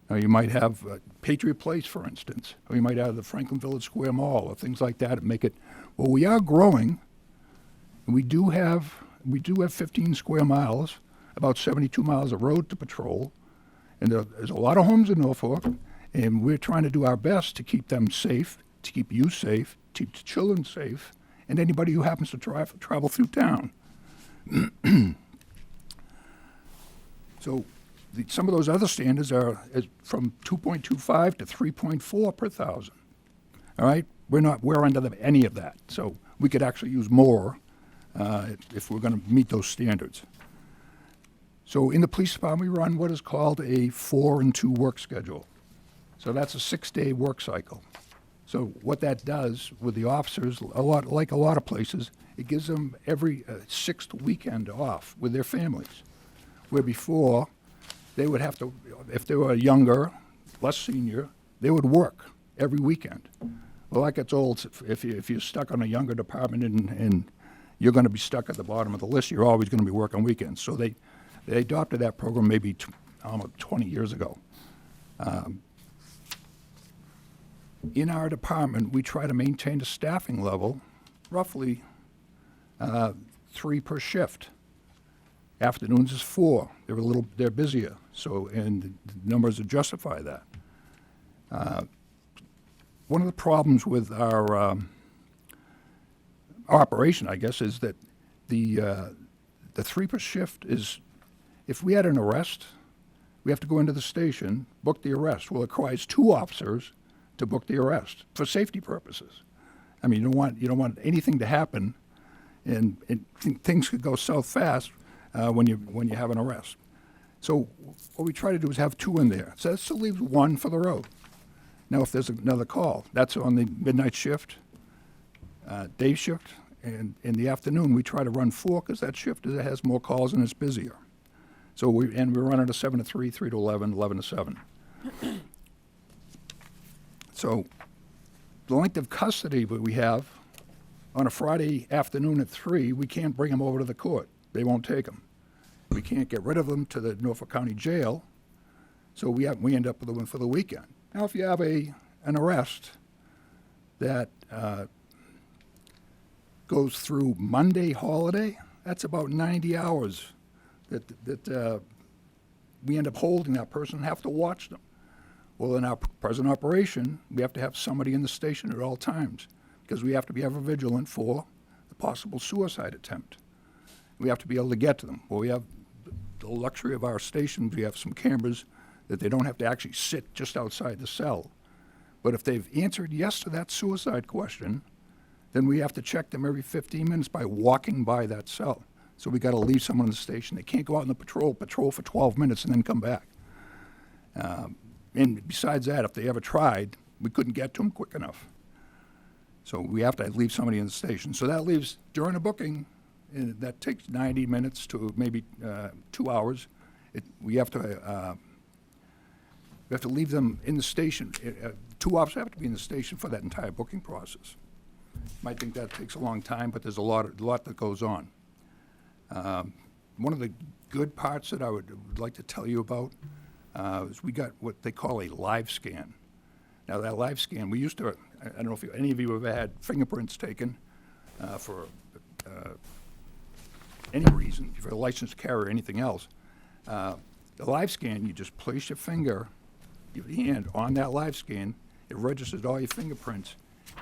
Now, you might have Patriot Place, for instance, or you might have the Franklin Village Square Mall, or things like that make it. Well, we are growing, and we do have 15 square miles, about 72 miles of road to patrol, and there's a lot of homes in Norfolk, and we're trying to do our best to keep them safe, to keep you safe, to keep the children safe, and anybody who happens to travel through town. So some of those other standards are from 2.25 to 3.4 per 1,000. All right? We're under any of that. So we could actually use more if we're going to meet those standards. So in the police department, we run what is called a 4 and 2 work schedule. So that's a 6-day work cycle. So what that does with the officers, like a lot of places, it gives them every 6th weekend off with their families. Where before, they would have to, if they were younger, less senior, they would work every weekend. Well, that gets old. If you're stuck on a younger department and you're going to be stuck at the bottom of the list, you're always going to be working weekends. So they adopted that program maybe almost 20 years ago. In our department, we try to maintain a staffing level, roughly 3 per shift. Afternoons is 4. They're busier, so and the numbers would justify that. One of the problems with our operation, I guess, is that the 3 per shift is, if we had an arrest, we have to go into the station, book the arrest. Well, it requires 2 officers to book the arrest for safety purposes. I mean, you don't want anything to happen, and things could go south fast when you have an arrest. So what we try to do is have 2 in there. So that still leaves 1 for the road. Now, if there's another call, that's on the midnight shift, day shift, and in the afternoon we try to run 4 because that shift has more calls and it's busier. So we're running a 7 to 3, 3 to 11, 11 to 7. So the length of custody that we have on a Friday afternoon at 3, we can't bring them over to the court. They won't take them. We can't get rid of them to the Norfolk County Jail, so we end up with them for the weekend. Now, if you have an arrest that goes through Monday holiday, that's about 90 hours that we end up holding that person and have to watch them. Well, in our present operation, we have to have somebody in the station at all times because we have to be ever vigilant for the possible suicide attempt. We have to be able to get to them. Well, we have the luxury of our stations. We have some cameras that they don't have to actually sit just outside the cell. But if they've answered yes to that suicide question, then we have to check them every 15 minutes by walking by that cell. So we got to leave someone in the station. They can't go out on the patrol for 12 minutes and then come back. And besides that, if they ever tried, we couldn't get to them quick enough. So we have to leave somebody in the station. So that leaves, during a booking, that takes 90 minutes to maybe 2 hours. We have to leave them in the station. 2 officers have to be in the station for that entire booking process. Might think that takes a long time, but there's a lot that goes on. One of the good parts that I would like to tell you about is we got what they call a live scan. Now that live scan, we used to, I don't know if any of you have had fingerprints taken for any reason, if you're a licensed carrier or anything else. The live scan, you just place your finger, your hand on that live scan, it registers all your fingerprints,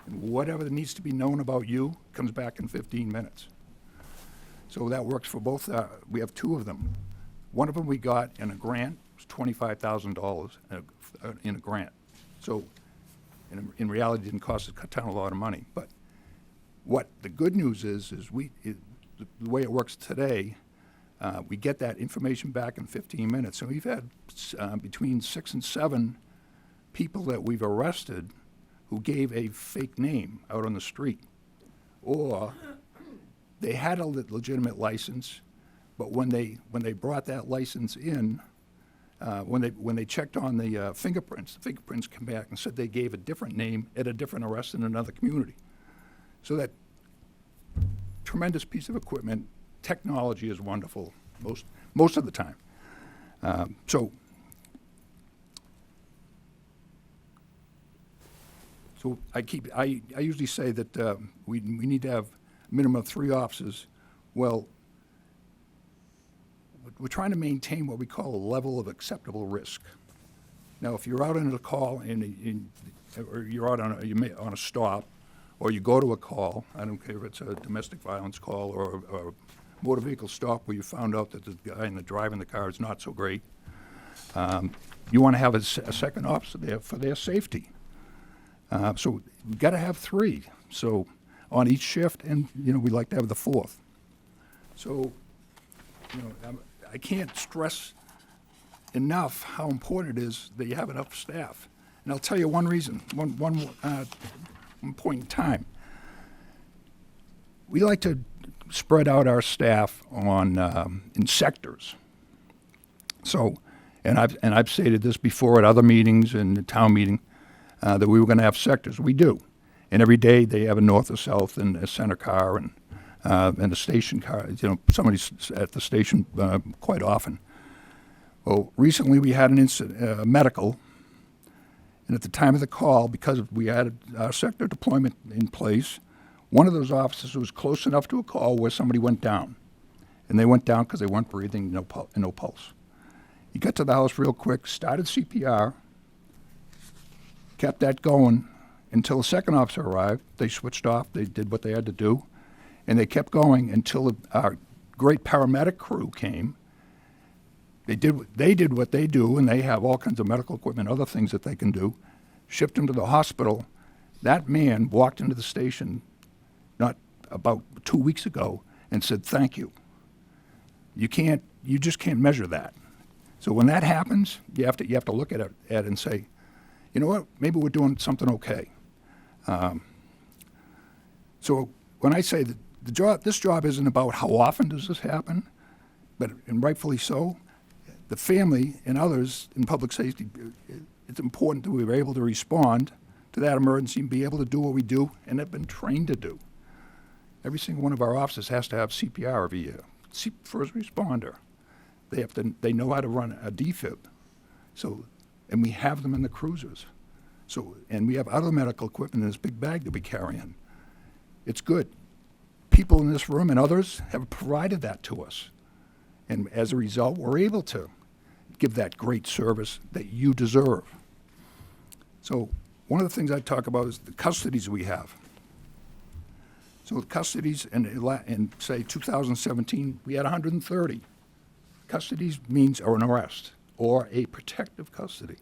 and whatever needs to be known about you comes back in 15 minutes. So that works for both, we have 2 of them. One of them we got in a grant, it was $25,000 in a grant. So in reality, it didn't cost us a ton, a lot of money. But what the good news is the way it works today, we get that information back in 15 minutes. So we've had between 6 and 7 people that we've arrested who gave a fake name out on the street. Or they had a legitimate license, but when they brought that license in, when they checked on the fingerprints came back and said they gave a different name at a different arrest in another community. So that tremendous piece of equipment, technology is wonderful most of the time. So I usually say that we need to have a minimum of 3 officers. Well, we're trying to maintain what we call a level of acceptable risk. Now, if you're out on a call or you're out on a stop, or you go to a call, I don't care if it's a domestic violence call or a motor vehicle stop where you found out that the guy driving the car is not so great, you want to have a second officer there for their safety. So we've got to have 3. So on each shift, and we'd like to have the 4th. So I can't stress enough how important it is that you have enough staff. And I'll tell you one reason, one point in time. We like to spread out our staff on in sectors. So, and I've stated this before at other meetings and the town meeting that we were going to have sectors. We do, and every day they have a north or south and a center car and a station car. Somebody's at the station quite often. Well, recently we had an incident, medical. And at the time of the call, because we had our sector deployment in place, one of those officers was close enough to a call where somebody went down. And they went down because they weren't breathing, no pulse. He got to the house real quick, started CPR, kept that going until the second officer arrived. They switched off, they did what they had to do, and they kept going until our great paramedic crew came. They did what they do, and they have all kinds of medical equipment, other things that they can do, shipped him to the hospital. That man walked into the station not about 2 weeks ago and said, "Thank you." You just can't measure that. So when that happens, you have to look at it and say, you know what, maybe we're doing something okay. So when I say that this job isn't about how often does this happen, and rightfully so, the family and others in public safety, it's important that we were able to respond to that emergency and be able to do what we do and have been trained to do. Every single one of our officers has to have CPR every year. First responder. They know how to run a defib. So, and we have them in the cruisers. So, and we have other medical equipment in this big bag that we carry in. It's good. People in this room and others have provided that to us. And as a result, we're able to give that great service that you deserve. So one of the things I talk about is the custodies we have. So the custodies in say 2017, we had 130. Custodies means an arrest or a protective custody.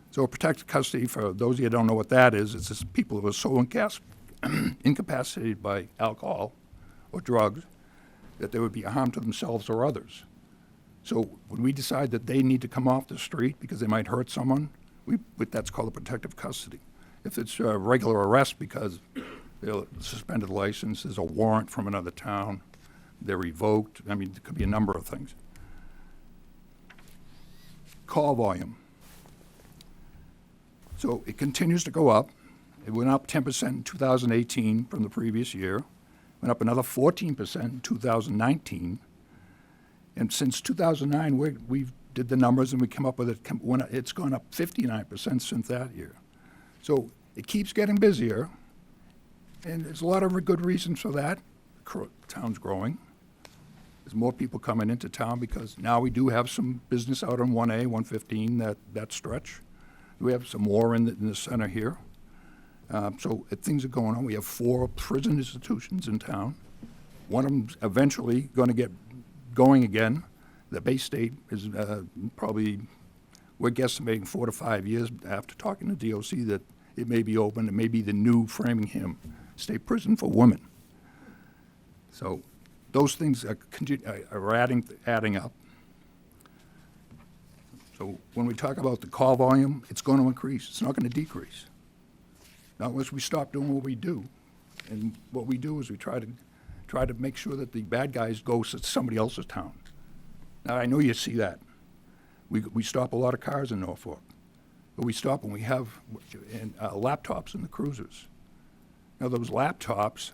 So a protective custody, for those of you who don't know what that is, it's just people who are so incapacitated by alcohol or drugs that they would be a harm to themselves or others. So when we decide that they need to come off the street because they might hurt someone, that's called a protective custody. If it's a regular arrest because they're suspended license, there's a warrant from another town, they're revoked, I mean, there could be a number of things. Call volume. So it continues to go up. It went up 10% in 2018 from the previous year, went up another 14% in 2019. And since 2009, we did the numbers and we came up with it. It's gone up 59% since that year. So it keeps getting busier, and there's a lot of good reasons for that. Town's growing. There's more people coming into town because now we do have some business out on 1A, 115, that stretch. We have some more in the center here. So things are going on. We have 4 prison institutions in town. One of them's eventually going to get going again. The Bay State is probably, we're guesstimating 4 to 5 years after talking to DOC that it may be open. It may be the new Framingham State Prison for women. So those things are adding up. So when we talk about the call volume, it's going to increase. It's not going to decrease. Not unless we stop doing what we do. And what we do is we try to make sure that the bad guys go to somebody else's town. Now, I know you see that. We stop a lot of cars in Norfolk. But we stop when we have laptops in the cruisers. Now, those laptops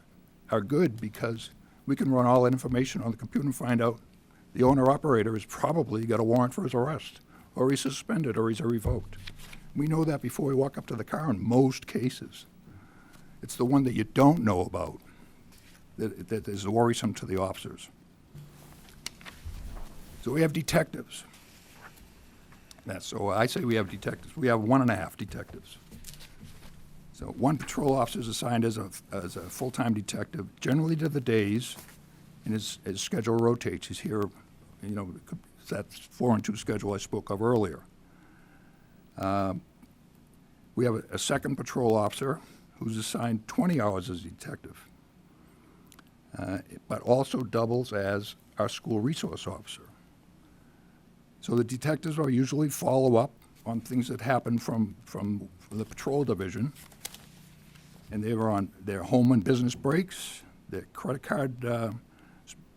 are good because we can run all that information on the computer and find out the owner-operator has probably got a warrant for his arrest, or he's suspended, or he's revoked. We know that before we walk up to the car in most cases. It's the one that you don't know about that is worrisome to the officers. So we have detectives. So I say we have detectives. We have 1.5 detectives. So 1 patrol officer is assigned as a full-time detective, generally to the days, and his schedule rotates. He's here, that 4-and-2 schedule I spoke of earlier. We have a second patrol officer who's assigned 20 hours as a detective, but also doubles as our school resource officer. So the detectives are usually follow up on things that happen from the patrol division, and they were on their home and business breaks, their credit card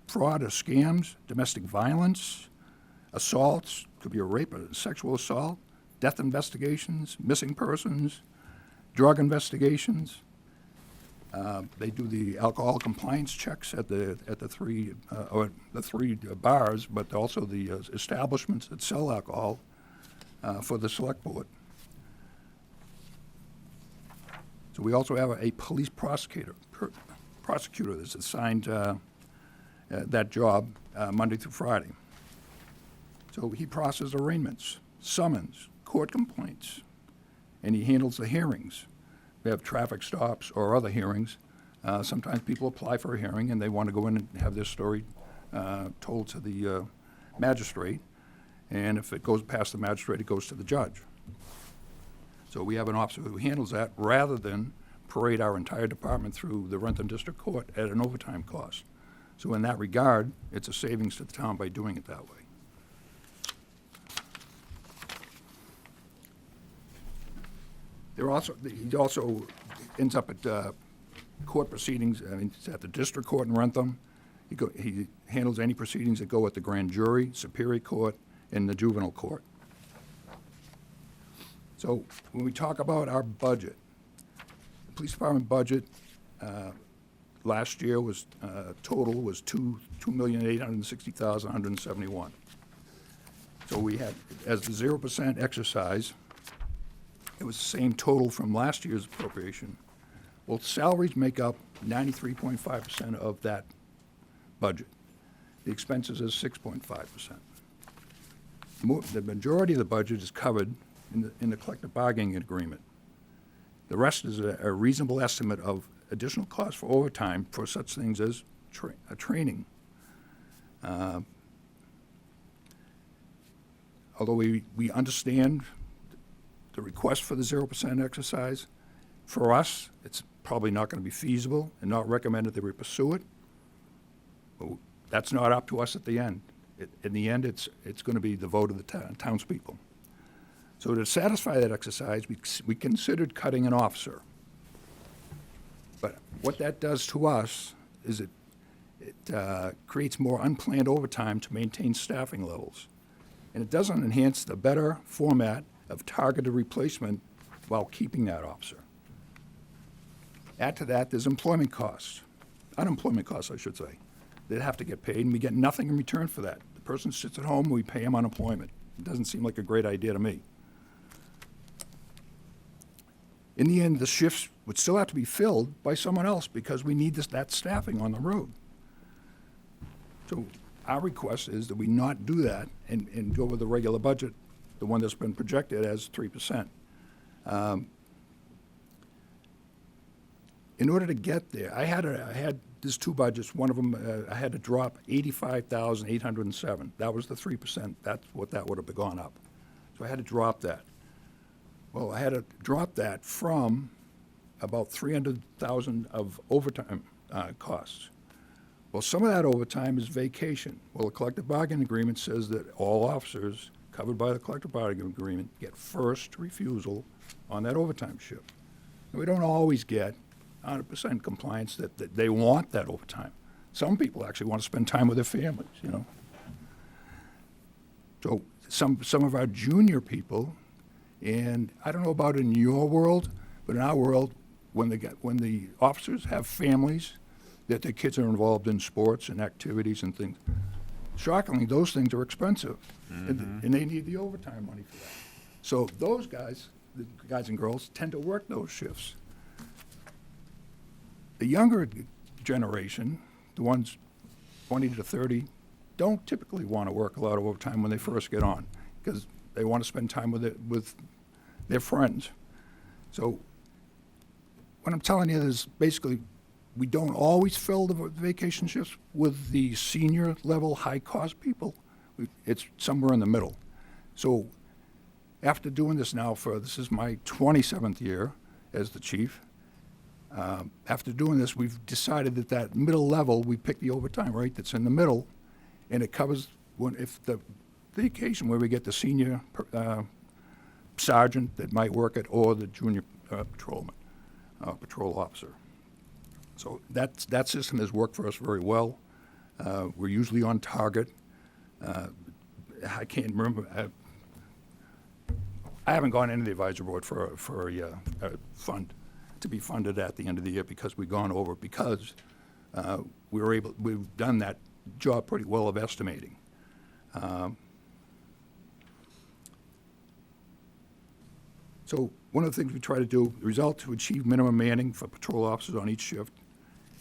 fraud or scams, domestic violence, assaults, could be a rape, a sexual assault, death investigations, missing persons, drug investigations. They do the alcohol compliance checks at the 3 bars, but also the establishments that sell alcohol for the select board. So we also have a police prosecutor that's assigned that job Monday through Friday. So he processes arraignments, summons, court complaints, and he handles the hearings. We have traffic stops or other hearings. Sometimes people apply for a hearing and they want to go in and have their story told to the magistrate. And if it goes past the magistrate, it goes to the judge. So we have an officer who handles that rather than parade our entire department through the Rentham District Court at an overtime cost. So in that regard, it's a savings to the town by doing it that way. He also ends up at court proceedings. I mean, it's at the district court in Rentham. He handles any proceedings that go at the grand jury, superior court, and the juvenile court. So when we talk about our budget, the police department budget last year was total was $2,860,171. So we had, as the 0% exercise, it was the same total from last year's appropriation. Well, salaries make up 93.5% of that budget. The expenses is 6.5%. The majority of the budget is covered in the collective bargaining agreement. The rest is a reasonable estimate of additional costs for overtime for such things as training. Although we understand the request for the 0% exercise, for us, it's probably not going to be feasible and not recommended that we pursue it. But that's not up to us at the end. In the end, it's going to be the vote of the townspeople. So to satisfy that exercise, we considered cutting an officer. But what that does to us is it creates more unplanned overtime to maintain staffing levels. And it doesn't enhance the better format of targeted replacement while keeping that officer. Add to that, there's unemployment costs, I should say. They have to get paid, and we get nothing in return for that. The person sits at home, we pay him unemployment. It doesn't seem like a great idea to me. In the end, the shifts would still have to be filled by someone else because we need that staffing on the road. So our request is that we not do that and go with the regular budget, the one that's been projected as 3%. In order to get there, I had these two budgets. One of them, I had to drop 85,807. That was the 3%. That's what that would have gone up. So I had to drop that. Well, I had to drop that from about 300,000 of overtime costs. Well, some of that overtime is vacation. Well, the collective bargaining agreement says that all officers covered by the collective bargaining agreement get first refusal on that overtime shift. And we don't always get 100% compliance that they want that overtime. Some people actually want to spend time with their families, you know. So some of our junior people, and I don't know about in your world, but in our world, when the officers have families, that their kids are involved in sports and activities and things, shockingly, those things are expensive, and they need the overtime money for that. So those guys, the guys and girls, tend to work those shifts. The younger generation, the ones 20 to 30, don't typically want to work a lot of overtime when they first get on because they want to spend time with their friends. So what I'm telling you is basically we don't always fill the vacation shifts with the senior level high cost people. It's somewhere in the middle. So after doing this now this is my 27th year as the chief. After doing this, we've decided that middle level, we pick the overtime rate that's in the middle, and it covers if the occasion where we get the senior sergeant that might work it or the junior patrolman, patrol officer. So that system has worked for us very well. We're usually on target. I can't remember. I haven't gone into the advisory board for a fund to be funded at the end of the year because we've gone over because we've done that job pretty well of estimating. So one of the things we try to do, the result to achieve minimum manning for patrol officers on each shift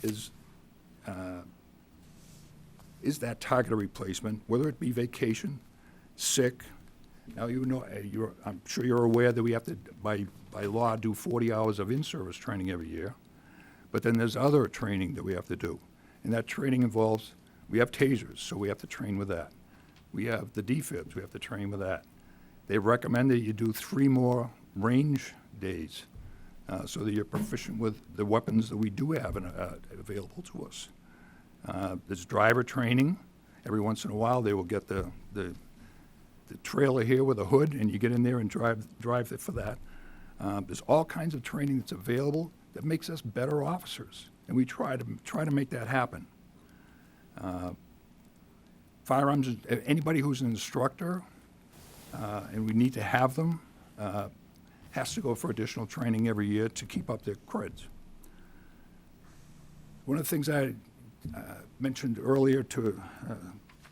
is that targeted replacement, whether it be vacation, sick. Now, you know, I'm sure you're aware that we have to, by law, do 40 hours of in-service training every year. But then there's other training that we have to do. And that training involves, we have tasers, so we have to train with that. We have the defibs, we have to train with that. They recommend that you do 3 more range days so that you're proficient with the weapons that we do have available to us. There's driver training. Every once in a while, they will get the trailer here with a hood, and you get in there and drive it for that. There's all kinds of training that's available that makes us better officers, and we try to make that happen. Firearms, anybody who's an instructor, and we need to have them, has to go for additional training every year to keep up their creds. One of the things I mentioned earlier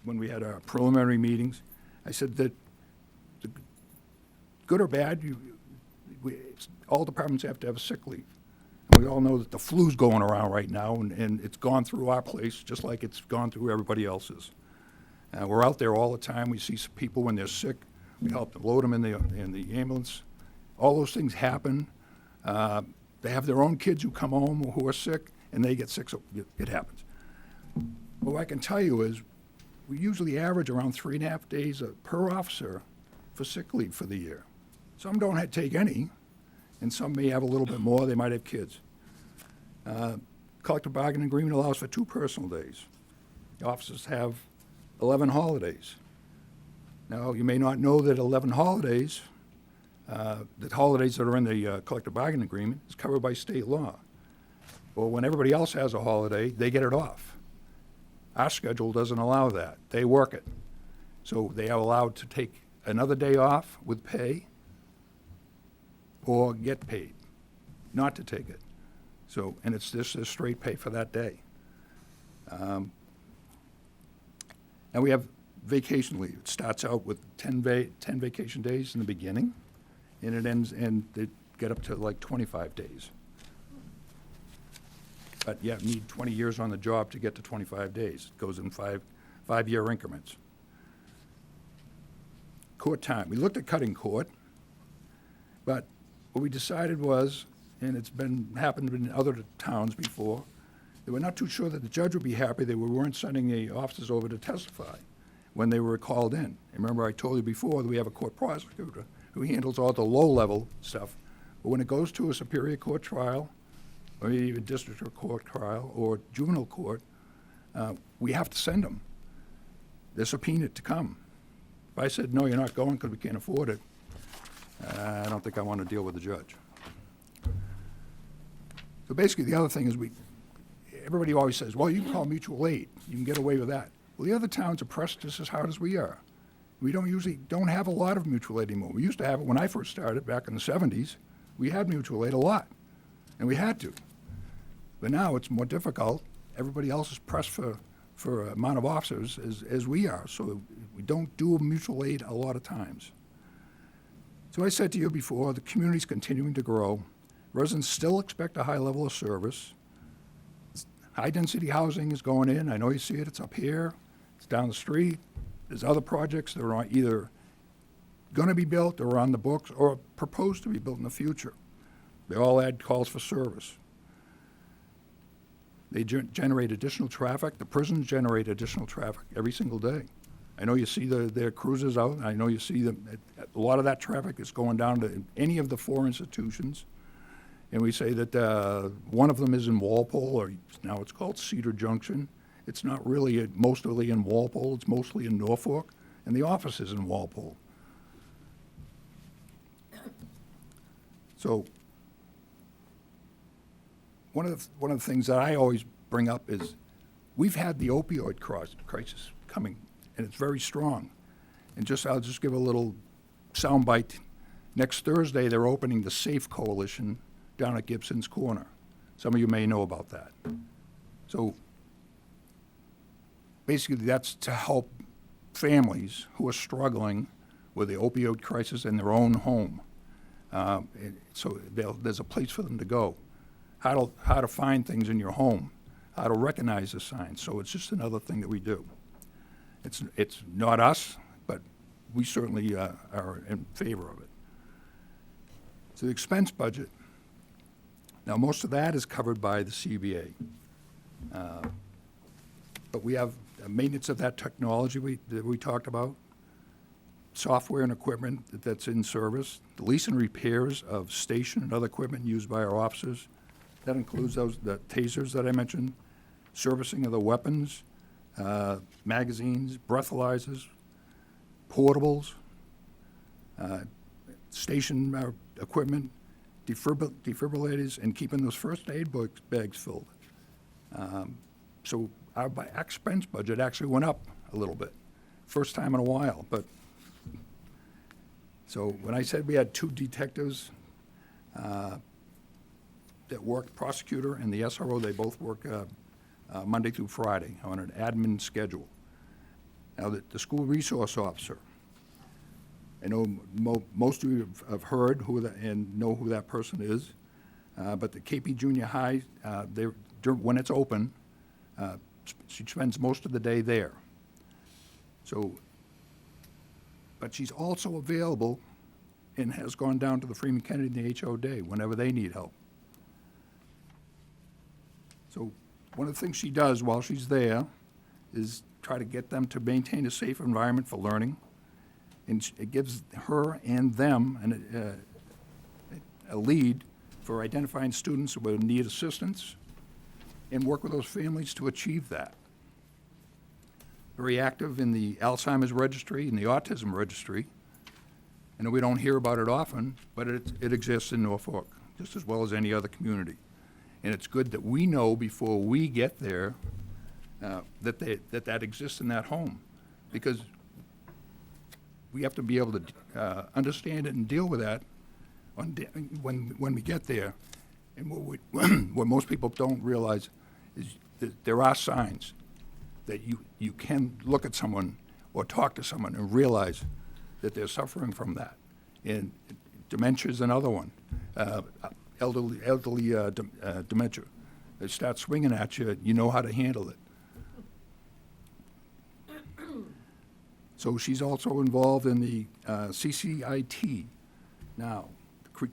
when we had our preliminary meetings, I said that good or bad, all departments have to have a sick leave. And we all know that the flu's going around right now, and it's gone through our place just like it's gone through everybody else's. We're out there all the time. We see some people when they're sick. We help them load them in the ambulance. All those things happen. they have their own kids who come home who are sick, and they get sick, so it happens. But what I can tell you is, we usually average around 3.5 days per officer for sick leave for the year. Some don't take any, and some may have a little bit more. They might have kids. Collective bargaining agreement allows for 2 personal days. The officers have 11 holidays. Now, you may not know that 11 holidays, the holidays that are in the collective bargaining agreement, is covered by state law. Well, when everybody else has a holiday, they get it off. Our schedule doesn't allow that. They work it. So they are allowed to take another day off with pay or get paid, not to take it. So, and it's just a straight pay for that day. And we have vacation leave. It starts out with 10 vacation days in the beginning, and it ends, and they get up to like 25 days. But you need 20 years on the job to get to 25 days. It goes in five-year increments. Court time. We looked at cutting court, but what we decided was, and it's happened in other towns before, they were not too sure that the judge would be happy that we weren't sending the officers over to testify when they were called in. And remember, I told you before that we have a court prosecutor who handles all the low-level stuff. But when it goes to a superior court trial, or even district court trial, or juvenile court, we have to send them. They're subpoenaed to come. If I said, no, you're not going because we can't afford it, I don't think I want to deal with the judge. So basically, the other thing is everybody always says, well, you can call mutual aid. You can get away with that. Well, the other towns are pressed just as hard as we are. We don't have a lot of mutual aid anymore. We used to have it when I first started back in the 70s. We had mutual aid a lot, and we had to. But now it's more difficult. Everybody else is pressed for amount of officers as we are, so we don't do mutual aid a lot of times. So I said to you before, the community's continuing to grow. Residents still expect a high level of service. High-density housing is going in. I know you see it. It's up here. It's down the street. There's other projects that are either going to be built or on the books or proposed to be built in the future. They all add calls for service. They generate additional traffic. The prisons generate additional traffic every single day. I know you see their cruisers out. I know you see them. A lot of that traffic is going down to any of the 4 institutions. And we say that one of them is in Walpole, or now it's called Cedar Junction. It's not really mostly in Walpole. It's mostly in Norfolk, and the office is in Walpole. So one of the things that I always bring up is we've had the opioid crisis coming, and it's very strong. And I'll just give a little soundbite. Next Thursday, they're opening the SAFE Coalition down at Gibson's Corner. Some of you may know about that. So basically, that's to help families who are struggling with the opioid crisis in their own home. So there's a place for them to go. How to find things in your home, how to recognize the signs. So it's just another thing that we do. It's not us, but we certainly are in favor of it. So the expense budget. Now, most of that is covered by the CBA. But we have maintenance of that technology that we talked about, software and equipment that's in service, the lease and repairs of station and other equipment used by our officers. That includes the tasers that I mentioned, servicing of the weapons, magazines, breathalyzers, portables, station equipment, defibrillators, and keeping those first aid bags filled. So our expense budget actually went up a little bit. First time in a while, but so when I said we had 2 detectives that work, prosecutor and the SRO, they both work Monday through Friday on an admin schedule. Now, the school resource officer, I know most of you have heard and know who that person is, but the KP Junior High, when it's open, she spends most of the day there. So, but she's also available and has gone down to the Freeman Kennedy and the HO Day whenever they need help. So one of the things she does while she's there is try to get them to maintain a safe environment for learning. And it gives her and them a lead for identifying students who will need assistance and work with those families to achieve that. Very active in the Alzheimer's registry and the autism registry. I know we don't hear about it often, but it exists in Norfolk just as well as any other community. And it's good that we know before we get there that exists in that home, because we have to be able to understand it and deal with that when we get there. And what most people don't realize is that there are signs that you can look at someone or talk to someone and realize that they're suffering from that. And dementia is another one. Elderly dementia. They start swinging at you, you know how to handle it. So she's also involved in the CCIT now.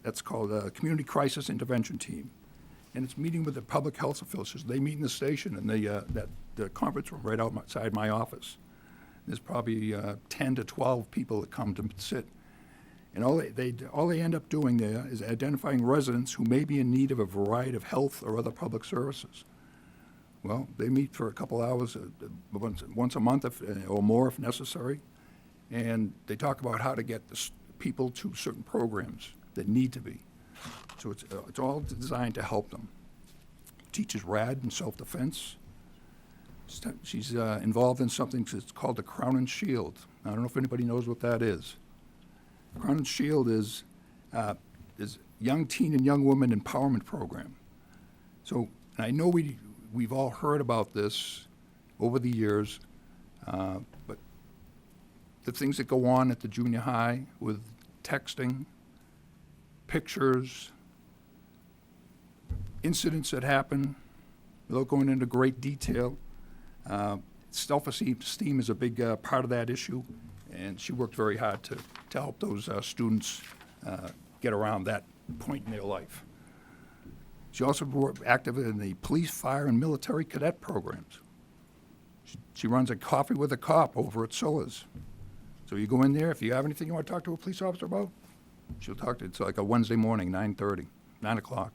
That's called a Community Crisis Intervention Team. And it's meeting with the public health officials. They meet in the station in the conference room right outside my office. There's probably 10 to 12 people that come to sit. And all they end up doing there is identifying residents who may be in need of a variety of health or other public services. Well, they meet for a couple hours once a month or more if necessary, and they talk about how to get people to certain programs that need to be. So it's all designed to help them. Teaches RAD and self-defense. She's involved in something that's called the Crown and Shield. I don't know if anybody knows what that is. Crown and Shield is young teen and young women empowerment program. So and I know we've all heard about this over the years, but the things that go on at the junior high with texting, pictures, incidents that happen, without going into great detail. Self-esteem is a big part of that issue, and she worked very hard to help those students get around that point in their life. She also active in the police, fire, and military cadet programs. She runs a Coffee with a Cop over at Solas. So you go in there, if you have anything you want to talk to a police officer about, she'll talk to you. It's like a Wednesday morning, 9:30, 9 o'clock.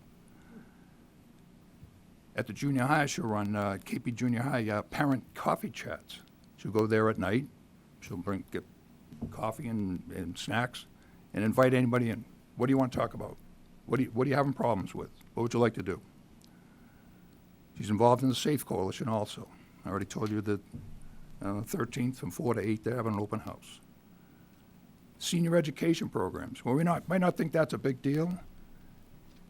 At the junior high, she'll run KP Junior High parent coffee chats. She'll go there at night. She'll get coffee and snacks and invite anybody in. What do you want to talk about? What are you having problems with? What would you like to do? She's involved in the SAFE Coalition also. I already told you that 13th from 4 to 8, they're having an open house. Senior education programs. Well, might not think that's a big deal,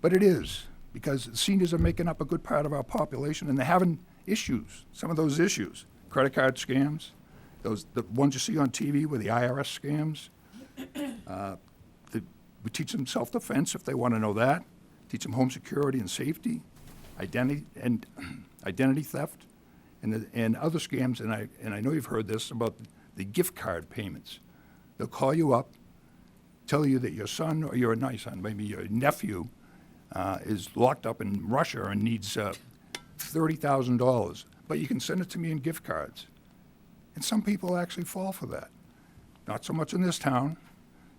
but it is, because seniors are making up a good part of our population, and they're having issues, some of those issues. Credit card scams, the ones you see on TV with the IRS scams. We teach them self-defense if they want to know that. Teach them home security and safety, identity theft, and other scams. And I know you've heard this about the gift card payments. They'll call you up, tell you that your son, or your not your son, maybe your nephew, is locked up in Russia and needs $30,000, but you can send it to me in gift cards. And some people actually fall for that. Not so much in this town,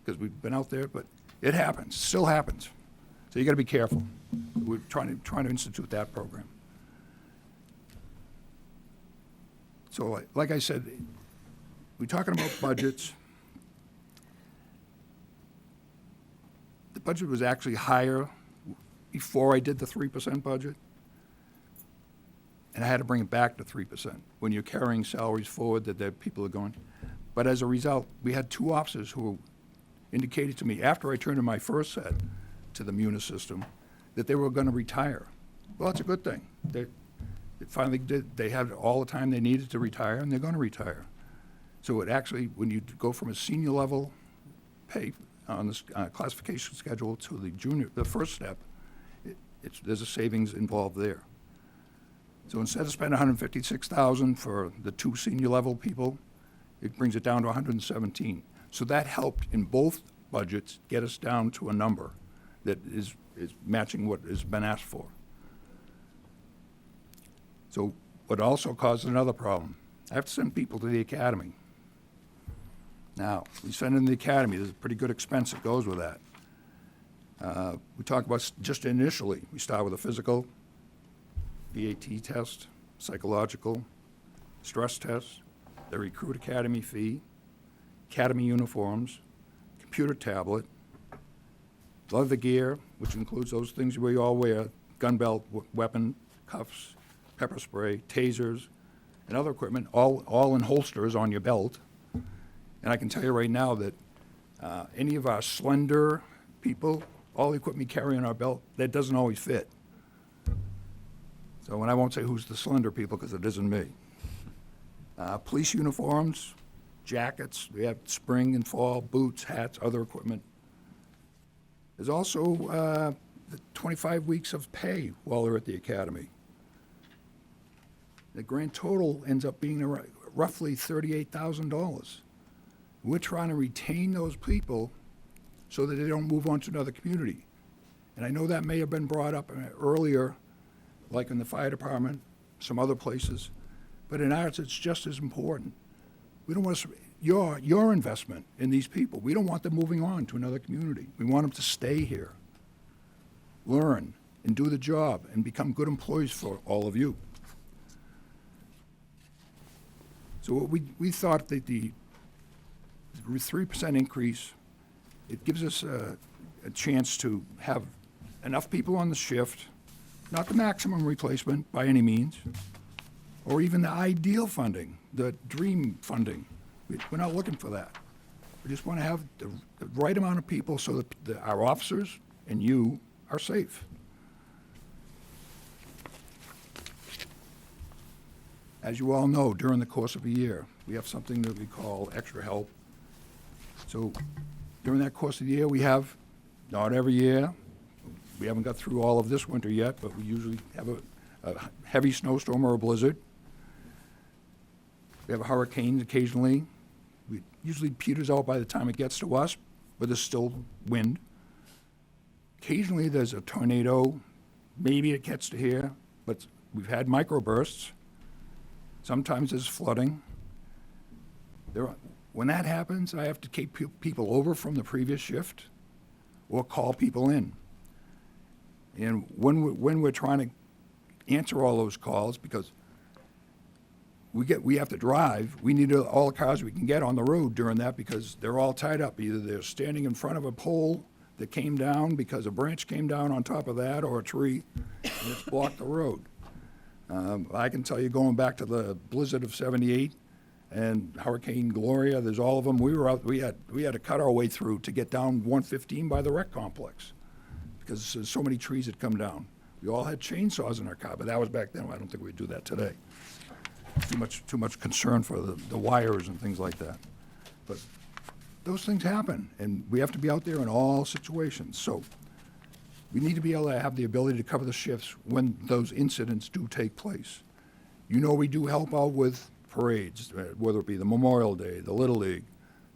because we've been out there, but it happens, still happens. So you got to be careful. We're trying to institute that program. So like I said, we're talking about budgets. The budget was actually higher before I did the 3% budget. And I had to bring it back to 3% when you're carrying salaries forward that people are going. But as a result, we had 2 officers who indicated to me after I turned in my first set to the Munis system that they were going to retire. Well, that's a good thing. They finally did. They had all the time they needed to retire, and they're going to retire. So it actually, when you go from a senior level pay on this classification schedule to the first step, there's a savings involved there. So instead of spending $156,000 for the 2 senior level people, it brings it down to $117,000. So that helped in both budgets get us down to a number that is matching what has been asked for. So what also caused another problem. I have to send people to the academy. Now, we send them to the academy. There's a pretty good expense that goes with that. We talk about just initially, we start with a physical, VAT test, psychological, stress test, the recruit academy fee, academy uniforms, computer tablet, leather gear, which includes those things we all wear, gun belt, weapon, cuffs, pepper spray, tasers, and other equipment, all in holsters on your belt. And I can tell you right now that any of our slender people, all the equipment we carry on our belt, that doesn't always fit. So, and I won't say who's the slender people because it isn't me. Police uniforms, jackets, we have spring and fall, boots, hats, other equipment. There's also the 25 weeks of pay while they're at the academy. The grand total ends up being roughly $38,000. We're trying to retain those people so that they don't move on to another community. And I know that may have been brought up earlier, like in the fire department, some other places, but in ours, it's just as important. We don't want your investment in these people. We don't want them moving on to another community. We want them to stay here, learn, and do the job, and become good employees for all of you. So we thought that the 3% increase, it gives us a chance to have enough people on the shift, not the maximum replacement by any means, or even the ideal funding, the dream funding. We're not looking for that. We just want to have the right amount of people so that our officers and you are safe. As you all know, during the course of a year, we have something that we call extra help. So during that course of the year, we have, not every year, we haven't got through all of this winter yet, but we usually have a heavy snowstorm or a blizzard. We have a hurricane occasionally. We usually peters out by the time it gets to us, but there's still wind. Occasionally there's a tornado. Maybe it gets to here, but we've had microbursts. Sometimes there's flooding. When that happens, I have to keep people over from the previous shift or call people in. And when we're trying to answer all those calls, because we have to drive, we need all the cars we can get on the road during that because they're all tied up. Either they're standing in front of a pole that came down because a branch came down on top of that, or a tree, and it's blocked the road. I can tell you, going back to the blizzard of '78 and Hurricane Gloria, there's all of them. We had to cut our way through to get down 115 by the rec complex because there's so many trees had come down. We all had chainsaws in our car, but that was back then. I don't think we'd do that today. Too much concern for the wires and things like that. But those things happen, and we have to be out there in all situations. So we need to be able to have the ability to cover the shifts when those incidents do take place. You know, we do help out with parades, whether it be the Memorial Day, the Little League,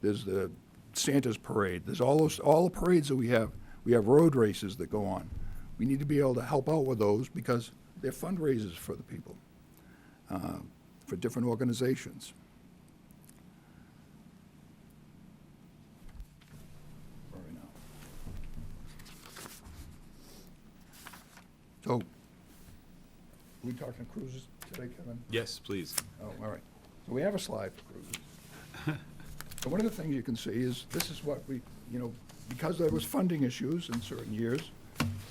there's the Santa's parade, there's all the parades that we have. We have road races that go on. We need to be able to help out with those because they're fundraisers for the people, for different organizations. Where are we now? So, we talking cruises today, Kevin? Yes, please. Oh, all right. So we have a slide for cruises. So one of the things you can see is this is what we, because there was funding issues in certain years,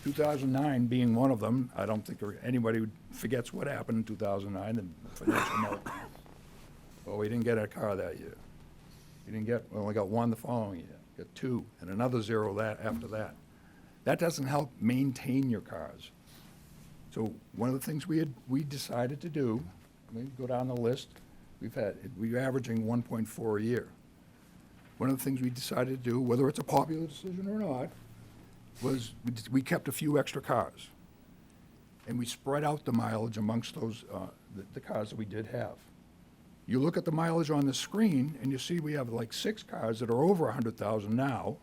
2009 being one of them. I don't think anybody forgets what happened in 2009 and financial meltdown. Well, we didn't get a car that year. We only got one the following year, got two, and another zero after that. That doesn't help maintain your cars. So one of the things we decided to do, let me go down the list, we're averaging 1.4 a year. One of the things we decided to do, whether it's a popular decision or not, was we kept a few extra cars. And we spread out the mileage amongst those, the cars that we did have. You look at the mileage on the screen and you see we have like 6 cars that are over 100,000 now.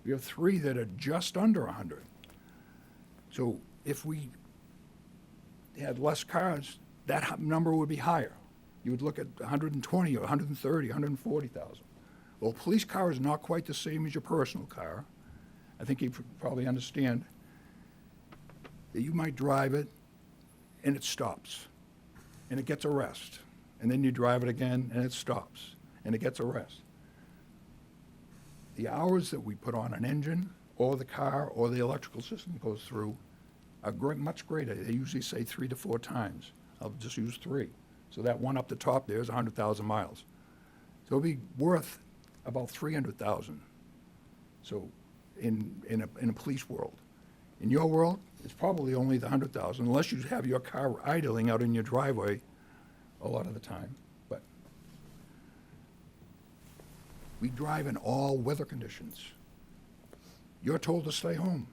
We have 3 that are just under 100. So if we had less cars, that number would be higher. You would look at 120 or 130, 140,000. Well, a police car is not quite the same as your personal car. I think you probably understand that you might drive it and it stops and it gets a rest. And then you drive it again and it stops and it gets a rest. The hours that we put on an engine or the car or the electrical system goes through are much greater. They usually say 3 to 4 times. I'll just use 3. So that one up the top there is 100,000 miles. So it'll be worth about 300,000. So in a police world. In your world, it's probably only the 100,000, unless you have your car idling out in your driveway a lot of the time. But we drive in all weather conditions. You're told to stay home.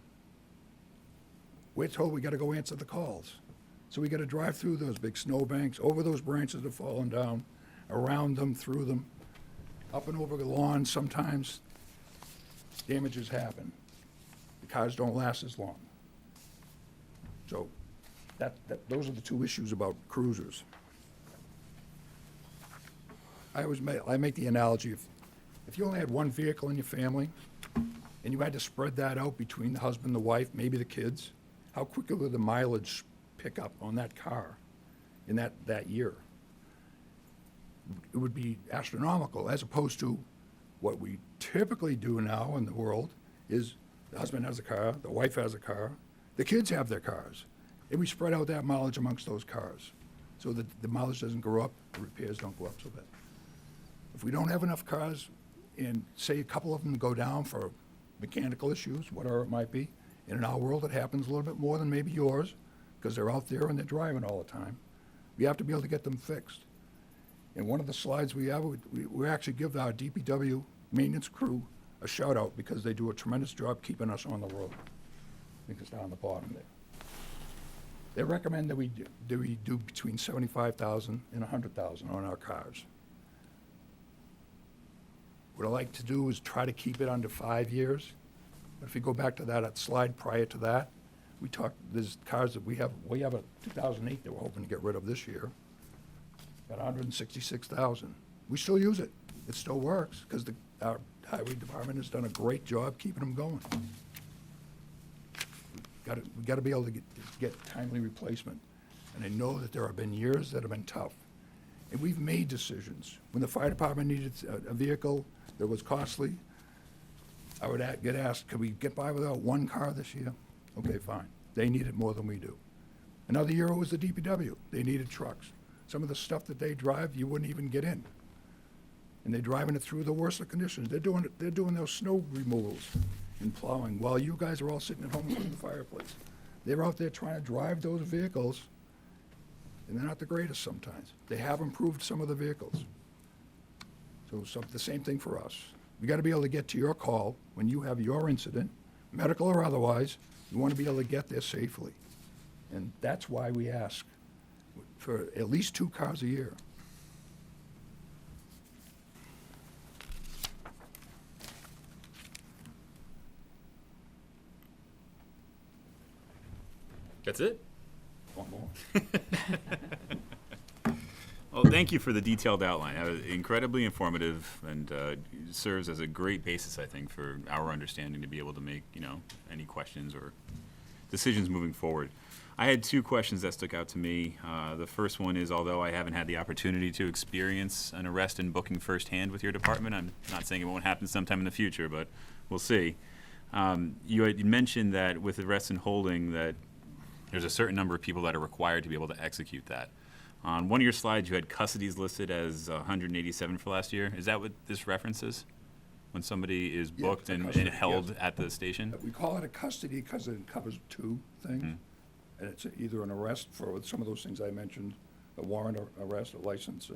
We're told we got to go answer the calls. So we got to drive through those big snowbanks, over those branches that have fallen down, around them, through them, up and over the lawn. Sometimes damages happen. The cars don't last as long. So those are the two issues about cruisers. I make the analogy, if you only had one vehicle in your family and you had to spread that out between the husband, the wife, maybe the kids, how quickly would the mileage pick up on that car in that year? It would be astronomical, as opposed to what we typically do now in the world is the husband has a car, the wife has a car, the kids have their cars, and we spread out that mileage amongst those cars so that the mileage doesn't go up, the repairs don't go up so bad. If we don't have enough cars and say a couple of them go down for mechanical issues, whatever it might be, and in our world it happens a little bit more than maybe yours because they're out there and they're driving all the time, we have to be able to get them fixed. And one of the slides we have, we actually give our DPW maintenance crew a shout out because they do a tremendous job keeping us on the road. I think it's down the bottom there. They recommend that we do between 75,000 and 100,000 on our cars. What I like to do is try to keep it under 5 years. But if you go back to that slide prior to that, there's cars that we have a 2008 that we're hoping to get rid of this year. Got 166,000. We still use it. It still works because our highway department has done a great job keeping them going. We got to be able to get timely replacement. And I know that there have been years that have been tough. And we've made decisions. When the fire department needed a vehicle that was costly, I would get asked, could we get by without one car this year? Okay, fine. They need it more than we do. Another year it was the DPW. They needed trucks. Some of the stuff that they drive, you wouldn't even get in. And they're driving it through the worst of conditions. They're doing those snow removals and plowing while you guys are all sitting at home in the fireplace. They're out there trying to drive those vehicles, and they're not the greatest sometimes. They have improved some of the vehicles. So the same thing for us. We got to be able to get to your call when you have your incident, medical or otherwise. You want to be able to get there safely. And that's why we ask for at least 2 cars a year. That's it? One more. Well, thank you for the detailed outline. Incredibly informative and serves as a great basis, I think, for our understanding to be able to make, any questions or decisions moving forward. I had 2 questions that stuck out to me. The first one is, although I haven't had the opportunity to experience an arrest and booking firsthand with your department, I'm not saying it won't happen sometime in the future, but we'll see. You had mentioned that with arrest and holding that there's a certain number of people that are required to be able to execute that. On one of your slides, you had custodies listed as 187 for last year. Is that what this references? When somebody is Yeah, booked a and custody, held yes. at the station? We call it a custody because it covers 2 things. And it's either an arrest for some of those things I mentioned, a warrant arrest, a license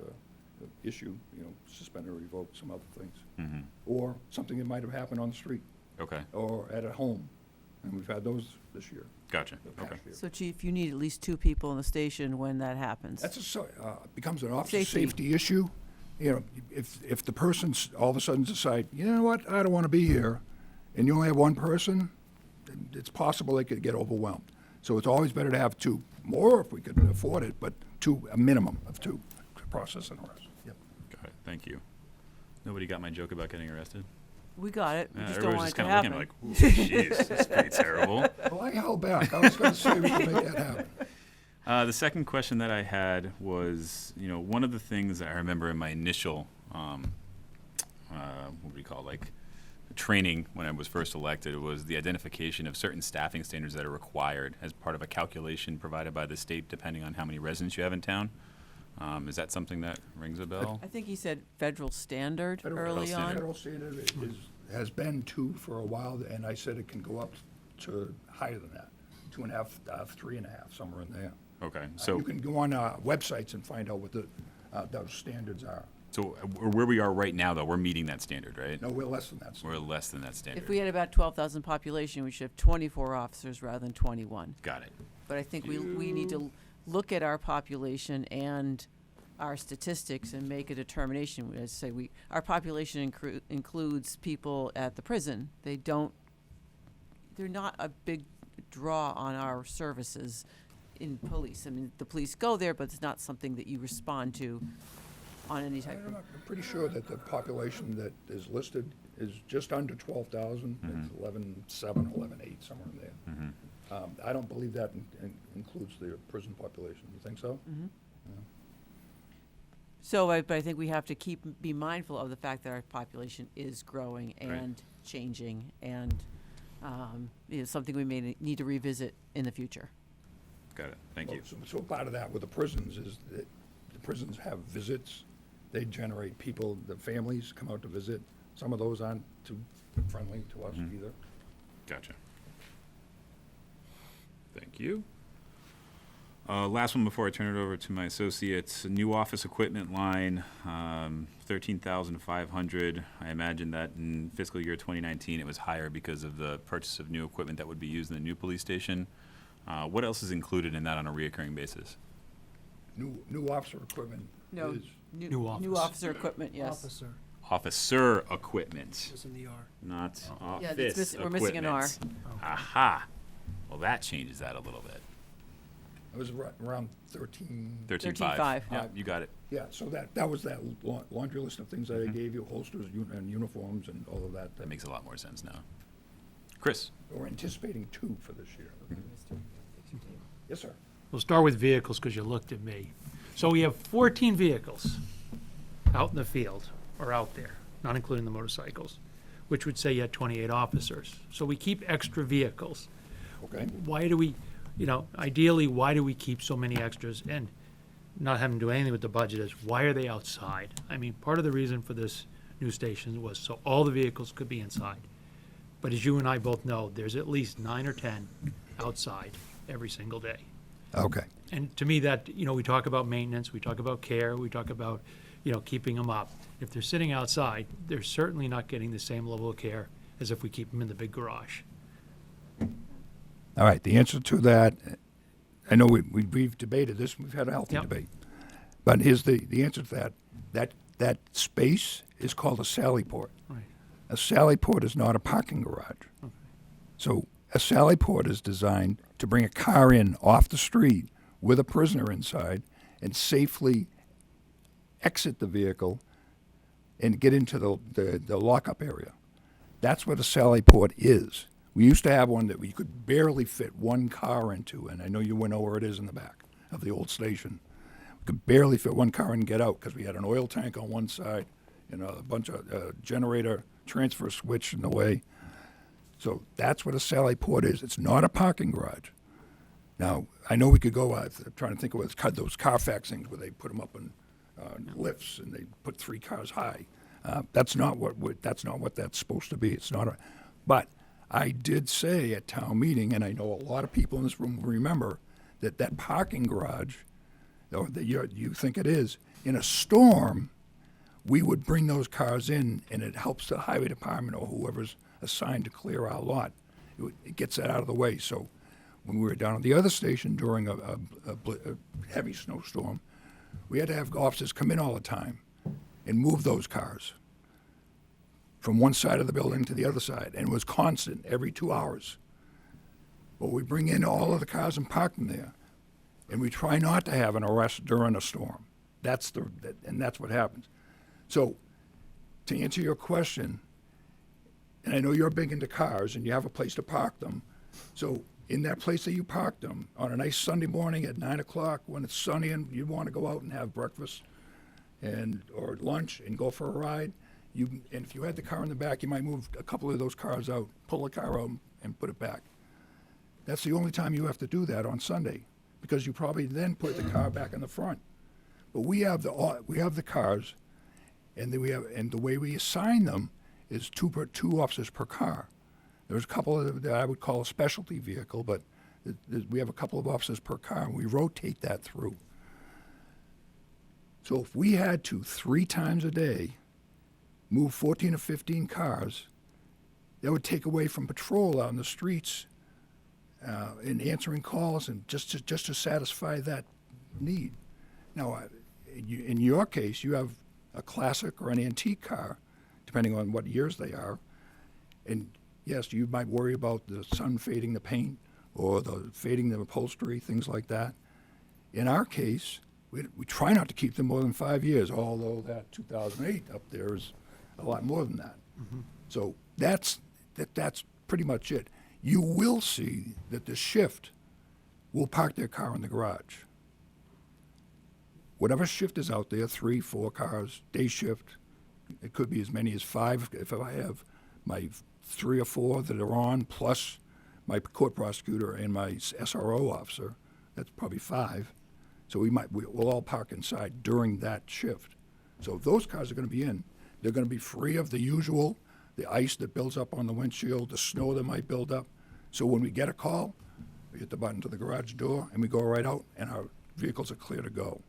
issue, suspend or revoke, some other things. Or something that might have happened on the street Okay, or at a home. And we've had those this year. gotcha. the past Okay. year. So Chief, you need at least 2 people in the station when that happens. That's becomes an officer Safety. safety issue. If the person's all of a sudden decide, you know what, I don't want to be here, and you only have one person, it's possible they could get overwhelmed. So it's always better to have 2, more if we could afford it, but two, a minimum of two to process an arrest. Yep. Got it. Thank you. Nobody got my joke about getting arrested? We got it. We Yeah, just don't everybody's want just it to kind of happen. looking at me like, "Ooh, jeez, that's pretty terrible." Well, I held back. I was going to say we can make that happen. The second question that I had was, one of the things that I remember in my initial, what do you call it, like, training when I was first elected was the identification of certain staffing standards that are required as part of a calculation provided by the state depending on how many residents you have in town. Is that something that rings a bell? I think he said federal standard early standard. on. Federal standard has been 2 for a while, and I said it can go up to higher than that, 2.5, 3.5, somewhere in there. Okay, so You can go on websites and find out what those standards are. so where we are right now, though, we're meeting that standard, right? No, we're less than that. We're less than that standard. If we had about 12,000 population, we should have 24 officers rather than 21. Got it. But I think we need to look at our population and our statistics and make a determination. As I say, our population includes people at the prison. They're not a big draw on our services in police. I mean, the police go there, but it's not something that you respond to on any type of. I'm pretty sure that the population that is listed is just under 12,000. It's 11.7, 11.8, somewhere in there. I don't believe that includes the prison population. You think so? So, but I think we have to be mindful of the fact that our population is growing and changing, and something we may need to revisit in the future. Got it. Thank you. So part of that with the prisons is that the prisons have visits. They generate people, the families come out to visit. Some of those aren't too friendly to us either. Gotcha. Thank you. Last one before I turn it over to my associates. New office equipment line, 13,500. I imagine that in fiscal year 2019 it was higher because of the purchase of new equipment that would be used in the new police station. What else is included in that on a reoccurring basis? New officer equipment No, is, New office. New officer equipment, yes. Officer, Officer equipment, just in the R. not Yeah, office it's we're missing an R. equipment. Aha. Well, that changes that a little bit. it was around 13. 13.5. Yeah, you got it. Yeah, so that was that laundry list of things that I gave you, holsters and uniforms and all of that. That makes a lot more sense now. Chris? We're anticipating 2 for this year. Yes, sir. We'll start with vehicles because you looked at me. So we have 14 vehicles out in the field or out there, not including the motorcycles, which would say you had 28 officers. So we keep extra vehicles. Okay. Why do we, ideally, why do we keep so many extras and not having to do anything with the budget is why are they outside? I mean, part of the reason for this new station was so all the vehicles could be inside. But as you and I both know, there's at least 9 or 10 outside every single day. Okay. And to me, that, we talk about maintenance, we talk about care, we talk about, keeping them up. If they're sitting outside, they're certainly not getting the same level of care as if we keep them in the big garage. All right, the answer to that, I know we've debated this, we've had a healthy Yep. debate. But here's the answer to that. That space is called a sally port. Right. A sally port is not a parking garage. So a sally port is designed to bring a car in off the street with a prisoner inside and safely exit the vehicle and get into the lockup area. That's what a sally port is. We used to have one that we could barely fit one car into, and I know you know where it is in the back of the old station. We could barely fit one car in and get out because we had an oil tank on one side and a bunch of generator transfer switch in the way. So that's what a sally port is. It's not a parking garage. Now, I know we could go, I'm trying to think of those Carfax things where they put them up in lifts and they put 3 cars high. That's not what that's supposed to be. It's not a, but I did say at town meeting, and I know a lot of people in this room will remember, that parking garage, or that you think it is, in a storm, we would bring those cars in, and it helps the highway department or whoever's assigned to clear our lot. It gets that out of the way. So when we were down at the other station during a heavy snowstorm, we had to have officers come in all the time and move those cars from one side of the building to the other side, and it was constant every 2 hours. But we bring in all of the cars and park them there. And we try not to have an arrest during a storm. And that's what happens. So, to answer your question, and I know you're big into cars and you have a place to park them. So, in that place that you park them, on a nice Sunday morning at 9 o'clock when it's sunny and you want to go out and have breakfast or lunch and go for a ride, and if you had the car in the back, you might move a couple of those cars out, pull the car out and put it back. That's the only time you have to do that on Sunday, because you probably then put the car back in the front. But we have the cars, and the way we assign them is two officers per car. There's a couple that I would call a specialty vehicle, but we have a couple of officers per car, and we rotate that through. So if we had to 3 times a day move 14 or 15 cars, that would take away from patrol out in the streets and answering calls and just to satisfy that need. Now, in your case, you have a classic or an antique car, depending on what years they are, and yes, you might worry about the sun fading the paint or the fading the upholstery, things like that. In our case, we try not to keep them more than 5 years, although that 2008 up there is a lot more than that. Mm-hmm. So that's pretty much it. You will see that the shift will park their car in the garage. Whatever shift is out there, 3, 4 cars, day shift, it could be as many as 5 if I have my 3 or 4 that are on, plus my court prosecutor and my SRO officer. That's probably 5. So we'll all park inside during that shift. So if those cars are going to be in, they're going to be free of the usual, the ice that builds up on the windshield, the snow that might build up. So when we get a call, we hit the button to the garage door and we go right out and our vehicles are clear to go.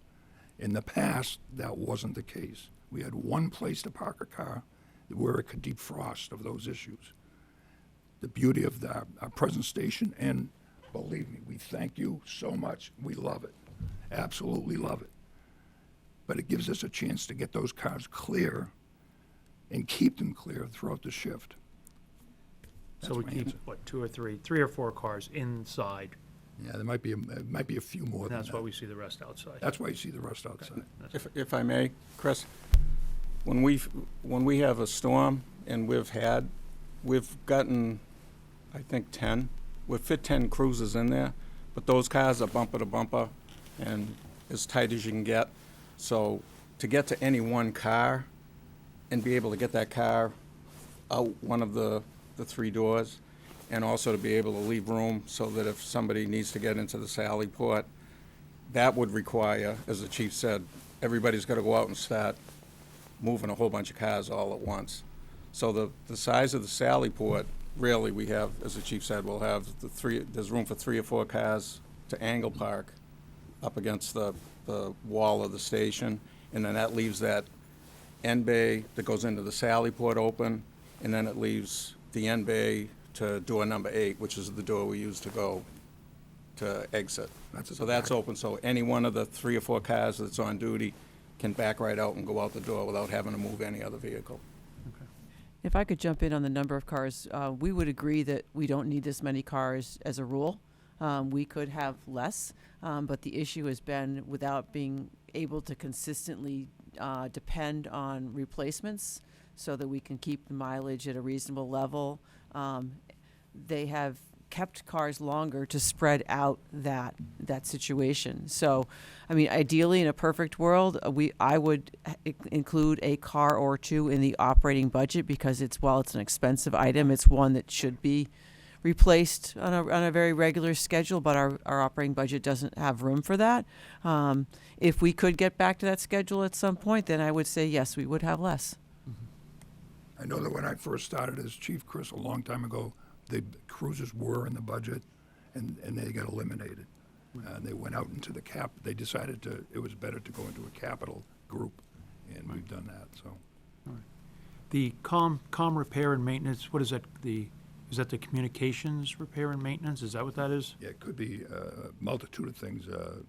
In the past, that wasn't the case. We had one place to park a car where it could defrost of those issues. The beauty of our present station, and believe me, we thank you so much. We love it. Absolutely love it. But it gives us a chance to get those cars clear and keep them clear throughout the shift. So we my keep, answer. what, 2 or 3 or 4 cars inside, Yeah, there might be a few more and than that's that. why we see the rest outside. That's why you see the rest outside. If I may, Chris, when we have a storm and we've gotten, I think 10, we've fit 10 cruisers in there, but those cars are bumper to bumper and as tight as you can get. So to get to any one car and be able to get that car out one of the 3 doors, and also to be able to leave room so that if somebody needs to get into the Sally Port, that would require, as the chief said, everybody's got to go out and start moving a whole bunch of cars all at once. So the size of the Sally Port, really, we have, as the chief said, we'll have there's room for 3 or 4 cars to angle park up against the wall of the station, and then that leaves that end bay that goes into the Sally Port open, and then it leaves the end bay to door number 8, which is the door we use to go to exit. So that's open, so any one of the 3 or 4 cars that's on duty can back right out and go out the door without having to move any other vehicle. If I could jump in on the number of cars, we would agree that we don't need this many cars as a rule. We could have less, but the issue has been without being able to consistently depend on replacements so that we can keep the mileage at a reasonable level. They have kept cars longer to spread out that situation. So, I mean, ideally, in a perfect world, I would include a car or 2 in the operating budget because while it's an expensive item, it's one that should be replaced on a very regular schedule, but our operating budget doesn't have room for that. If we could get back to that schedule at some point, then I would say yes, we would have less. I know that when I first started as chief, Chris, a long time ago, the cruisers were in the budget, and they got eliminated. They went out into the cap. They decided it was better to go into a capital group, and we've done that. So, The comm repair and maintenance, what is that, is that the communications repair and maintenance? Is that what that is? yeah, it could be a multitude of things. The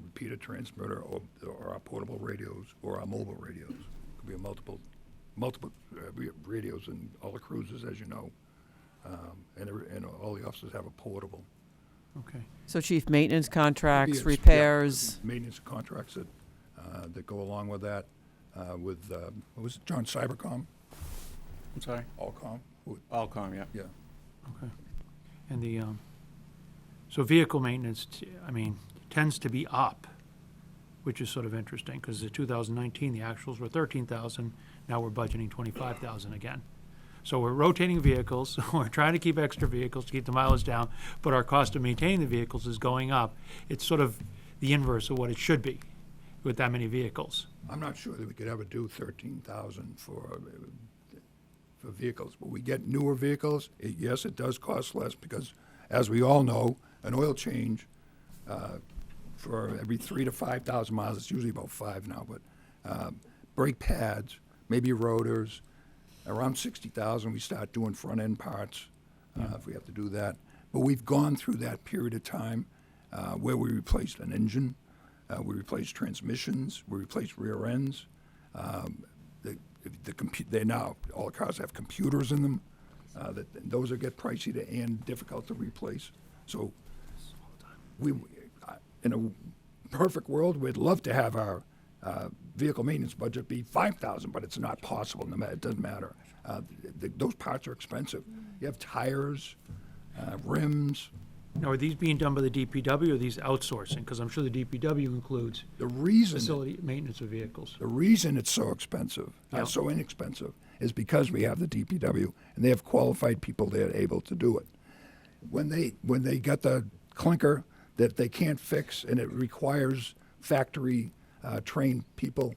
repeater transmitter, or our portable radios, or our mobile radios. It could be multiple radios in all the cruisers, as you know. And all the officers have a portable. Okay. So chief, maintenance contracts, Maybe it's- repairs, Maintenance contracts that go along with that, with, what was it, John, Cybercom, I'm sorry? Allcom? Allcom, yeah. Yeah. Okay. And the, so vehicle maintenance, tends to be up, which is sort of interesting, because the 2019, the actuals were 13,000, now we're budgeting 25,000 again. So we're rotating vehicles, we're trying to keep extra vehicles to keep the mileage down, but our cost of maintaining the vehicles is going up. It's sort of the inverse of what it should be with that many vehicles. I'm not sure that we could ever do 13,000 for vehicles, but we get newer vehicles. Yes, it does cost less because, as we all know, an oil change for every 3,000 to 5,000 miles, it's usually about 5 now, but brake pads, maybe rotors, around 60,000 we start doing front end parts if we have to do that. But we've gone through that period of time where we replaced an engine, we replaced transmissions, we replaced rear ends. They now, all cars have computers in them. Those that get pricey and difficult to replace. So in a perfect world, we'd love to have our vehicle maintenance budget be 5,000, but it's not possible. It doesn't matter. Those parts are expensive. You have tires, rims. Now, are these being done by the DPW or are these outsourcing? Because I'm sure the DPW includes The reason facility maintenance of vehicles. The reason it's so expensive, Yeah. so inexpensive, is because we have the DPW and they have qualified people that are able to do it. When they get the clinker that they can't fix and it requires factory trained people,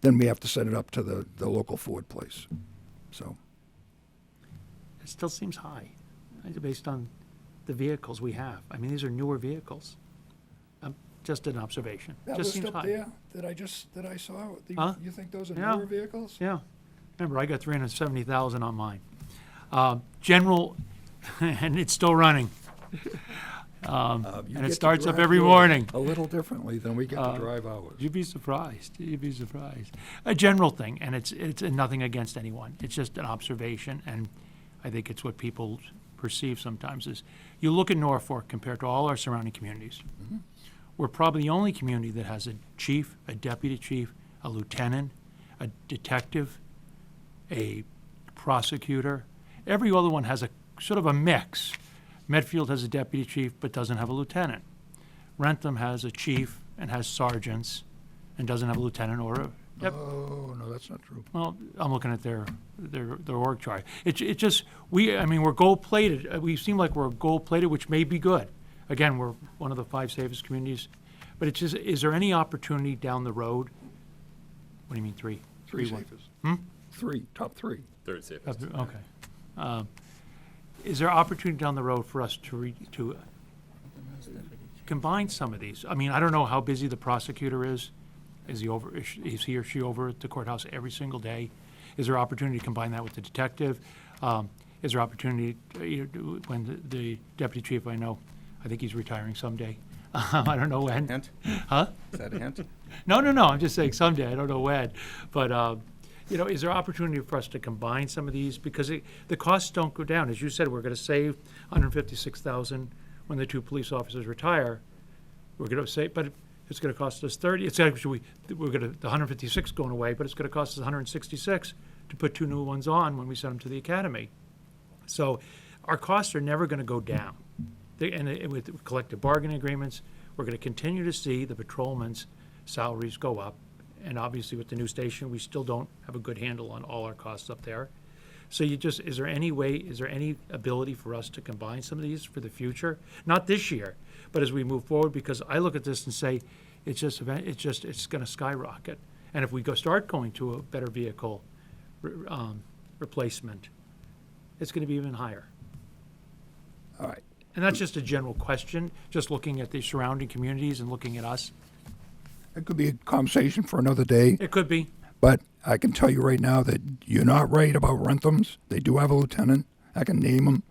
then we have to set it up to the local Ford place. So It still seems high, based on the vehicles we have. These are newer vehicles. Just an observation. that Just list seems up high. there that I saw. Huh? You think those are Yeah. newer vehicles? Yeah. Remember, I got 370,000 on mine. General, and it's still running. You And get it to starts up drive every yours morning. a little differently than we get to drive ours. You'd be surprised. You'd be surprised. A general thing, and it's nothing against anyone. It's just an observation, and I think it's what people perceive sometimes is you look at Norfolk compared to all our surrounding communities. We're probably the only community that has a chief, a deputy chief, a lieutenant, a detective, a prosecutor. Every other one has a sort of a mix. Medfield has a deputy chief but doesn't have a lieutenant. Rentham has a chief and has sergeants and doesn't have a lieutenant or a Oh, no, that's not true. well, I'm looking at their org chart. It's just, we're gold-plated. We seem like we're gold-plated, which may be good. Again, we're one of the 5 safest communities. But it's just, is there any opportunity down the road? What do you mean 3? Three what? safest. 3, top 3. Third safest. Okay. Is there opportunity down the road for us to combine some of these? I don't know how busy the prosecutor is. Is he or she over at the courthouse every single day? Is there opportunity to combine that with the detective? Is there opportunity, when the deputy chief, I think he's retiring someday. I don't know when. Hint? Huh? Is that a hint? No, I'm just saying someday, I don't know when. But, is there opportunity for us to combine some of these? Because the costs don't go down. As you said, we're gonna save $156,000 when the 2 police officers retire. We're gonna save, but it's gonna cost us 30. It's actually, the 156 going away, but it's gonna cost us 166 to put 2 new ones on when we send them to the academy. So our costs are never gonna go down. With collective bargaining agreements, we're gonna continue to see the patrolmen's salaries go up. And obviously with the new station, we still don't have a good handle on all our costs up there. So is there any ability for us to combine some of these for the future? Not this year, but as we move forward, because I look at this and say, it's gonna skyrocket. And if we start going to a better vehicle replacement, it's gonna be even higher. All right. And that's just a general question, just looking at the surrounding communities and looking at us. It could be a conversation for another day. It could be. But I can tell you right now that you're not right about Renthams. They do have a lieutenant. I can name them.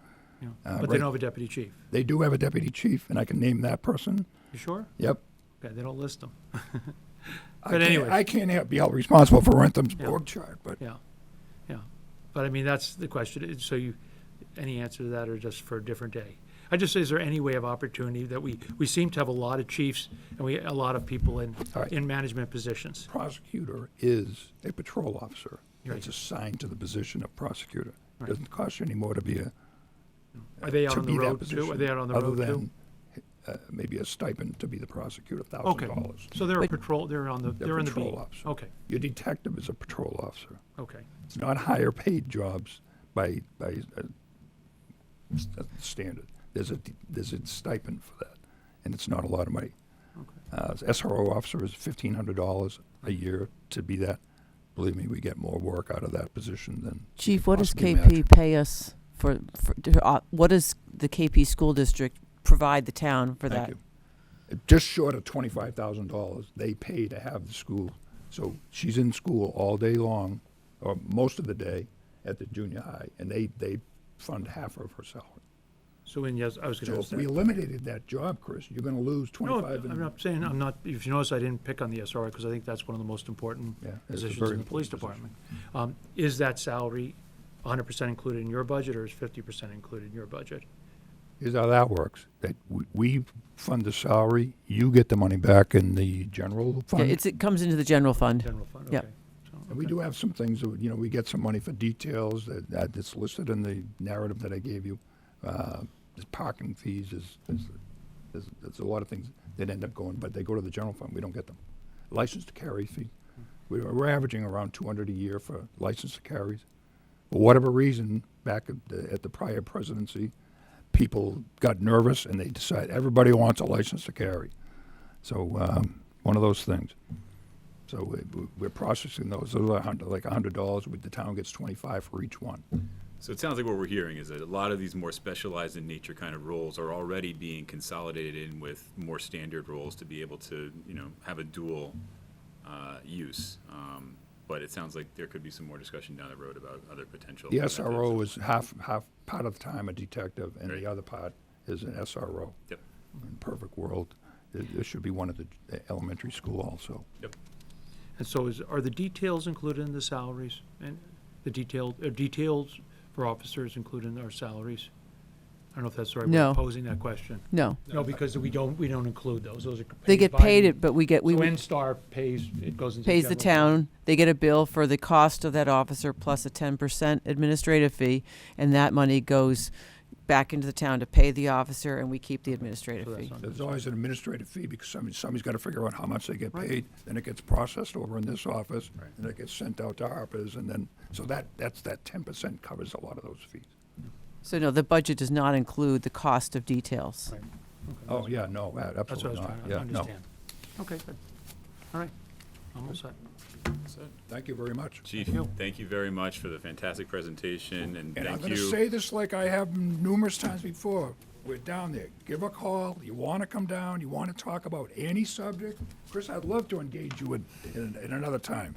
But they don't have a deputy chief. They do have a deputy chief, and I can name that person. You sure? Yep. Okay, they don't list them. I can't be held responsible for Rentham's org chart, but Yeah. But that's the question. So any answer to that or just for a different day? I just say, is there any way of opportunity that we seem to have a lot of chiefs and a lot of people in, All right. in management positions? Prosecutor is a patrol officer. Right. It's assigned to the position of prosecutor. Right. Doesn't cost you any more to be a. Are they out to on the be that road too? Are position, they out on the other road too? than, maybe a stipend to be the prosecutor, Okay, $1,000. so they're a patrol, they're on the, they're in the beat. patrol officer. Okay, Your detective is a patrol officer. okay. It's not higher paid jobs by standard. There's a stipend for that, and it's not a lot of money. SRO officer is $1,500 a year to be that. Believe me, we get more work out of that position than. Chief, you could what does possibly KP imagine. pay us what does the KP school district provide the town for Thank that? you. Just short of $25,000, they pay to have the school. So she's in school all day long, or most of the day, at the junior high, and they fund half of her salary. So in, yes, I was So gonna if ask we that. eliminated that job, Chris, you're gonna lose No, 25. I'm not saying, I'm not, if you notice, I didn't pick on the SRO because I think that's one of the most important Yeah, it's a positions very in the police important department. Is that salary 100% included in your budget or is 50% included in your budget? Here's how that works. That we fund the salary, you get the money back in the general Yeah, fund. it comes into the general fund. General fund, Yep. okay. So, And we okay. do have some things, that, we get some money for details that's listed in the narrative that I gave you. There's parking fees, there's a lot of things that end up going, but they go to the general fund, we don't get them. License to carry fee, we're averaging around 200 a year for license to carries. For whatever reason, back at the prior presidency, people got nervous and they decided everybody wants a license to carry. So, one of those things. So we're processing those. Those are like $100. The town gets 25 for each one. So it sounds like what we're hearing is that a lot of these more specialized in nature kind of roles are already being consolidated in with more standard roles to be able to, have a dual use. But it sounds like there could be some more discussion down the road about other potential. The methods. SRO is half part of the time a detective, and Right. the other part is an SRO. Yep. In a perfect world, there should be one at the elementary school also. Yep. And so are the details included in the salaries? And the details for officers included in our salaries? I don't know if that's the right way No. of posing that question. No, No, because we don't include those. Those are they get by paid the- it, but we So would- N-Star pays, it goes into. pays the general fund. town, they get a bill for the cost of that officer plus a 10% administrative fee, and that money goes back into the town to pay the officer, and we keep the administrative So that's fee. not- There's always an administrative fee because somebody's got to figure out how much they get Right. paid. Then it gets processed over in this office, and it gets sent out to Harper's, and then so that's that 10% covers a lot of those fees. So no, the budget does not include the cost of details. Right. Okay, Oh yeah, no, That's what I absolutely was not. trying to Yeah, no. understand. Okay, good. All right, I'm all set. Thank you very much. Chief, you. thank you very much for the fantastic presentation, and And I'm thank going to you. say this like I have numerous times before. We're down there. Give a call. You want to come down. You want to talk about any subject. Chris, I'd love to engage you in another time.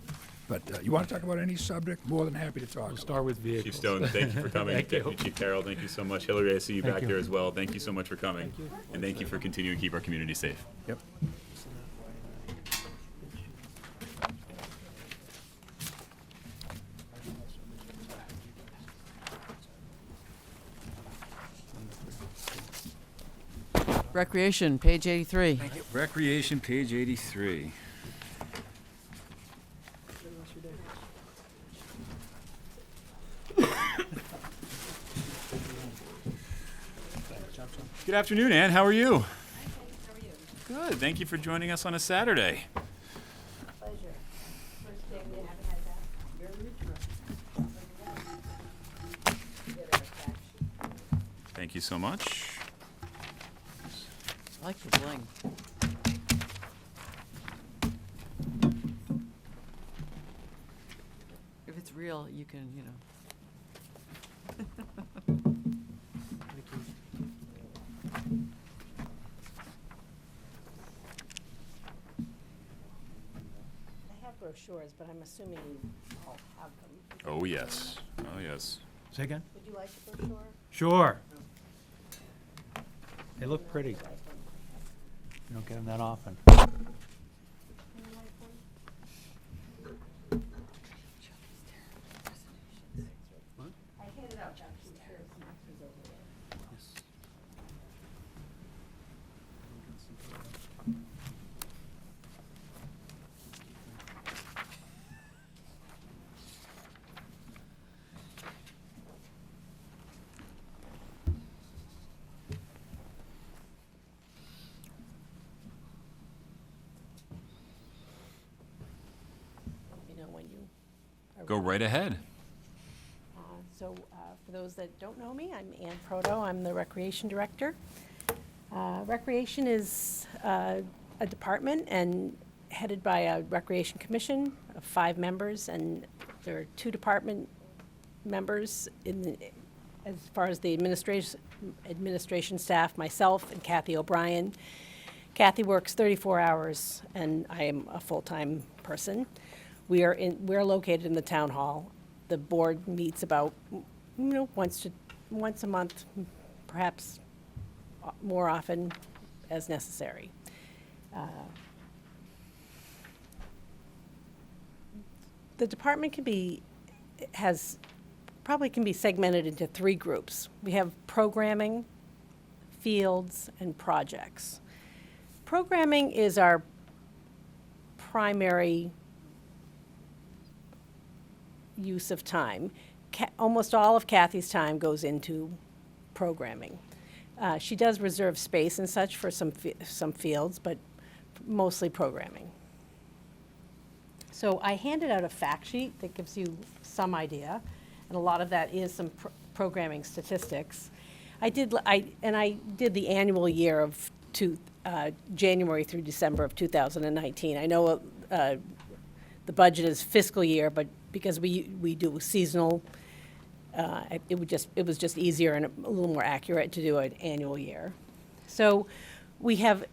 But you want to talk about any subject, more than happy to talk. We'll about it. start with vehicles. Chief Stone, thank you for coming. Thank you. Deputy Chief Carroll, thank you so much. Hillary, I see you Thank back you. there as well. Thank you so much for coming. And thank you for continuing to keep our community safe. Yep. Recreation, page 83. Recreation, page 83. Good afternoon, Ann. How are you? Good. Thank you for joining us on a Saturday. Thank you so much. I like the bling. If it's real, you can, I have brochures, but I'm assuming you all have them. Oh, yes. Oh, yes. Say again? Would you like a brochure? Sure. They look pretty. You don't get them that often. I handed out chapters. Go right ahead. For those that don't know me, I'm Ann Proto. I'm the Recreation Director. Recreation is a department and headed by a Recreation Commission of 5 members, and there are 2 department members as far as the administration staff, myself and Kathy O'Brien. Kathy works 34 hours, and I am a full-time person. We're located in the town hall. The board meets about, once a month, perhaps more often as necessary. The department can be segmented into 3 groups. We have programming, fields, and projects. Programming is our primary use of time. Almost all of Kathy's time goes into programming. She does reserve space and such for some fields, but mostly programming. So I handed out a fact sheet that gives you some idea, and a lot of that is some programming statistics. I did the annual year of January through December of 2019. I know the budget is fiscal year, but because we do seasonal, it was just easier and a little more accurate to do an annual year. So we have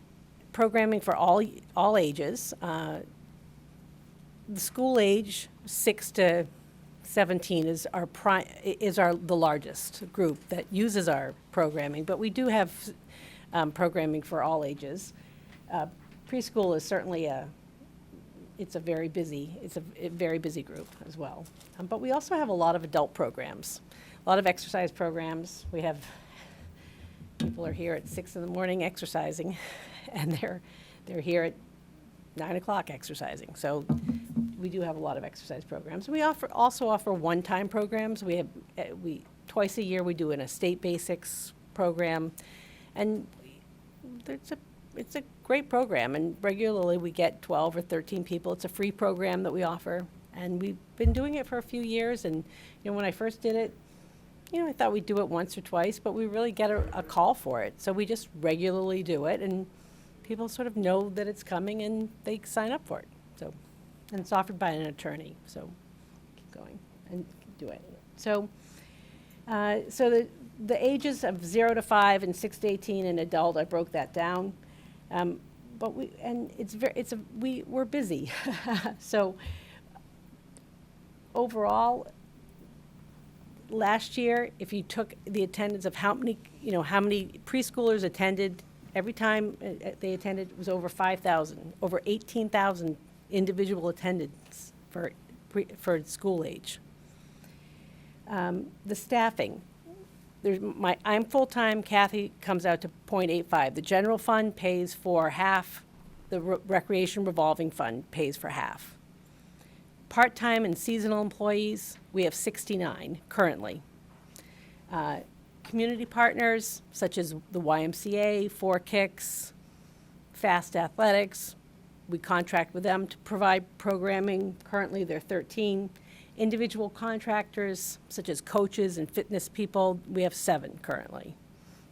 programming for all ages. The school age 6 to 17 is the largest group that uses our programming, but we do have programming for all ages. Preschool is certainly a very busy group as well. But we also have a lot of adult programs, a lot of exercise programs. We have people are here at 6 in the morning exercising, and they're here at 9 o'clock exercising. So we do have a lot of exercise programs. We also offer one-time programs. We twice a year we do an estate basics program, and it's a great program. And regularly we get 12 or 13 people. It's a free program that we offer, and we've been doing it for a few years. And when I first did it, I thought we'd do it once or twice, but we really get a call for it. So we just regularly do it, and people sort of know that it's coming and they sign up for it. And it's offered by an attorney, so keep going and do it. So the ages of 0 to 5 and 6 to 18 and adult, I broke that down. But we're busy. So overall, last year, if you took the attendance of how many preschoolers attended, every time they attended, it was over 5,000, over 18,000 individual attendance for school age. The staffing, I'm full-time, Kathy comes out to 0.85. The general fund pays for half, the recreation revolving fund pays for half. Part-time and seasonal employees, we have 69 currently. Community partners, such as the YMCA, 4 Kicks, Fast Athletics, we contract with them to provide programming. Currently, there are 13. Individual contractors, such as coaches and fitness people, we have 7 currently.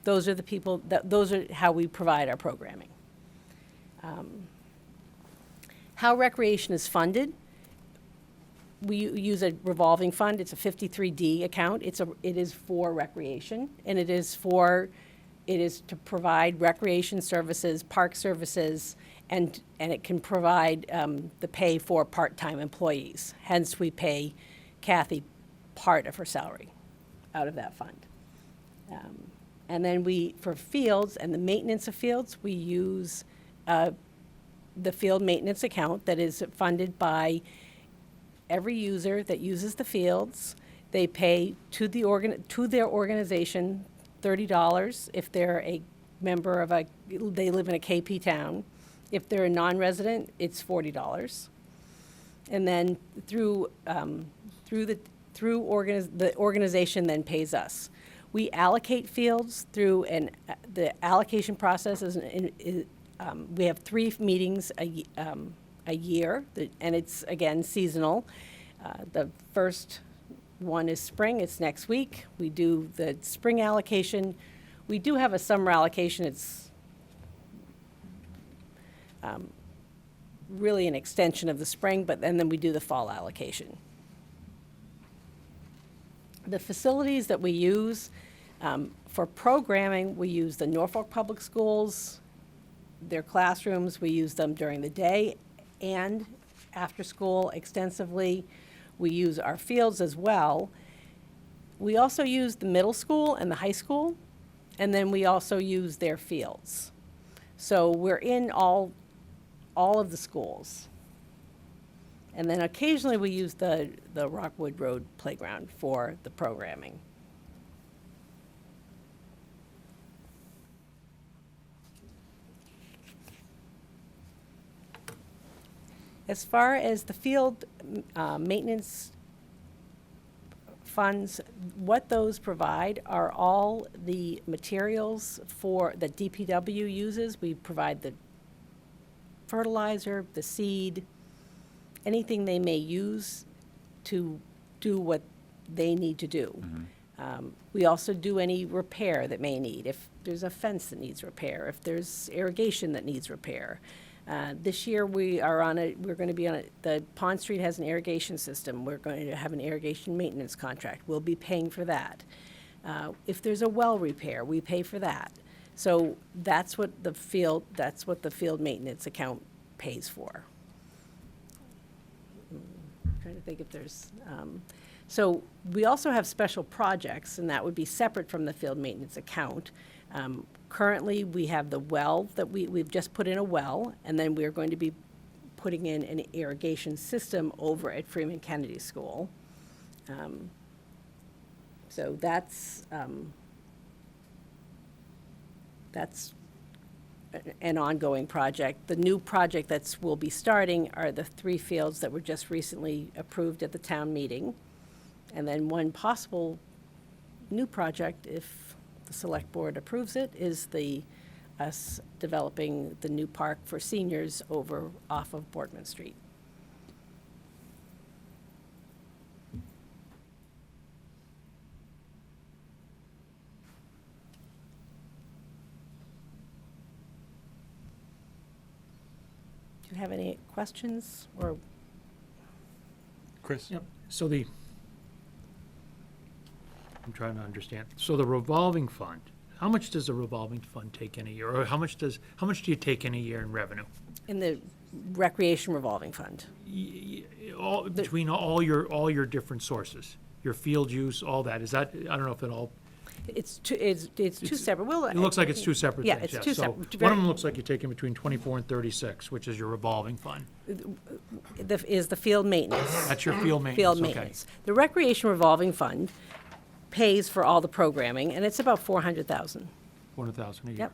Those are the people, those are how we provide our programming. How recreation is funded, we use a revolving fund. It's a 53D account. It is for recreation, and it is to provide recreation services, park services, and it can provide the pay for part-time employees. Hence, we pay Kathy part of her salary out of that fund. And then for fields and the maintenance of fields, we use the field maintenance account that is funded by every user that uses the fields. They pay to their organization $30 if they're a member of they live in a KP town. If they're a non-resident, it's $40. And then the organization then pays us. We allocate fields through the allocation process we have 3 meetings a year, and it's again seasonal. The first one is spring, it's next week. We do the spring allocation. We do have a summer allocation, it's really an extension of the spring, and then we do the fall allocation. The facilities that we use, for programming, we use the Norfolk Public Schools, their classrooms, we use them during the day and after school extensively. We use our fields as well. We also use the middle school and the high school, and then we also use their fields. So we're in all of the schools. And then occasionally we use the Rockwood Road playground for the programming. As far as the field maintenance funds, what those provide are all the materials that DPW uses. We provide the fertilizer, the seed, anything they may use to do what they need to do. We also do any repair that may need. If there's a fence that needs repair, if there's irrigation that needs repair. This year we're going to be on the Pond Street has an irrigation system. We're going to have an irrigation maintenance contract. We'll be paying for that. If there's a well repair, we pay for that. So that's what the field maintenance account pays for. I'm trying to think if there's, so we also have special projects, and that would be separate from the field maintenance account. Currently, we have the well that we've just put in a well, and then we're going to be putting in an irrigation system over at Freeman Kennedy School. So that's an ongoing project. The new project will be starting are the 3 fields that were just recently approved at the town meeting. And then one possible new project, if the select board approves it, is us developing the new park for seniors off of Boardman Street. Do you have any questions or? Chris? Yep, so I'm trying to understand. So the revolving fund, how much does the revolving fund take in a year? Or how much do you take in a year in revenue? In the recreation revolving fund. Between all your different sources, your field use, all that, is that, I don't know if it all. It's two separate. Well, it looks like it's two separate yeah, things. It's two separate. One of them looks like you're taking between 24 and 36, which is your revolving fund. Is the field maintenance. That's your field maintenance, Field okay. maintenance. The recreation revolving fund pays for all the programming, and it's about 400,000. 400,000 a year. Yep.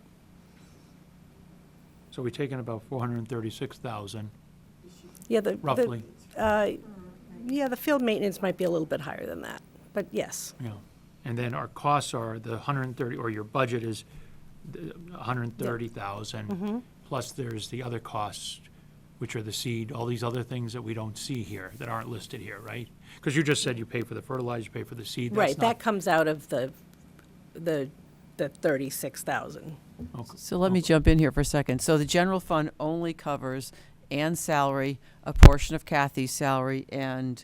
So we're taking about 436,000 Yeah, roughly. Yeah, the field maintenance might be a little bit higher than that, but yes. Yeah. And then our costs are the 130, or your budget is 130,000. Plus there's the other costs, which are the seed, all these other things that we don't see here, that aren't listed here, right? Because you just said you pay for the fertilizer, you pay for the seed. That's Right, not- that comes out of the 36,000. Okay. So let me jump in here for a second. So the general fund only covers Ann's salary, a portion of Kathy's salary, and,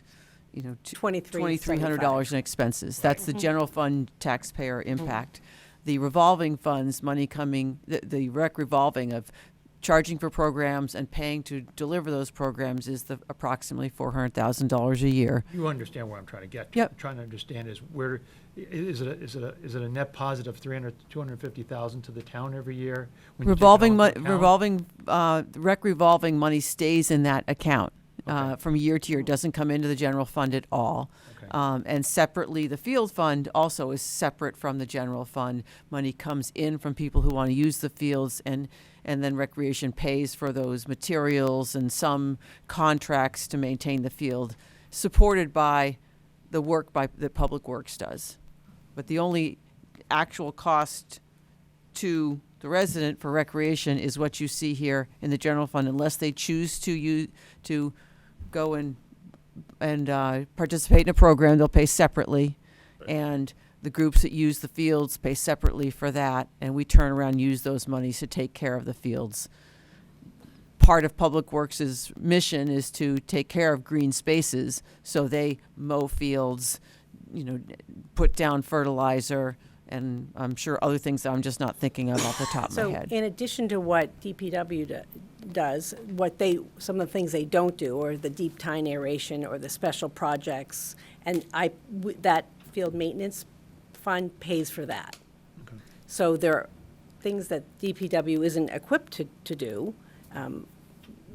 $2,300 in expenses. That's the general fund taxpayer impact. The revolving funds, money coming, the rec revolving of charging for programs and paying to deliver those programs is the approximately $400,000 a year. You understand where I'm trying to get to. Yep. I'm trying to understand is it a net positive 250,000 to the town every year? when you take it all into account? Rec revolving money stays in that account Okay. from year to year. It doesn't come into the general fund at all. Okay. And separately, the field fund also is separate from the general fund. Money comes in from people who want to use the fields, and then recreation pays for those materials and some contracts to maintain the field, supported by the work that Public Works does. But the only actual cost to the resident for recreation is what you see here in the general fund, unless they choose to go and participate in a program, they'll pay separately. And the groups that use the fields pay separately for that, and we turn around and use those monies to take care of the fields. Part of Public Works' mission is to take care of green spaces, so they mow fields, put down fertilizer, and I'm sure other things that I'm just not thinking of off the top of my head. So in addition to what DPW does, some of the things they don't do, or the deep tine aeration, or the special projects, and that field maintenance fund pays for that. Okay. So there are things that DPW isn't equipped to do,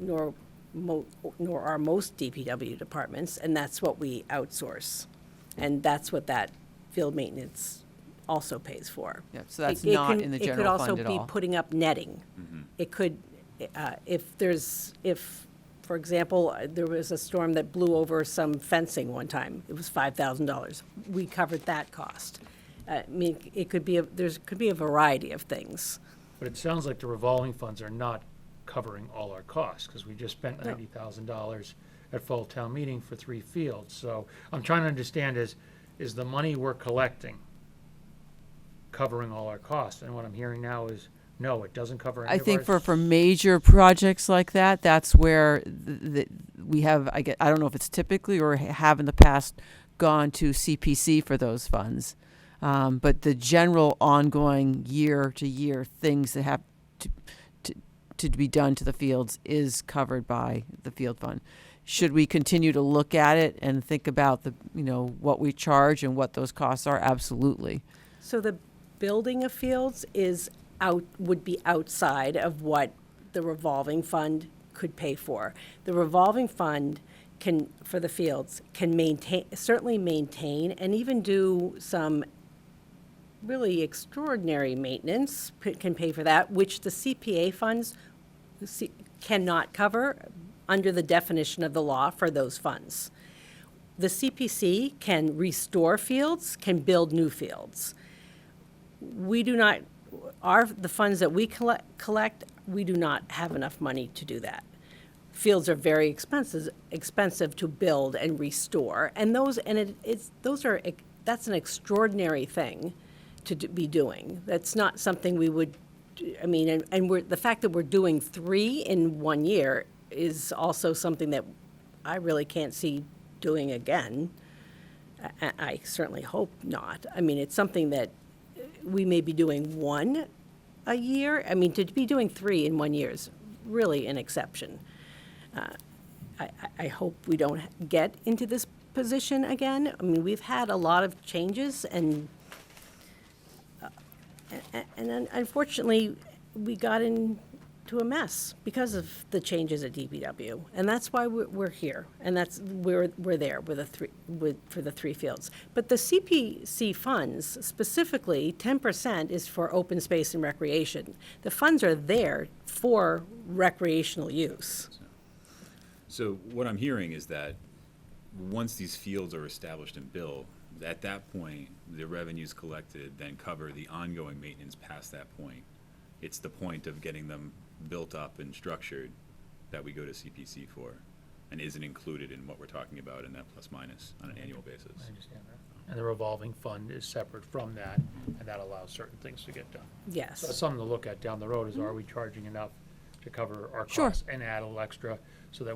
nor are most DPW departments, and that's what we outsource. And that's what that field maintenance also pays for. Yeah, so that's not in the general fund at It could also be all. putting up netting. It could, if, for example, there was a storm that blew over some fencing one time, it was $5,000. We covered that cost. I mean, it could be, could be a variety of things. But it sounds like the revolving funds are not covering all our costs, because we just spent No. $90,000 at fall town meeting for 3 fields. So I'm trying to understand is the money we're collecting covering all our costs? And what I'm hearing now is, no, it doesn't cover any I of think our for major projects like that, that's where we have, I don't know if it's typically or have in the past gone to CPC for those funds. But the general ongoing year-to-year things that have to be done to the fields is covered by the field fund. Should we continue to look at it and think about what we charge and what those costs are? Absolutely. So the building of fields would be outside of what the revolving fund could pay for. The revolving fund for the fields can certainly maintain and even do some really extraordinary maintenance, can pay for that, which the CPA funds cannot cover under the definition of the law for those funds. The CPC can restore fields, can build new fields. We do not, the funds that we collect, we do not have enough money to do that. Fields are very expensive to build and restore, and that's an extraordinary thing to be doing. That's not something we would, the fact that we're doing 3 in 1 year is also something that I really can't see doing again. I certainly hope not. It's something that we may be doing 1 a year. To be doing 3 in 1 year is really an exception. I hope we don't get into this position again. We've had a lot of changes, and unfortunately, we got into a mess because of the changes at DPW, and that's why we're here, and we're there for the 3 fields. But the CPC funds, specifically, 10% is for open space and recreation. The funds are there for recreational use. So what I'm hearing is that once these fields are established and built, at that point, the revenues collected then cover the ongoing maintenance past that point. It's the point of getting them built up and structured that we go to CPC for, and isn't included in what we're talking about in that plus minus on an annual basis. I understand that. And the revolving fund is separate from that, and that allows certain things to get done. Yes. So that's something to look at down the road is, are we charging enough to cover our Sure. costs and add a little extra, so that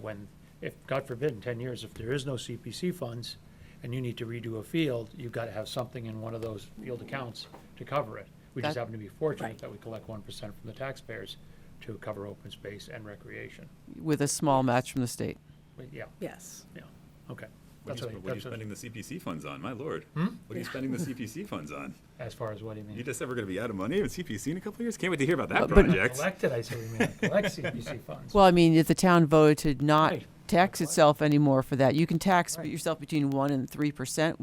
if, God forbid, in 10 years, if there is no CPC funds and you need to redo a field, you've got to have something in one of those field accounts to cover it. We just That- happen to be fortunate Right. that we collect 1% from the taxpayers to cover open space and recreation. With a small match from the state. But yeah, Yes. yeah, okay. What That's are you what I- spending the CPC funds on? My lord. Hmm? What are you spending the CPC funds on? As far as what do you mean? You just said we're going to be out of money with CPC in a couple of years? Can't wait to hear about that But- project. Collected, I said we may not collect CPC funds. Well, if the town voted to not Right. tax itself anymore for that, you can tax Right. yourself between 1% and 3%.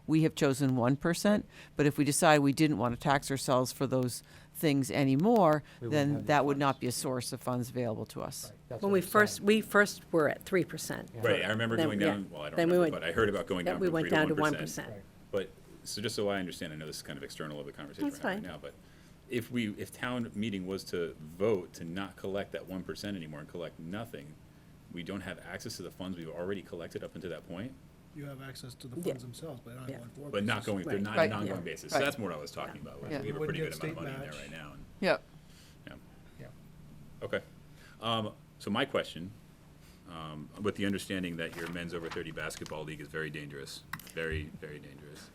We have chosen 1%, but if we decide we didn't want to tax ourselves for those things anymore, We wouldn't then have the that would funds. not be a source of funds available to us. Right, that's When what we I'm saying. first were at 3%. Right, I remember Then- going yeah. down, well, I don't Then we remember, went- but I heard about going Then down we from went 3 to down to 1%. 1%. Right. But, so just so I understand, I know this is kind of external of the conversation That's we're having fine. right now, but if town meeting was to vote to not collect that 1% anymore and collect nothing, we don't have access to the funds we've already collected up until that point? You have access to the Yeah. funds themselves, but not Yeah. going forward. But not going, they're Right. not Right, an ongoing yeah. basis. So Right. that's more what I was talking about. Yeah. We have a Wouldn't pretty get good amount of state money in there match. right now. And, Yep. yeah. Yeah. Okay. So my question, with the understanding that your men's over 30 basketball league is very dangerous, very, very dangerous.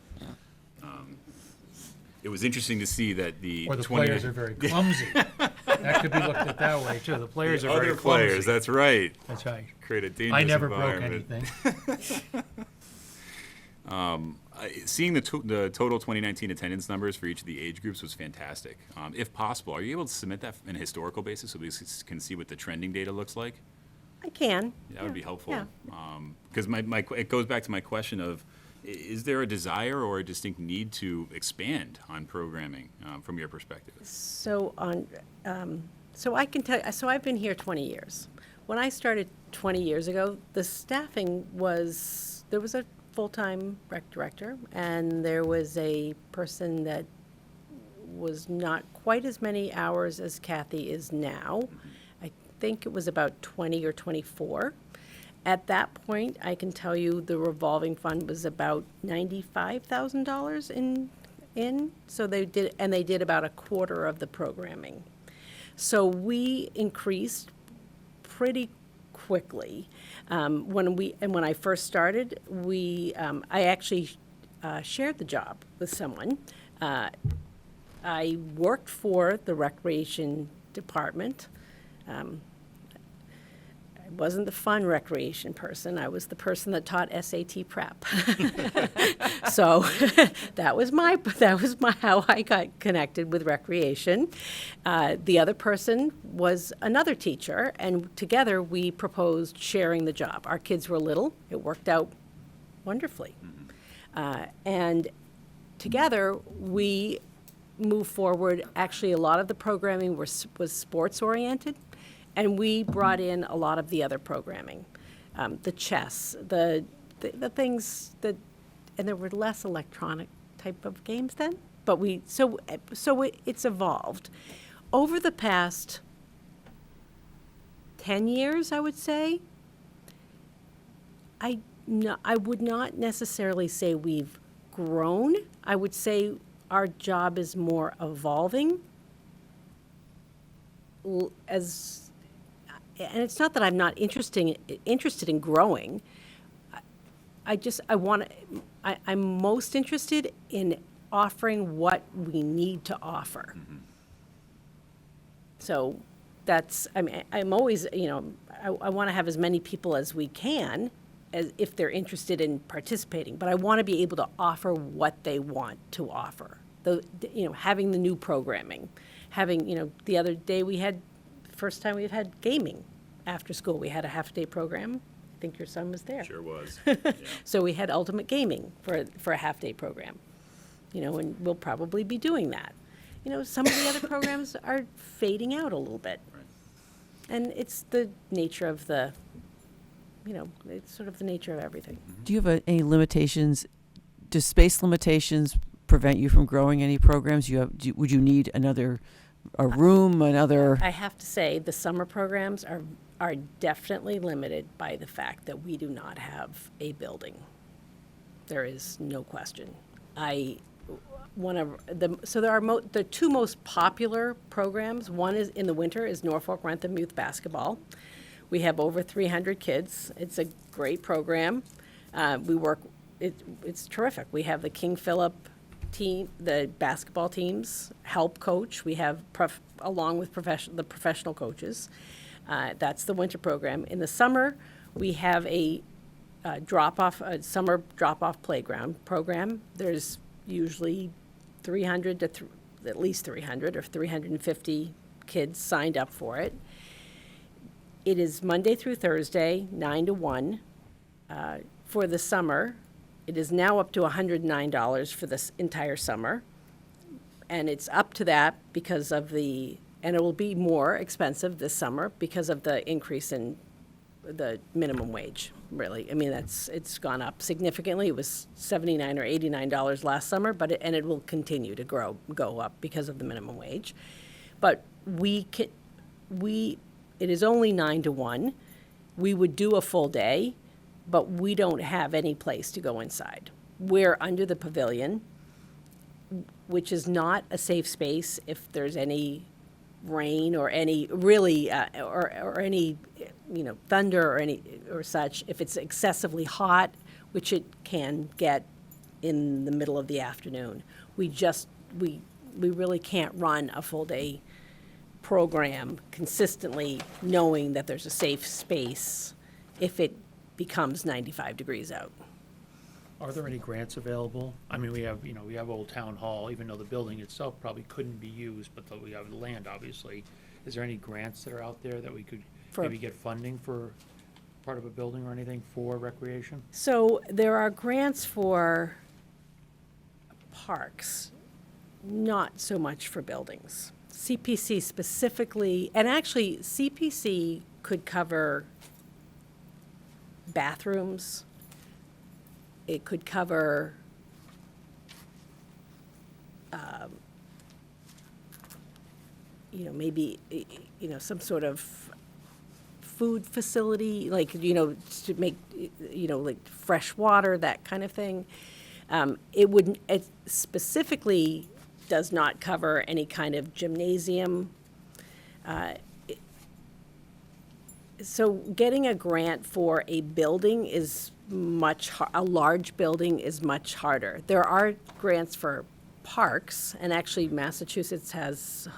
It was interesting to see that the Or the 20 players are very clumsy. That could be looked at that way, too. The players are very other clumsy. players, that's right. That's right. Create a dangerous I never broke environment. anything. Seeing the total 2019 attendance numbers for each of the age groups was fantastic. If possible, are you able to submit that in a historical basis so we can see what the trending data looks like? I can. That would be helpful. Yeah. Because it goes back to my question of, is there a desire or a distinct need to expand on programming from your perspective? So I can tell, so I've been here 20 years. When I started 20 years ago, the staffing there was a full-time rec director, and there was a person that was not quite as many hours as Kathy is now. I think it was about 20 or 24. At that point, I can tell you the revolving fund was about $95,000 in, so they did about a quarter of the programming. So we increased pretty quickly. When I first started, I actually shared the job with someone. I worked for the recreation department. I wasn't the fun recreation person. I was the person that taught SAT prep. So that was how I got connected with recreation. The other person was another teacher, and together we proposed sharing the job. Our kids were little. It worked out wonderfully. And together we moved forward. Actually, a lot of the programming was sports-oriented. And we brought in a lot of the other programming, the chess, the things that, and there were less electronic type of games then. But it's evolved over the past 10 years. I would say. I would not necessarily say we've grown. I would say our job is more evolving. And it's not that I'm not interested in growing. I'm most interested in offering what we need to offer. So I'm always, I want to have as many people as we can, as if they're interested in participating, but I want to be able to offer what they want to offer. Having the new programming, the other day first time we've had gaming after school. We had a half-day program. I think your son was there. Sure was. So we had ultimate gaming for a half-day program, and we'll probably be doing that. Some of the other programs are fading out a little bit. Right. And it's the nature of it's sort of the nature of everything. Do you have any limitations? Do space limitations prevent you from growing any programs? Would you need a room, another? I have to say, the summer programs are definitely limited by the fact that we do not have a building. There is no question. The two most popular programs, one is in the winter is Norfolk Rentham Youth Basketball. We have over 300 kids. It's a great program. It's terrific. We have the King Philip team, the basketball teams, help coach. We have, along with the professional coaches. That's the winter program. In the summer, we have a summer drop-off playground program. There's usually 300 to at least 300 or 350 kids signed up for it. It is Monday through Thursday, 9 to 1. For the summer, it is now up to $109 for this entire summer. And it's up to that because of and it will be more expensive this summer because of the increase in the minimum wage, really. I mean, it's gone up significantly. It was $79 or $89 last summer, and it will continue to go up because of the minimum wage. But it is only 9 to 1. we would do a full day, but we don't have any place to go inside. We're under the pavilion, which is not a safe space if there's any rain or any really, or any, thunder or any, or such. If it's excessively hot, which it can get in the middle of the afternoon, we really can't run a full day program consistently knowing that there's a safe space if it becomes 95 degrees out. Are there any grants available? I mean, we have Old Town Hall, even though the building itself probably couldn't be used, but we have the land, obviously. Is there any grants that are out there that we could maybe get funding for part of a building or anything for recreation? So there are grants for parks, not so much for buildings. CPC specifically, and actually CPC could cover bathrooms. It could cover maybe some sort of food facility, like to make like fresh water, that kind of thing. It specifically does not cover any kind of gymnasium. So getting a grant for a building is a large building is much harder. There are grants for parks, and actually Massachusetts has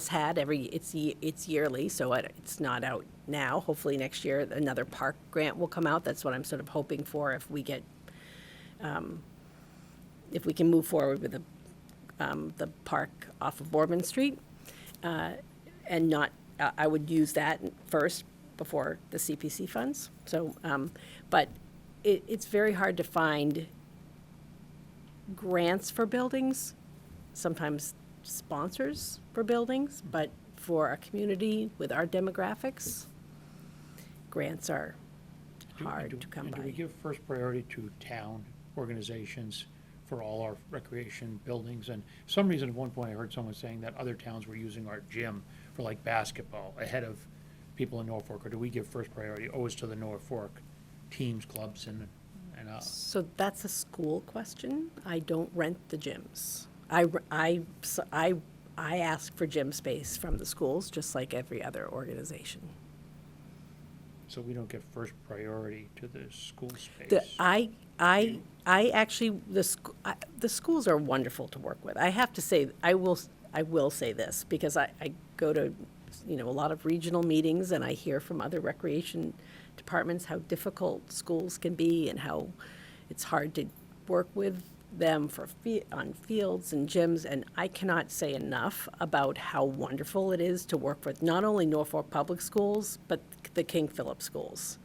had it's yearly, so it's not out now. Hopefully next year another park grant will come out. That's what I'm sort of hoping for if we get, if we can move forward with the park off of Boardman Street, and not, I would use that first before the CPC funds. So, but it's very hard to find grants for buildings, sometimes sponsors for buildings, but for a community with our demographics, grants are hard to come by. Do we give first priority to town organizations for all our recreation buildings? And for some reason, at one point, I heard someone saying that other towns were using our gym for like basketball ahead of people in Norfolk, or do we give first priority always to the Norfolk teams, clubs, and So that's a school question. I don't rent the gyms. I ask for gym space from the schools, just like every other organization. So we don't give first priority to the school space? I actually, the schools are wonderful to work with. I have to say, I will say this, because I go to, a lot of regional meetings, and I hear from other recreation departments how difficult schools can be and how it's hard to work with them on fields and gyms, and I cannot say enough about how wonderful it is to work with not only Norfolk Public Schools, but the King Philip schools.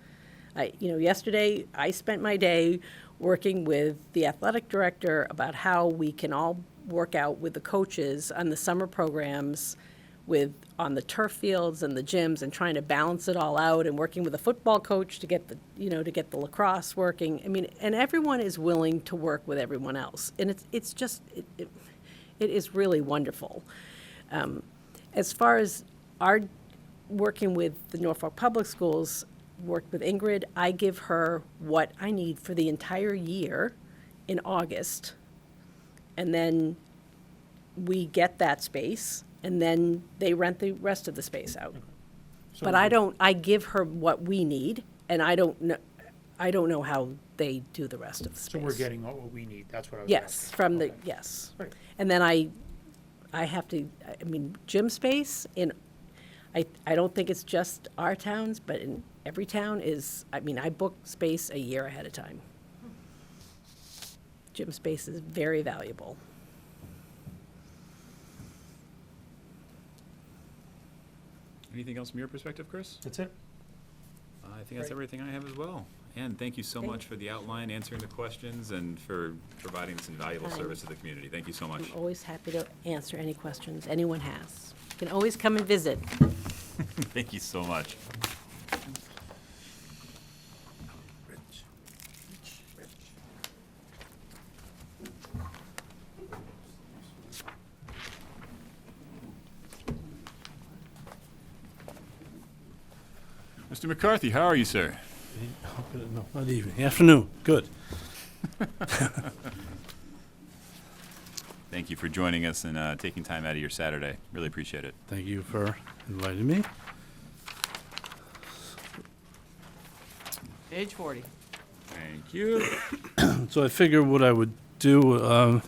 Yesterday, I spent my day working with the athletic director about how we can all work out with the coaches on the summer programs on the turf fields and the gyms, and trying to balance it all out, and working with a football coach to get the lacrosse working. I mean, and everyone is willing to work with everyone else, and it is really wonderful. As far as our working with the Norfolk Public Schools, worked with Ingrid, I give her what I need for the entire year in August, and then we get that space, and then they rent the rest of the space out. So But I give her what we need, and I don't know how they do the rest of the space. So we're getting what we need, that's what I was Yes, asking. from the, Okay. yes. Right. And then I have to, gym space I don't think it's just our towns, but in every town I book space a year ahead of time. Gym space is very valuable. Anything else from your perspective, Chris? That's it. I think that's everything I have as well. And thank you so much for the outline, answering the questions, and for providing this invaluable service to the community. Thank you so much. I'm always happy to answer any questions anyone has. You can always come and visit. Thank you so much. Mr. McCarthy, how are you, sir? No, not evening. Afternoon. Good. Thank you for joining us and taking time out of your Saturday. Really appreciate it. Thank you for inviting me. Age 40. Thank you. So I figured what I would do is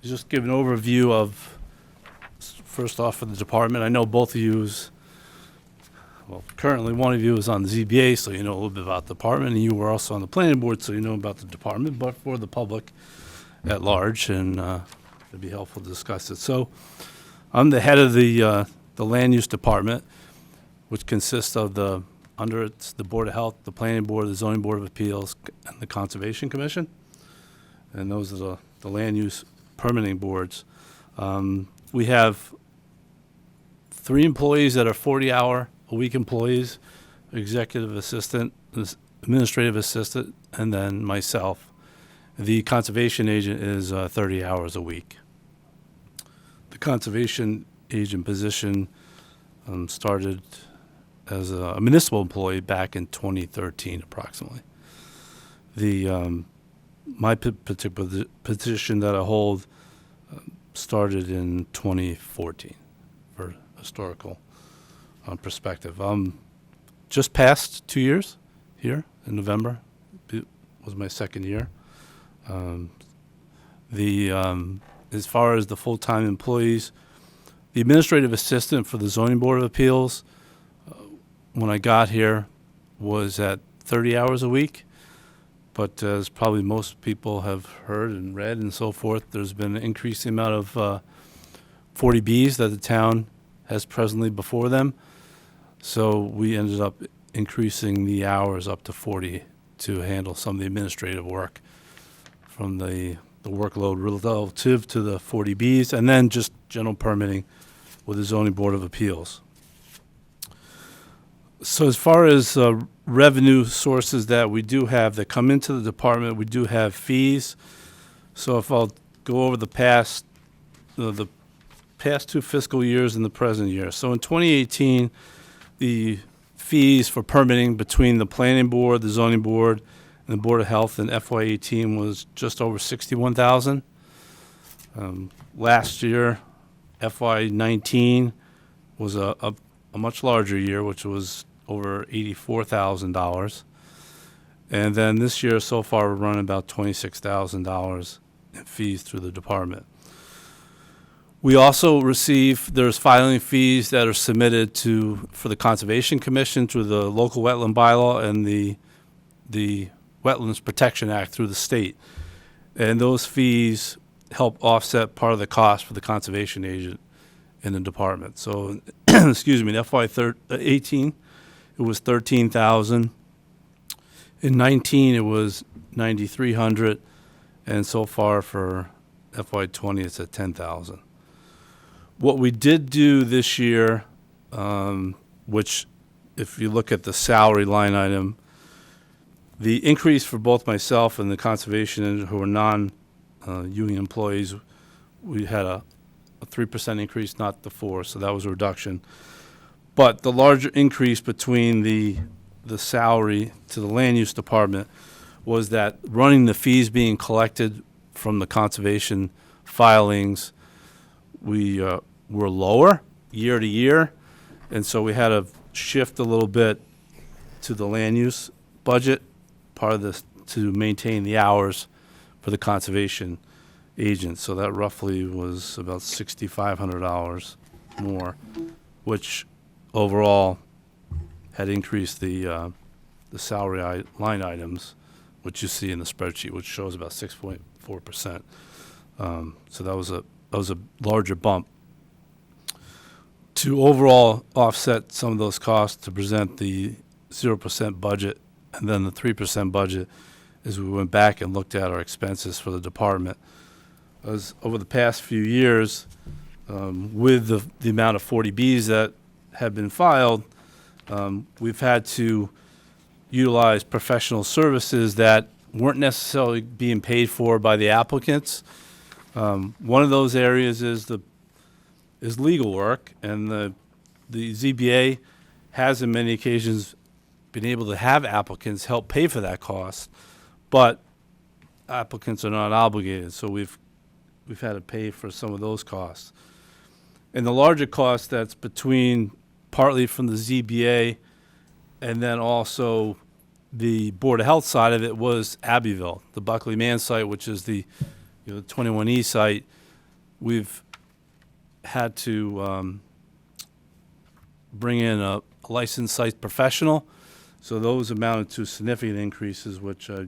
just give an overview of, first off, for the department. I know both of you well, currently one of you is on the ZBA, so you know a little bit about the department, and you were also on the planning board, so you know about the department, but for the public at large, and it'd be helpful to discuss it. So I'm the head of the land use department, which consists of under it's the Board of Health, the Planning Board, the Zoning Board of Appeals, and the Conservation Commission. And those are the land use permitting boards. We have 3 employees that are 40-hour-a-week employees, executive assistant, administrative assistant, and then myself. The conservation agent is 30 hours a week. The conservation agent position started as a municipal employee back in 2013, approximately. My particular position that I hold started in 2014 for historical perspective. Just past 2 years here in November. It was my second year. As far as the full-time employees, the administrative assistant for the Zoning Board of Appeals, when I got here, was at 30 hours a week. But as probably most people have heard and read and so forth, there's been an increasing amount of 40Bs that the town has presently before them. So we ended up increasing the hours up to 40 to handle some of the administrative work from the workload relative to the 40Bs, and then just general permitting with the Zoning Board of Appeals. So as far as revenue sources that we do have that come into the department, we do have fees. So if I'll go over the past 2 fiscal years and the present year. So in 2018, the fees for permitting between the Planning Board, the Zoning Board, and the Board of Health in FY18 was just over $61,000. Last year, FY19 was a much larger year, which was over $84,000. And then this year so far, we're running about $26,000 in fees through the department. We also there's filing fees that are submitted for the Conservation Commission through the local wetland bylaw and the Wetlands Protection Act through the state. And those fees help offset part of the cost for the conservation agent in the department. So, excuse me, in FY18, it was $13,000. In 19, it was $9,300, and so far for FY20, it's at $10,000. What we did do this year, which if you look at the salary line item, the increase for both myself and the conservation agent, who are non-union employees, we had a 3% increase, not the 4%, so that was a reduction. But the larger increase between the salary to the land use department was that running the fees being collected from the conservation filings, we were lower year to year, and so we had to shift a little bit to the land use budget, part of this to maintain the hours for the conservation agent. So that roughly was about $6,500 more, which overall had increased the salary line items, which you see in the spreadsheet, which shows about 6.4%. So that was a larger bump. To overall offset some of those costs, to present the 0% budget and then the 3% budget, as we went back and looked at our expenses for the department. As over the past few years, with the amount of 40Bs that have been filed, we've had to utilize professional services that weren't necessarily being paid for by the applicants. One of those areas is legal work, and the ZBA has, in many occasions, been able to have applicants help pay for that cost, but applicants are not obligated, so we've had to pay for some of those costs. And the larger cost that's between, partly from the ZBA, and then also the Board of Health side of it was Abbeville, the Buckley Man site, which is the 21E site. We've had to bring in a licensed site professional, so those amounted to significant increases, which I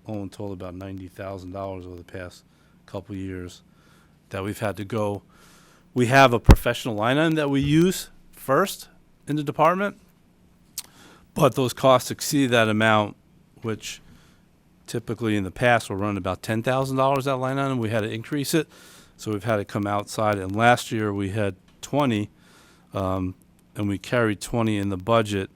own total about $90,000 over the past couple of years that we've had to go. We have a professional line item that we use first in the department, but those costs exceed that amount, which typically in the past will run about $10,000 that line item. We had to increase it, so we've had to come outside. And last year we had 20, and we carried 20 in the budget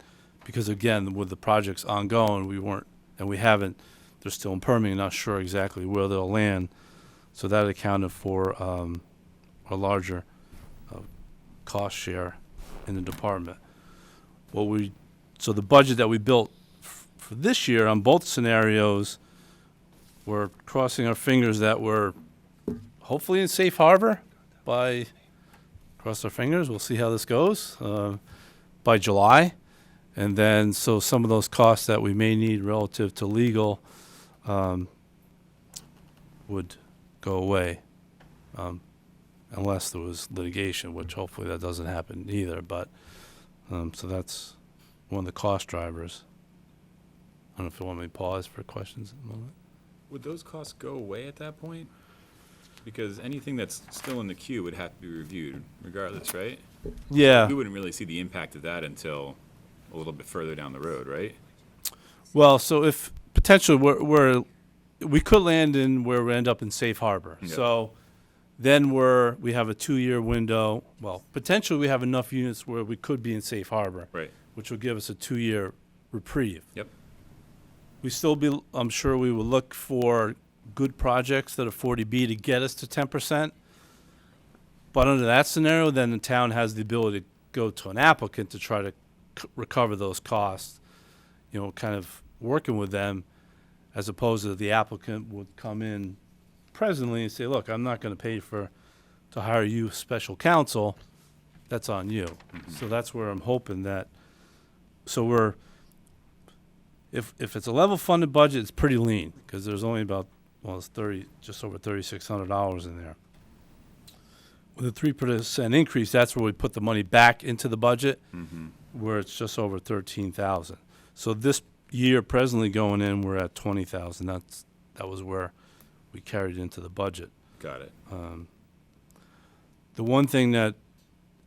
because, again, with the projects ongoing, we haven't. They're still in permitting, not sure exactly where they'll land. So that accounted for a larger cost share in the department. So the budget that we built for this year on both scenarios, we're crossing our fingers that we're hopefully in safe harbor cross our fingers, we'll see how this goes, by July. And then, so some of those costs that we may need relative to legal would go away, unless there was litigation, which hopefully that doesn't happen either. But so that's one of the cost drivers. I don't know if you want me to pause for questions at the moment. Would those costs go away at that point? Because anything that's still in the queue would have to be reviewed regardless, right? Yeah. We wouldn't really see the impact of that until a little bit further down the road, right? Well, so if potentially we could land in where we end up in safe harbor. Yeah. So then we have a 2-year window. Well, potentially we have enough units where we could be in safe harbor, Right. which would give us a 2-year reprieve. Yep. I'm sure we will look for good projects that are 40B to get us to 10%. But under that scenario, then the town has the ability to go to an applicant to try to recover those costs, kind of working with them, as opposed to the applicant would come in presently and say, look, I'm not going to pay to hire you special counsel. That's on you. Mm-hmm. So that's where I'm hoping that, so if it's a level funded budget, it's pretty lean because there's only about, it's just over $3,600 in there. With a 3% increase, that's where we put the money back into the budget, where it's just over $13,000. So this year, presently going in, we're at $20,000. That was where we carried into the budget. Got it. The one thing that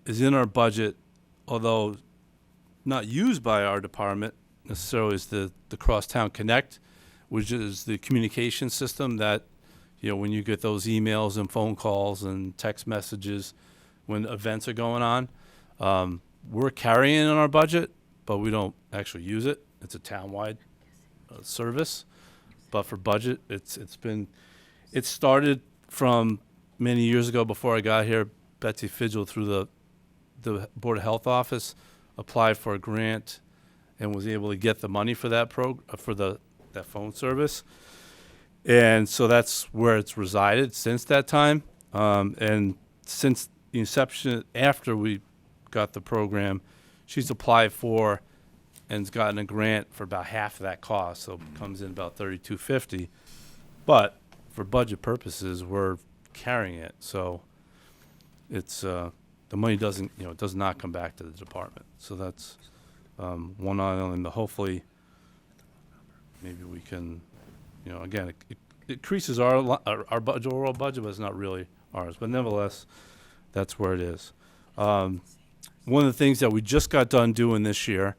is in our budget, although not used by our department necessarily, is the Crosstown Connect, which is the communication system that, when you get those emails and phone calls and text messages when events are going on, we're carrying it in our budget, but we don't actually use it. It's a townwide service, but for budget, it started from many years ago before I got here. Betsy Fidgel, through the Board of Health office, applied for a grant and was able to get the money for that that phone service. And so that's where it's resided since that time. And since the inception, after we got the program, she's applied for and has gotten a grant for about half of that cost. So it comes in about $3,250. But for budget purposes, we're carrying it. So it's the money does not come back to the department. So that's one item. Hopefully, maybe we can, again, it increases our budget, overall budget, but it's not really ours. But nevertheless, that's where it is. One of the things that we just got done doing this year,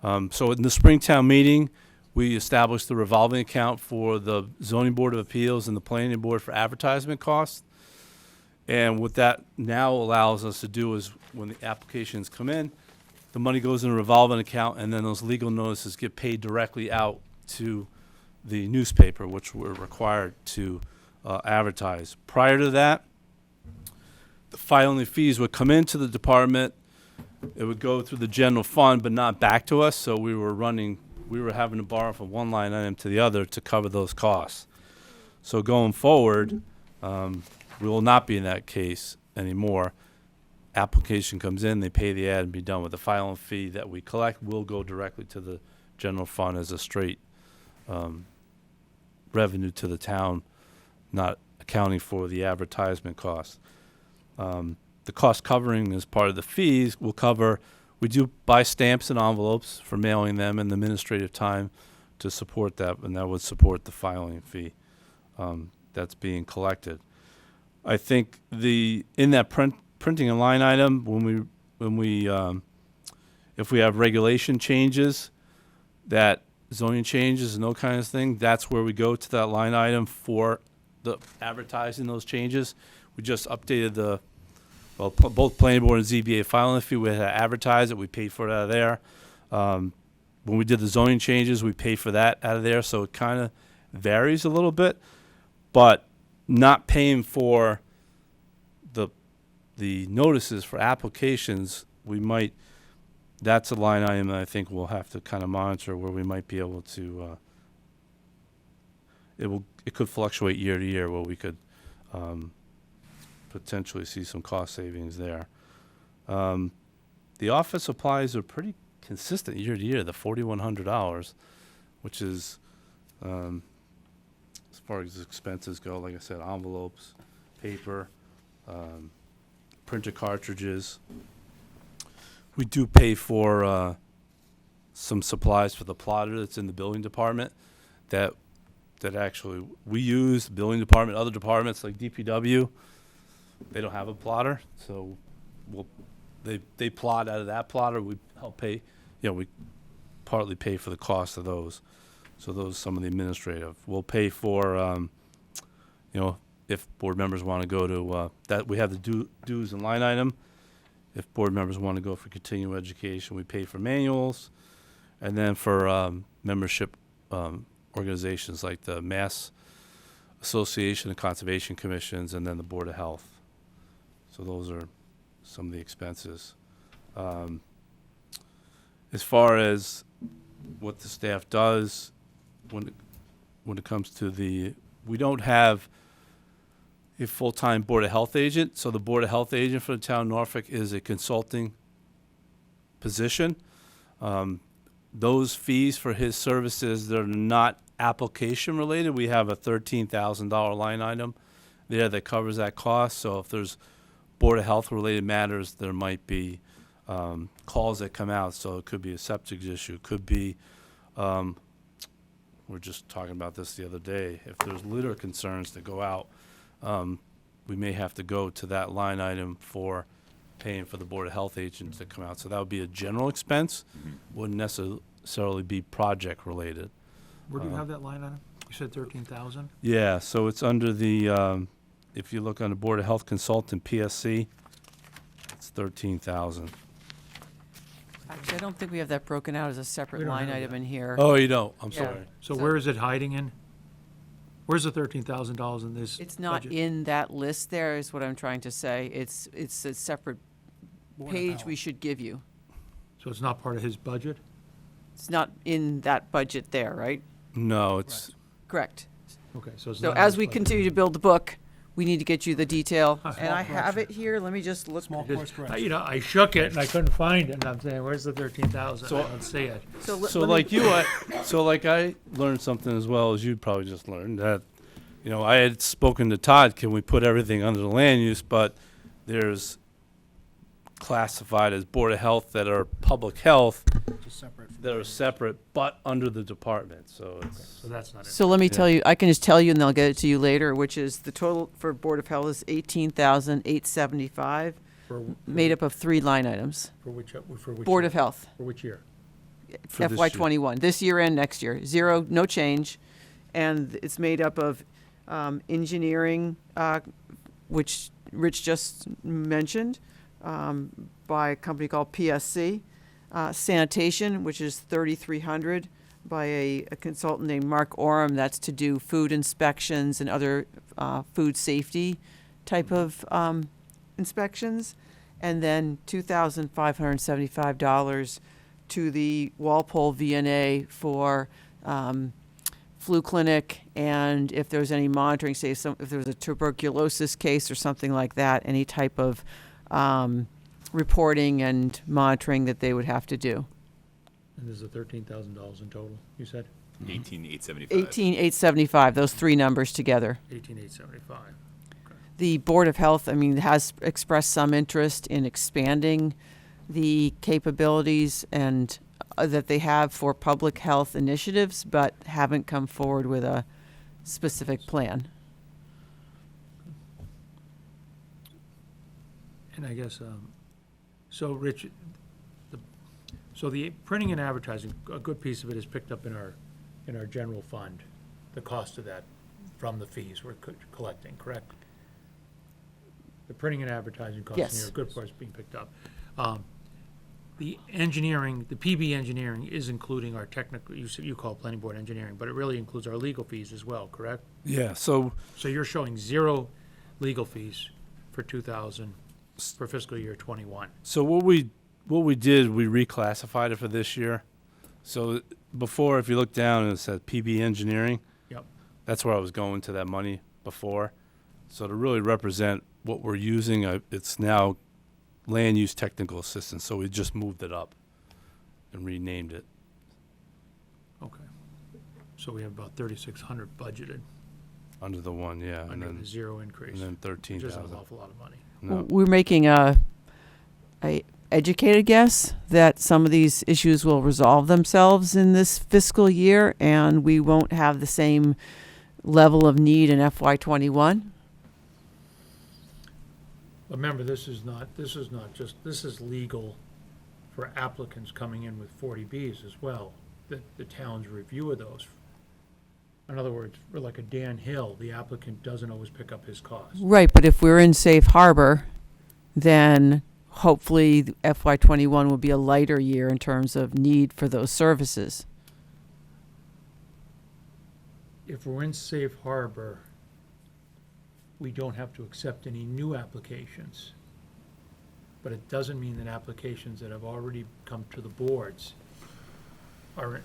so in the Springtown meeting, we established the revolving account for the Zoning Board of Appeals and the Planning Board for advertisement costs. And what that now allows us to do is when the applications come in, the money goes in a revolving account, and then those legal notices get paid directly out to the newspaper, which we're required to advertise. Prior to that, the filing fees would come into the department, it would go through the general fund, but not back to us, so we were having to borrow from one line item to the other to cover those costs. So going forward, we will not be in that case anymore. Application comes in, they pay the ad and be done with. The filing fee that we collect will go directly to the general fund as a straight revenue to the town, not accounting for the advertisement cost. The cost covering as part of the fees will cover, we do buy stamps and envelopes for mailing them and the administrative time to support that, and that would support the filing fee that's being collected. I think in that printing a line item, when we if we have regulation changes, that zoning changes and those kind of thing, that's where we go to that line item for the advertising those changes. We just updated both planning board and ZBA filing fee. We had to advertise it. We paid for it out of there. When we did the zoning changes, we paid for that out of there. So it kind of varies a little bit, but not paying for the notices for applications, that's a line item that I think we'll have to kind of monitor where we might be able to, it could fluctuate year to year where we could potentially see some cost savings there. The office supplies are pretty consistent year to year, the $4,100, which is, as far as expenses go, like I said, envelopes, paper, printer cartridges. We do pay for some supplies for the plotter that's in the building department that actually we use, the building department, other departments like DPW, they don't have a plotter, so they plot out of that plotter. We help pay, we partly pay for the cost of those. So those are some of the administrative. We'll pay for, if board members want to go to that, we have the dues and line item. If board members want to go for continuing education, we pay for manuals, and then for membership organizations like the Mass Association and Conservation Commissions, and then the Board of Health. So those are some of the expenses. As far as what the staff does, when it comes to we don't have a full-time Board of Health agent, so the Board of Health agent for the town of Norfolk is a consulting position. Those fees for his services, they're not application related. We have a $13,000 line item there that covers that cost. So if there's Board of Health related matters, there might be calls that come out. So it could be a septic issue, it could be, we're just talking about this the other day, if there's litter concerns that go out, we may have to go to that line item for paying for the Board of Health agents that come out. So that would be a general expense, wouldn't necessarily be project related. Where do you have that line item? You said 13,000? Yeah, so it's under the, if you look on the Board of Health Consultant PSC, it's 13,000. Actually, I don't think we have that broken out as a separate We don't line have item that. in here. Oh, you don't? I'm Yeah. sorry. So where is it hiding in? Where's the $13,000 in this It's not budget? in that list there, is what I'm trying to say. It's a separate Board of page Health. we should give you. So it's not part of his budget? It's not in that budget there, right? No, it's, Correct. Okay, so it's So not in as his we budget. continue to build the book, we need to get you the detail. Small And I have it correction. here. Let me just look. Small Just- course correction. You know, I shook it and I couldn't find it, and I'm saying, where's the 13,000? So- I don't see it. So let- so let me- like I learned something as well as you probably just learned, that, I had spoken to Todd, can we put everything under the land use, but there's classified as Board of Health that are public health Just separate from that are separate, but under the department, so it's. So that's not it. So let me tell you, I can just tell you and then I'll get it to you later, which is the total for Board of Health is $18,875, made up of 3 line items. For which Board year? of Health, For which year? For this FY year. '21, this year and next year, 0, no change. And it's made up of engineering, which Rich just mentioned, by a company called PSC. Sanitation, which is $3,300 by a consultant named Mark Oram. That's to do food inspections and other food safety type of inspections. and then $2,575 to the Walpole VNA for flu clinic, and if there's any monitoring, say if there's a tuberculosis case or something like that, any type of reporting and monitoring that they would have to do. And this is $13,000 in total, you said? 18,875. 18,875, those three numbers together. 18,875. The Board of Health, I mean, has expressed some interest in expanding the capabilities and that they have for public health initiatives, but haven't come forward with a specific plan. And I guess, so Rich, so the printing and advertising, a good piece of it is picked up in our general fund, the cost of that from the fees we're collecting, correct? The printing and advertising costs, Yes. here, a good part's being picked up. The engineering, the PB engineering is including our technical, you call it planning board engineering, but it really includes our legal fees as well, correct? Yeah, so So you're showing 0 legal fees for for fiscal year '21. So what we did, we reclassified it for this year. So before, if you look down, it said PB Engineering. Yep. That's where I was going to that money before. So to really represent what we're using, it's now Land Use Technical Assistance. So we just moved it up and renamed it. Okay. So we have about 3,600 budgeted Under the one, yeah. under the 0 increase. And then Which isn't 13,000. an awful lot of money. No. We're making a educated guess that some of these issues will resolve themselves in this fiscal year, and we won't have the same level of need in FY21. Remember, this is not just, this is legal for applicants coming in with 40Bs as well, the town's review of those. In other words, for like a Dan Hill, the applicant doesn't always pick up his costs. Right, but if we're in safe harbor, then hopefully FY21 will be a lighter year in terms of need for those services. If we're in safe harbor, we don't have to accept any new applications. But it doesn't mean that applications that have already come to the boards are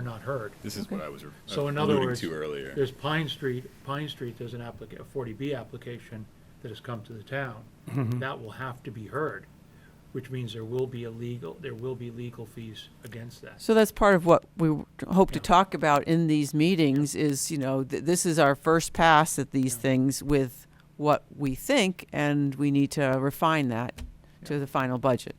not heard. This is what I was So in other alluding words, to earlier. there's Pine Street, there's a 40B application that has come to the town. That will have to be heard, which means there will be legal fees against that. So that's part of what we hope to Yeah. talk about in these meetings is, this is our first pass at these things with what we think, and we need to refine that to the final budget.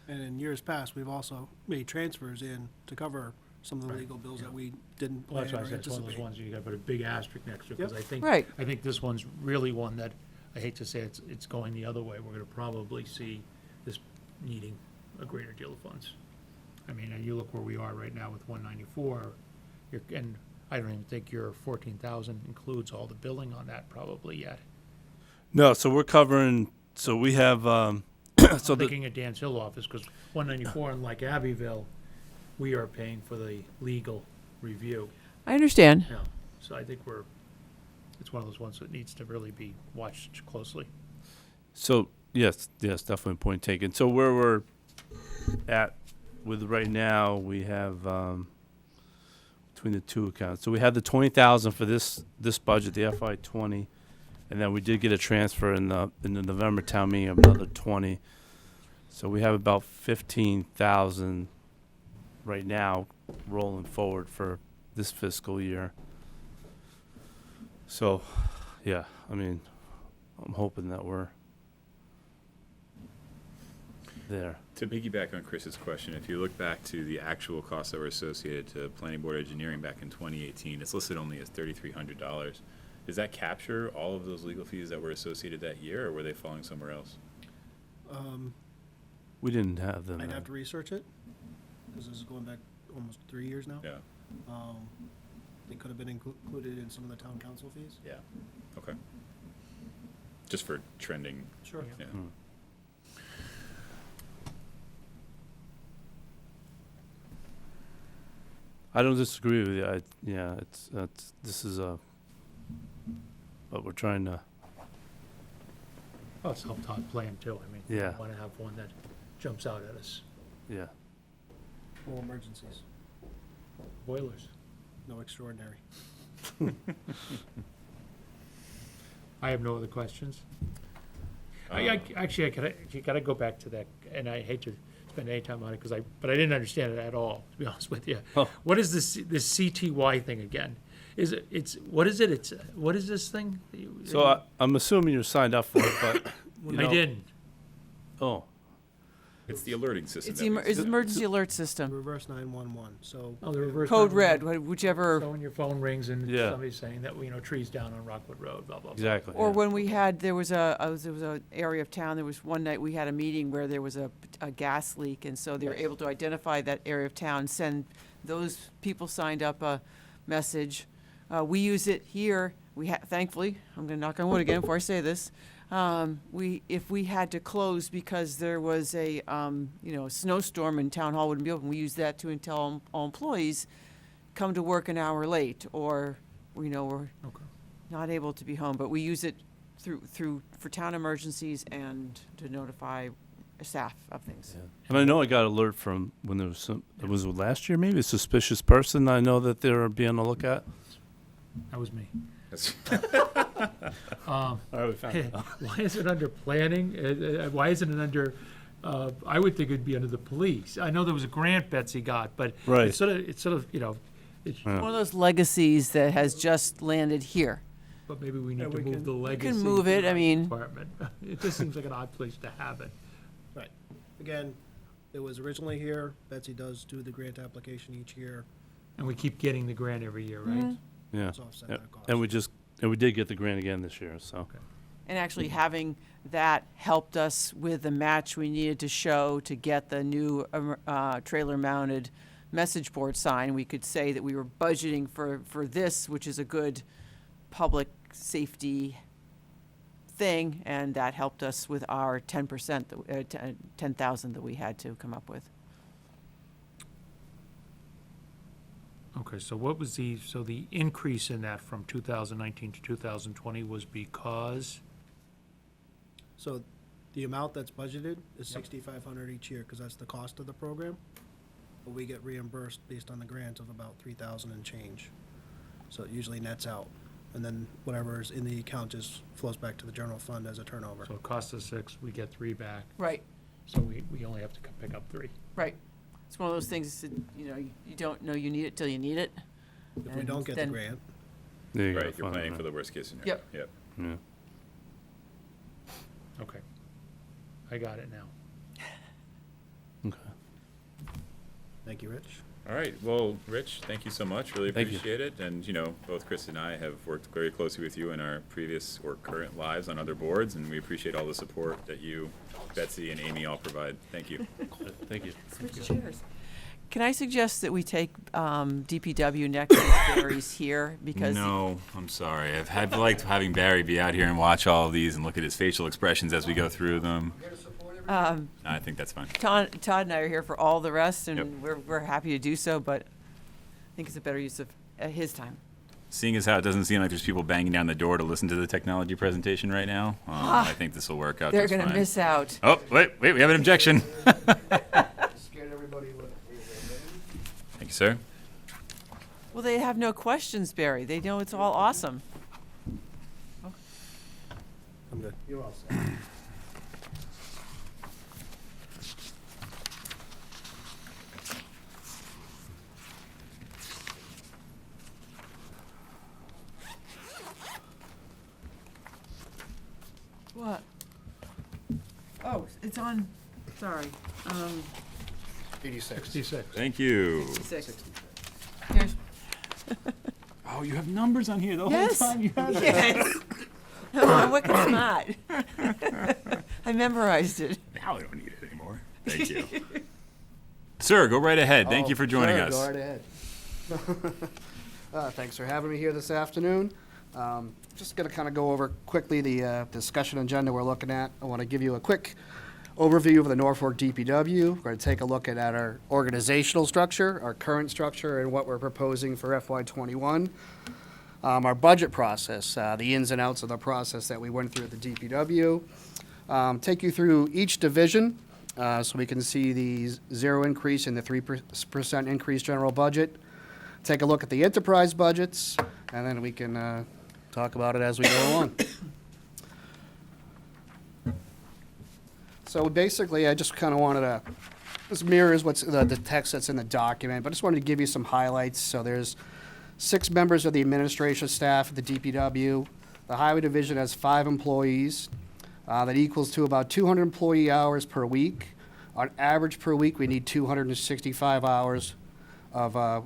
And in years past, we've also made transfers in to cover some of the legal bills that we didn't Well, plan that's why I or said it's one of those anticipate. ones you gotta put a big asterisk next to, because Yep. Right. I think this one's really one that, I hate to say it's going the other way. We're gonna probably see this needing a greater deal of funds. I mean, and you look where we are right now with 194, and I don't even think your 14,000 includes all the billing on that probably yet. No, so we're covering, so we have, I'm so the, thinking at Dan's Hill office, because 194, unlike Abbeville, we are paying for the legal review. I understand. Yeah, so I think it's one of those ones that needs to really be watched closely. so, yes, definitely point taken. So where we're at with right now, we have, between the two accounts. So we had the 20,000 for this budget, the FY20, and then we did get a transfer in the November town meeting of another 20. So we have about 15,000 right now rolling forward for this fiscal year. So, yeah, I mean, I'm hoping that we're there. To piggyback on Chris's question, if you look back to the actual costs that were associated to planning board engineering back in 2018, it's listed only as $3,300. Does that capture all of those legal fees that were associated that year, or were they falling somewhere else? We didn't have them. I'd then. have to research it, because this is going back almost 3 years now. Yeah, They could have been included in some of the town council fees. yeah, okay. Just for trending, Sure. yeah. Hmm. I don't disagree with you. This is but we're trying to. Well, it's helped Todd plan too. I mean, Yeah. we want to have one that jumps out at us. Yeah. No emergencies, Boilers. no extraordinary. I have no other questions. Actually, I gotta go back to that, and I hate to spend any time on it, but I didn't understand it at all, to be honest with you. Oh. What is this CTY thing again? What is this thing? that you- So I'm assuming you're signed up for it, but, you know. I didn't. Oh, It's the alerting system. It's that the we use. emergency alert system. Reverse 911, so. Oh, the reverse. Code 911. red, whichever. So when your phone rings and Yeah. somebody's saying that, trees down on Rockwood Road, blah, blah, blah. exactly. Or yeah. when we had, there was a area of town, there was one night we had a meeting where there was a gas leak, and so they were able to identify that area of town, send those people signed up a message. We use it here, thankfully, I'm gonna knock on wood again before I say this. If we had to close because there was a snowstorm and town hall wouldn't be open, we use that to tell all employees, come to work an hour late, or, we're Okay. not able to be home, but we use it for town emergencies and to notify staff of things. And I know I got alert from when there was it was last year maybe, a suspicious person I know that they're being on the lookout. That was me. All right, we found it. Why is it under planning? Why isn't it under, I would think it'd be under the police. I know there was a grant Betsy got, but Right. it's sort of, it's One of those legacies that has just landed here. but maybe we need to we move can- the we legacy. can move it, to I the mean- Department. It just seems like an odd place to have it. Right. Again, it was originally here. Betsy does do the grant application each year. And we keep getting the grant every year, right? Yeah. to offset Yep. that cost. And we did get the grant again this year, so. Okay. And actually having that helped us with the match we needed to show to get the new trailer-mounted message board sign. We could say that we were budgeting for this, which is a good public safety thing, and that helped us with our 10%, 10,000 that we had to come up with. Okay, so what was the increase in that from 2019 to 2020 was because? So the amount that's budgeted is $6,500 each year, because that's the cost of the program. But we get reimbursed based on the grant of about 3,000 and change. So it usually nets out. And then whatever is in the account just flows back to the general fund as a turnover. So it cost us 6, we get 3 back. Right, So we only have to pick up 3. right. It's one of those things that, you don't know you need it till you need it. If we And don't get the then- grant, There you go. Right, you're fine, planning right. for the worst case scenario. Yep. Yep. Yeah. Okay. I got it now. Okay. thank you, Rich. All right, well, Rich, thank you so much, really Thank you. appreciate it. And, both Chris and I have worked very closely with you in our previous or current lives on other boards, and we appreciate all the support that you, Betsy, and Amy all provide. Thank you. Thank you. Switch chairs. Can I suggest that we take DPW next as Barry's here? Because No, I'm sorry. I've liked having Barry be out here and watch all of these and look at his facial expressions as we go through them. I think that's fine. Todd and I are here for all the rest, and Yep. we're happy to do so, but I think it's a better use of his time. Seeing as how it doesn't seem like there's people banging down the door to listen to the technology presentation right now, I think this will work out They're just going to fine. miss out. Oh, wait, we have an objection. Scared everybody away. Thank you, sir. Well, they have no questions, Barry. They know it's all awesome. I'm good. You're all set. What? Oh, it's on, sorry. 86. 66. Thank you. 6. Here's, Oh, you have numbers on here the yes. whole time you have it. Yes. No, I'm wicked smart. I memorized it. Now I don't need it anymore. Thank you. Sir, go right ahead. Thank you for joining us. Go right ahead. Thanks for having me here this afternoon. Just going to kind of go over quickly the discussion agenda we're looking at. I want to give you a quick overview of the Norfolk DPW. We're going to take a look at our organizational structure, our current structure, and what we're proposing for FY21. Our budget process, the ins and outs of the process that we went through at the DPW. Take you through each division so we can see the 0 increase and the 3% increase general budget. Take a look at the enterprise budgets, and then we can talk about it as we go along. So basically, I just kind of wanted to, this mirrors what's the text that's in the document, but I just wanted to give you some highlights. So there's 6 members of the administration staff at the DPW. The highway division has 5 employees. That equals to about 200 employee hours per week. On average per week, we need 265 hours of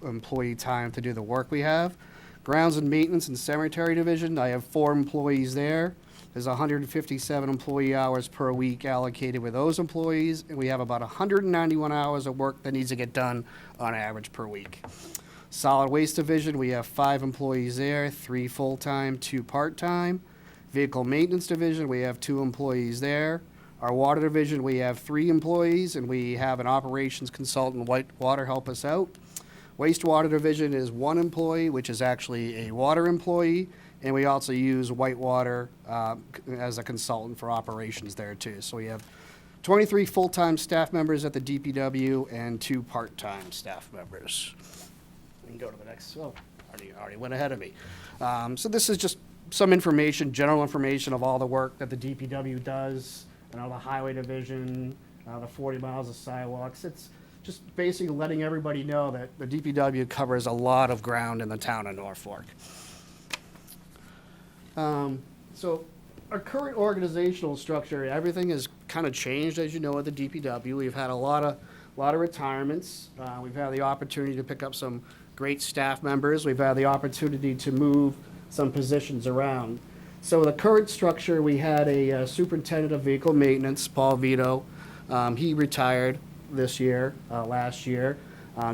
employee time to do the work we have. Grounds and maintenance and cemetery division, I have 4 employees there. There's 157 employee hours per week allocated with those employees, and we have about 191 hours of work that needs to get done on average per week. Solid waste division, we have 5 employees there, 3 full-time, 2 part-time. Vehicle maintenance division, we have 2 employees there. Our water division, we have 3 employees, and we have an operations consultant, Whitewater, help us out. Wastewater division is 1 employee, which is actually a water employee, and we also use Whitewater as a consultant for operations there too. So we have 23 full-time staff members at the DPW and 2 part-time staff members. We can go to the next, oh, already went ahead of me. So this is just some information, general information of all the work that the DPW does, and all the highway division, the 40 miles of sidewalks. It's just basically letting everybody know that the DPW covers a lot of ground in the town of Norfolk. So our current organizational structure, everything has kind of changed, as you know, at the DPW. We've had a lot of retirements. We've had the opportunity to pick up some great staff members. We've had the opportunity to move some positions around. So the current structure, we had a superintendent of vehicle maintenance, Paul Vito. He retired this year, last year.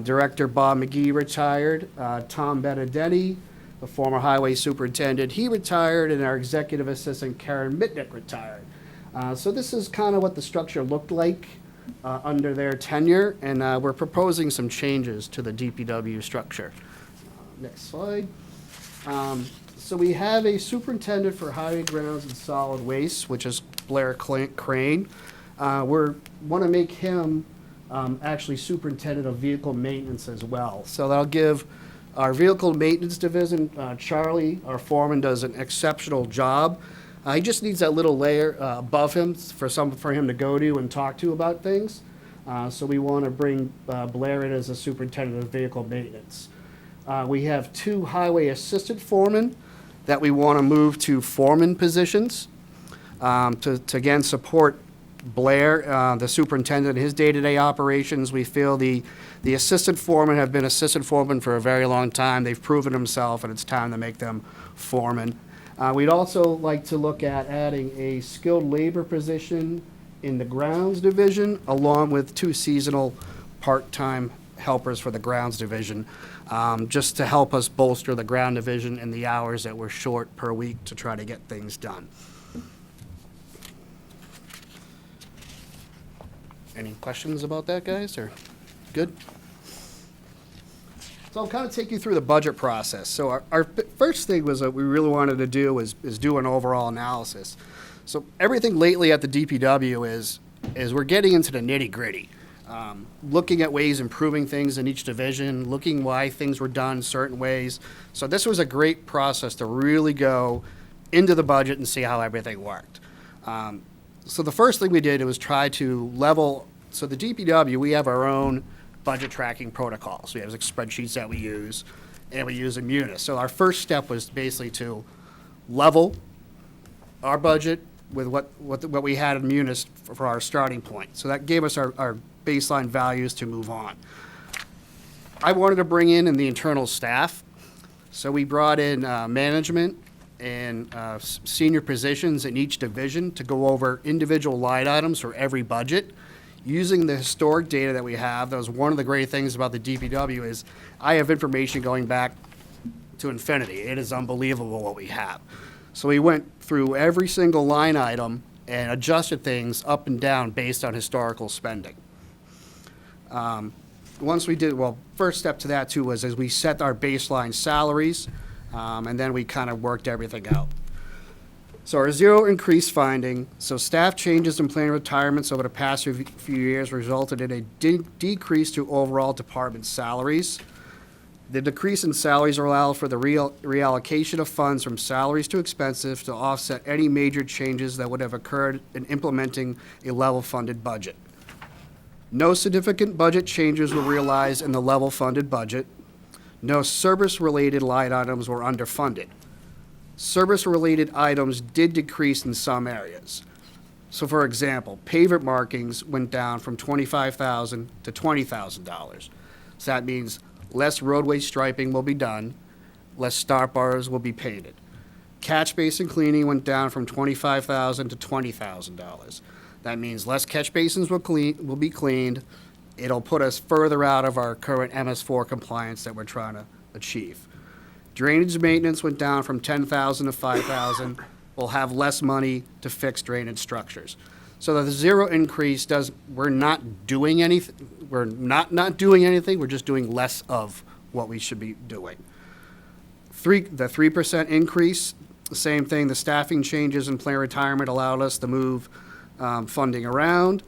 Director Bob McGee retired. Tom Benedetti, the former highway superintendent, he retired, and our executive assistant, Karen Mitnick, retired. So this is kind of what the structure looked like under their tenure, and we're proposing some changes to the DPW structure. Next slide. So we have a superintendent for highway grounds and solid waste, which is Blair Crane. We want to make him actually superintendent of vehicle maintenance as well. So that'll give our vehicle maintenance division, Charlie, our foreman, does an exceptional job. He just needs that little layer above him for him to go to and talk to about things. So we want to bring Blair in as a superintendent of vehicle maintenance. We have 2 highway assistant foremen that we want to move to foreman positions to again support Blair, the superintendent, in his day-to-day operations. We feel the assistant foremen have been assistant foremen for a very long time. They've proven themselves, and it's time to make them foremen. We'd also like to look at adding a skilled labor position in the grounds division, along with 2 seasonal part-time helpers for the grounds division, just to help us bolster the ground division and the hours that we're short per week to try to get things done. Any questions about that, guys, or good? So I'll kind of take you through the budget process. So our first thing was that we really wanted to do is do an overall analysis. So everything lately at the DPW is we're getting into the nitty-gritty. Looking at ways improving things in each division, looking why things were done certain ways. So this was a great process to really go into the budget and see how everything worked. So the first thing we did was try to level, so the DPW, we have our own budget tracking protocols. We have like spreadsheets that we use, and we use in Munis. So our first step was basically to level our budget with what we had in Munis for our starting point. So that gave us our baseline values to move on. I wanted to bring in the internal staff. So we brought in management and senior positions in each division to go over individual line items for every budget. Using the historic data that we have, that was one of the great things about the DPW is I have information going back to infinity. It is unbelievable what we have. So we went through every single line item and adjusted things up and down based on historical spending. Once we did, well, first step to that too was as we set our baseline salaries, and then we kind of worked everything out. So our zero increase finding, so staff changes and planned retirements over the past few years resulted in a decrease to overall department salaries. The decrease in salaries allow for the reallocation of funds from salaries to expenses to offset any major changes that would have occurred in implementing a level-funded budget. No significant budget changes were realized in the level-funded budget. No service-related line items were underfunded. Service-related items did decrease in some areas. So for example, pavement markings went down from $25,000 to $20,000. So that means less roadway striping will be done, less stop bars will be painted. Catch basin cleaning went down from $25,000 to $20,000. That means less catch basins will be cleaned. It'll put us further out of our current MS4 compliance that we're trying to achieve. Drainage maintenance went down from $10,000 to $5,000. We'll have less money to fix drainage structures. So the zero increase we're not doing anything. We're not doing anything. We're just doing less of what we should be doing. The 3% increase, the same thing. The staffing changes and planned retirement allowed us to move funding around.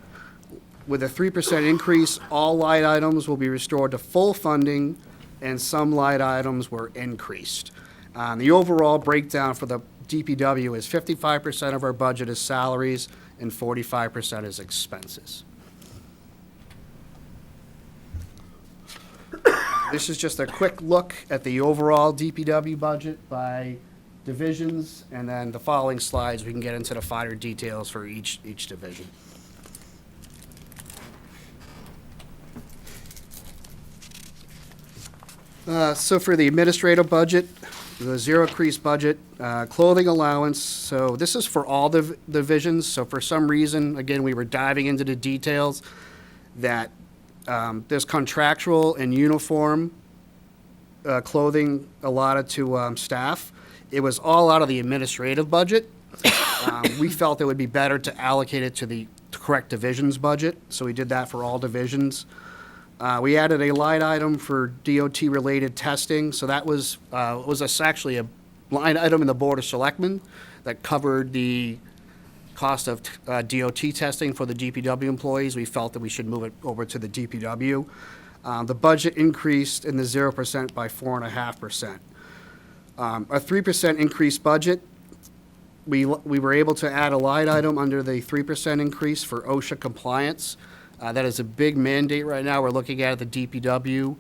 With a 3% increase, all line items will be restored to full funding, and some line items were increased. The overall breakdown for the DPW is 55% of our budget is salaries and 45% is expenses. This is just a quick look at the overall DPW budget by divisions, and then the following slides we can get into the finer details for each division. So for the administrative budget, the zero increase budget, clothing allowance, so this is for all the divisions. So for some reason, again, we were diving into the details that there's contractual and uniform clothing allotted to staff. It was all out of the administrative budget. We felt it would be better to allocate it to the correct division's budget, so we did that for all divisions. We added a line item for DOT-related testing, so that was actually a line item in the Board of Selectmen that covered the cost of DOT testing for the DPW employees. We felt that we should move it over to the DPW. The budget increased in the 0% by 4.5%. A 3% increased budget. We were able to add a line item under the 3% increase for OSHA compliance. That is a big mandate right now. We're looking at the DPW.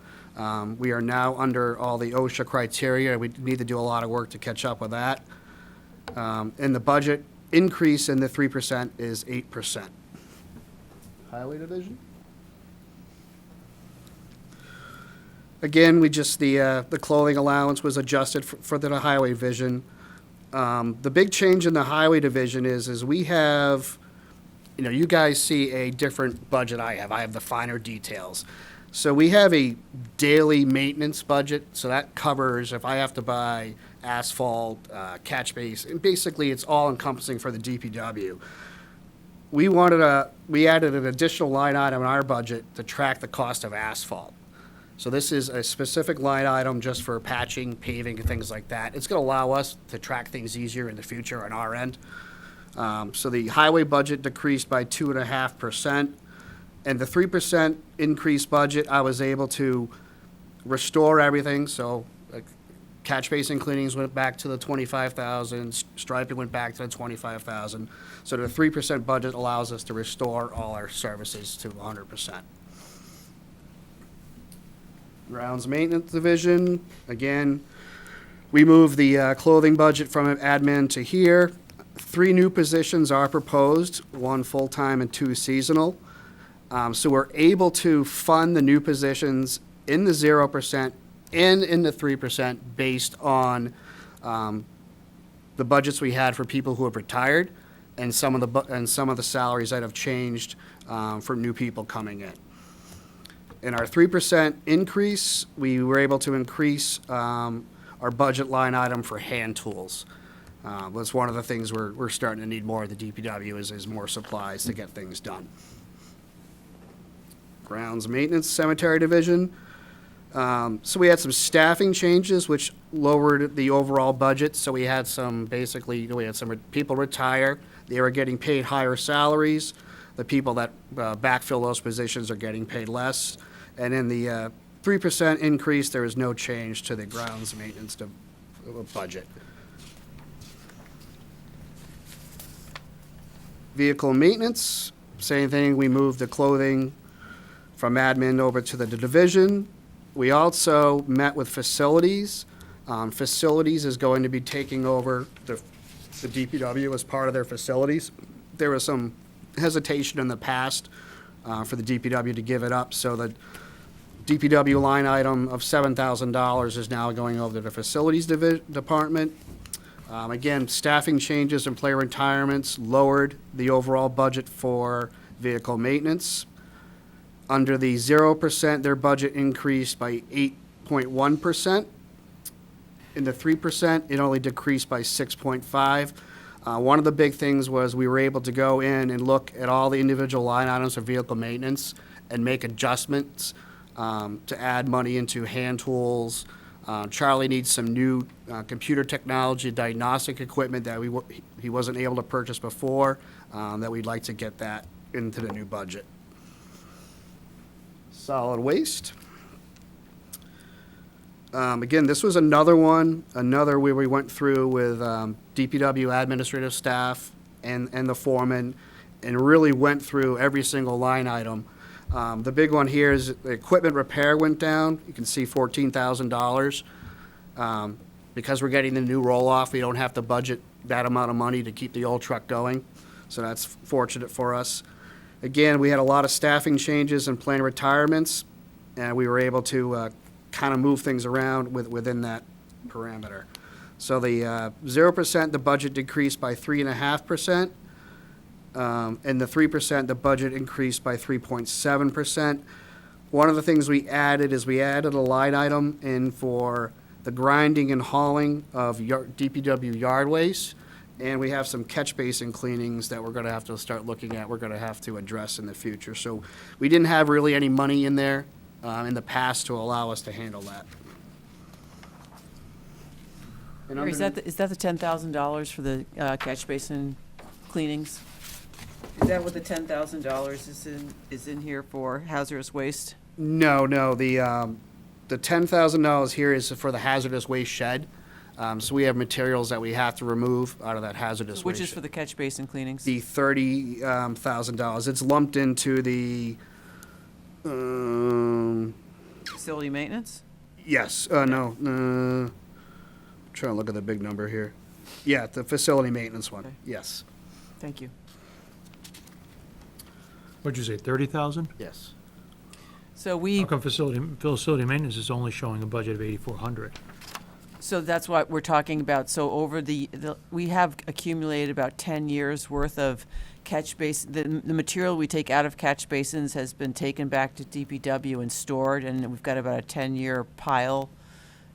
We are now under all the OSHA criteria. We need to do a lot of work to catch up with that. And the budget increase in the 3% is 8%. Highway Division. Again, the clothing allowance was adjusted for the Highway Division. The big change in the Highway Division is we have, you guys see a different budget I have. I have the finer details. So we have a daily maintenance budget, so that covers if I have to buy asphalt, catch base, and basically it's all encompassing for the DPW. We added an additional line item in our budget to track the cost of asphalt. So this is a specific line item just for patching, paving, and things like that. It's going to allow us to track things easier in the future on our end. So the highway budget decreased by 2.5%. And the 3% increased budget, I was able to restore everything. So catch basin cleanings went back to the $25,000, striping went back to the $25,000. So the 3% budget allows us to restore all our services to 100%. Grounds Maintenance Division, again, we moved the clothing budget from admin to here. 3 new positions are proposed, 1 full-time and 2 seasonal. So we're able to fund the new positions in the 0% and in the 3% based on the budgets we had for people who have retired and some of the salaries that have changed for new people coming in. In our 3% increase, we were able to increase our budget line item for hand tools. That's one of the things we're starting to need more of the DPW is more supplies to get things done. Grounds Maintenance Cemetery Division. So we had some staffing changes, which lowered the overall budget. So we had some people retire. They were getting paid higher salaries. The people that backfill those positions are getting paid less. And in the 3% increase, there is no change to the grounds maintenance budget. Vehicle maintenance, same thing. We moved the clothing from admin over to the division. We also met with facilities. Facilities is going to be taking over the DPW as part of their facilities. There was some hesitation in the past for the DPW to give it up, so the DPW line item of $7,000 is now going over to the facilities department. Again, staffing changes, employee retirements lowered the overall budget for vehicle maintenance. Under the 0%, their budget increased by 8.1%. In the 3%, it only decreased by 6.5%. One of the big things was we were able to go in and look at all the individual line items of vehicle maintenance and make adjustments to add money into hand tools. Charlie needs some new computer technology, diagnostic equipment that he wasn't able to purchase before, that we'd like to get that into the new budget. Solid waste. Again, this was another where we went through with DPW administrative staff and the foreman and really went through every single line item. The big one here is the equipment repair went down. You can see $14,000. Because we're getting the new roll-off, we don't have to budget that amount of money to keep the old truck going. So that's fortunate for us. Again, we had a lot of staffing changes and planned retirements, and we were able to kind of move things around within that parameter. So the 0%, the budget decreased by 3.5%. And the 3%, the budget increased by 3.7%. One of the things we added is we added a line item in for the grinding and hauling of DPW yard waste. And we have some catch basin cleanings that we're going to have to start looking at, we're going to have to address in the future. So we didn't have really any money in there in the past to allow us to handle that. And Is that the $10,000 for the catch basin cleanings? Is that what the $10,000 is in here for hazardous waste? No, the $10,000 here is for the hazardous waste shed. So we have materials that we have to remove out of that hazardous waste. Which is for the catch basin cleanings? The $30,000. It's lumped into the Facility maintenance? yes. No. Trying to look at the big number here. Yeah, the facility maintenance one. Okay. Yes. Thank you. What'd you say, 30,000? Yes. So we, How come facility maintenance is only showing a budget of 8,400? so that's what we're talking about. So over we have accumulated about 10 years worth of catch basin. The material we take out of catch basins has been taken back to DPW and stored, and we've got about a 10-year pile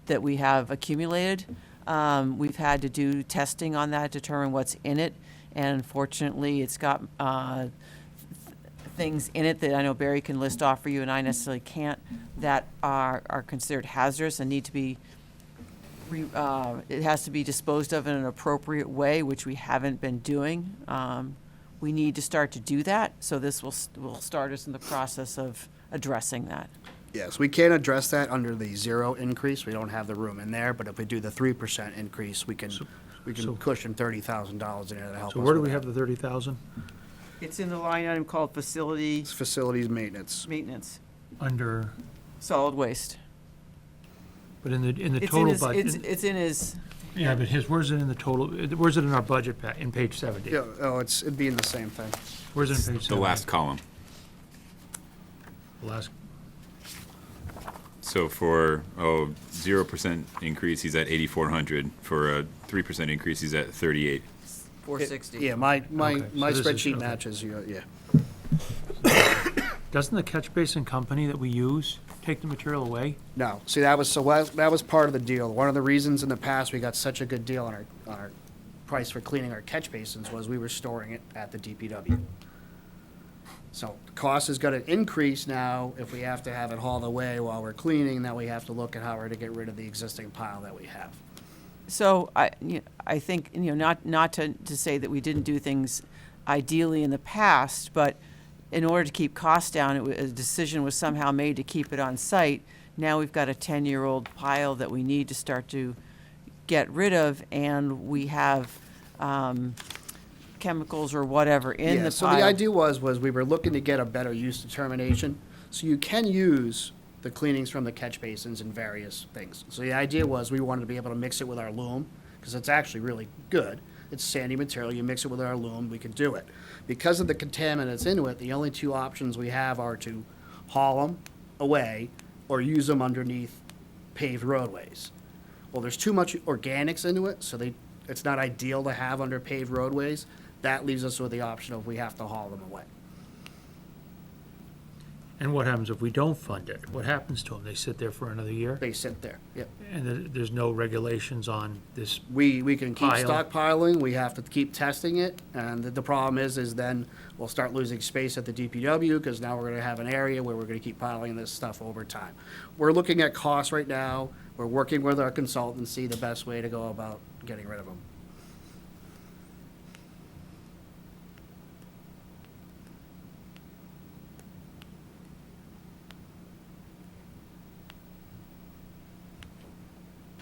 that we have accumulated. We've had to do testing on that, determine what's in it, and unfortunately, it's got things in it that I know Barry can list off for you, and I necessarily can't, that are considered hazardous and need to be, it has to be disposed of in an appropriate way, which we haven't been doing. We need to start to do that, so this will start us in the process of addressing that. Yes, we can't address that under the 0 increase. We don't have the room in there, but if we do the 3% increase, we can cushion $30,000 in there to help us. So where do with we that. have the 30,000? It's in the line item called facility It's facilities maintenance. maintenance, Under, solid waste. but in the It's in total his, budget. it's in his, Yeah, but where's it in the total, where's it in our budget in page 70? Yeah, it'd be in the same thing. Where's it in page 70? The last column. Last, So for 0% increase, he's at 8,400. For a 3% increase, he's at 38. 460. Yeah, my Okay, my so this is- spreadsheet okay. matches, yeah. doesn't the catch basin company that we use take the material away? No, see, that was part of the deal. One of the reasons in the past we got such a good deal on our price for cleaning our catch basins was we were storing it at the DPW. So the cost is gonna increase now if we have to have it hauled away while we're cleaning, now we have to look at how we're to get rid of the existing pile that we have. So I think, not to say that we didn't do things ideally in the past, but in order to keep costs down, a decision was somehow made to keep it on site. Now we've got a 10-year-old pile that we need to start to get rid of, and we have chemicals or whatever in the pile. So the idea was we were looking to get a better use determination. So you can use the cleanings from the catch basins in various things. So the idea was we wanted to be able to mix it with our loam, because it's actually really good. It's sandy material, you mix it with our loam, we could do it. Because of the contaminants into it, the only two options we have are to haul them away or use them underneath paved roadways. Well, there's too much organics into it, so it's not ideal to have under paved roadways. That leaves us with the option of we have to haul them away. And what happens if we don't fund it? What happens to them? They sit there for another year? They sit there, yep. And there's no regulations on this We can keep pile? stockpiling, we have to keep testing it, and the problem is then we'll start losing space at the DPW, because now we're gonna have an area where we're gonna keep piling this stuff over time. We're looking at costs right now, we're working with our consultant to see the best way to go about getting rid of them.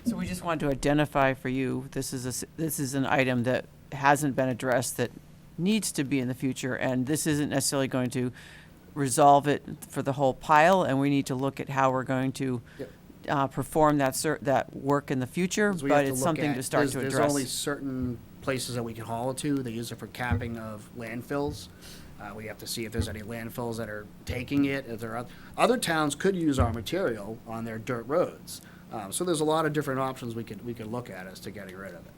So we just wanted to identify for you, this is an item that hasn't been addressed that needs to be in the future, and this isn't necessarily going to resolve it for the whole pile, and we need to look at how we're going to perform that work in the future, 'Cause we have but to it's look something at- to start to There's address. only certain places that we can haul it to, they use it for capping of landfills. We have to see if there's any landfills that are taking it, if there are, other towns could use our material on their dirt roads. So there's a lot of different options we could look at as to getting rid of it.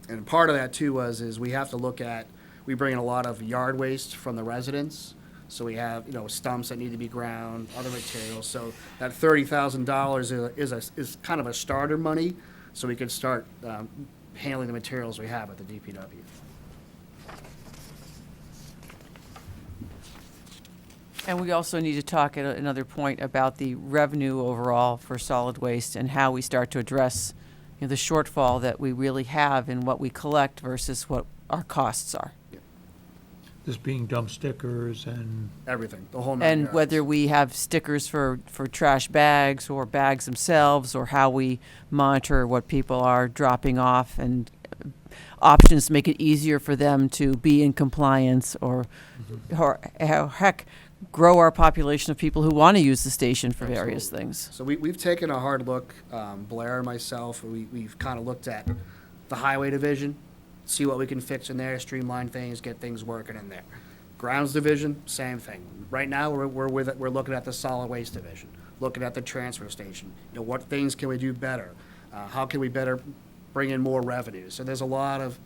And part of that too is we have to look at, we bring in a lot of yard waste from the residents. So we have, stumps that need to be ground, other materials. So that $30,000 is kind of a starter money, so we can start handling the materials we have at the DPW. And we also need to talk at another point about the revenue overall for solid waste and how we start to address the shortfall that we really have in what we collect versus what our costs are. This being dump stickers and Everything, the whole nine And yards. whether we have stickers for trash bags or bags themselves, or how we monitor what people are dropping off, and options to make it easier for them to be in compliance, or heck, grow our population of people who want to use the station for various things. So we've taken a hard look, Blair and myself, we've kind of looked at the highway division, see what we can fix in there, streamline things, get things working in there. Grounds division, same thing. Right now, we're looking at the solid waste division, looking at the transfer station. What things can we do better? How can we better bring in more revenue? So there's a lot of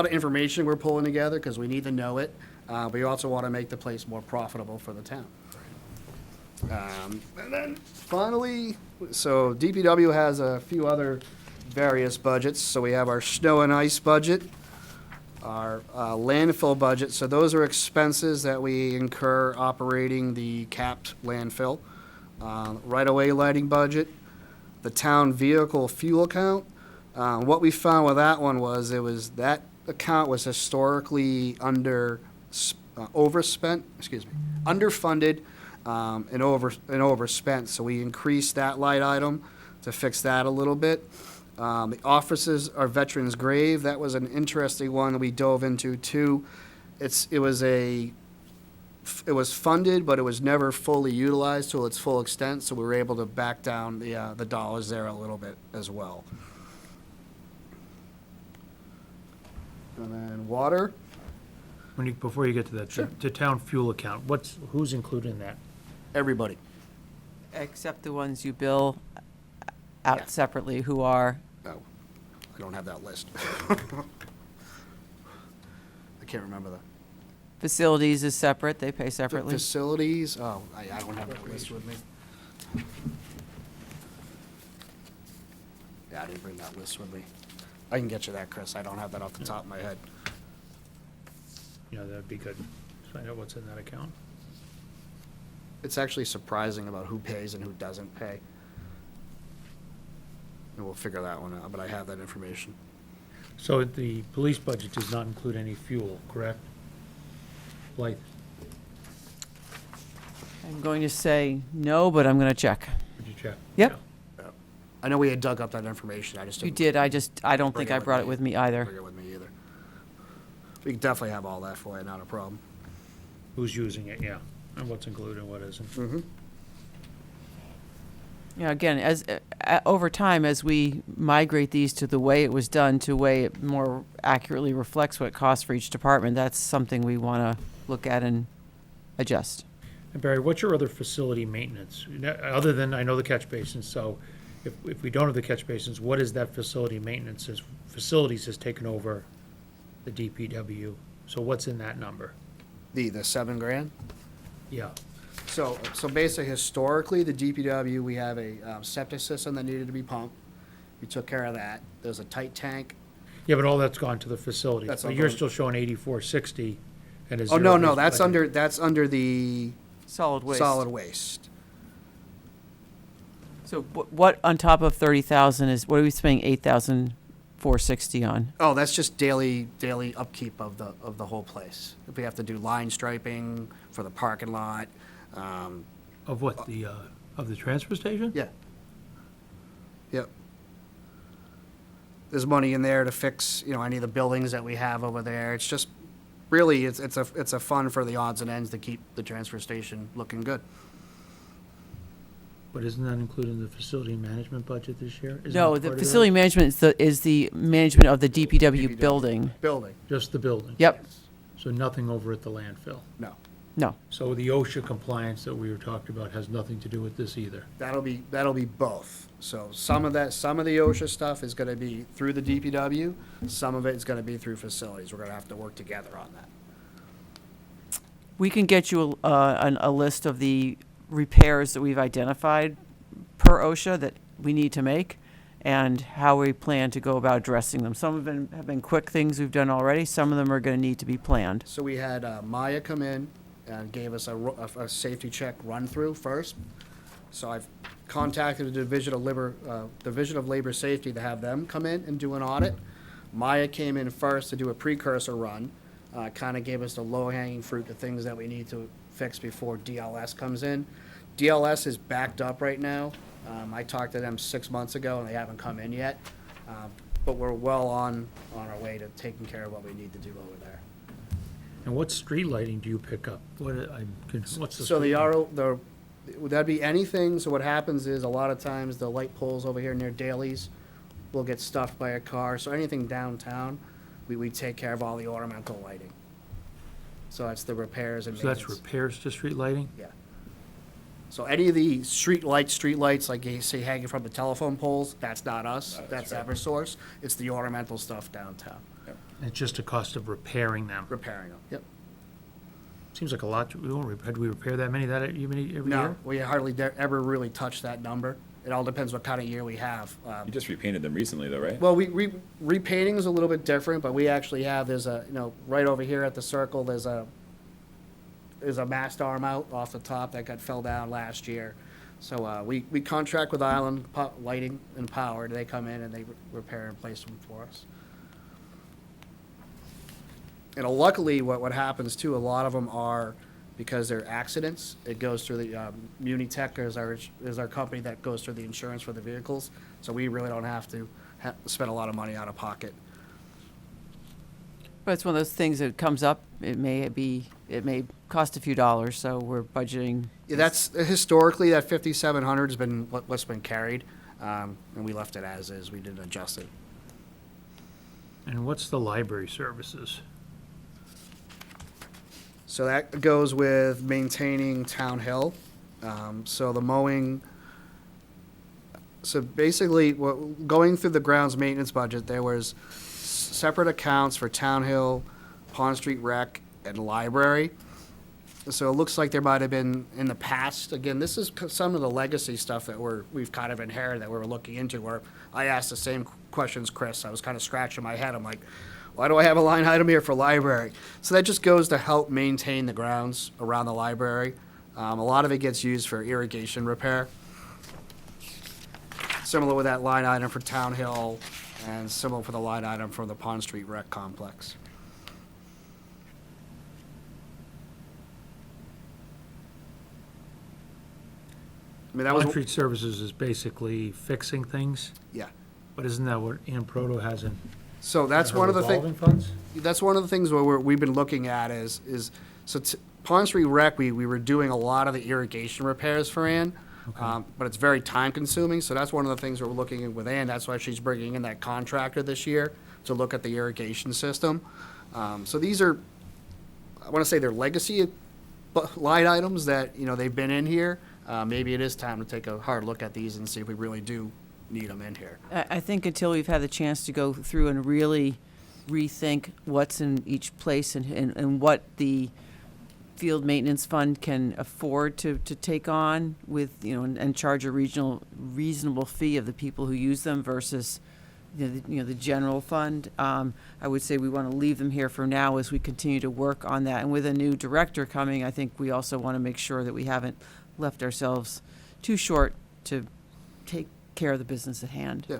information we're pulling together, because we need to know it. But we also want to make the place more profitable for the town. And then finally, so DPW has a few other various budgets. So we have our snow and ice budget, our landfill budget. So those are expenses that we incur operating the capped landfill. Right-of-way lighting budget, the town vehicle fuel account. What we found with that one was that account was historically underfunded and overspent. So we increased that light item to fix that a little bit. The offices are Veterans Grave. That was an interesting one that we dove into too. It was funded, but it was never fully utilized to its full extent. So we were able to back down the dollars there a little bit as well. And then water. before you get to that, the town fuel account, who's included in that? Everybody. Except the ones you bill out separately, who are? Oh, I don't have that list. I can't remember that. Facilities is separate, they pay separately. Facilities, I don't have that list with me. Yeah, I didn't bring that list with me. I can get you that, Chris. I don't have that off the top of my head. that'd be good. Find out what's in that account. It's actually surprising about who pays and who doesn't pay. And we'll figure that one out, but I have that information. So the police budget does not include any fuel, correct? Blythe? I'm going to say no, but I'm going to check. Would you check? Yep. I know we had dug up that information, I just You didn't. did, I don't think I brought it with me either. Bring it with me either. We can definitely have all that for you, not a problem. Who's using it, yeah, and what's included and what isn't. Mm-hmm. Yeah, again, as, over time, as we migrate these to the way it was done, to way it more accurately reflects what it costs for each department, that's something we want to look at and adjust. And Barry, what's your other facility maintenance? Other than, I know the catch basins, so if we don't have the catch basins, what is that facility maintenance? Facilities has taken over the DPW, so what's in that number? The $7,000? Yeah, So basically, historically, the DPW, we have a septic system that needed to be pumped. We took care of that. There's a tight tank. yeah, but all that's gone to the facility. That's But all you're going- still showing 8460 and a Oh, no, zero-based that's budget. that's under the Solid waste. solid waste. So what on top of 30,000 is, what are we spending 8,460 on? Oh, that's just daily upkeep of the whole place. If we have to do line striping for the parking lot, Of what, of the transfer station? yeah. Yep. There's money in there to fix, any of the buildings that we have over there. It's just, really, it's a fun for the odds and ends to keep the transfer station looking good. But isn't that included in the facility management budget this year? Isn't No, that the part of that? facility management is the management of the DPW building. Building, Just the building? Yep, So nothing over at the landfill? no. no. So the OSHA compliance that we were talking about has nothing to do with this either? That'll be both. So some of the OSHA stuff is gonna be through the DPW, some of it is gonna be through facilities. We're gonna have to work together on that. We can get you a list of the repairs that we've identified per OSHA that we need to make and how we plan to go about addressing them. Some of them have been quick things we've done already. Some of them are going to need to be planned. So we had Maya come in and gave us a safety check run-through first. So I've contacted the Division of Labor Safety to have them come in and do an audit. Maya came in first to do a precursor run, kind of gave us the low-hanging fruit, the things that we need to fix before DLS comes in. DLS is backed up right now. I talked to them 6 months ago, and they haven't come in yet. But we're well on our way to taking care of what we need to do over there. And what street lighting do you pick up? What's the? So street lighting? that'd be anything. So what happens is, a lot of times, the light poles over here near Daly's will get stuffed by a car. So anything downtown, we take care of all the ornamental lighting. So that's the repairs and So that's maintenance. repairs to street lighting? Yeah. So any of the street lights, like you see hanging from the telephone poles, that's not us, that's Eversource. It's the ornamental stuff downtown, It's just a cost of repairing them. repairing them. Yep. Seems like a lot. Had we repair that many every year? No, we hardly ever really touch that number. It all depends what kind of year we have. You just repainted them recently, though, right? Well, repainting is a little bit different, but we actually have, there's a, right over here at the circle, there's a mast arm out off the top that fell down last year. So, we contract with Island Lighting and Power. They come in and they repair and place them for us. And luckily, what happens too, a lot of them are, because they're accidents, it goes through the, Munitech is our company that goes through the insurance for the vehicles. So we really don't have to spend a lot of money out of pocket. But it's one of those things that comes up. It may cost a few dollars, so we're budgeting. Yeah, that's, historically, that 5,700 has been what's been carried, and we left it as is, we didn't adjust it. And what's the library services? So that goes with maintaining Town Hill. So the mowing, so basically, going through the grounds maintenance budget, there was separate accounts for Town Hill, Pond Street Rec, and Library. So it looks like there might have been, in the past, again, this is some of the legacy stuff that we've kind of inherited that we're looking into, where I asked the same questions, Chris. I was kind of scratching my head. I'm like, why do I have a line item here for library? So that just goes to help maintain the grounds around the library. A lot of it gets used for irrigation repair. Similar with that line item for Town Hill, and similar for the line item for the Pond Street Rec Complex. I mean, that was, Pond Street Services is basically fixing things, yeah. but isn't that what Proto has in? So that's her one of the things. revolving funds? That's one of the things where we've been looking at Pond Street Rec, we were doing a lot of the irrigation repairs for Ann, but it's very time consuming, so that's one of the things we're looking at with Ann. That's why she's bringing in that contractor this year to look at the irrigation system. So these are, I want to say they're legacy line items that, you know, they've been in here. Maybe it is time to take a hard look at these and see if we really do need them in here. I think until we've had the chance to go through and really rethink what's in each place and what the field maintenance fund can afford to take on with, you know, and charge a reasonable fee of the people who use them versus, the general fund. I would say we want to leave them here for now as we continue to work on that. And with a new director coming, I think we also want to make sure that we haven't left ourselves too short to take care of the business at hand. Yeah.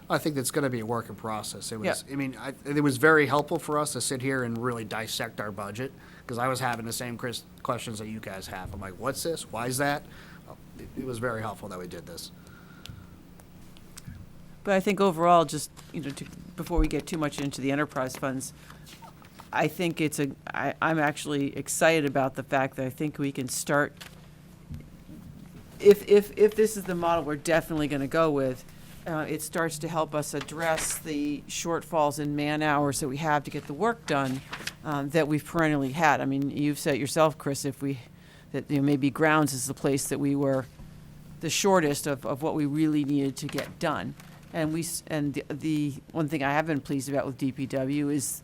I think that's going to be a working process. It was, Yeah. I mean, it was very helpful for us to sit here and really dissect our budget, because I was having the same questions that you guys have. I'm like, what's this? Why is that? It was very helpful that we did this. But I think overall, just, before we get too much into the enterprise funds, I think I'm actually excited about the fact that I think we can start, if this is the model we're definitely going to go with, it starts to help us address the shortfalls in man hours that we have to get the work done that we've perennially had. I mean, you've said it yourself, Chris, maybe grounds is the place that we were the shortest of what we really needed to get done. And the one thing I have been pleased about with DPW is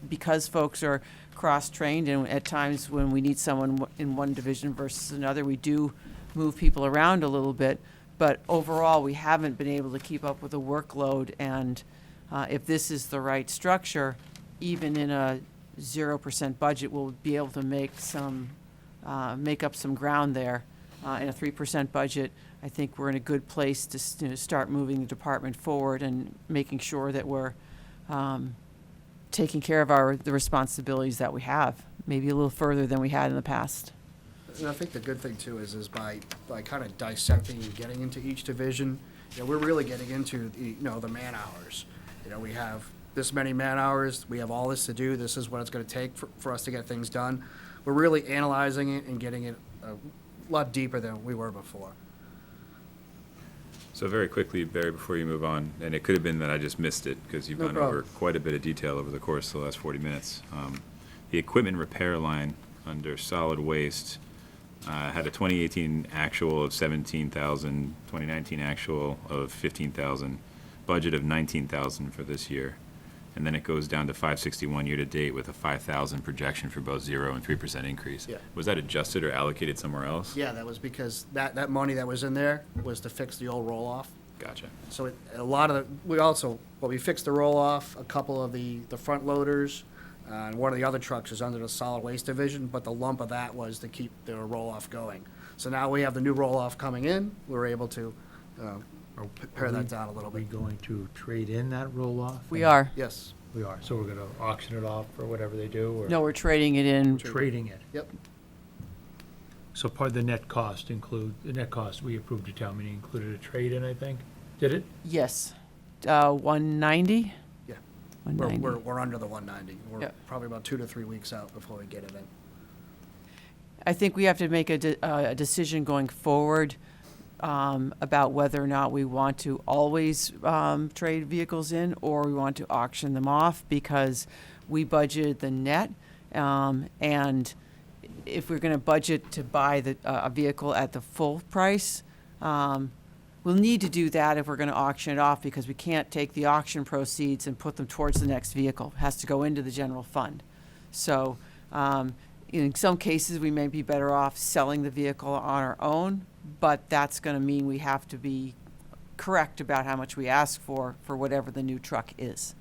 because folks are cross-trained, and at times when we need someone in one division versus another, we do move people around a little bit. But overall, we haven't been able to keep up with the workload, and if this is the right structure, even in a 0% budget, we'll be able to make up some ground there. In a 3% budget, I think we're in a good place to start moving the department forward and making sure that we're taking care of the responsibilities that we have, maybe a little further than we had in the past. And I think the good thing too is by kind of dissecting and getting into each division, we're really getting into the man hours. We have this many man hours, we have all this to do, this is what it's going to take for us to get things done. We're really analyzing it and getting it a lot deeper than we were before. So very quickly, Barry, before you move on, and it could have been that I just missed it, because you've No gone problem. over quite a bit of detail over the course of the last 40 minutes. The equipment repair line under solid waste had a 2018 actual of 17,000, 2019 actual of 15,000, budget of 19,000 for this year. And then it goes down to 561 year-to-date with a 5,000 projection for both 0 and 3% increase. Yeah. Was that adjusted or allocated somewhere else? Yeah, that was because that money that was in there was to fix the old roll-off. Gotcha. So we fixed the roll-off, a couple of the front loaders, and one of the other trucks is under the solid waste division, but the lump of that was to keep the roll-off going. So now we have the new roll-off coming in, we're able to pare that down a little Are we bit. going to trade in that roll-off? We are. Yes. We are, so we're gonna auction it off or whatever they do, or? No, we're trading it in. Trading it. Yep. So part of the net cost we approved at town meeting included a trade-in, I think? Did it? Yes. 190? Yeah. 190. We're under the 190. We're Yep. probably about 2 to 3 weeks out before we get it in. I think we have to make a decision going forward about whether or not we want to always trade vehicles in or we want to auction them off, because we budgeted the net, and if we're going to budget to buy a vehicle at the full price, we'll need to do that if we're going to auction it off, because we can't take the auction proceeds and put them towards the next vehicle. It has to go into the general fund. So in some cases, we may be better off selling the vehicle on our own, but that's going to mean we have to be correct about how much we ask for whatever the new truck is.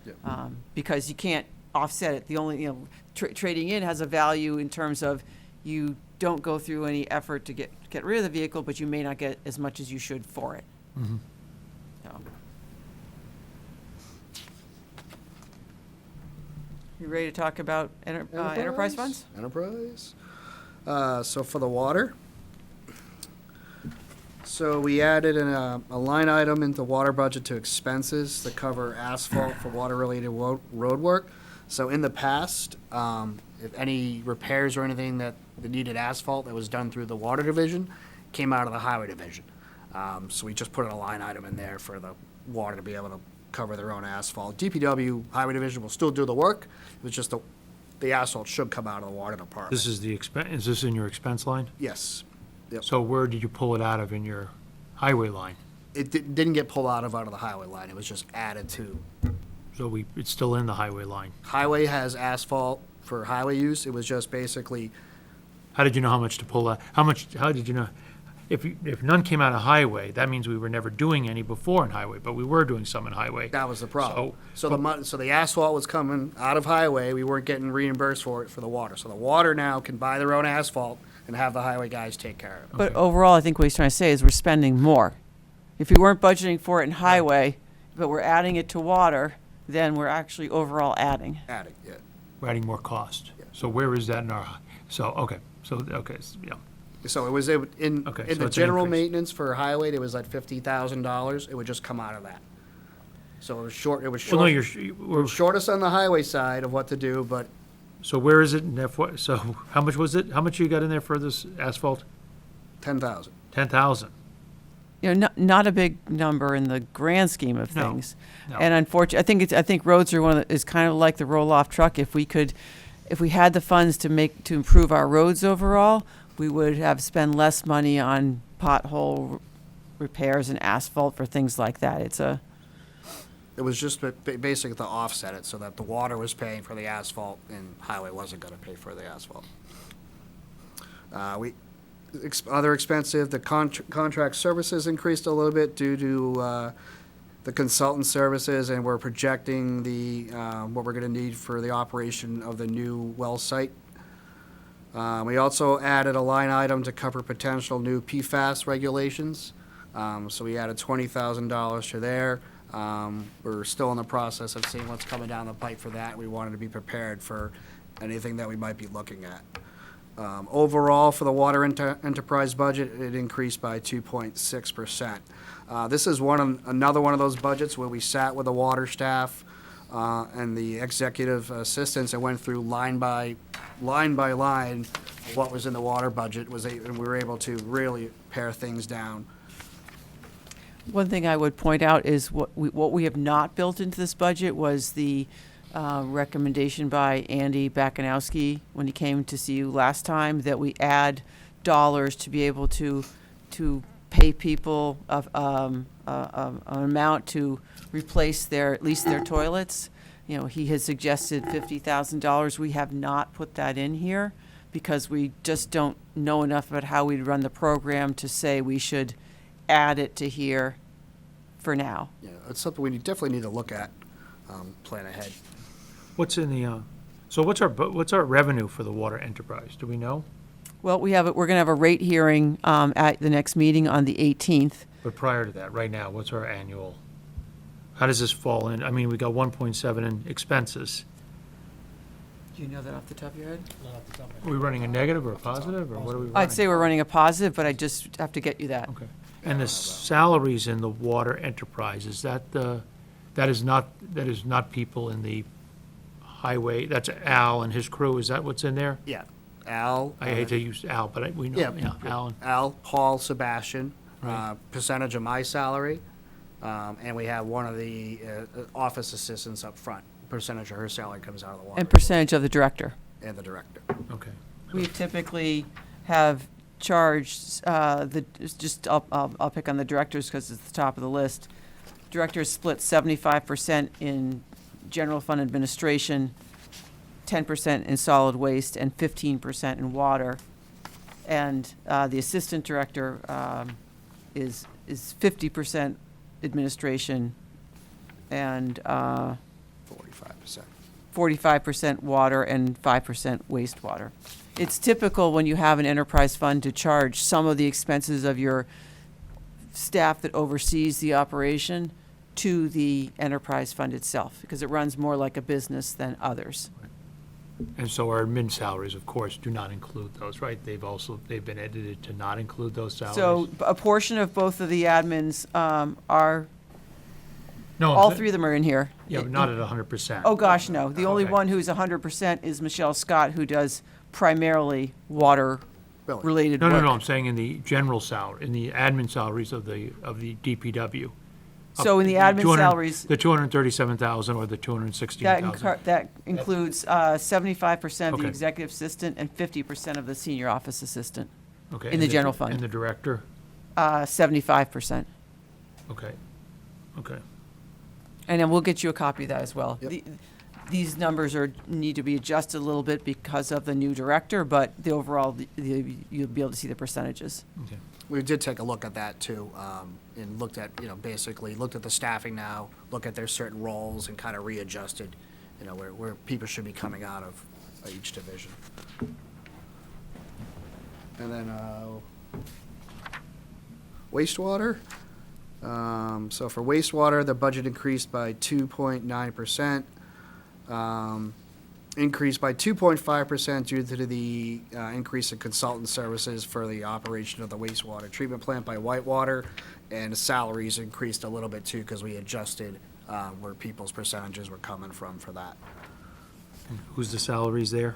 Yep. Because you can't offset it. The only, trading in has a value in terms of you don't go through any effort to get rid of the vehicle, but you may not get as much as you should for it. Mhm. So. You ready to talk about enterprise funds? Enterprise. So for the water, so we added a line item into water budget to expenses to cover asphalt for water-related road work. So in the past, if any repairs or anything that needed asphalt that was done through the water division, came out of the highway division. So we just put in a line item in there for the water to be able to cover their own asphalt. DPW highway division will still do the work. It was just the asphalt should come out of the water department. This is the expense, is this in your expense line? Yes. Yep. So where did you pull it out of in your highway line? It didn't get pulled out of the highway line. It was just added to. So it's still in the highway line. Highway has asphalt for highway use. It was just basically, How did you know how much to pull out? How did you know? If none came out of highway, that means we were never doing any before in highway, but we were doing some in highway. that was the problem. So- So the asphalt was coming out of highway. We weren't getting reimbursed for it for the water. So the water now can buy their own asphalt and have the highway guys take care of it. But overall, I think what he's trying to say is we're spending more. If we weren't budgeting for it in highway, but we're adding it to water, then we're actually overall adding. Adding, yeah. We're adding more cost. So where is that in our, okay, yeah. So it was in Okay, in so the it's an general increase. maintenance for highway, there was like $50,000. It would just come out of that. So it was short. It was Well, no, short. We're shortest on the highway side of what to do, but So where is it in FY, so how much was it? How much you got in there for this asphalt? 10,000. 10,000. Not a big number in the grand scheme of No, things. no. And unfortunately, I think roads are is kind of like the roll-off truck. If we had the funds to improve our roads overall, we would have spent less money on pothole repairs and asphalt for things like that. It was just basically to offset it so that the water was paying for the asphalt and highway wasn't going to pay for the asphalt. Other expensive, the contract services increased a little bit due to the consultant services, and we're projecting what we're going to need for the operation of the new well site. We also added a line item to cover potential new PFAS regulations. So we added $20,000 to there. We're still in the process of seeing what's coming down the pipe for that. We wanted to be prepared for anything that we might be looking at. Overall, for the water enterprise budget, it increased by 2.6%. This is another one of those budgets where we sat with the water staff and the executive assistants and went through line by line what was in the water budget, and we were able to really pare things down. One thing I would point out is what we have not built into this budget was the recommendation by Andy Bakanowski when he came to see you last time, that we add dollars to be able to pay people an amount to replace at least their toilets. He has suggested $50,000. We have not put that in here because we just don't know enough about how we'd run the program to say we should add it to here for now. Yeah, it's something we definitely need to look at, plan ahead. What's in the, so what's our revenue for the water enterprise? Do we know? Well, we're going to have a rate hearing at the next meeting on the 18th. But prior to that, right now, what's our annual? How does this fall in? I mean, we got 1.7 in expenses. Do you know that off the top of your head? Are we running a negative or a positive, or what are we running? I'd say we're running a positive, but I just have to get you that. Okay. And the salaries in the water enterprise, is that is not people in the highway, that's Al and his crew, is that what's in there? Yeah, Al. I hate to use Al, but we know, yeah, Al. Al, Paul, Sebastian, percentage of my salary, and we have one of the office assistants up front. Percentage of her salary comes out of the water. And percentage of the director. And the director. Okay. We typically have charged, I'll pick on the directors because it's the top of the list. Directors split 75% in general fund administration, 10% in solid waste, and 15% in water. And the assistant director is 50% administration and 45% water and 5% wastewater. It's typical when you have an enterprise fund to charge some of the expenses of your staff that oversees the operation to the enterprise fund itself, because it runs more like a business than others. And so our admin salaries, of course, do not include those, right? They've been edited to not include those salaries? So a portion of both of the admins are, No, all th- three of them are in here. Yeah, but not at 100%. Oh, gosh, no. The only Okay. one who's 100% is Michelle Scott, who does primarily water-related work. No, I'm saying in the general salary, in the admin salaries of the DPW. So in the admin salaries, The 237,000 or the 216,000? that includes 75% of the Okay. executive assistant and 50% of the senior office assistant Okay, in and the general fund. And the director? 75%. Okay, okay. And then we'll get you a copy of that as well. These numbers need to be adjusted a little bit because of the new director, but the overall, you'll be able to see the percentages. Okay. We did take a look at that too, and looked at, basically looked at the staffing now, look at their certain roles and kind of readjusted, where people should be coming out of each division. And then, wastewater. So for wastewater, the budget increased by 2.9%. Increased by 2.5% due to the increase in consultant services for the operation of the wastewater treatment plant by Whitewater, and the salaries increased a little bit too because we adjusted where people's percentages were coming from for that. Who's the salaries there?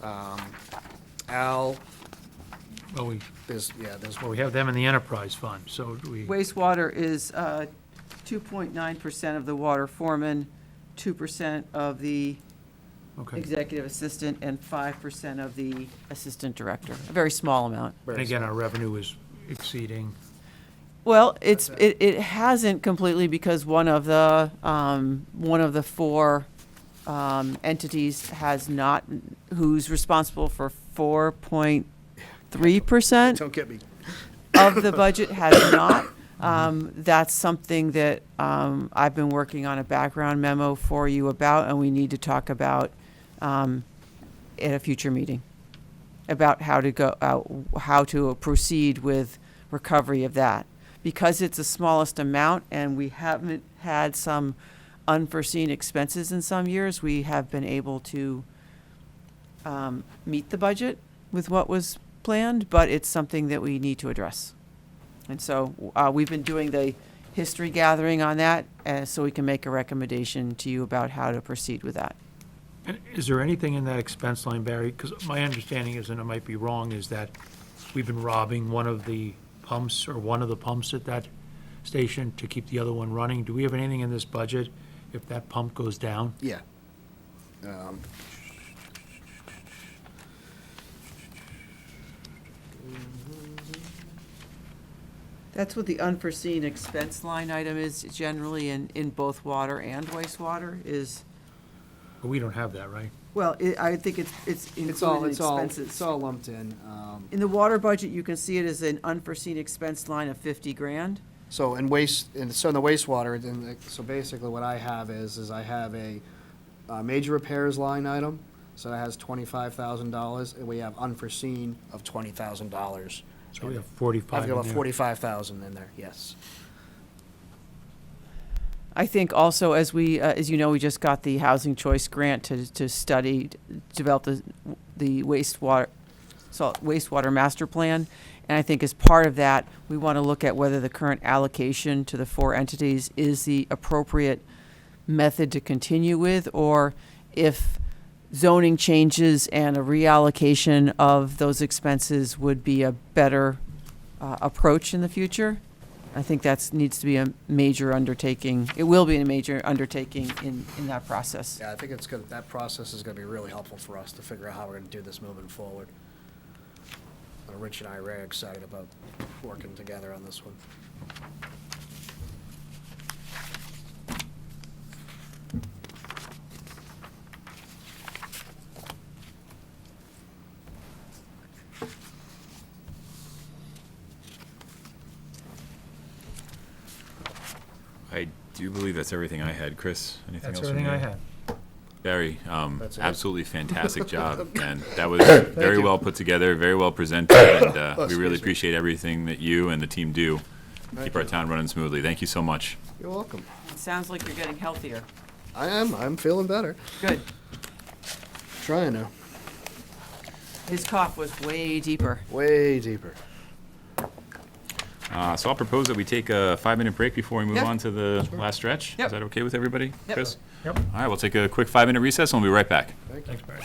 Al, Well, there's we have them in the enterprise fund, so do we, Wastewater is 2.9% of the water foreman, 2% of the okay. executive assistant, and 5% of the assistant director, a very small amount. And again, our revenue is exceeding, Well, it hasn't completely because one of the four entities has not, who's responsible for 4.3% don't get me. of the budget has not. That's something that I've been working on a background memo for you about, and we need to talk about at a future meeting about how to proceed with recovery of that. Because it's the smallest amount and we haven't had some unforeseen expenses in some years, we have been able to meet the budget with what was planned, but it's something that we need to address. And so we've been doing the history gathering on that, so we can make a recommendation to you about how to proceed with that. and is there anything in that expense line, Barry? Because my understanding is, and I might be wrong, is that we've been robbing one of the pumps or one of the pumps at that station to keep the other one running. Do we have anything in this budget if that pump goes down? Yeah. That's what the unforeseen expense line item is generally in both water and wastewater is, But we don't have that, right? well, I think it's included in expenses. It's all lumped in. In the water budget, you can see it as an unforeseen expense line of 50 grand. So in the wastewater, so basically what I have is I have a major repairs line item, so that has $25,000, and we have unforeseen of $20,000. So we have 45 I've in got about there. 45,000 in there, yes. I think also, as we just got the Housing Choice Grant to study, develop the wastewater master plan. And I think as part of that, we want to look at whether the current allocation to the four entities is the appropriate method to continue with, or if zoning changes and a reallocation of those expenses would be a better approach in the future. I think that needs to be a major undertaking. It will be a major undertaking in that process. Yeah, I think that process is gonna be really helpful for us to figure out how we're gonna do this moving forward. Rich and I are very excited about working together on this one. do believe that's everything I had. Chris, anything That's else from everything you? I had. Barry, That's it. absolutely fantastic job, and that was very well put together, very well presented, and we really appreciate everything that you and the team do. Keep our town running smoothly. Thank you so much. You're welcome. It sounds like you're getting healthier. I am. I'm feeling better. Good. Trying to. His cough was way deeper. Way deeper. So I'll propose that we take a 5-minute break before we move Yeah. on to the last stretch. Yep. Is that okay with everybody? Yep. Chris? Yep. All right, we'll take a quick 5-minute recess and we'll be right back. Thanks, Barry.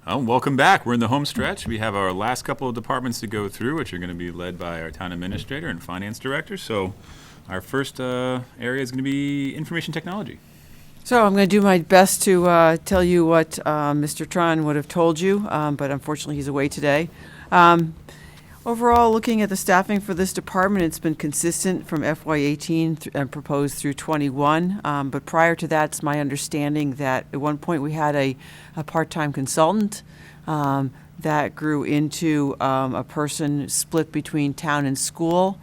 Well, welcome back. We're in the home stretch. We have our last couple of departments to go through, which are going to be led by our town administrator and finance director. So our first area is going to be information technology. So I'm going to do my best to tell you what Mr. Tron would have told you, but unfortunately he's away today. Overall, looking at the staffing for this department, it's been consistent from FY18 and proposed through 21. But prior to that, it's my understanding that at one point we had a part-time consultant that grew into a person split between town and school.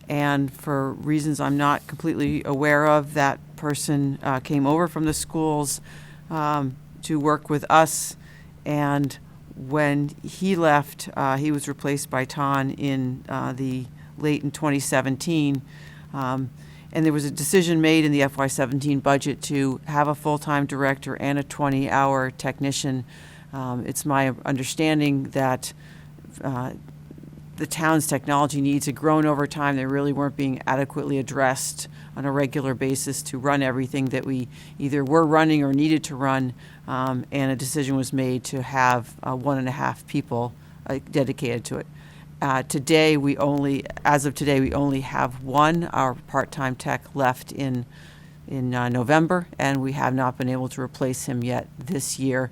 And for reasons I'm not completely aware of, that person came over from the schools to work with us. And when he left, he was replaced by Todd in late in 2017. And there was a decision made in the FY17 budget to have a full-time director and a 20-hour technician. It's my understanding that the town's technology needs had grown over time. They really weren't being adequately addressed on a regular basis to run everything that we either were running or needed to run. And a decision was made to have 1.5 people dedicated to it. Today, as of today, we only have one, our part-time tech, left in November, and we have not been able to replace him yet this year.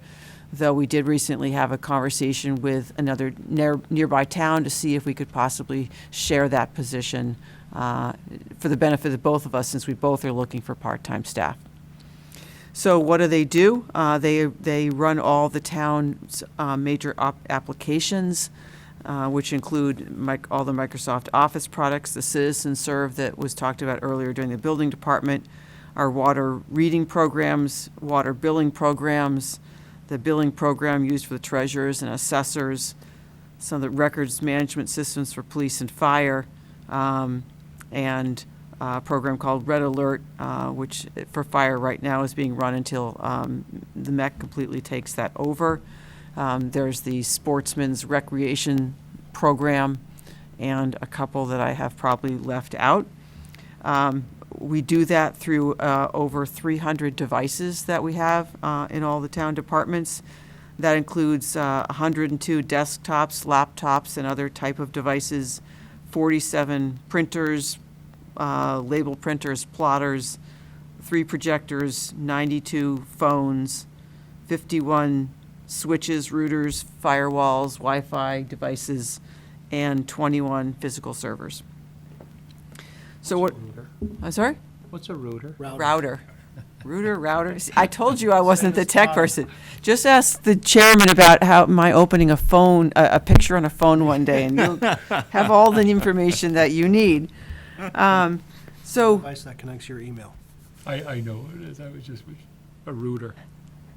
Though we did recently have a conversation with another nearby town to see if we could possibly share that position for the benefit of both of us, since we both are looking for part-time staff. So what do? They run all the town's major applications, which include all the Microsoft Office products, the Citizen Serve that was talked about earlier during the building department, our water reading programs, water billing programs, the billing program used for the treasurers and assessors, some of the records management systems for police and fire, and a program called Red Alert, which for fire right now is being run until the MEC completely takes that over. There's the Sportsman's Recreation Program and a couple that I have probably left out. We do that through over 300 devices that we have in all the town departments. That includes 102 desktops, laptops, and other type of devices, 47 printers, label printers, plotters, 3 projectors, 92 phones, 51 switches, routers, firewalls, Wi-Fi devices, and 21 physical servers. So what? I'm sorry? What's a router? Router. Router. See, I told you I wasn't the tech person. Just ask the chairman about how my opening a phone, a picture on a phone one day, and you'll have all the information that you need. So Device that connects your email. I know what it is. I was just a router.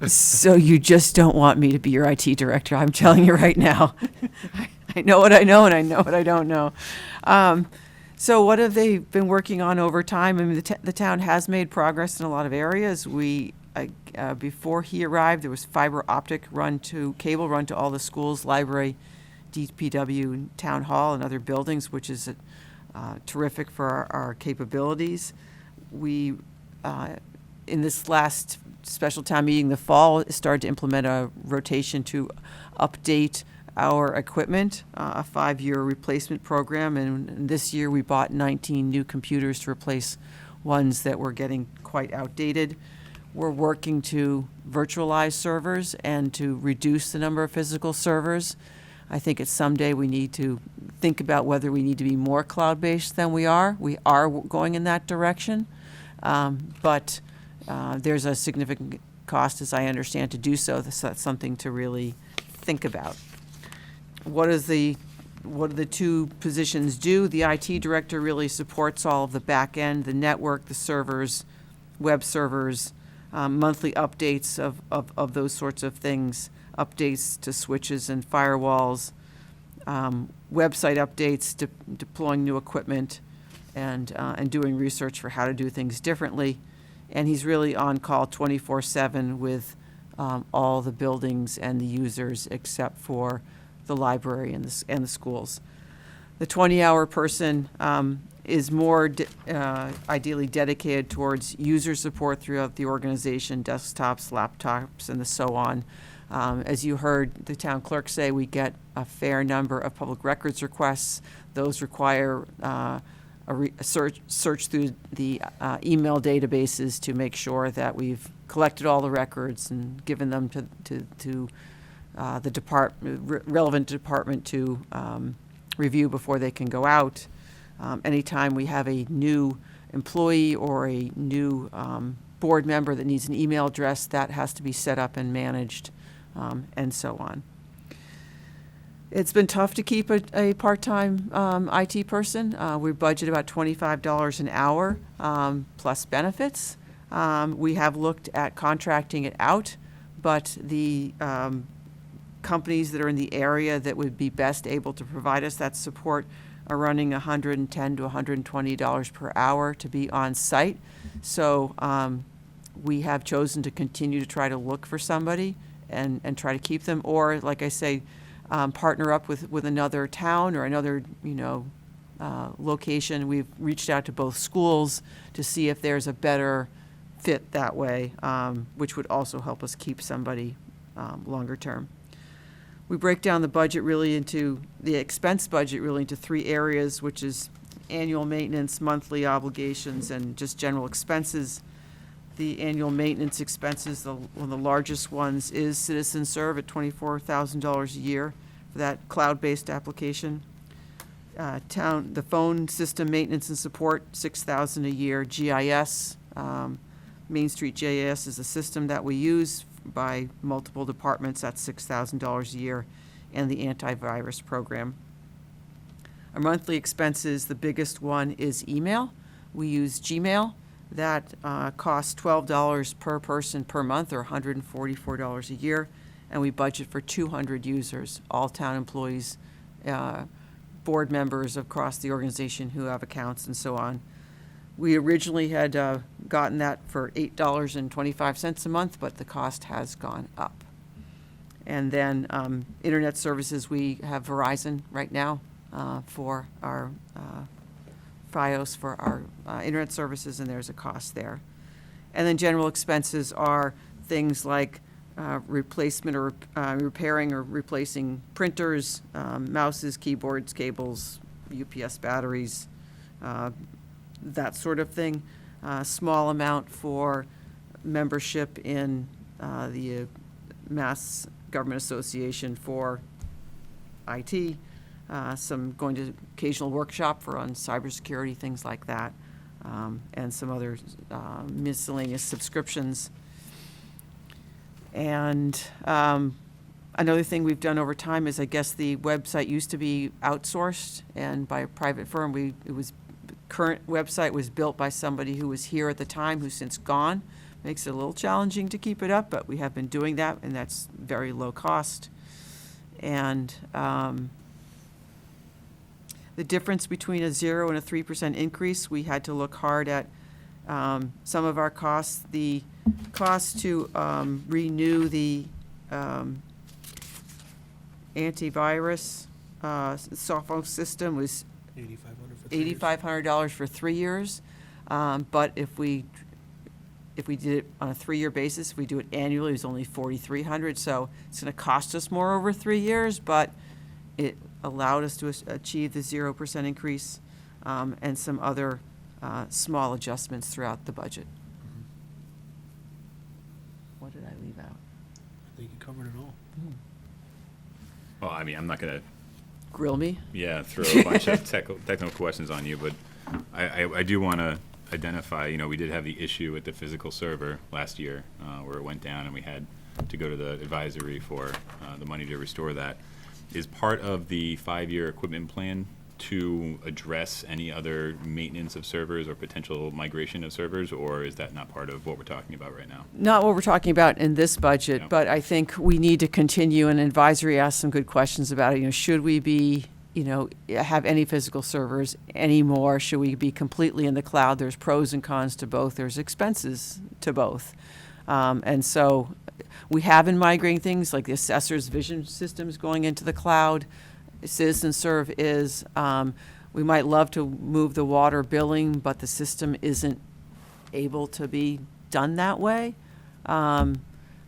So you just don't want me to be your IT director. I'm telling you right now. I know what I know, and I know what I don't know. So what have they been working on over time? I mean, the town has made progress in a lot of areas. Before he arrived, there was fiber optic cable run to all the schools, library, DPW, town hall, and other buildings, which is terrific for our capabilities. We, in this last special town meeting, the fall, started to implement a rotation to update our equipment, a 5-year replacement program, and this year we bought 19 new computers to replace ones that were getting quite outdated. We're working to virtualize servers and to reduce the number of physical servers. I think at someday we need to think about whether we need to be more cloud-based than we are. We are going in that direction, but there's a significant cost, as I understand, to do so. So that's something to really think about. What do the 2 positions do? The IT director really supports all of the back end, the network, the servers, web servers, monthly updates of those sorts of things, updates to switches and firewalls, website updates, deploying new equipment, and doing research for how to do things differently. And he's really on call 24/7 with all the buildings and the users except for the library and the schools. The 20-hour person is more ideally dedicated towards user support throughout the organization, desktops, laptops, and so on. As you heard the town clerk say, we get a fair number of public records requests. Those require a search through the email databases to make sure that we've collected all the records and given them to the relevant department to review before they can go out. Anytime we have a new employee or a new board member that needs an email address, that has to be set up and managed, and so on. It's been tough to keep a part-time IT person. We budget about $25 an hour plus benefits. We have looked at contracting it out, but the companies that are in the area that would be best able to provide us that support are running $110 to $120 per hour to be on site. So we have chosen to continue to try to look for somebody and try to keep them, or like I say, partner up with another town or another location. We've reached out to both schools to see if there's a better fit that way, which would also help us keep somebody longer term. We break down the budget really into, the expense budget really into three areas, which is annual maintenance, monthly obligations, and just general expenses. The annual maintenance expenses, one of the largest ones is Citizen Serve at $24,000 a year for that cloud-based application. The phone system maintenance and support, $6,000 a year. GIS, Main Street GIS is a system that we use by multiple departments, that's $6,000 a year, and the antivirus program. Our monthly expenses, the biggest one is email. We use Gmail. That costs $12 per person per month, or $144 a year, and we budget for 200 users, all town employees, board members across the organization who have accounts and so on. We originally had gotten that for $8.25 a month, but the cost has gone up. And then internet services, we have Verizon right now for our Fios for our internet services, and there's a cost there. And then general expenses are things like replacement or repairing or replacing printers, mouses, keyboards, cables, UPS batteries, that sort of thing. Small amount for membership in the Mass Government Association for IT, some going to occasional workshop for on cybersecurity, things like that, and some other miscellaneous subscriptions. And another thing we've done over time is, I guess the website used to be outsourced and by a private firm. Current website was built by somebody who was here at the time, who's since gone. Makes it a little challenging to keep it up, but we have been doing that, and that's very low cost. And the difference between a 0 and a 3% increase, we had to look hard at some of our costs. The cost to renew the antivirus software system was $8,500 for 3 years. But if we did it on a 3-year basis, if we do it annually, it was only $4,300. So it's going to cost us more over 3 years, but it allowed us to achieve the 0% increase and some other small adjustments throughout the budget. What did I leave out? I think you covered it all. Well, I mean, I'm not going to Grill me? throw a bunch of technical questions on you, but I do want to identify, we did have the issue with the physical server last year where it went down and we had to go to the advisory for the money to restore that. Is part of the 5-year equipment plan to address any other maintenance of servers or potential migration of servers, or is that not part of what we're talking about right now? Not what we're talking about in this budget, No. but I think we need to continue, and advisory asked some good questions about it. Should we be, have any physical servers anymore? Should we be completely in the cloud? There's pros and cons to both. There's expenses to both. And so we have been migrating things like the assessor's vision systems going into the cloud. Citizen Serve is, we might love to move the water billing, but the system isn't able to be done that way.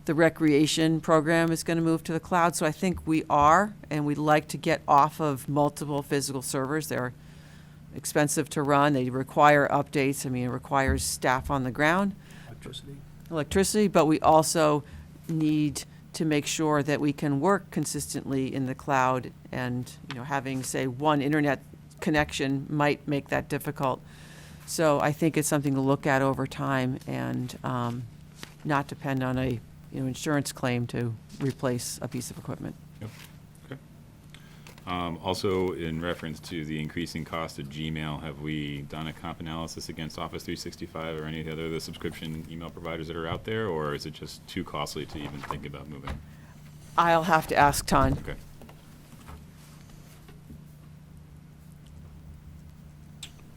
the recreation program is going to move to the cloud. So I think we are, and we'd like to get off of multiple physical servers. They're expensive to run. They require updates. I mean, it requires staff on the ground, electricity, but we also need to make sure that we can work consistently in the cloud, and, you know, having, say, one internet connection might make that difficult. So I think it's something to look at over time, and not depend on a, you know, insurance claim to replace a piece of equipment. Yep. Okay. Also, in reference to the increasing cost of Gmail, have we done a comp analysis against Office 365 or any of the other subscription email providers that are out there, or is it just too costly to even think about moving? I'll have to ask Todd. Okay.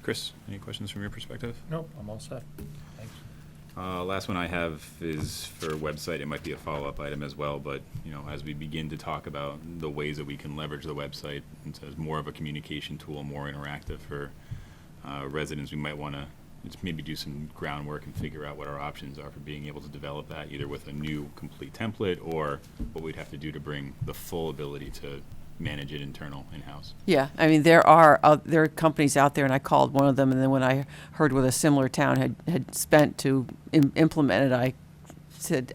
Chris, any questions from your perspective? Nope, I'm all set. Thanks. Last one I have is for website. It might be a follow-up item as well, but, you know, as we begin to talk about the ways that we can leverage the website as more of a communication tool, more interactive for residents, we might want to maybe do some groundwork and figure out what our options are for being able to develop that, either with a new complete template or what we'd have to do to bring the full ability to manage it in-house. Yeah, I mean, there are companies out there, and I called one of them, and then when I heard what a similar town had spent to implement it, I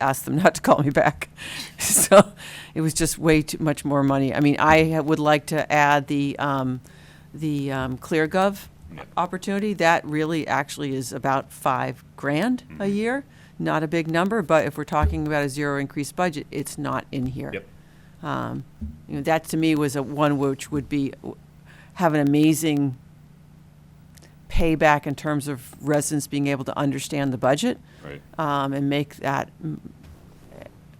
asked them not to call me back. So it was just way too much more money. I mean, I would like to add the ClearGov opportunity. That really actually is about $5,000 a year. Not a big number, but if we're talking about a zero increase budget, it's not in here. Yep. You know, that to me was one which would have an amazing payback in terms of residents being able to understand the budget. Right. And make that,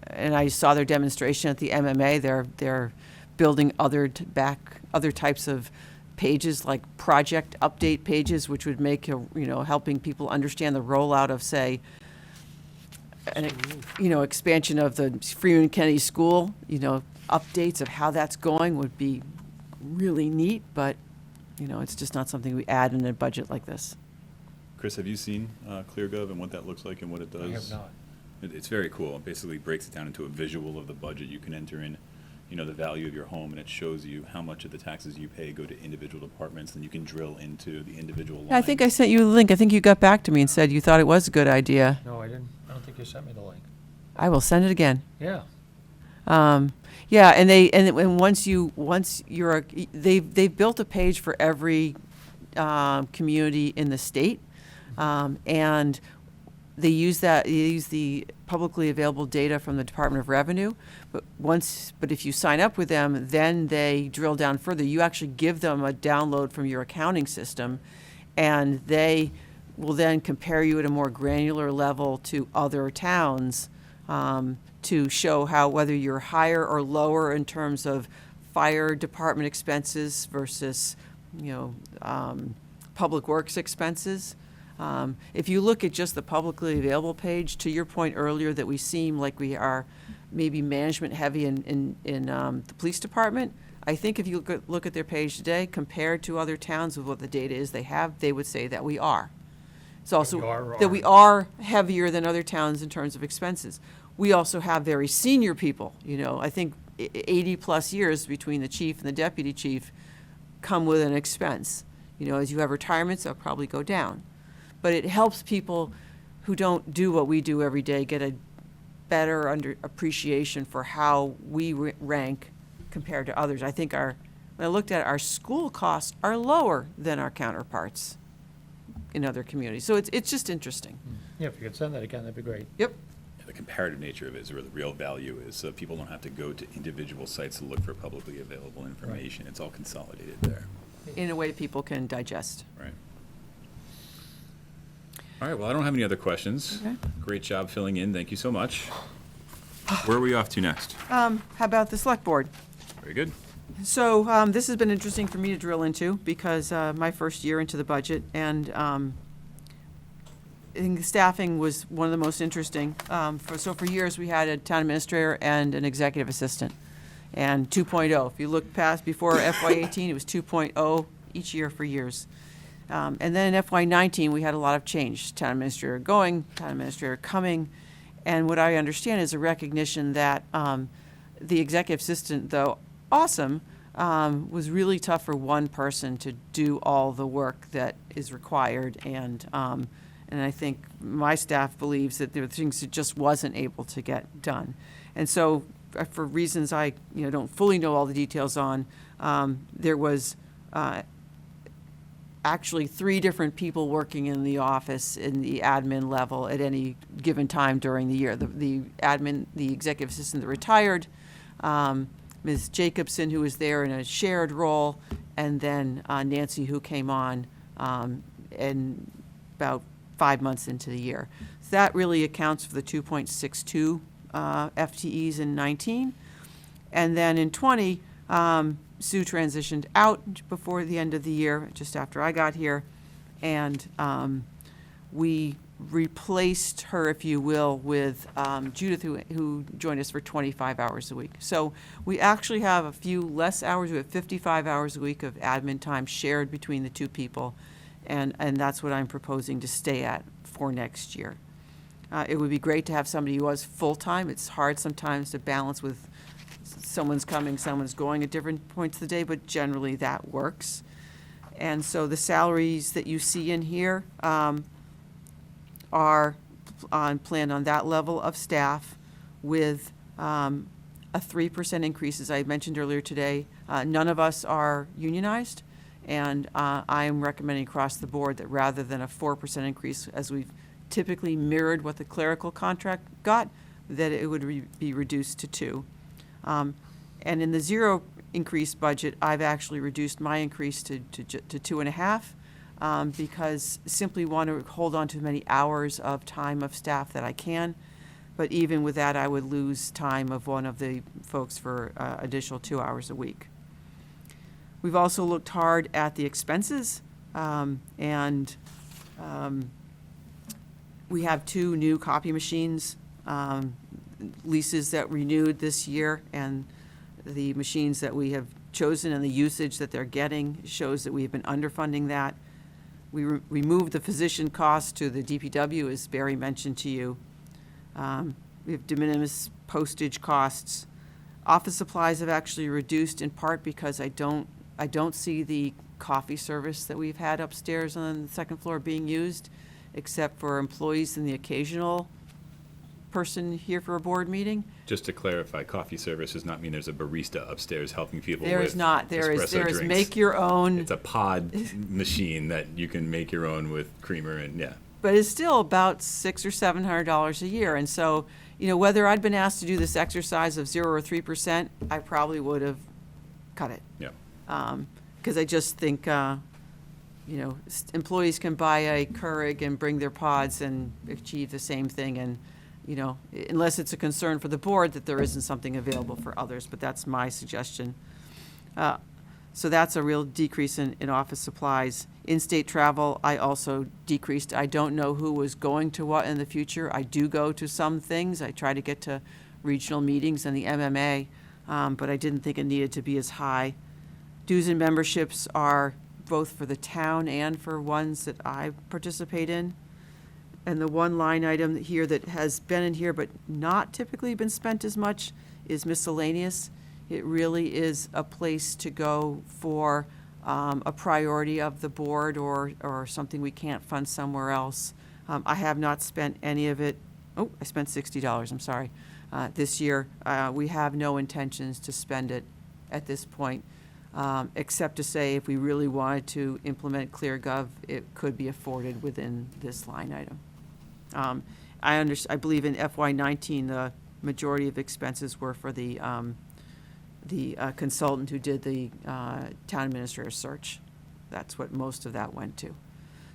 and I saw their demonstration at the MMA. They're building other types of pages, like project update pages, which would make, helping people understand the rollout of, say, expansion of the Freeman Kennedy School, updates of how that's going would be really neat, but, it's just not something we add in a budget like this. Chris, have you seen ClearGov and what that looks like and what it does? I have not. It's very cool. It basically breaks it down into a visual of the budget. You can enter in, the value of your home, and it shows you how much of the taxes you pay go to individual departments, and you can drill into the individual lines. I think I sent you a link. I think you got back to me and said you thought it was a good idea. No, I didn't. I don't think you sent me the link. I will send it again. Yeah. Yeah, and once you're they've built a page for every community in the state, and they use the publicly available data from the Department of Revenue. But if you sign up with them, then they drill down further. You actually give them a download from your accounting system, and they will then compare you at a more granular level to other towns, to show whether you're higher or lower in terms of fire department expenses versus, public works expenses. If you look at just the publicly available page, to your point earlier that we seem like we are maybe management heavy in the police department, I think if you look at their page today, compared to other towns with what the data is they have, they would say that we are. It's also that we are heavier than other towns in terms of expenses. We also have very senior people, I think 80 plus years between the chief and the deputy chief come with an expense. As you have retirements, they'll probably go down. But it helps people who don't do what we do every day get a better appreciation for how we rank compared to others. I think when I looked at it, our school costs are lower than our counterparts in other communities. So it's just interesting. Yeah, if you could send that again, that'd be great. Yep. The comparative nature of it is where the real value is, so people don't have to go to individual sites to look for publicly available information. Right. It's all consolidated there. In a way people can digest. Right. All right, well, I don't have any other questions. Okay. Great job filling in. Thank you so much. Where are we off to next? How about the select board? Very good. So this has been interesting for me to drill into because my first year into the budget, and I think staffing was one of the most interesting. For years, we had a town administrator and an executive assistant, and 2.0. If you look before FY18, it was 2.0 each year for years. And then in FY19, we had a lot of change. Town administrator going, town administrator coming, And what I understand is a recognition that the executive assistant, though awesome, was really tough for one person to do all the work that is required. And I think my staff believes that there were things that just wasn't able to get done. And so for reasons I don't fully know all the details on, there was actually 3 different people working in the office in the admin level at any given time during the year. The executive assistant that retired, Ms. Jacobson, who was there in a shared role, and then Nancy, who came on in about 5 months into the year. So that really accounts for the 2.62 FTEs in 19. And then in 20, Sue transitioned out before the end of the year, just after I got here, and we replaced her, if you will, with Judith, who joined us for 25 hours a week. So we actually have a few less hours. We have 55 hours a week of admin time shared between the 2 people, and that's what I'm proposing to stay at for next year. It would be great to have somebody who was full-time. It's hard sometimes to balance with someone's coming, someone's going at different points of the day, but generally that works. And so the salaries that you see in here are planned on that level of staff with a 3% increase, as I mentioned earlier today. None of us are unionized, and I am recommending across the board that rather than a 4% increase, as we've typically mirrored what the clerical contract got, that it would be reduced to 2. And in the 0 increase budget, I've actually reduced my increase to 2.5 because simply want to hold on to as many hours of time of staff that I can. But even with that, I would lose time of one of the folks for additional 2 hours a week. We've also looked hard at the expenses, and we have 2 new copy machines, leases that renewed this year, and the machines that we have chosen and the usage that they're getting shows that we've been underfunding that. We removed the physician cost to the DPW, as Barry mentioned to you. We have de minimis postage costs. Office supplies have actually reduced in part because I don't see the coffee service that we've had upstairs on the second floor being used, except for employees and the occasional person here for a board meeting. Just to clarify, coffee service does not mean there's a barista upstairs helping people There with is not. There is drinks. make your own. It's a pod machine that you can make your own with creamer and But it's still about $600 or $700 a year. And so, whether I'd been asked to do this exercise of 0 or 3%, I probably would have cut it. Yeah. Because I just think, employees can buy a Keurig and bring their pods and achieve the same thing. And, unless it's a concern for the board that there isn't something available for others, but that's my suggestion. So that's a real decrease in office supplies. In-state travel, I also decreased. I don't know who was going to what in the future. I do go to some things. I try to get to regional meetings and the MMA, but I didn't think it needed to be as high. Dues and memberships are both for the town and for ones that I participate in. And the one line item here that has been in here but not typically been spent as much is miscellaneous. It really is a place to go for a priority of the board or something we can't fund somewhere else. I have not spent any of it. Oh, I spent $60, I'm sorry, this year. We have no intentions to spend it at this point, except to say if we really wanted to implement ClearGov, it could be afforded within this line item. I believe in FY19, the majority of expenses were for the consultant who did the town administrator search. That's what most of that went to.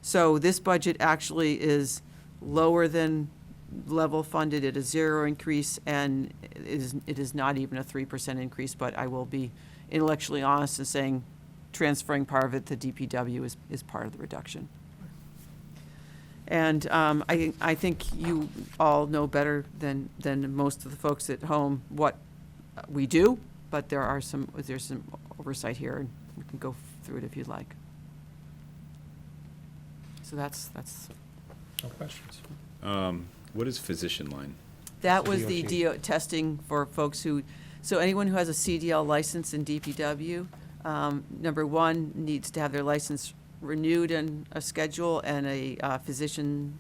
So this budget actually is lower than level funded at a 0 increase, and it is not even a 3% increase, but I will be intellectually honest in saying transferring part of it to DPW is part of the reduction. And I think you all know better than most of the folks at home what we do, but there's some oversight here, and we can go through it if you'd like. So that's. No questions. What is physician line? That was the testing for folks who, so anyone who has a CDL license in DPW, number one, needs to have their license renewed in a schedule and a physician.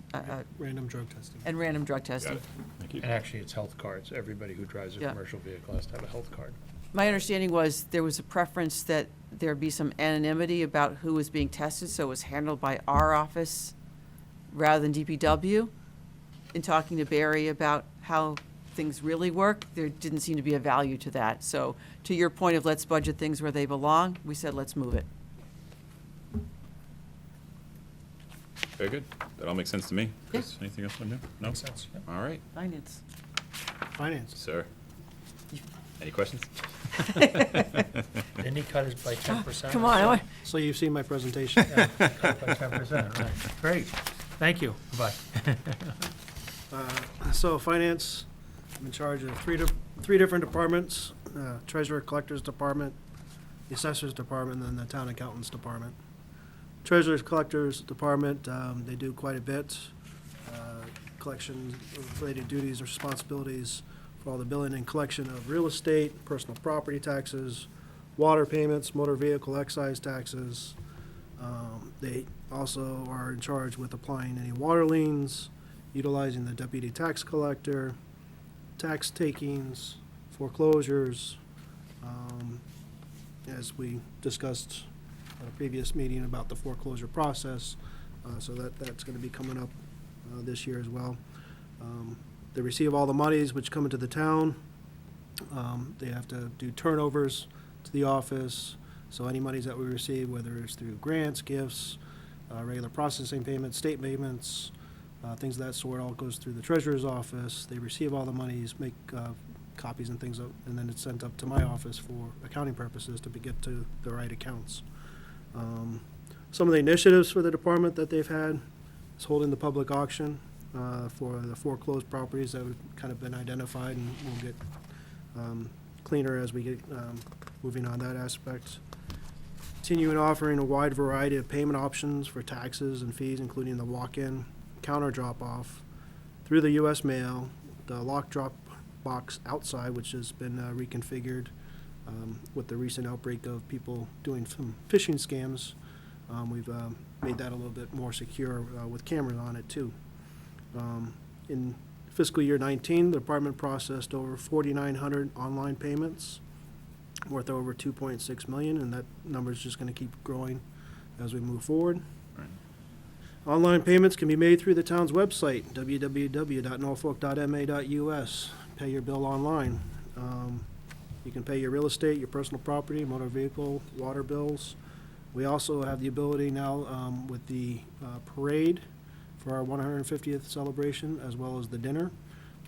Random drug testing. And random drug testing. Thank you. And actually, it's health cards. Everybody who drives a Yeah. commercial vehicle has to have a health card. My understanding was there was a preference that there be some anonymity about who was being tested, so it was handled by our office rather than DPW. In talking to Barry about how things really work, there didn't seem to be a value to that. So to your point of let's budget things where they belong, we said let's move it. Very good. That all makes sense to me. Yeah. Chris, anything else on you? No? Makes sense, yeah. All right, Finance. Finance. sir. Any questions? Didn't he cut it by 10%? Come on, I want- So you've seen my presentation. Yeah, cut by 10%, right. Great. Thank you. Bye. So finance, I'm in charge of three different departments, treasurer, collector's department, the assessor's department, and then the town accountant's department. Treasurer's, collector's department, they do quite a bit. Collection-related duties or responsibilities for all the billing and collection of real estate, personal property taxes, water payments, motor vehicle excise taxes. They also are in charge with applying any water liens, utilizing the deputy tax collector, tax takings, foreclosures, as we discussed at a previous meeting about the foreclosure process. So that's going to be coming up this year as well. They receive all the monies which come into the town. They have to do turnovers to the office. So any monies that we receive, whether it's through grants, gifts, regular processing payments, state payments, things of that sort, all goes through the treasurer's office. They receive all the monies, make copies and things up, and then it's sent up to my office for accounting purposes to get to the right accounts. Some of the initiatives for the department that they've had is holding the public auction for the foreclosed properties that have kind of been identified, and we'll get cleaner as we get moving on that aspect. Continuing offering a wide variety of payment options for taxes and fees, including the walk-in, counter drop-off, through the U.S. mail, the lock drop box outside, which has been reconfigured with the recent outbreak of people doing some phishing scams. We've made that a little bit more secure with cameras on it too. In fiscal year 19, the department processed over 4,900 online payments worth over $2.6 million, and that number is just going to keep growing as we move forward. Right. Online payments can be made through the town's website, www.norfolk.ma.us. Pay your bill online. You can pay your real estate, your personal property, motor vehicle, water bills. We also have the ability now with the parade for our 150th celebration, as well as the dinner.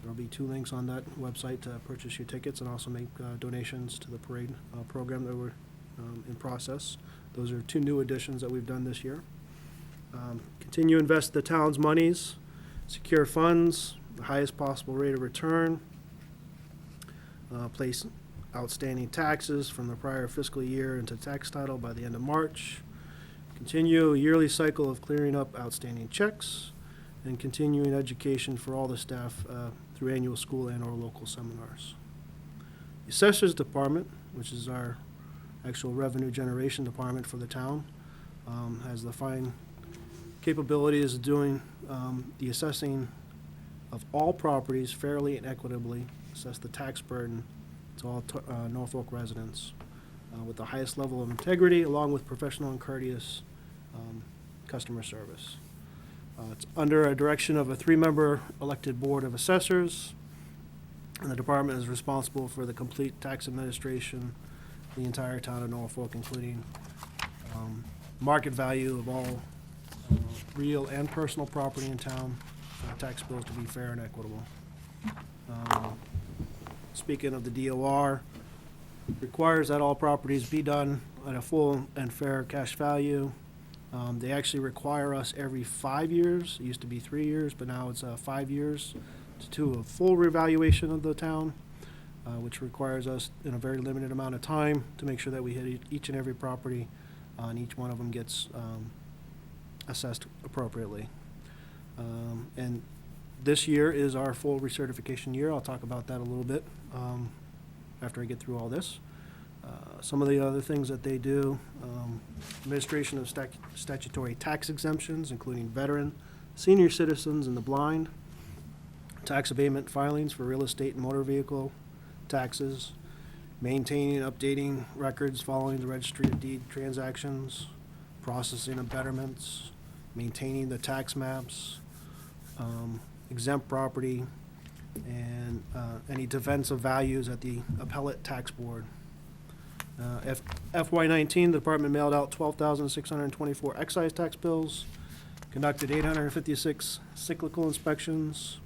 There'll be 2 links on that website to purchase your tickets and also make donations to the parade program that we're in process. Those are 2 new additions that we've done this year. Continue to invest the town's monies, secure funds, the highest possible rate of return, place outstanding taxes from the prior fiscal year into tax title by the end of March, continue a yearly cycle of clearing up outstanding checks, and continuing education for all the staff through annual school and or local seminars. The Assessor's Department, which is our actual revenue generation department for the town, has the fine capabilities of doing the assessing of all properties fairly and equitably, assess the tax burden to all Norfolk residents with the highest level of integrity, along with professional and courteous customer service. It's under a direction of a 3-member elected board of assessors, and the department is responsible for the complete tax administration, the entire town of Norfolk, including market value of all real and personal property in town, tax bills to be fair and equitable. Speaking of the DOR, requires that all properties be done at a full and fair cash value. They actually require us every 5 years. It used to be 3 years, but now it's 5 years to do a full revaluation of the town, which requires us in a very limited amount of time to make sure that we hit each and every property and each one of them gets assessed appropriately. And This year is our full recertification year. I'll talk about that a little bit after I get through all this. Some of the other things that they do, administration of statutory tax exemptions, including veteran, senior citizens, and the blind, tax abatement filings for real estate and motor vehicle taxes, maintaining and updating records following the registry of deed transactions, processing of betterments, maintaining the tax maps, exempt property, and any defense of values at the appellate tax board. FY19, the department mailed out 12,624 excise tax bills, conducted 856 cyclical inspections,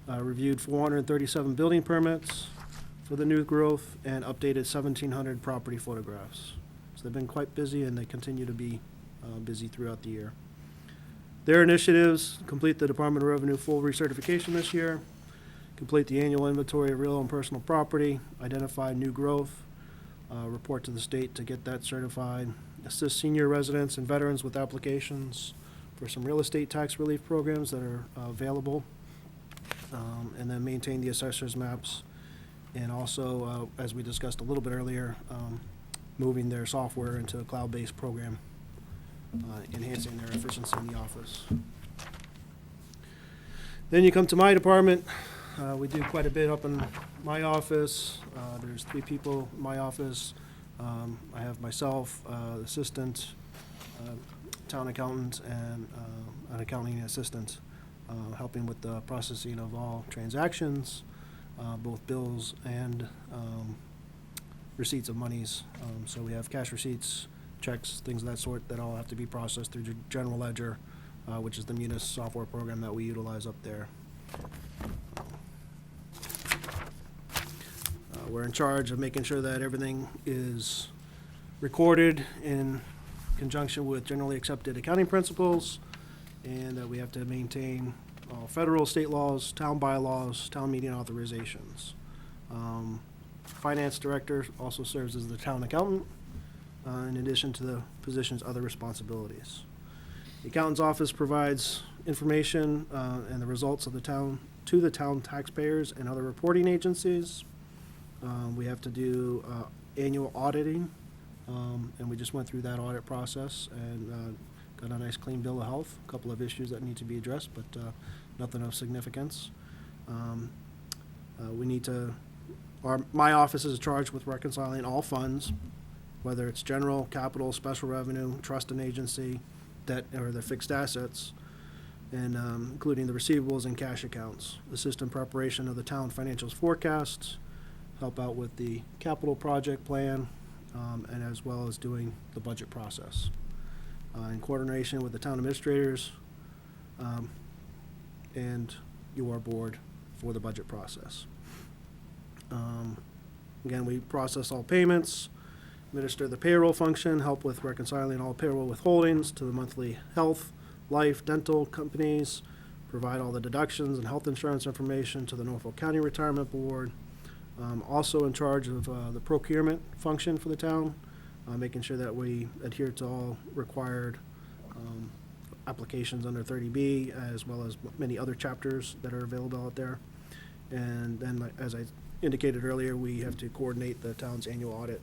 reviewed 437 building permits for the new growth, and updated 1,700 property photographs. So they've been quite busy, and they continue to be busy throughout the year. Their initiatives: complete the Department of Revenue full recertification this year, complete the annual inventory of real and personal property, identify new growth, report to the state to get that certified, assist senior residents and veterans with applications for some real estate tax relief programs that are available, and then maintain the assessor's maps, and also, as we discussed a little bit earlier, moving their software into a cloud-based program, enhancing their efficiency in the office. Then you come to my department. We do quite a bit up in my office. There's 3 people in my office. I have myself, assistant, town accountant, and an accounting assistant, helping with the processing of all transactions, both bills and receipts of monies. So we have cash receipts, checks, things of that sort that all have to be processed through General Ledger, which is the Munis software program that we utilize up there. We're in charge of making sure that everything is recorded in conjunction with generally accepted accounting principles, and that we have to maintain all federal, state laws, town bylaws, town meeting authorizations. Finance director also serves as the town accountant, in addition to the position's other responsibilities. The accountant's office provides information and the results of the town to the town taxpayers and other reporting agencies. We have to do annual auditing, and we just went through that audit process and got a nice clean bill of health. A couple of issues that need to be addressed, but nothing of significance. We need to, my office is charged with reconciling all funds, whether it's general, capital, special revenue, trust and agency, debt, or the fixed assets, and including the receivables and cash accounts. Assist in preparation of the town financials forecasts, help out with the capital project plan, and as well as doing the budget process. In coordination with the town administrators and your board for the budget process. Again, we process all payments, administer the payroll function, help with reconciling all payroll withholdings to the monthly health, life, dental companies, provide all the deductions and health insurance information to the Norfolk County Retirement Board. Also in charge of the procurement function for the town, making sure that we adhere to all required applications under 30B, as well as many other chapters that are available out there. And then, as I indicated earlier, we have to coordinate the town's annual audit.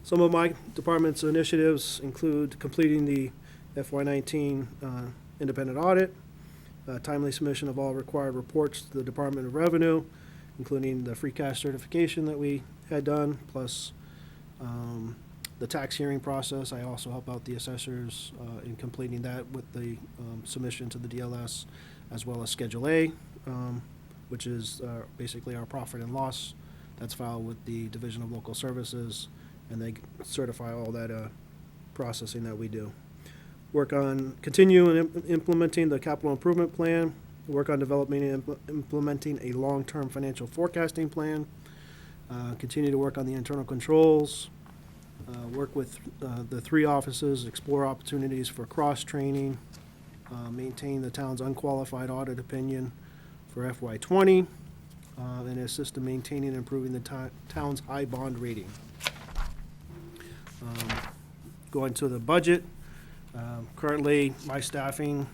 Some of my department's initiatives include completing the FY19 independent audit, timely submission of all required reports to the Department of Revenue, including the free cash certification that we had done, plus the tax hearing process. I also help out the assessors in completing that with the submission to the DLS, as well as Schedule A, which is basically our profit and loss. That's filed with the Division of Local Services, and they certify all that processing that we do. Work on continuing implementing the capital improvement plan, work on developing and implementing a long-term financial forecasting plan, continue to work on the internal controls, work with the 3 offices, explore opportunities for cross-training, maintain the town's unqualified audit opinion for FY20, and assist in maintaining and improving the town's high bond rating. Going to the budget, currently my staffing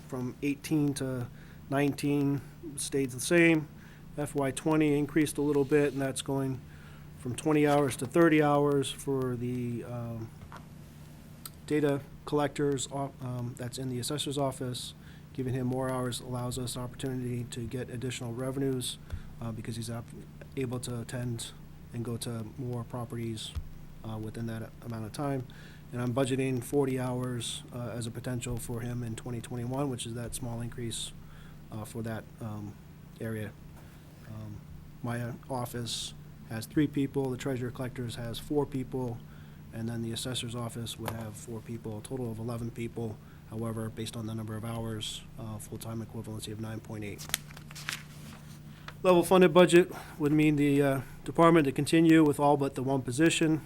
from 18 to 19 stayed the same. FY 20 increased a little bit, and that's going from 20 hours to 30 hours for the data collectors, that's in the assessor's office. Giving him more hours allows us opportunity to get additional revenues because he's able to attend and go to more properties within that amount of time. And I'm budgeting 40 hours as a potential for him in 2021, which is that small increase for that area. My office has 3 people, the treasurer collectors has 4 people, and then the assessor's office would have 4 people, a total of 11 people. However, based on the number of hours, full-time equivalency of 9.8. Level funded budget would mean the department to continue with all but the one position,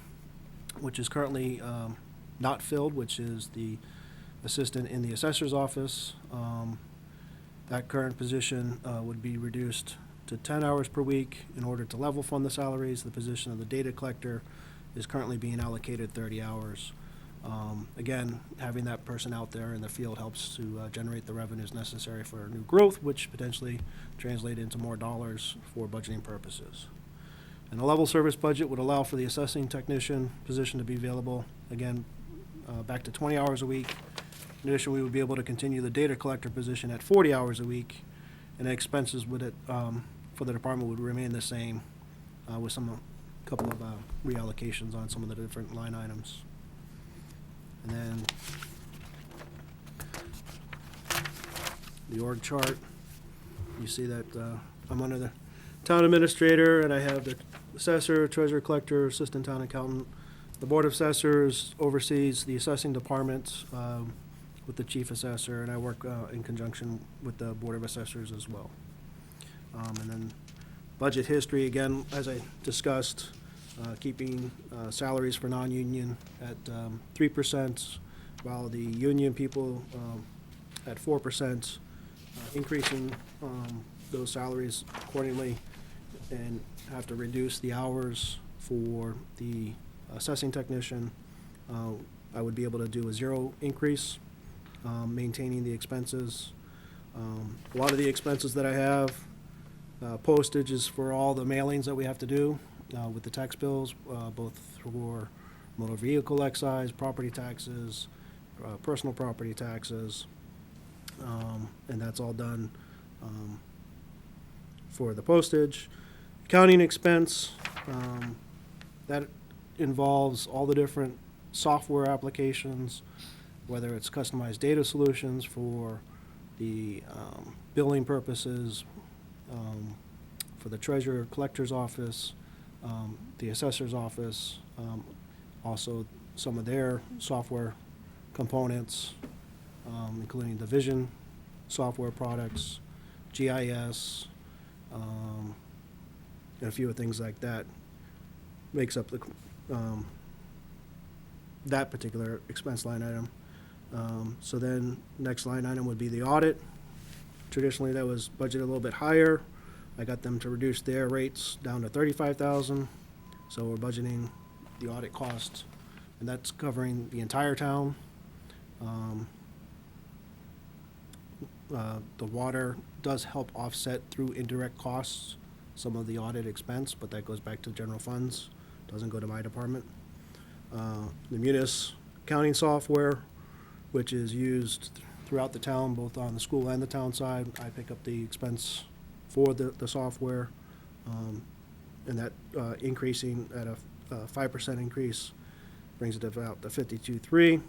which is currently not filled, which is the assistant in the assessor's office. That current position would be reduced to 10 hours per week in order to level fund the salaries. The position of the data collector is currently being allocated 30 hours. Again, having that person out there in the field helps to generate the revenues necessary for new growth, which potentially translate into more dollars for budgeting purposes. And a level service budget would allow for the assessing technician position to be available, again, back to 20 hours a week. In addition, we would be able to continue the data collector position at 40 hours a week, and the expenses would for the department would remain the same with a couple of reallocations on some of the different line items. And then the org chart, you see that I'm under the town administrator, and I have the assessor, treasurer collector, assistant town accountant. The board of assessors oversees the assessing department with the chief assessor, and I work in conjunction with the board of assessors as well. And then budget history, again, as I discussed, keeping salaries for non-union at 3%, while the union people at 4%, increasing those salaries accordingly, and have to reduce the hours for the assessing technician. I would be able to do a 0 increase, maintaining the expenses. A lot of the expenses that I have, postage is for all the mailings that we have to do with the tax bills, both for motor vehicle excise, property taxes, personal property taxes, and that's all done for the postage. Accounting expense, that involves all the different software applications, whether it's customized data solutions for the billing purposes, for the treasurer collector's office, the assessor's office, also some of their software components, including the vision software products, GIS, and a few of things like that makes up the that particular expense line item. So then next line item would be the audit. Traditionally, that was budgeted a little bit higher. I got them to reduce their rates down to $35,000. So we're budgeting the audit cost, and that's covering the entire town. The water does help offset through indirect costs some of the audit expense, but that goes back to general funds, doesn't go to my department. The Munis accounting software, which is used throughout the town, both on the school and the town side. I pick up the expense for the software, and that increasing at a 5% increase brings it about to $52,300.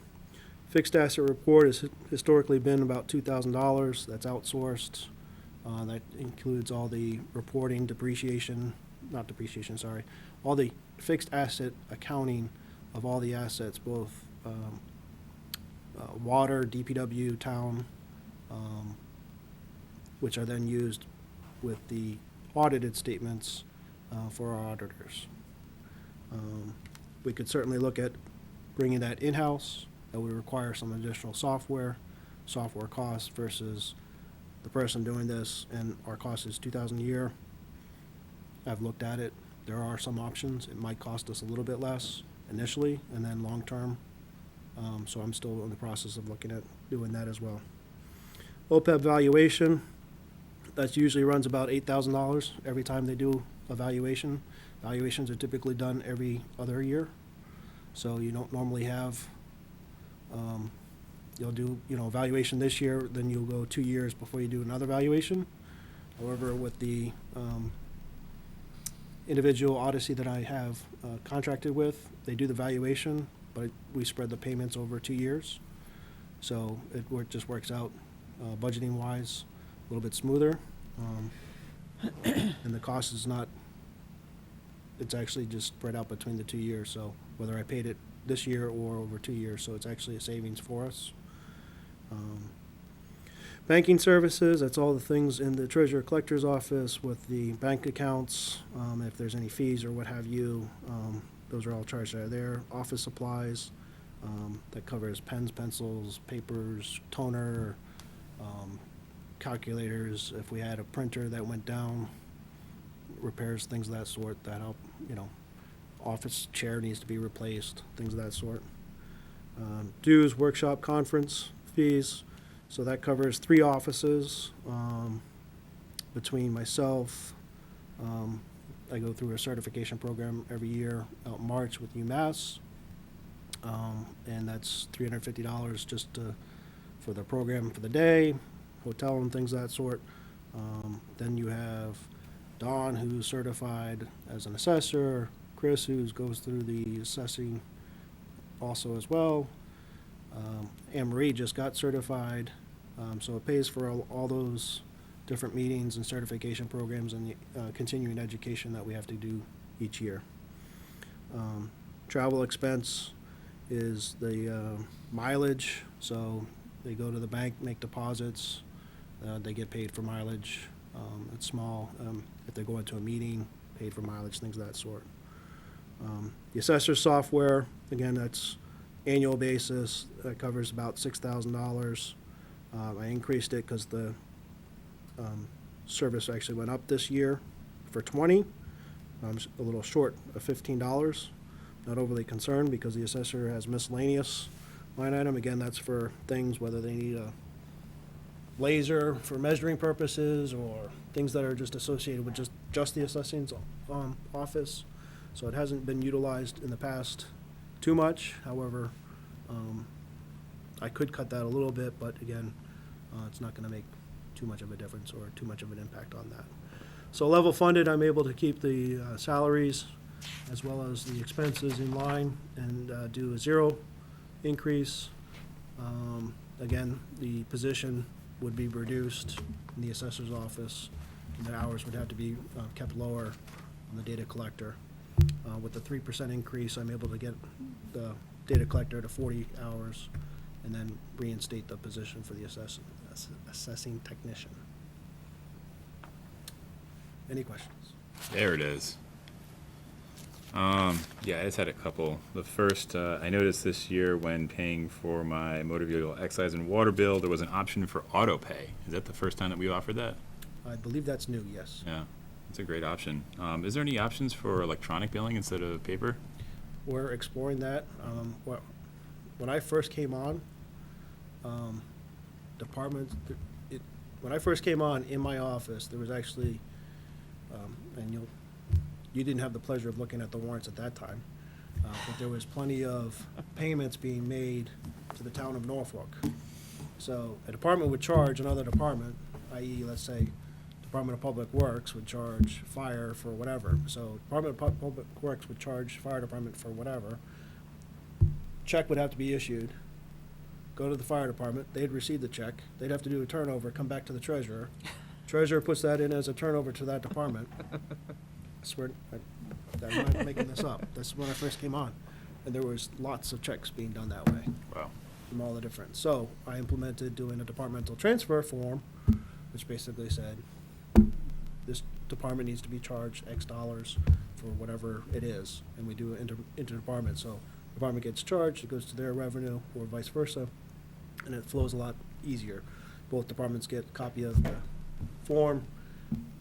Fixed asset report has historically been about $2,000. That's outsourced. That includes all the reporting, all the fixed asset accounting of all the assets, both water, DPW, town, which are then used with the audited statements for our auditors. We could certainly look at bringing that in-house. That would require some additional software costs versus the person doing this, and our cost is $2,000 a year. I've looked at it. There are some options. It might cost us a little bit less initially, and then long-term. So I'm still in the process of looking at doing that as well. OPEB valuation, That usually runs about $8,000 every time they do evaluation. Evaluations are typically done every other year. So you don't normally have, you'll do, evaluation this year, then you'll go 2 years before you do another evaluation. However, with the individual Odyssey that I have contracted with, they do the valuation, but we spread the payments over 2 years. So it just works out budgeting wise a little bit smoother. And the cost is not, it's actually just spread out between the 2 years. So whether I paid it this year or over 2 years, so it's actually a savings for us. Banking services, that's all the things in the treasurer collector's office with the bank accounts, if there's any fees or what have you, those are all charged out of there. Office supplies, that covers pens, pencils, papers, toner, calculators. If we had a printer that went down, repairs, things of that sort, that help, office chair needs to be replaced, things of that sort. Dues, workshop, conference fees, so that covers 3 offices. Between myself, I go through a certification program every year out in March with UMass, and that's $350 just for the program for the day, hotel and things of that sort. Then you have Don, who's certified as an assessor, Chris, who goes through the assessing also as well. Anne Marie just got certified, so it pays for all those different meetings and certification programs and the continuing education that we have to do each year. Travel expense is the mileage, so they go to the bank, make deposits, they get paid for mileage. It's small. If they're going to a meeting, paid for mileage, things of that sort. The assessor software, again, that's annual basis. That covers about $6,000. I increased it because the service actually went up this year for 20. I'm a little short of $15. Not overly concerned because the assessor has miscellaneous line item. Again, that's for things whether they need a laser for measuring purposes or things that are just associated with just the assessing office. So it hasn't been utilized in the past too much. However, I could cut that a little bit, but again, it's not going to make too much of a difference or too much of an impact on that. So level funded, I'm able to keep the salaries as well as the expenses in line and do a 0 increase. Again, the position would be reduced in the assessor's office, and the hours would have to be kept lower on the data collector. With the 3% increase, I'm able to get the data collector to 40 hours and then reinstate the position for the assessing technician. Any questions? There it is. Yeah, I just had a couple. The first, I noticed this year when paying for my motor vehicle excise and water bill, there was an option for auto pay. Is that the first time that we offered that? I believe that's new, yes. Yeah, it's a great option. Is there any options for electronic billing instead of paper? We're exploring that. When I first came on, when I first came on in my office, there was actually, and you didn't have the pleasure of looking at the warrants at that time, but there was plenty of payments being made to the town of Norfolk. So a department would charge another department, i.e., let's say, Department of Public Works would charge fire for whatever. So Department of Public Works would charge fire department for whatever. Check would have to be issued, go to the fire department, they'd receive the check, they'd have to do a turnover, come back to the treasurer. Treasurer puts that in as a turnover to that department. I swear, I'm not making this up. That's when I first came on. And there was lots of checks being done that way. Wow. From all the different. So I implemented doing a departmental transfer form, which basically said, this department needs to be charged X dollars for whatever it is. And we do it inter-department. So department gets charged, it goes to their revenue, or vice versa, and it flows a lot easier. Both departments get a copy of the form,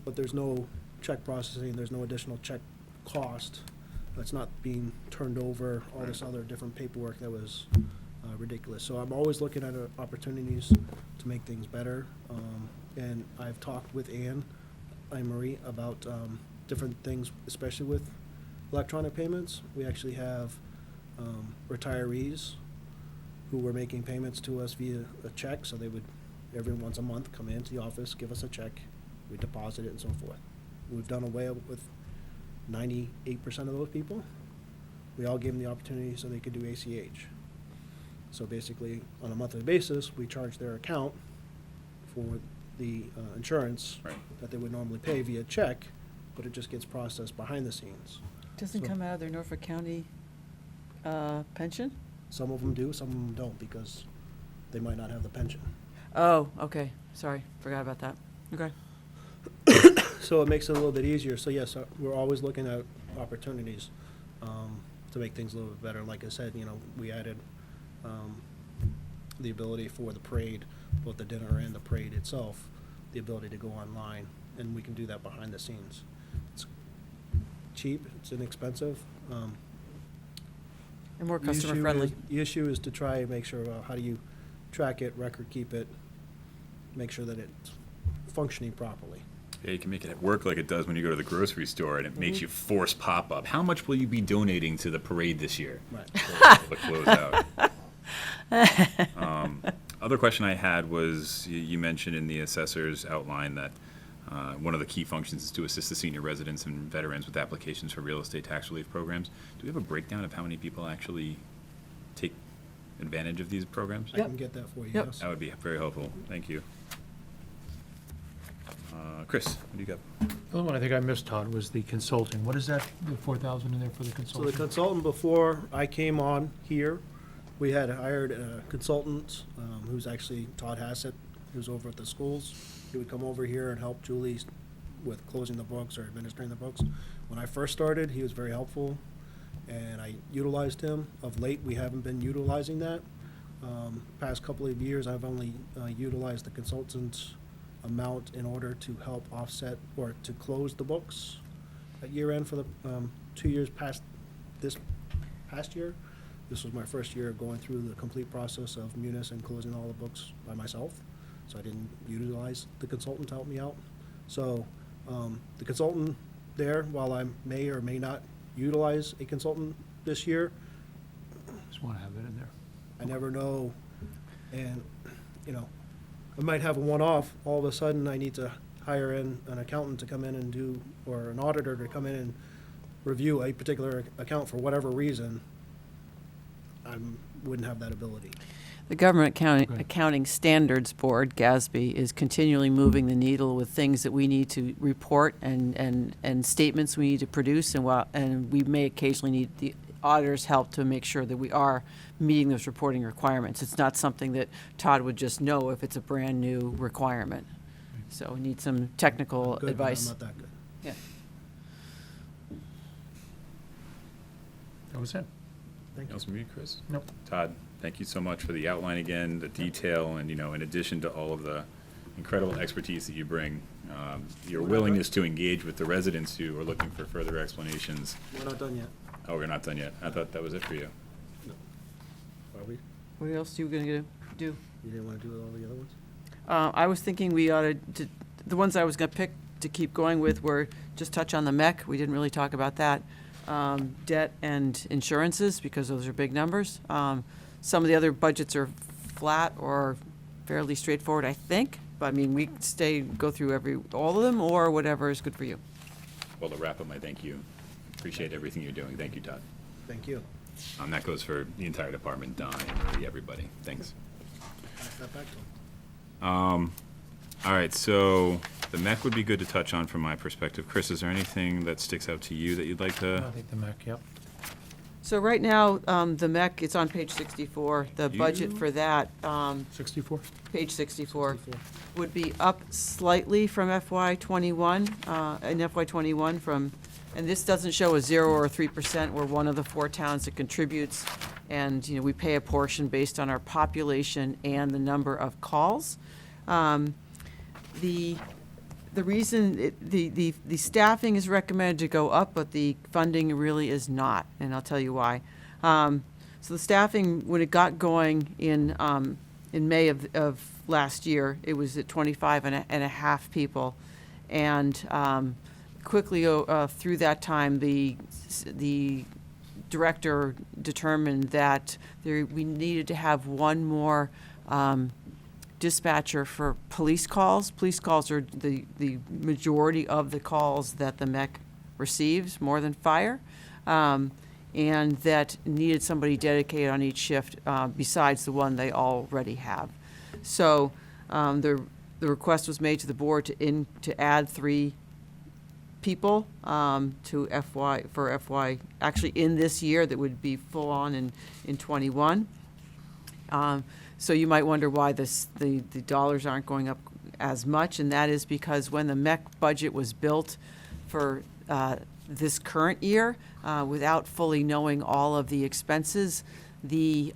but there's no check processing, there's no additional check cost. That's not being turned over, all this other different paperwork that was ridiculous. So I'm always looking at opportunities to make things better. And I've talked with Anne Marie about different things, especially with electronic payments. We actually have retirees who were making payments to us via a check, so they would every once a month come into the office, give us a check, we deposit it and so forth. We've done away with 98% of those people. We all gave them the opportunity so they could do ACH. So basically, on a monthly basis, we charge their account for the insurance that they would normally pay via check, but it just gets processed behind the scenes. Doesn't So- come out of their Norfolk County pension? Some of them do, some of them don't, because they might not have the pension. Oh, okay, sorry, forgot about that. Okay. So it makes it a little bit easier. So yes, we're always looking at opportunities to make things a little bit better. Like I said, we added the ability for the parade, both the dinner and the parade itself, the ability to go online, and we can do that behind the scenes. It's cheap, it's inexpensive. And more The issue customer friendly. is- The issue is to try and make sure, how do you track it, record keep it, make sure that it's functioning properly. Yeah, you can make it work like it does when you go to the grocery store and it makes you force pop-up. How much will you be donating to the parade this year? Right. To close out. Other question I had was, you mentioned in the assessor's outline that one of the key functions is to assist the senior residents and veterans with applications for real estate tax relief programs. Do we have a breakdown of how many people actually take advantage of these programs? I can get that for you, yes. That would be very helpful. Thank you. Chris, what do you got? The only one I think I missed, Todd, was the consulting. What is that, the 4,000 in there for the So consulting? the consultant, before I came on here, we had hired a consultant, who's actually Todd Hassett, who's over at the schools. He would come over here and help Julie with closing the books or administering the books. When I first started, he was very helpful, and I utilized him. Of late, we haven't been utilizing that. Past couple of years, I've only utilized the consultant's amount in order to help offset or to close the books at year end for the 2 years past this past year. This was my first year of going through the complete process of munis and closing all the books by myself, so I didn't utilize the consultant to help me out. So the consultant there, while I may or may not utilize a consultant this year, Just want to have it in there. I never know, and, I might have a one-off, all of a sudden I need to hire in an accountant to come in and do, or an auditor to come in and review a particular account for whatever reason, I wouldn't have that ability. The Government Accounting Standards Board, GASB, is continually moving the needle with things that we need to report and statements we need to produce, and we may occasionally need the auditor's help to make sure that we are meeting those reporting requirements. It's not something that Todd would just know if it's a brand-new requirement. So we need some technical Good, but advice. I'm not that good. Yeah. That was it. Thank you. Else from you, Chris? Nope. Todd, thank you so much for the outline again, the detail, and, in addition to all of the incredible expertise that you bring, your willingness to engage with the residents who are looking for further explanations. We're not done yet. Oh, we're not done yet. I thought that was it for you. Are we? What else are you gonna do? You didn't want to do all the other ones? I was thinking we ought to, the ones I was gonna pick to keep going with were just touch on the MEC. We didn't really talk about that. Debt and insurances, because those are big numbers. Some of the other budgets are flat or fairly straightforward, I think. But I mean, we can go through all of them, or whatever is good for you. Well, to wrap up my thank you, appreciate everything you're doing. Thank you, Todd. Thank you. That goes for the entire department, Don, and everybody. Thanks. Pass that back to him. All right, so the MEC would be good to touch on from my perspective. Chris, is there anything that sticks out to you that you'd like to? I think the MEC, yep. So right now, the MEC, it's on page 64. The budget You- for that, 64? page 64, would be up slightly from FY '21, in FY '21 and this doesn't show a 0 or a 3%. We're one of the 4 towns that contributes, and, we pay a portion based on our population and the number of calls. The reason, the staffing is recommended to go up, but the funding really is not, and I'll tell you why. So the staffing, when it got going in May of last year, it was at 25 and a half people. And quickly through that time, the director determined that we needed to have one more dispatcher for police calls. Police calls are the majority of the calls that the MEC receives, more than fire, and that needed somebody dedicated on each shift besides the one they already have. So the request was made to the board to add 3 people to FY, actually in this year, that would be full on in 21. So you might wonder why the dollars aren't going up as much, and that is because when the MEC budget was built for this current year, without fully knowing all of the expenses, the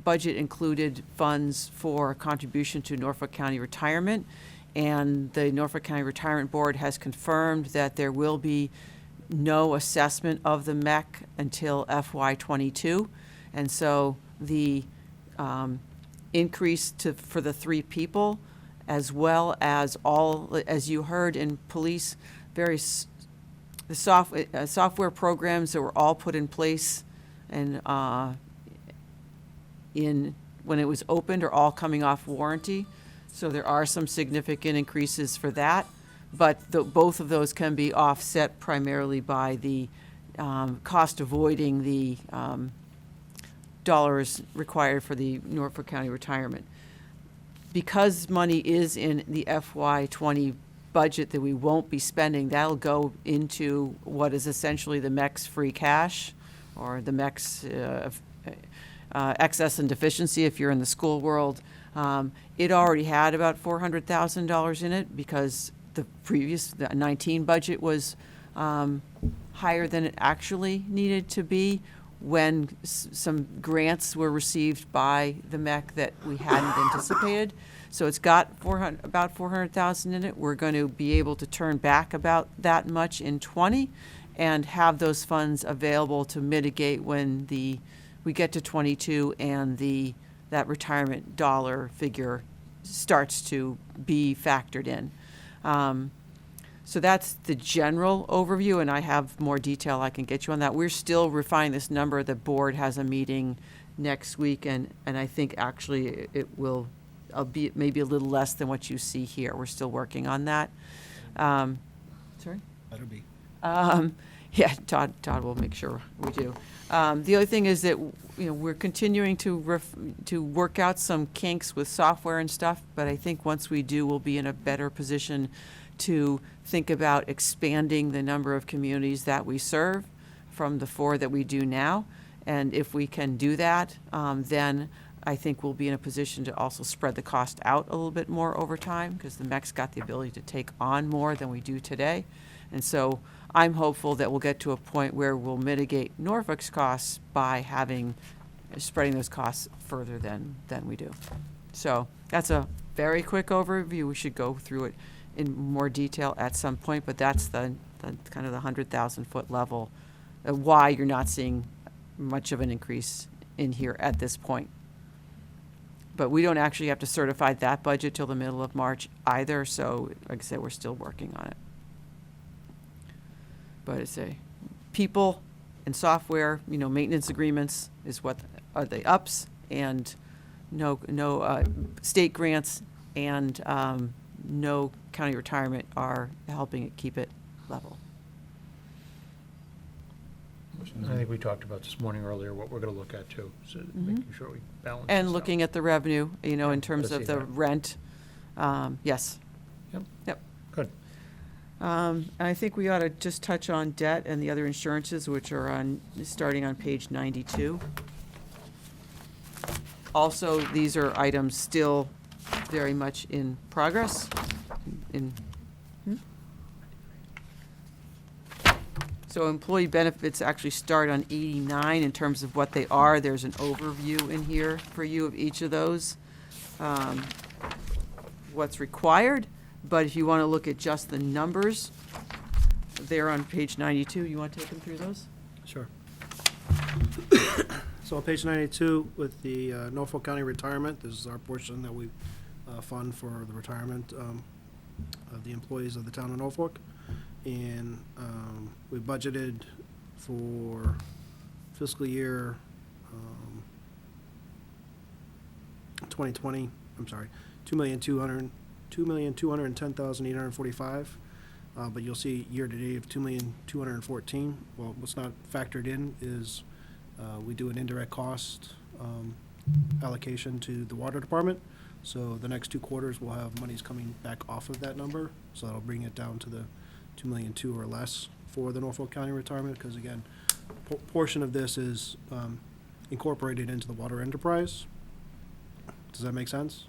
budget included funds for contribution to Norfolk County Retirement, and the Norfolk County Retirement Board has confirmed that there will be no assessment of the MEC until FY22, and so the increase for the 3 people, as well as as you heard in police, the software programs that were all put in place and when it was opened are all coming off warranty. So there are some significant increases for that, but both of those can be offset primarily by the cost avoiding the dollars required for the Norfolk County Retirement. Because money is in the FY20 budget that we won't be spending, that'll go into what is essentially the MEC's free cash, or the MEC's excess and deficiency if you're in the school world. It already had about $400,000 in it because the 19 budget was higher than it actually needed to be when some grants were received by the MEC that we hadn't anticipated. So it's got about $400,000 in it. We're going to be able to turn back about that much in 20 and have those funds available to mitigate when we get to 22 and that retirement dollar figure starts to be factored in. So that's the general overview, and I have more detail I can get you on that. We're still refining this number. The board has a meeting next week, and I think actually it will be maybe a little less than what you see here. We're still working on that. Sorry? Better be. Yeah, Todd will make sure we do. The other thing is that we're continuing to work out some kinks with software and stuff, but I think once we do, we'll be in a better position to think about expanding the number of communities that we serve from the 4 that we do now. And if we can do that, then I think we'll be in a position to also spread the cost out a little bit more over time, because the MEC's got the ability to take on more than we do today. And so I'm hopeful that we'll get to a point where we'll mitigate Norfolk's costs by spreading those costs further than we do. So that's a very quick overview. We should go through it in more detail at some point, but that's the kind of the 100,000-foot level, why you're not seeing much of an increase in here at this point. But we don't actually have to certify that budget till the middle of March either, so like I said, we're still working on it. But it's people and software, maintenance agreements is what are the ups, and no state grants and no county retirement are helping it keep it level. I think we talked about this morning earlier what we're going to look at too, so making sure we balance And this looking at the revenue, in terms gotta of see the that. rent, yes. Yep. Good. And I think we ought to just touch on debt and the other insurances, which are starting on page 92. Also, these are items still very much in progress. So employee benefits actually start on 89 in terms of what they are. There's an overview in here for you of each of those, what's required. But if you want to look at just the numbers, they're on page 92. You want to take them through those? Sure. So on page 92, with the Norfolk County retirement, this is our portion that we fund for the retirement of the employees of the town of Norfolk. And we budgeted for fiscal year 2020, I'm sorry, $2,210,845. But you'll see year-to-date of $2,214,000. Well, what's not factored in is we do an indirect cost allocation to the water department. So the next 2 quarters, we'll have monies coming back off of that number. So that'll bring it down to the $2,200,000 or less for the Norfolk County retirement. Because again, portion of this is incorporated into the water enterprise. Does that make sense?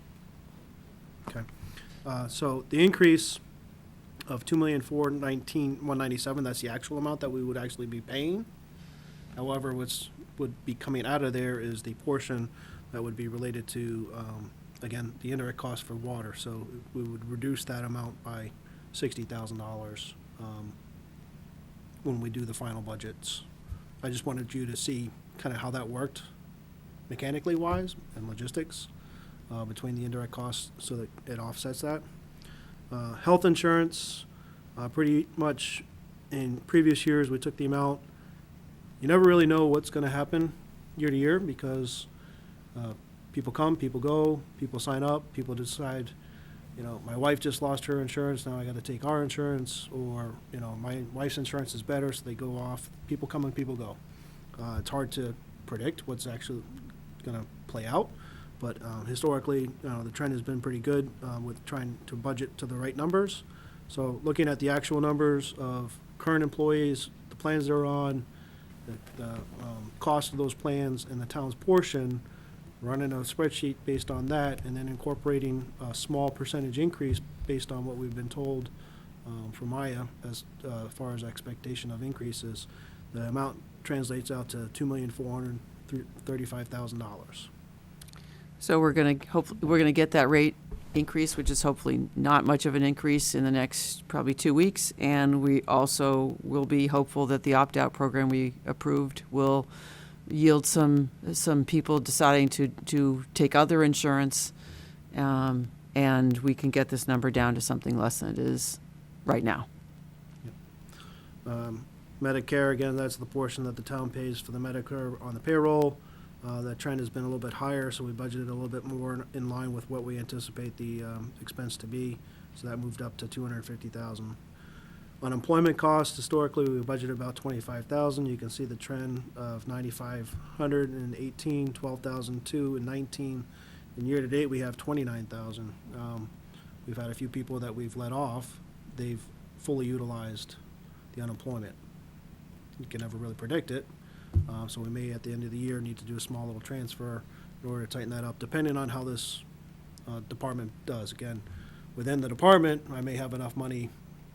Okay. So the increase of $2,419,197, that's the actual amount that we would actually be paying. However, what's would be coming out of there is the portion that would be related to, again, the indirect cost for water. So we would reduce that amount by $60,000 when we do the final budgets. I just wanted you to see kind of how that worked mechanically wise and logistics between the indirect costs so that it offsets that. Health insurance, pretty much in previous years, we took the amount. You never really know what's going to happen year to year because people come, people go, people sign up, people decide, you know, my wife just lost her insurance, now I got to take our insurance, or, you know, my wife's insurance is better, so they go off. People come and people go. It's hard to predict what's actually going to play out. But historically, the trend has been pretty good with trying to budget to the right numbers. So looking at the actual numbers of current employees, the plans they're on, the cost of those plans, and the town's portion, running a spreadsheet based on that, and then incorporating a small percentage increase based on what we've been told from Maya as far as expectation of increases, the amount translates out to $2,435,000. So we're going to get that rate increase, which is hopefully not much of an increase in the next probably 2 weeks. And we also will be hopeful that the opt-out program we approved will yield some people deciding to take other insurance, and we can get this number down to something less than it is right now. Medicare, again, that's the portion that the town pays for the Medicare on the payroll. That trend has been a little bit higher, so we budgeted a little bit more in line with what we anticipate the expense to be. So that moved up to $250,000. Unemployment costs, historically, we budgeted about $25,000. You can see the trend of $9,500 in 18, $12,002 in 19. And year to date, we have $29,000. We've had a few people that we've let off. They've fully utilized the unemployment. You can never really predict it. So we may, at the end of the year, need to do a small little transfer in order to tighten that up, depending on how this department does. Again, within the department, I may have enough money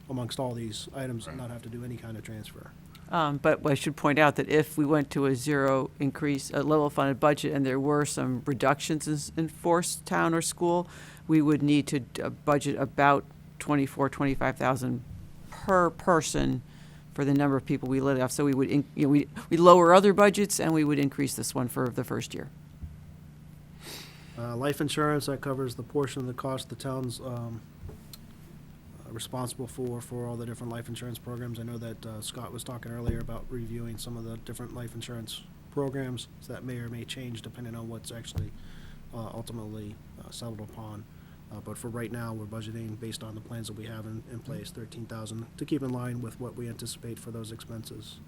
amongst all these items and not have to do any kind of transfer. But I should point out that if we went to a zero increase, a level funded budget, and there were some reductions in force, town or school, we would need to budget about $24,000-25,000 per person for the number of people we let off. So we would, we lower other budgets, and we would increase this one for the first year. Life insurance, that covers the portion of the cost the town's responsible for all the different life insurance programs. I know that Scott was talking earlier about reviewing some of the different life insurance programs, so that may or may change depending on what's actually ultimately settled upon. But for right now, we're budgeting based on the plans that we have in place, $13,000, to keep in line with what we anticipate for those expenses.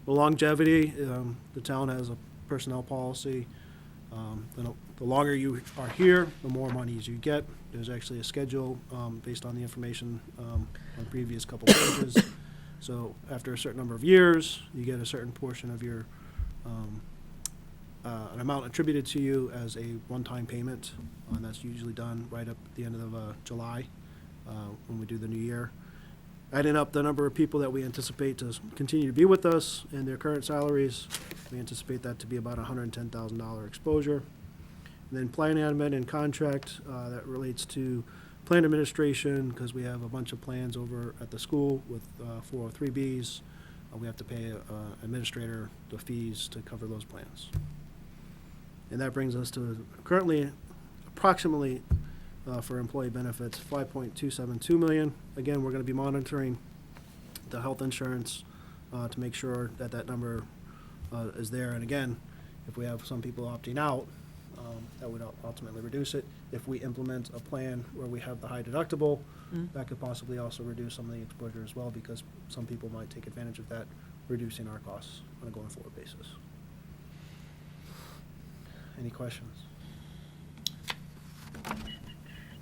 The longevity, the town has a personnel policy. The longer you are here, the more monies you get. There's actually a schedule based on the information on previous couple pages. So after a certain number of years, you get a certain portion of your an amount attributed to you as a one-time payment, and that's usually done right up at the end of July when we do the new year. Adding up the number of people that we anticipate to continue to be with us and their current salaries, we anticipate that to be about $110,000 exposure. And then plan admin and contract, that relates to plan administration, because we have a bunch of plans over at the school with 403Bs. We have to pay administrator the fees to cover those plans. And that brings us to currently approximately, for employee benefits, 5.272 million. Again, we're gonna be monitoring the health insurance, to make sure that that number, is there. And again, if we have some people opting out, that would ultimately reduce it. If we implement a plan where we have the high deductible, that could possibly also reduce some of the exposure as well, because some people might take advantage of that, reducing our costs on a going forward basis. Any questions?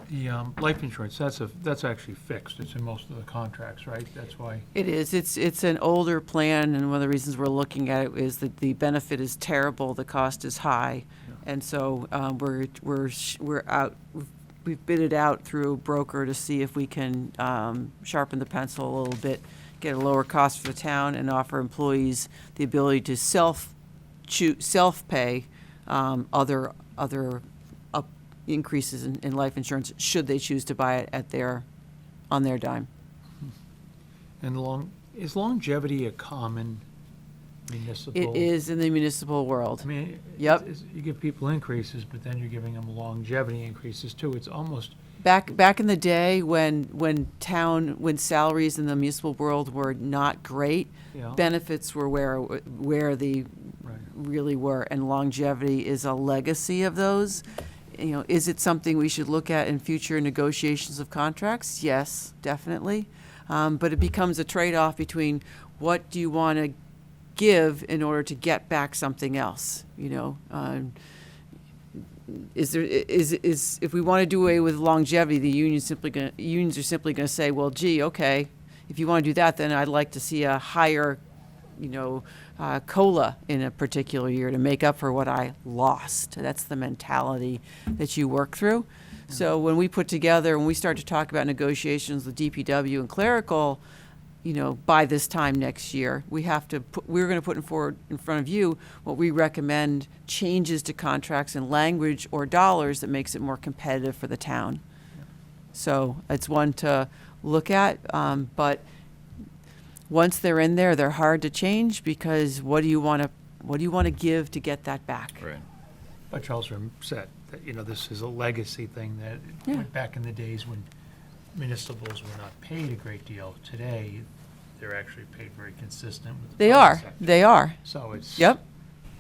The life insurance, that's actually fixed. It's in most of the contracts, right? That's why. It is. It's an older plan, and one of the reasons we're looking at it is that the benefit is terrible, the cost is high, and so we're out. We've bid it out through a broker to see if we can sharpen the pencil a little bit, get a lower cost for the town, and offer employees the ability to self-pay other increases in life insurance should they choose to buy it on their dime. And is longevity a common municipal? It is in the municipal world. I mean, Yep. you give people increases, but then you're giving them longevity increases too. It's almost. Back in the day when salaries in the municipal world were not great, Yeah. benefits were where the really were, and longevity is a legacy of those. You know, is it something we should look at in future negotiations of contracts? Yes, definitely. But it becomes a trade-off between what do you want to give in order to get back something else, you know? If we want to do away with longevity, the unions are simply going to say, well, gee, okay, if you want to do that, then I'd like to see a higher, COLA in a particular year to make up for what I lost. That's the mentality that you work through. So when we start to talk about negotiations with DPW and clerical, by this time next year, we're going to put in front of you what we recommend changes to contracts and language or dollars that makes it more competitive for the town. So it's one to look at, but once they're in there, they're hard to change, because what do you want to give to get that back? Right. But Charles said that, this is a legacy thing that went back in the days when municipals were not paid a great deal. Today, they're actually paid very consistent with the private sector. They are. So it's. Yep.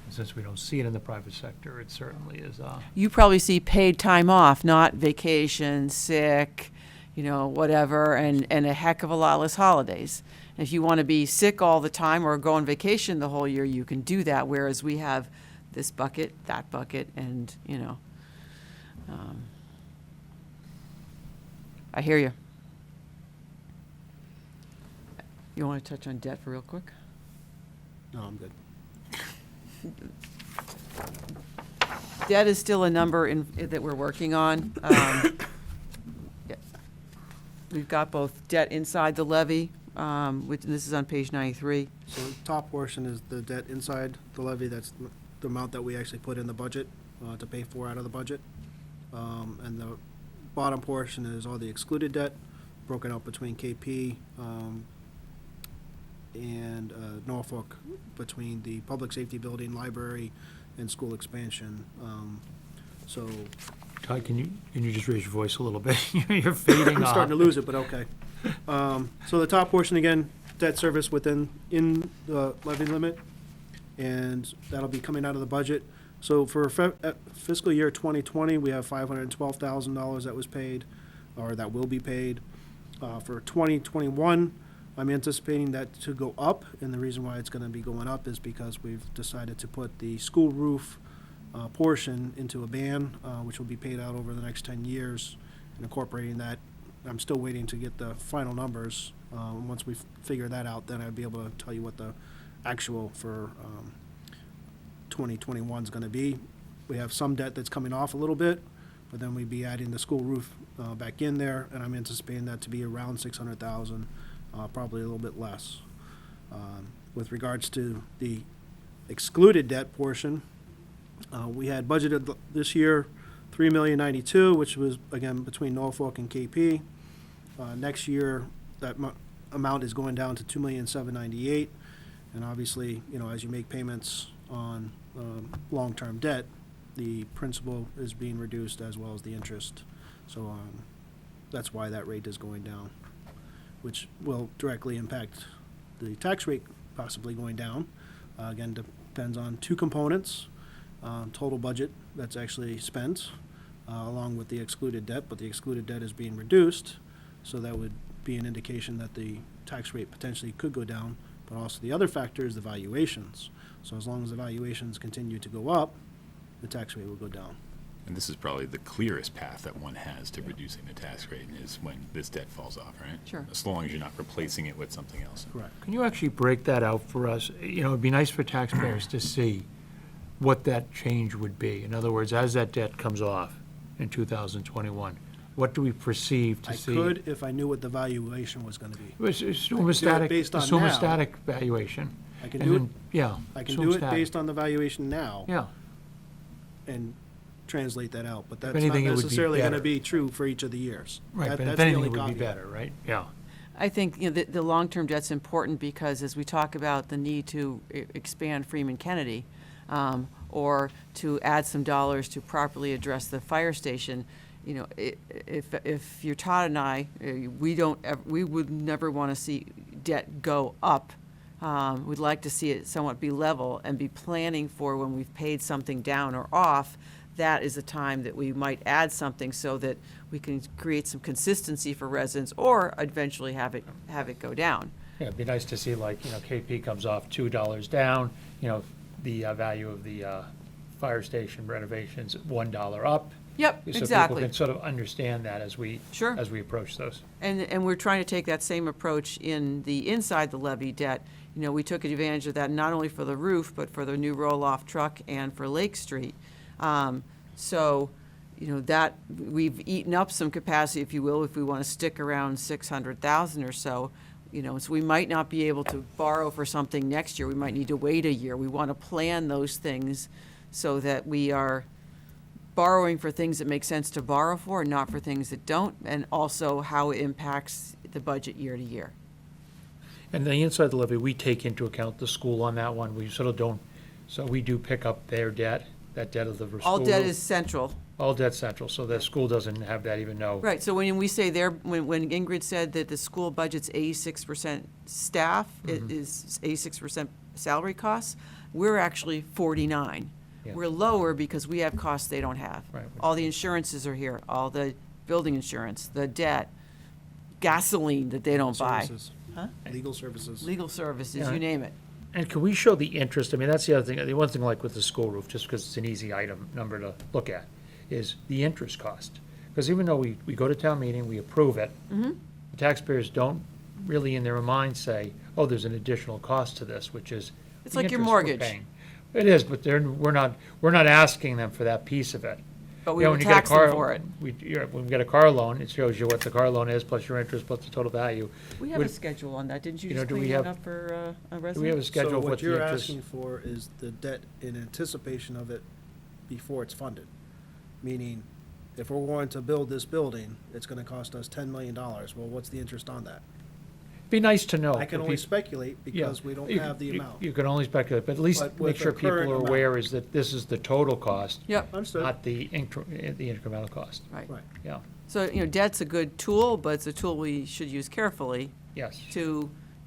Since we don't see it in the private sector, it certainly is. You probably see paid time off, not vacation, sick, whatever, and a heck of a lot less holidays. If you want to be sick all the time or go on vacation the whole year, you can do that, whereas we have this bucket, that bucket, and, I hear you. You want to touch on debt for real quick? No, I'm good. Debt is still a number that we're working on. Yeah. We've got both debt inside the levy, which this is on page 93. So the top portion is the debt inside the levy. That's the amount that we actually put in the budget, to pay for out of the budget. And the bottom portion is all the excluded debt, broken out between KP, and Norfolk, between the public safety building, library, and school expansion. So Todd, can you just raise your voice a little bit? You're fading I'm off. starting to lose it, but okay. So the top portion, again, debt service in the levy limit, and that'll be coming out of the budget. So for fiscal year 2020, we have $512,000 that was paid, or that will be paid. For 2021, I'm anticipating that to go up, and the reason why it's going to be going up is because we've decided to put the school roof portion into a ban, which will be paid out over the next 10 years, and incorporating that. I'm still waiting to get the final numbers. Once we figure that out, then I'd be able to tell you what the actual for 2021 is going to be. We have some debt that's coming off a little bit, but then we'd be adding the school roof back in there, and I'm anticipating that to be around $600,000. Probably a little bit less. With regards to the excluded debt portion, we had budgeted this year $3,092,000, which was, again, between Norfolk and KP. Next year, that amount is going down to $2,798,000. And obviously, as you make payments on long-term debt, the principal is being reduced as well as the interest. So, that's why that rate is going down, which will directly impact the tax rate possibly going down. Again, depends on two components, total budget that's actually spent, along with the excluded debt, but the excluded debt is being reduced, so that would be an indication that the tax rate potentially could go down, but also the other factor is the valuations. So as long as the valuations continue to go up, the tax rate will go down. And this is probably the clearest path that one has to reducing the tax rate is when this debt falls off, right? Sure. As long as you're not replacing it with something else. Correct. Can you actually break that out for us? It'd be nice for taxpayers to see what that change would be. In other words, as that debt comes off in 2021, what do we perceive to see? I could if I knew what the valuation was gonna be. Assume a static, based on assume a now. static valuation. I can and do then- Yeah. I can assume do it static. based on the valuation now. Yeah. And translate that out, but that's not anything, it would be necessarily gonna better. be true for each of the years. Right, That- but that's if the anything, only it would be caveat. better, right? Yeah. I think, the long-term debt's important because as we talk about the need to expand Freeman Kennedy, or to add some dollars to properly address the fire station, if you're Todd and I, we would never want to see debt go up. We'd like to see it somewhat be level and be planning for when we've paid something down or off, that is a time that we might add something so that we can create some consistency for residents or eventually have it go down. Yeah, it'd be nice to see like, KP comes off $2 down, the value of the fire station renovations $1 up. Yep, So exactly. people can sort of understand that as we Sure. as we approach those. And we're trying to take that same approach inside the levy debt. We took advantage of that not only for the roof, but for the new roll-off truck and for Lake Street. So, that we've eaten up some capacity, if you will, if we want to stick around 600,000 or so. So we might not be able to borrow for something next year. We might need to wait a year. We want to plan those things so that we are borrowing for things that make sense to borrow for and not for things that don't, and also how it impacts the budget year to year. And the inside the levy, we take into account the school on that one. We sort of don't, so we do pick up their debt, that debt of the school. All debt is central. All debt central, so the school doesn't have that even know. Right, so when we say when Ingrid said that the school budget's 86% staff, it is 86% salary costs, we're actually 49. Yeah. We're lower because we have costs they don't have. Right. All the insurances are here, all the building insurance, the debt, gasoline that they don't buy. Services. Huh? Legal services. Legal services, Yeah. you name it. And can we show the interest? I mean, that's the other thing, the one thing like with the school roof, just because it's an easy item number to look at, is the interest cost. Because even though we go to town meeting, we approve it, the taxpayers don't really in their mind say, oh, there's an additional cost to this, which is It's the like your interest we're mortgage. paying. It is, but we're not asking them for that piece of it. But we Yeah, will when you get a tax them car- for it. When we get a car loan, it shows you what the car loan is, plus your interest, plus the total value. We have a schedule on that, didn't you just do we clean that have- up for a resident? Do we have a schedule So of what what the you're interest? asking for is the debt in anticipation of it before it's funded. Meaning, if we're going to build this building, it's gonna cost us $10 million. Well, what's the interest on that? Be nice to know. I can for only peop- speculate Yeah. because we don't You- have the you- amount. You can only speculate, but at least But make with sure the people current are amount. aware is that this is the total cost, Yep, Understood. not the incremental cost. right. Right. Yeah, So, debt's a good tool, but it's a tool we should use carefully yes.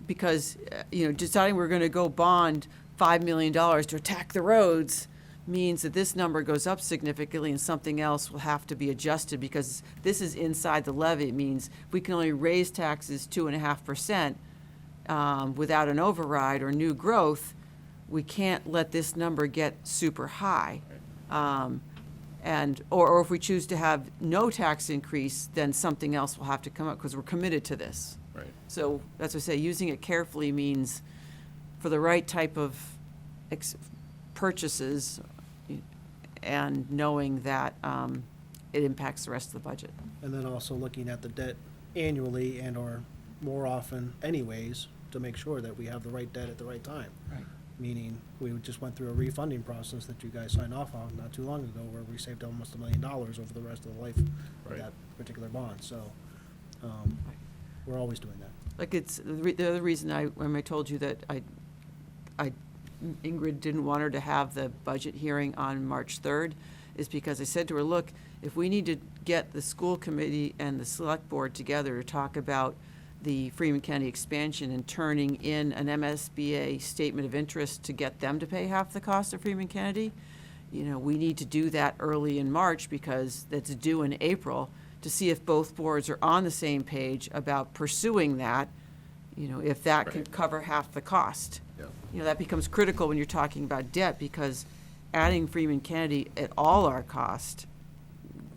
because, deciding we're gonna go bond $5 million to attack the roads means that this number goes up significantly and something else will have to be adjusted because this is inside the levy. It means we can only raise taxes 2.5%, without an override or new growth. We can't let this number get super high. Or if we choose to have no tax increase, then something else will have to come up because we're committed to this. Right. So that's what I say, using it carefully means for the right type of purchases and knowing that it impacts the rest of the budget. And then also looking at the debt annually and or more often anyways, to make sure that we have the right debt at the right time. Right. Meaning, we just went through a refunding process that you guys signed off on not too long ago, where we saved almost $1 million over the rest of the life of Right. that particular bond, so, we're always doing that. Like the other reason when I told you that I Ingrid didn't want her to have the budget hearing on March 3rd, is because I said to her, look, if we need to get the school committee and the select board together to talk about the Freeman County expansion and turning in an MSBA statement of interest to get them to pay half the cost of Freeman Kennedy, we need to do that early in March because that's due in April, to see if both boards are on the same page about pursuing that, if that can cover half the cost. That becomes critical when you're talking about debt, because adding Freeman Kennedy at all our cost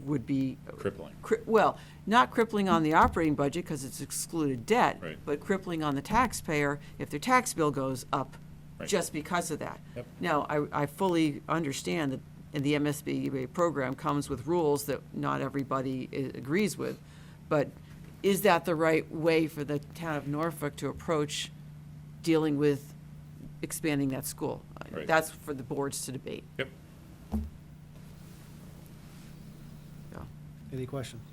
would be Crippling. Well, not crippling on the operating budget because it's excluded debt, Right. but crippling on the taxpayer if their tax bill goes up Right. just because of that. Yep. Now, I fully understand that in the MSBA program comes with rules that not everybody agrees with, but is that the right way for the town of Norfolk to approach dealing with expanding that school? Right. That's for the boards to debate. Yep. Any questions?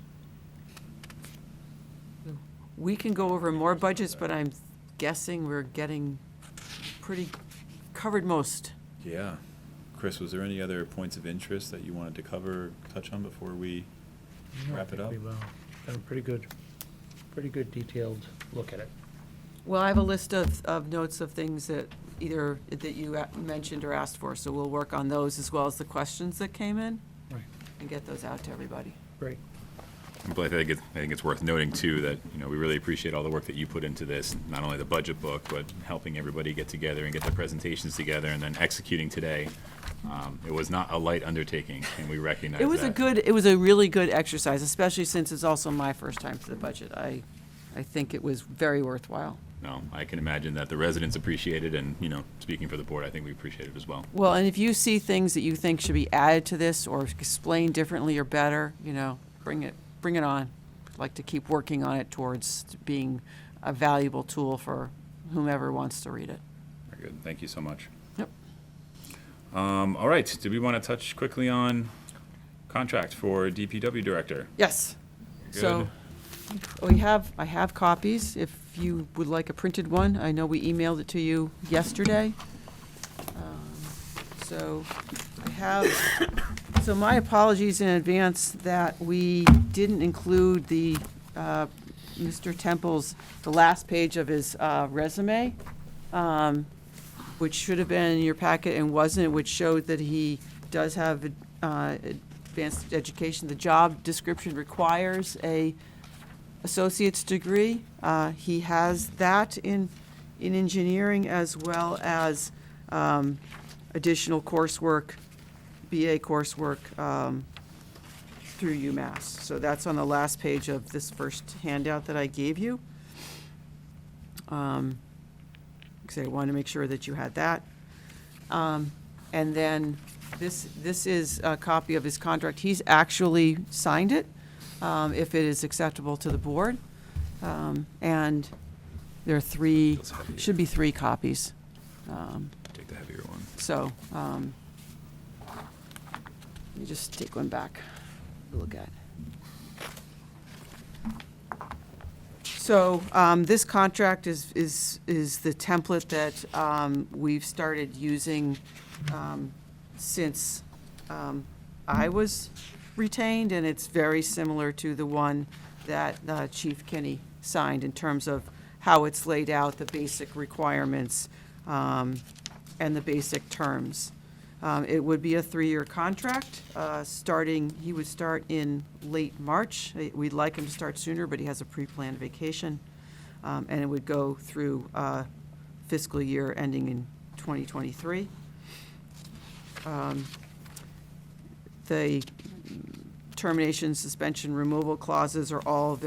We can go over more budgets, but I'm guessing we're getting pretty covered most. Yeah. Chris, was there any other points of interest that you wanted to touch on before we wrap it up? Pretty well. Got a pretty good detailed look at it. Well, I have a list of notes of things that that you mentioned or asked for, so we'll work on those as well as the questions that came in. Right. And get those out to everybody. Great. Blythe, I think it's worth noting too that, we really appreciate all the work that you put into this, not only the budget book, but helping everybody get together and get the presentations together and then executing today. It was not a light undertaking, and we recognize that. It was a really good exercise, especially since it's also my first time to the budget. I think it was very worthwhile. No, I can imagine that the residents appreciate it, and, speaking for the board, I think we appreciate it as well. Well, and if you see things that you think should be added to this or explained differently or better, bring it on. I'd like to keep working on it towards being a valuable tool for whomever wants to read it. Very good. Thank you so much. Yep. All right. Do we want to touch quickly on contract for DPW director? Yes. Good. So I have copies if you would like a printed one. I know we emailed it to you yesterday. So my apologies in advance that we didn't include Mr. Temple's, the last page of his resume, which should have been in your packet and wasn't, which showed that he does have advanced education. The job description requires a associate's degree. He has that in engineering as well as additional coursework, BA coursework through UMass. So that's on the last page of this first handout that I gave you. Because I wanted to make sure that you had that. And then this is a copy of his contract. He's actually signed it, if it is acceptable to the board. And there are should be three copies. Take the heavier one. So, let me just take one back to look at. So, this contract is the template that we've started using since I was retained, and it's very similar to the one that Chief Kinney signed in terms of how it's laid out, the basic requirements, and the basic terms. It would be a 3-year contract, he would start in late March. We'd like him to start sooner, but he has a pre-planned vacation. And it would go through fiscal year ending in 2023. The termination, suspension, removal clauses are all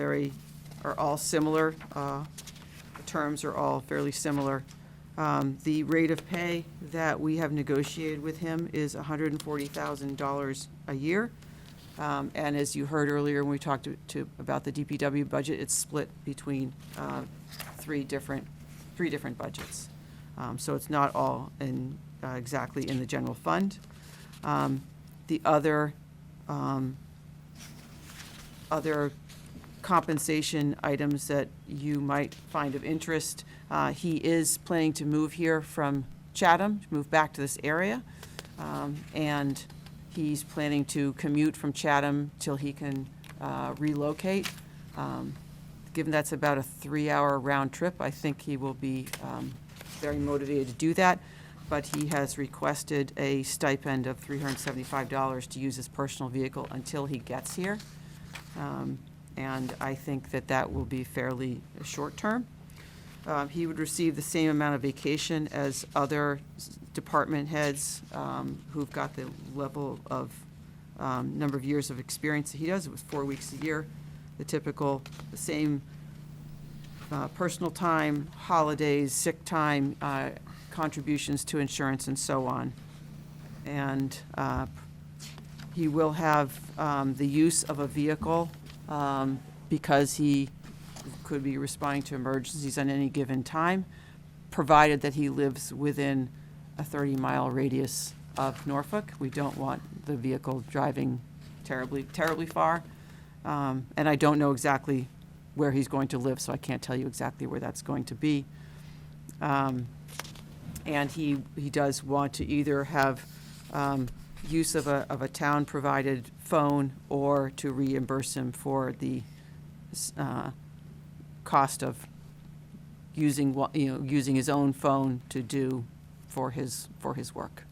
similar. The terms are all fairly similar. The rate of pay that we have negotiated with him is $140,000 a year. And as you heard earlier when we talked about the DPW budget, it's split between three different budgets. So it's not all exactly in the general fund. The other compensation items that you might find of interest, he is planning to move here from Chatham, moved back to this area. And he's planning to commute from Chatham till he can relocate. Given that's about a 3-hour round trip, I think he will be very motivated to do that. But he has requested a stipend of $375 to use his personal vehicle until he gets here. And I think that that will be fairly short-term. He would receive the same amount of vacation as other department heads who've got the level of number of years of experience that he does. It was 4 weeks a year, the same personal time, holidays, sick time, contributions to insurance, and so on. And he will have the use of a vehicle because he could be responding to emergencies on any given time, provided that he lives within a 30-mile radius of Norfolk. We don't want the vehicle driving terribly far. And I don't know exactly where he's going to live, so I can't tell you exactly where that's going to be. And he does want to either have use of a town-provided phone or to reimburse him for the cost of using his own phone to do for his work.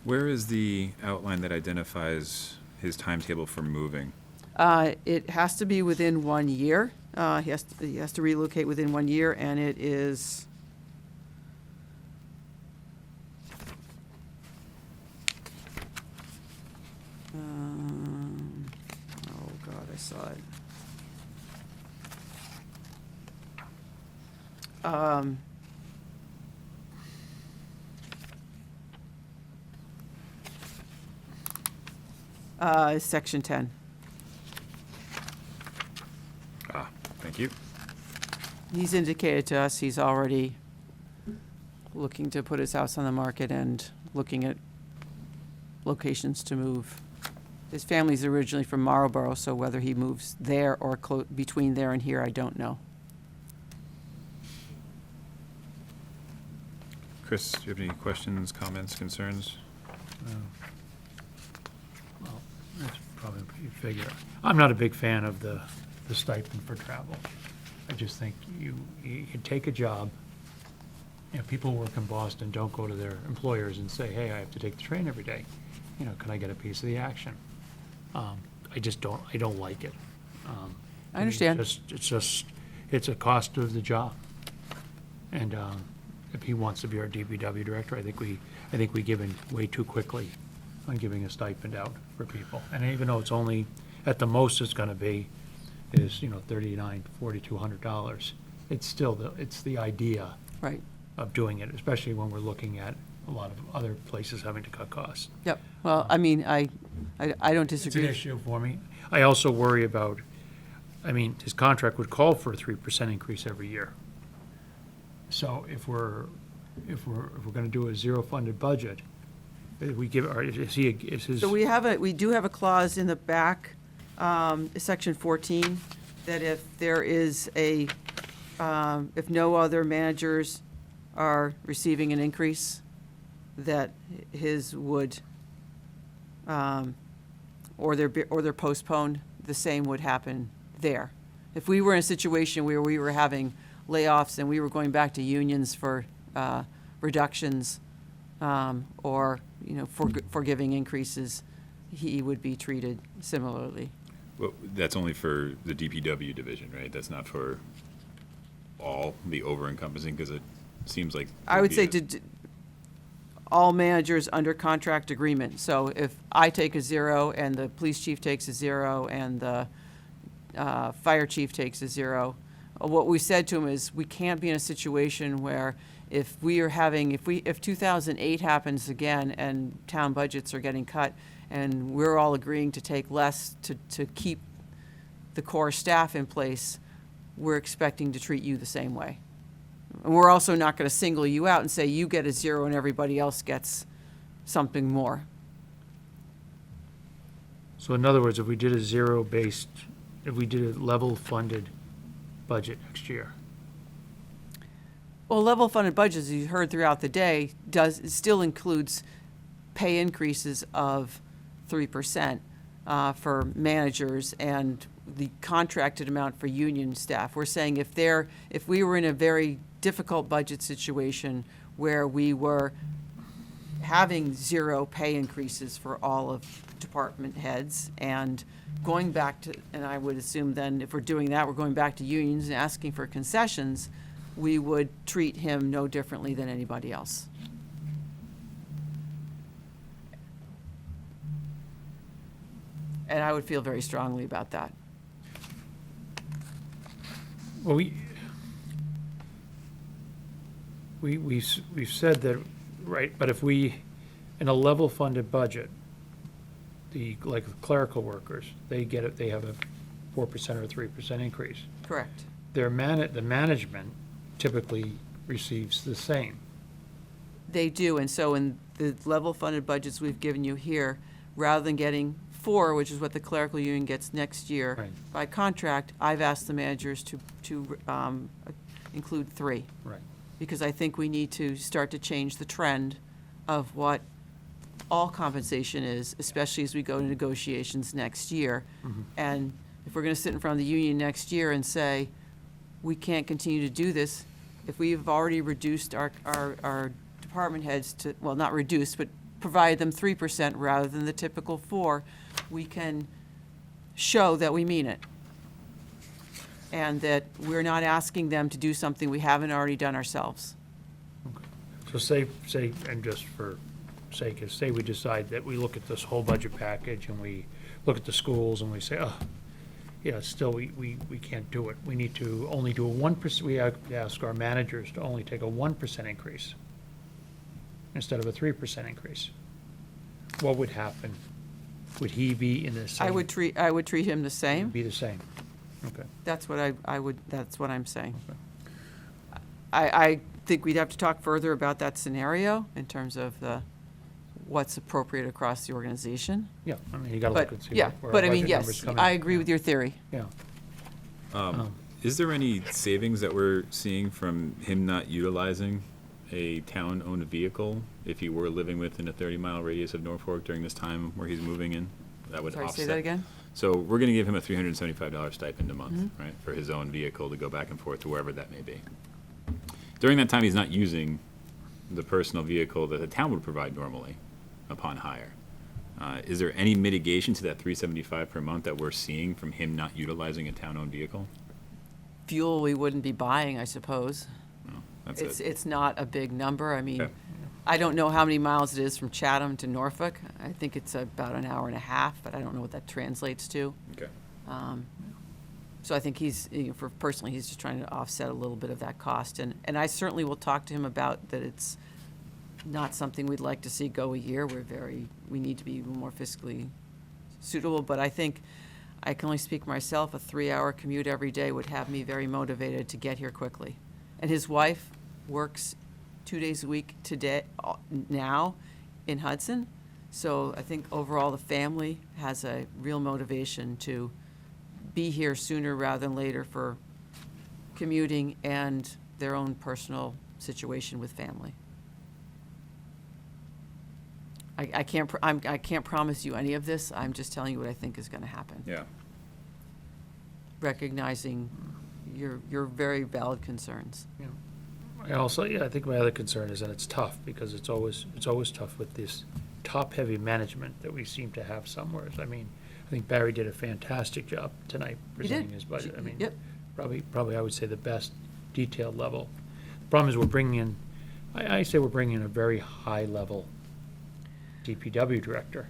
Where is the outline that identifies his timetable for moving? It has to be within 1 year. He has to relocate within 1 year, and it is. Oh God, I saw it. Section 10. Thank you. He's indicated to us he's already looking to put his house on the market and looking at locations to move. His family's originally from Marlborough, so whether he moves there or between there and here, I don't know. Chris, do you have any questions, comments, concerns? Well, that's probably a figure. I'm not a big fan of the stipend for travel. I just think you take a job. People who work in Boston don't go to their employers and say, hey, I have to take the train every day. Can I get a piece of the action? I don't like it. I understand. It's a cost of the job. And if he wants to be our DPW director, I think we give in way too quickly on giving a stipend out for people. And even though it's only, at the most it's gonna be, is, $3,900, $4,200. It's still it's the idea. Right. Of doing it, especially when we're looking at a lot of other places having to cut costs. Yep. Well, I mean, I don't disagree. It's an issue for me. I also worry about, his contract would call for a 3% increase every year. So if we're gonna do a zero-funded budget, we give, or is his? So we do have a clause in the back, section 14, that if there is if no other managers are receiving an increase, that his would, or they're postponed, the same would happen there. If we were in a situation where we were having layoffs and we were going back to unions for reductions, or for giving increases, he would be treated similarly. Well, that's only for the DPW division, right? That's not for all the over-encompassing, because it seems like. I would say all managers under contract agreement. So if I take a 0 and the police chief takes a 0 and the fire chief takes a 0, what we said to him is we can't be in a situation where if 2008 happens again and town budgets are getting cut and we're all agreeing to take less to keep the core staff in place, we're expecting to treat you the same way. And we're also not going to single you out and say you get a 0 and everybody else gets something more. So in other words, if we did a level funded budget next year, Well, level funded budget, as you heard throughout the day, it still includes pay increases of 3% for managers and the contracted amount for union staff. We're saying if we were in a very difficult budget situation where we were having 0 pay increases for all of department heads and going back to, and I would assume then if we're doing that, we're going back to unions and asking for concessions, we would treat him no differently than anybody else. And I would feel very strongly about that. Well, we've said that, right, but if we, in a level funded budget, like the clerical workers, they have a 4% or 3% increase. Correct. The management typically receives the same. They do, and so in the level funded budgets we've given you here, rather than getting 4, which is what the clerical union gets next year, Right. by contract, I've asked the managers to include 3. Right. Because I think we need to start to change the trend of what all compensation is, especially as we go to negotiations next year. Mhm. And if we're gonna sit in front of the union next year and say, we can't continue to do this, if we've already reduced our department heads to, well, not reduced, but provided them 3% rather than the typical 4, we can show that we mean it. And that we're not asking them to do something we haven't already done ourselves. So say, and just for sake, say we decide that we look at this whole budget package and we look at the schools and we say, oh, yeah, still we can't do it. We need to only do a 1%, we ask our managers to only take a 1% increase instead of a 3% increase. What would happen? Would he be in the same? I would treat him the same. Be the same, okay. That's what that's what I'm saying. I think we'd have to talk further about that scenario in terms of what's appropriate across the organization. Yeah, I mean, you gotta But, look and see yeah, where our but I mean, budget numbers yes, come in. I agree with your theory. Yeah. Is there any savings that we're seeing from him not utilizing a town-owned vehicle if he were living within a 30-mile radius of Norfolk during this time where he's moving in? That would Sorry, offset. say that again? So we're going to give him a $375 stipend a month, Mhm. right, for his own vehicle to go back and forth to wherever that may be. During that time, he's not using the personal vehicle that the town would provide normally upon hire. Is there any mitigation to that $375 per month that we're seeing from him not utilizing a town-owned vehicle? Fuel we wouldn't be buying, I suppose. No, that's it. It's not a big number. I mean, Okay. I don't know how many miles it is from Chatham to Norfolk. I think it's about an hour and a half, but I don't know what that translates to. Okay. So I think he's, personally, he's just trying to offset a little bit of that cost. And I certainly will talk to him about that it's not something we'd like to see go a year. We need to be more fiscally suitable, but I think, I can only speak for myself, a 3-hour commute every day would have me very motivated to get here quickly. And his wife works 2 days a week today, now, in Hudson. So I think overall the family has a real motivation to be here sooner rather than later for commuting and their own personal situation with family. I can't promise you any of this. I'm just telling you what I think is going to happen. Yeah. Recognizing your very valid concerns. I also, I think my other concern is that it's tough, because it's always tough with this top-heavy management that we seem to have somewhere. I mean, I think Barry did a fantastic job tonight He did. presenting his budget. I mean, Yep. probably I would say the best detailed level. The problem is we're bringing in, I say we're bringing in a very high-level DPW director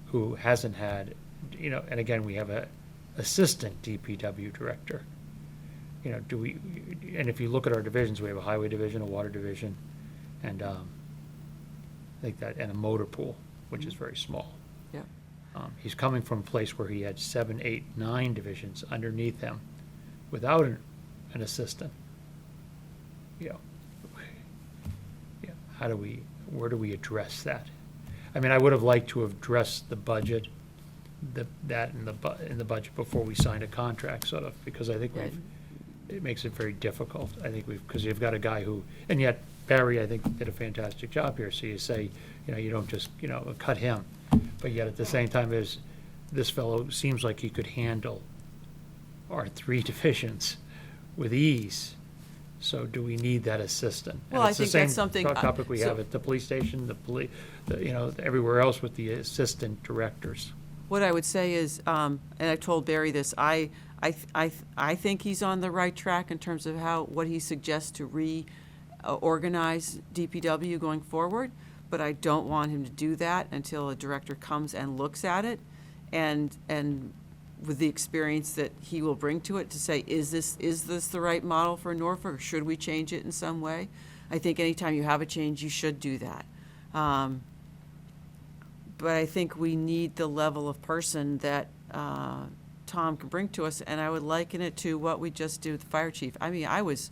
who hasn't had, and again, we have a assistant DPW director. And if you look at our divisions, we have a highway division, a water division, and I think that, and a motor pool, which is very small. Yeah. He's coming from a place where he had 7, 8, 9 divisions underneath him without an assistant. Where do we address that? I mean, I would have liked to have addressed the budget, in the budget before we signed a contract, sort of, because I think it makes it very difficult. I think because you've got a guy who, and yet Barry, I think, did a fantastic job here. So you say, you don't just, cut him. But yet at the same time, this fellow seems like he could handle our 3 divisions with ease. So do we need that assistant? Well, And I think that's something, It's the same topic we so- have at the police station, everywhere else with the assistant directors. What I would say is, and I told Barry this, I think he's on the right track in terms of what he suggests to reorganize DPW going forward, but I don't want him to do that until a director comes and looks at it, and with the experience that he will bring to it to say, is this the right model for Norfolk, or should we change it in some way? I think anytime you have a change, you should do that. But I think we need the level of person that Tom can bring to us, and I would liken it to what we just did with the fire chief. I mean, I was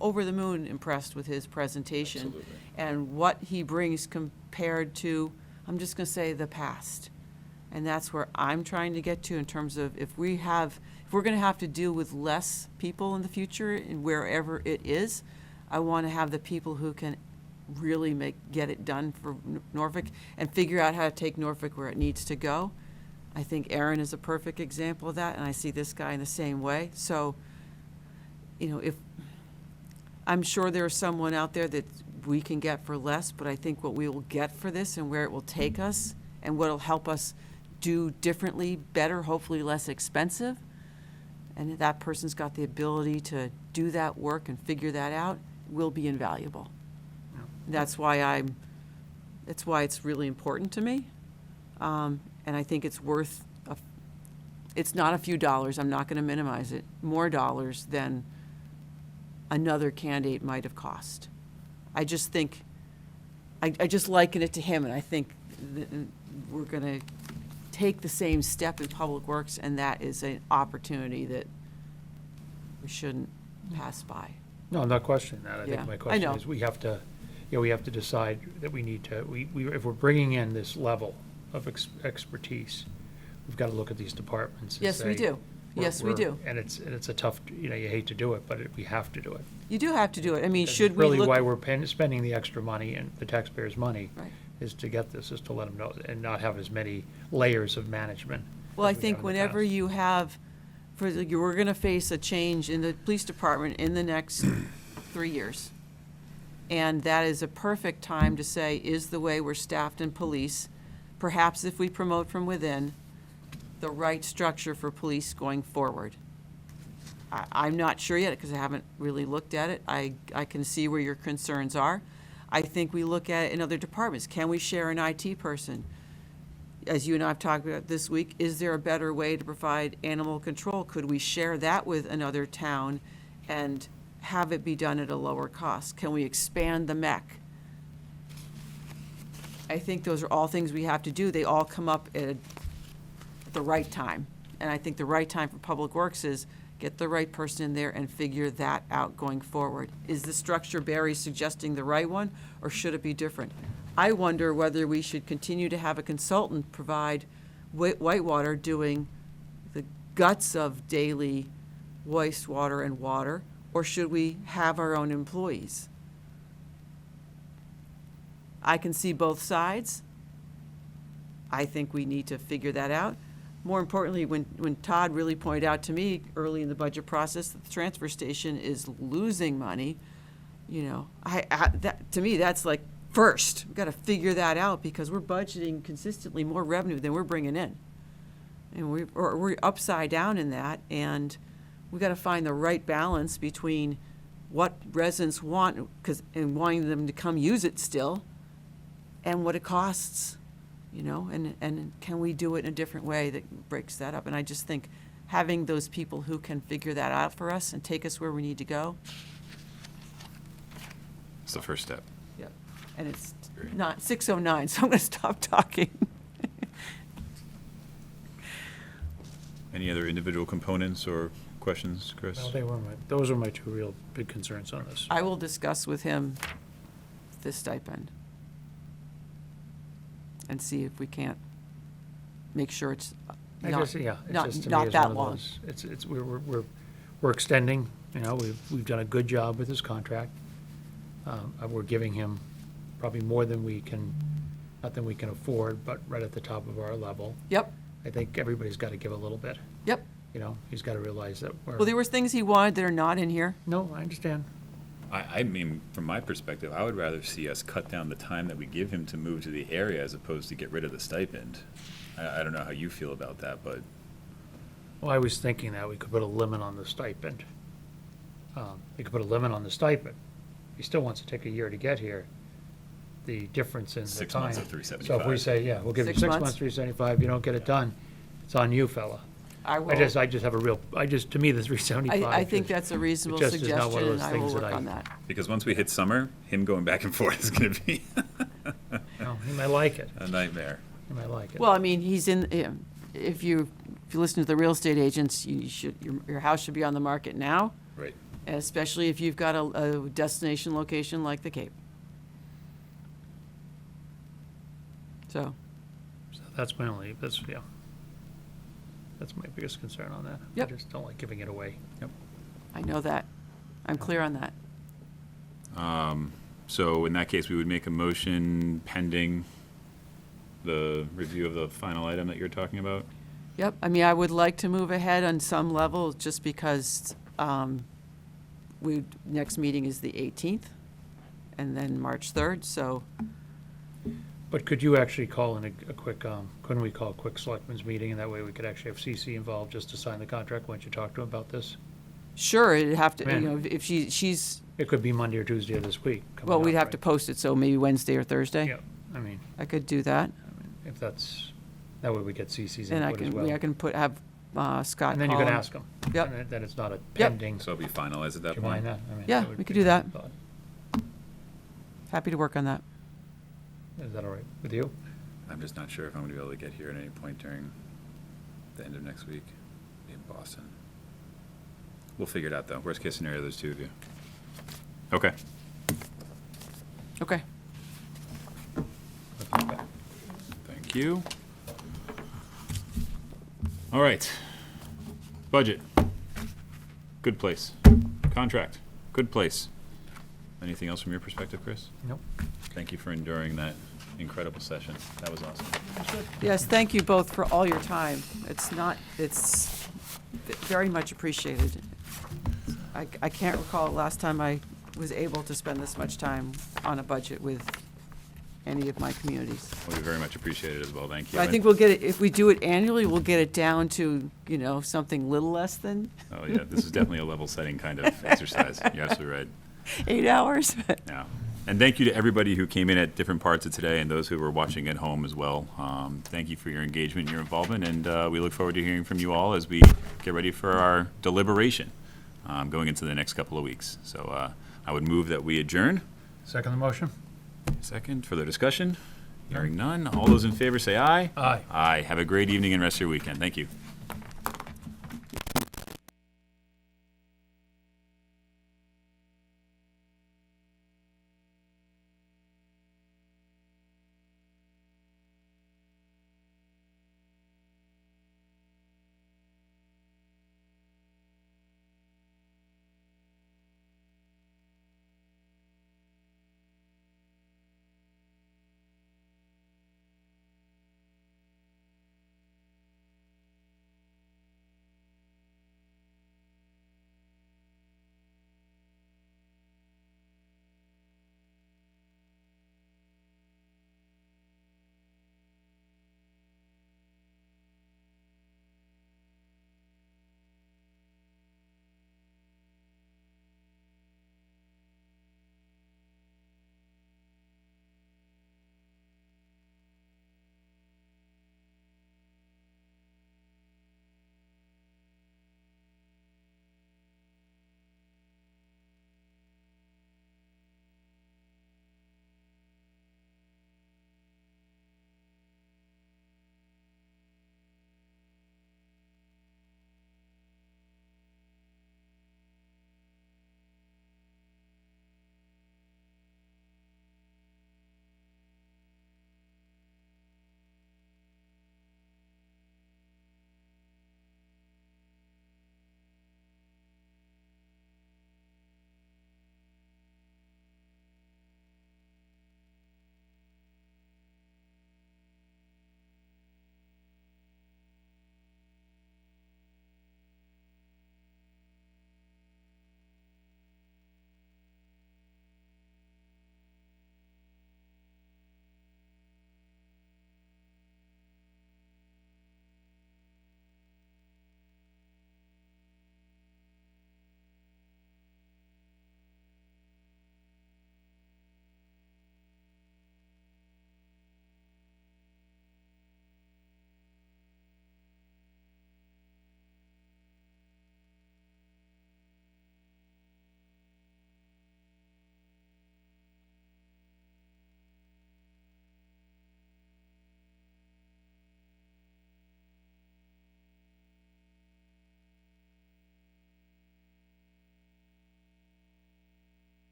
over the moon impressed with his presentation. Absolutely. And what he brings compared to, I'm just going to say, the past. And that's where I'm trying to get to in terms of if we're going to have to deal with less people in the future, and wherever it is, I want to have the people who can really get it done for Norfolk and figure out how to take Norfolk where it needs to go. I think Erron is a perfect example of that, and I see this guy in the same way. So, if I'm sure there's someone out there that we can get for less, but I think what we will get for this and where it will take us and what will help us do differently, better, hopefully less expensive, and if that person's got the ability to do that work and figure that out, will be invaluable. That's why it's really important to me. And I think it's worth, it's not a few dollars, I'm not going to minimize it, more dollars than another candidate might have cost. I just think, I just liken it to him, and I think that we're going to take the same step in Public Works, and that is an opportunity that we shouldn't pass by. No, I'm not questioning that. I Yeah, think my I question know. is, we have to decide that we need to, if we're bringing in this level of expertise, we've got to look at these departments and Yes, we say, do. Yes, we do. And it's a tough, you hate to do it, but we have to do it. You do have to do it. I mean, That's should we really look? why we're spending the extra money and the taxpayers' money, Right. is to get this, is to let them know, and not have as many layers of management. Well, I as we have think in the whenever past. you have, we're going to face a change in the police department in the next 3 years. And that is a perfect time to say, is the way we're staffed in police, perhaps if we promote from within, the right structure for police going forward? I'm not sure yet, because I haven't really looked at it. I can see where your concerns are. I think we look at it in other departments. Can we share an IT person? As you and I have talked about this week, is there a better way to provide animal control? Could we share that with another town and have it be done at a lower cost? Can we expand the MEC? I think those are all things we have to do. They all come up at the right time. And I think the right time for Public Works is get the right person in there and figure that out going forward. Is the structure Barry's suggesting the right one, or should it be different? I wonder whether we should continue to have a consultant provide Whitewater doing the guts of daily wastewater and water, or should we have our own employees? I can see both sides. I think we need to figure that out. More importantly, when Todd really pointed out to me early in the budget process that the transfer station is losing money, to me, that's like first. We've got to figure that out, because we're budgeting consistently more revenue than we're bringing in. And we're upside down in that, and we've got to find the right balance between what residents want, and wanting them to come use it still, and what it costs. And can we do it in a different way that breaks that up? And I just think having those people who can figure that out for us and take us where we need to go. It's the first step. Yeah. And it's not 6:09, so I'm going to stop talking. Any other individual components or questions, Chris? Well, those are my two real big concerns on this. I will discuss with him this stipend and see if we can't make sure it's I not, guess, yeah, it's not, just, to me, not is that one of long. those- It's, we're we're extending, we've done a good job with his contract. We're giving him probably more than not than we can afford, but right at the top of our level. Yep, I think everybody's got to give a little bit. yep. He's got to realize that Well, there was things he wanted that are not in here. No, I understand. I mean, from my perspective, I would rather see us cut down the time that we give him to move to the area as opposed to get rid of the stipend. I don't know how you feel about that, but Well, I was thinking that we could put a limit on the stipend. We could put a limit on the stipend. He still wants to take a year to get here. The difference in the 6 time. months of So if we $375. say, yeah, we'll give you 6 6 months? months, 375, you don't get it done, it's on you, fella. I will. I just have to me, the 375. I think is- that's a reasonable just is not one of suggestion, and those I will things that work I- on that. because once we hit summer, him going back and forth is going to be He might like it. a nightmare. He might like it. Well, I mean, he's in, if you listen to the real estate agents, your house should be on the market now, Right. especially if you've got a destination location like the Cape. So, So that's my biggest concern on that. Yep. I just don't like giving it away. I know that. I'm clear on that. So in that case, we would make a motion pending the review of the final item that you're talking about. Yep, I mean, I would like to move ahead on some level, just because next meeting is the 18th, and then March 3rd, so, But could you actually call in a quick, couldn't we call a quick selectmen's meeting, and that way we could actually have CC involved just to sign the contract once you talk to him about this? sure, it'd have to, Man. if she's, It could be Monday or Tuesday of this week. coming well, we'd up, have to right? post it, so maybe Wednesday or Thursday. Yeah, I mean, I could do that, if that's, that way we get CC's and I input as well. can, I can have Scott And then you call can him. ask him. Yep. And then it's not a Yep. pending. So it'll be finalized at that Do you point. mind that? I mean, Yeah, that would we could be do that. my thought. Happy to work on that. Is that all right with you? I'm just not sure if I'm going to be able to get here at any point during the end of next week. Be in Boston. We'll figure it out, though. Worst case scenario, there's two of you. Okay. Okay. Thank you. All right. Budget. Good place. Contract. Good place. Anything else from your perspective, Chris? Nope. Thank you for enduring that incredible session. That was awesome. Yes, thank you both for all your time. It's very much appreciated. I can't recall last time I was able to spend this much time on a budget with any of my communities. Well, we very much appreciate it as well. Thank you. I think we'll get it, if we do it annually, we'll get it down to, something little less than Oh, yeah, this is definitely a level setting kind of exercise. You're absolutely right. 8 hours. Yeah. And thank you to everybody who came in at different parts of today and those who were watching at home as well. Thank you for your engagement and your involvement, and we look forward to hearing from you all as we get ready for our deliberation going into the next couple of weeks. So I would move that we adjourn. Second the motion? Second, further discussion? Hearing none. All those in favor say aye. Aye. Aye. Have a great evening and rest of your weekend. Thank you.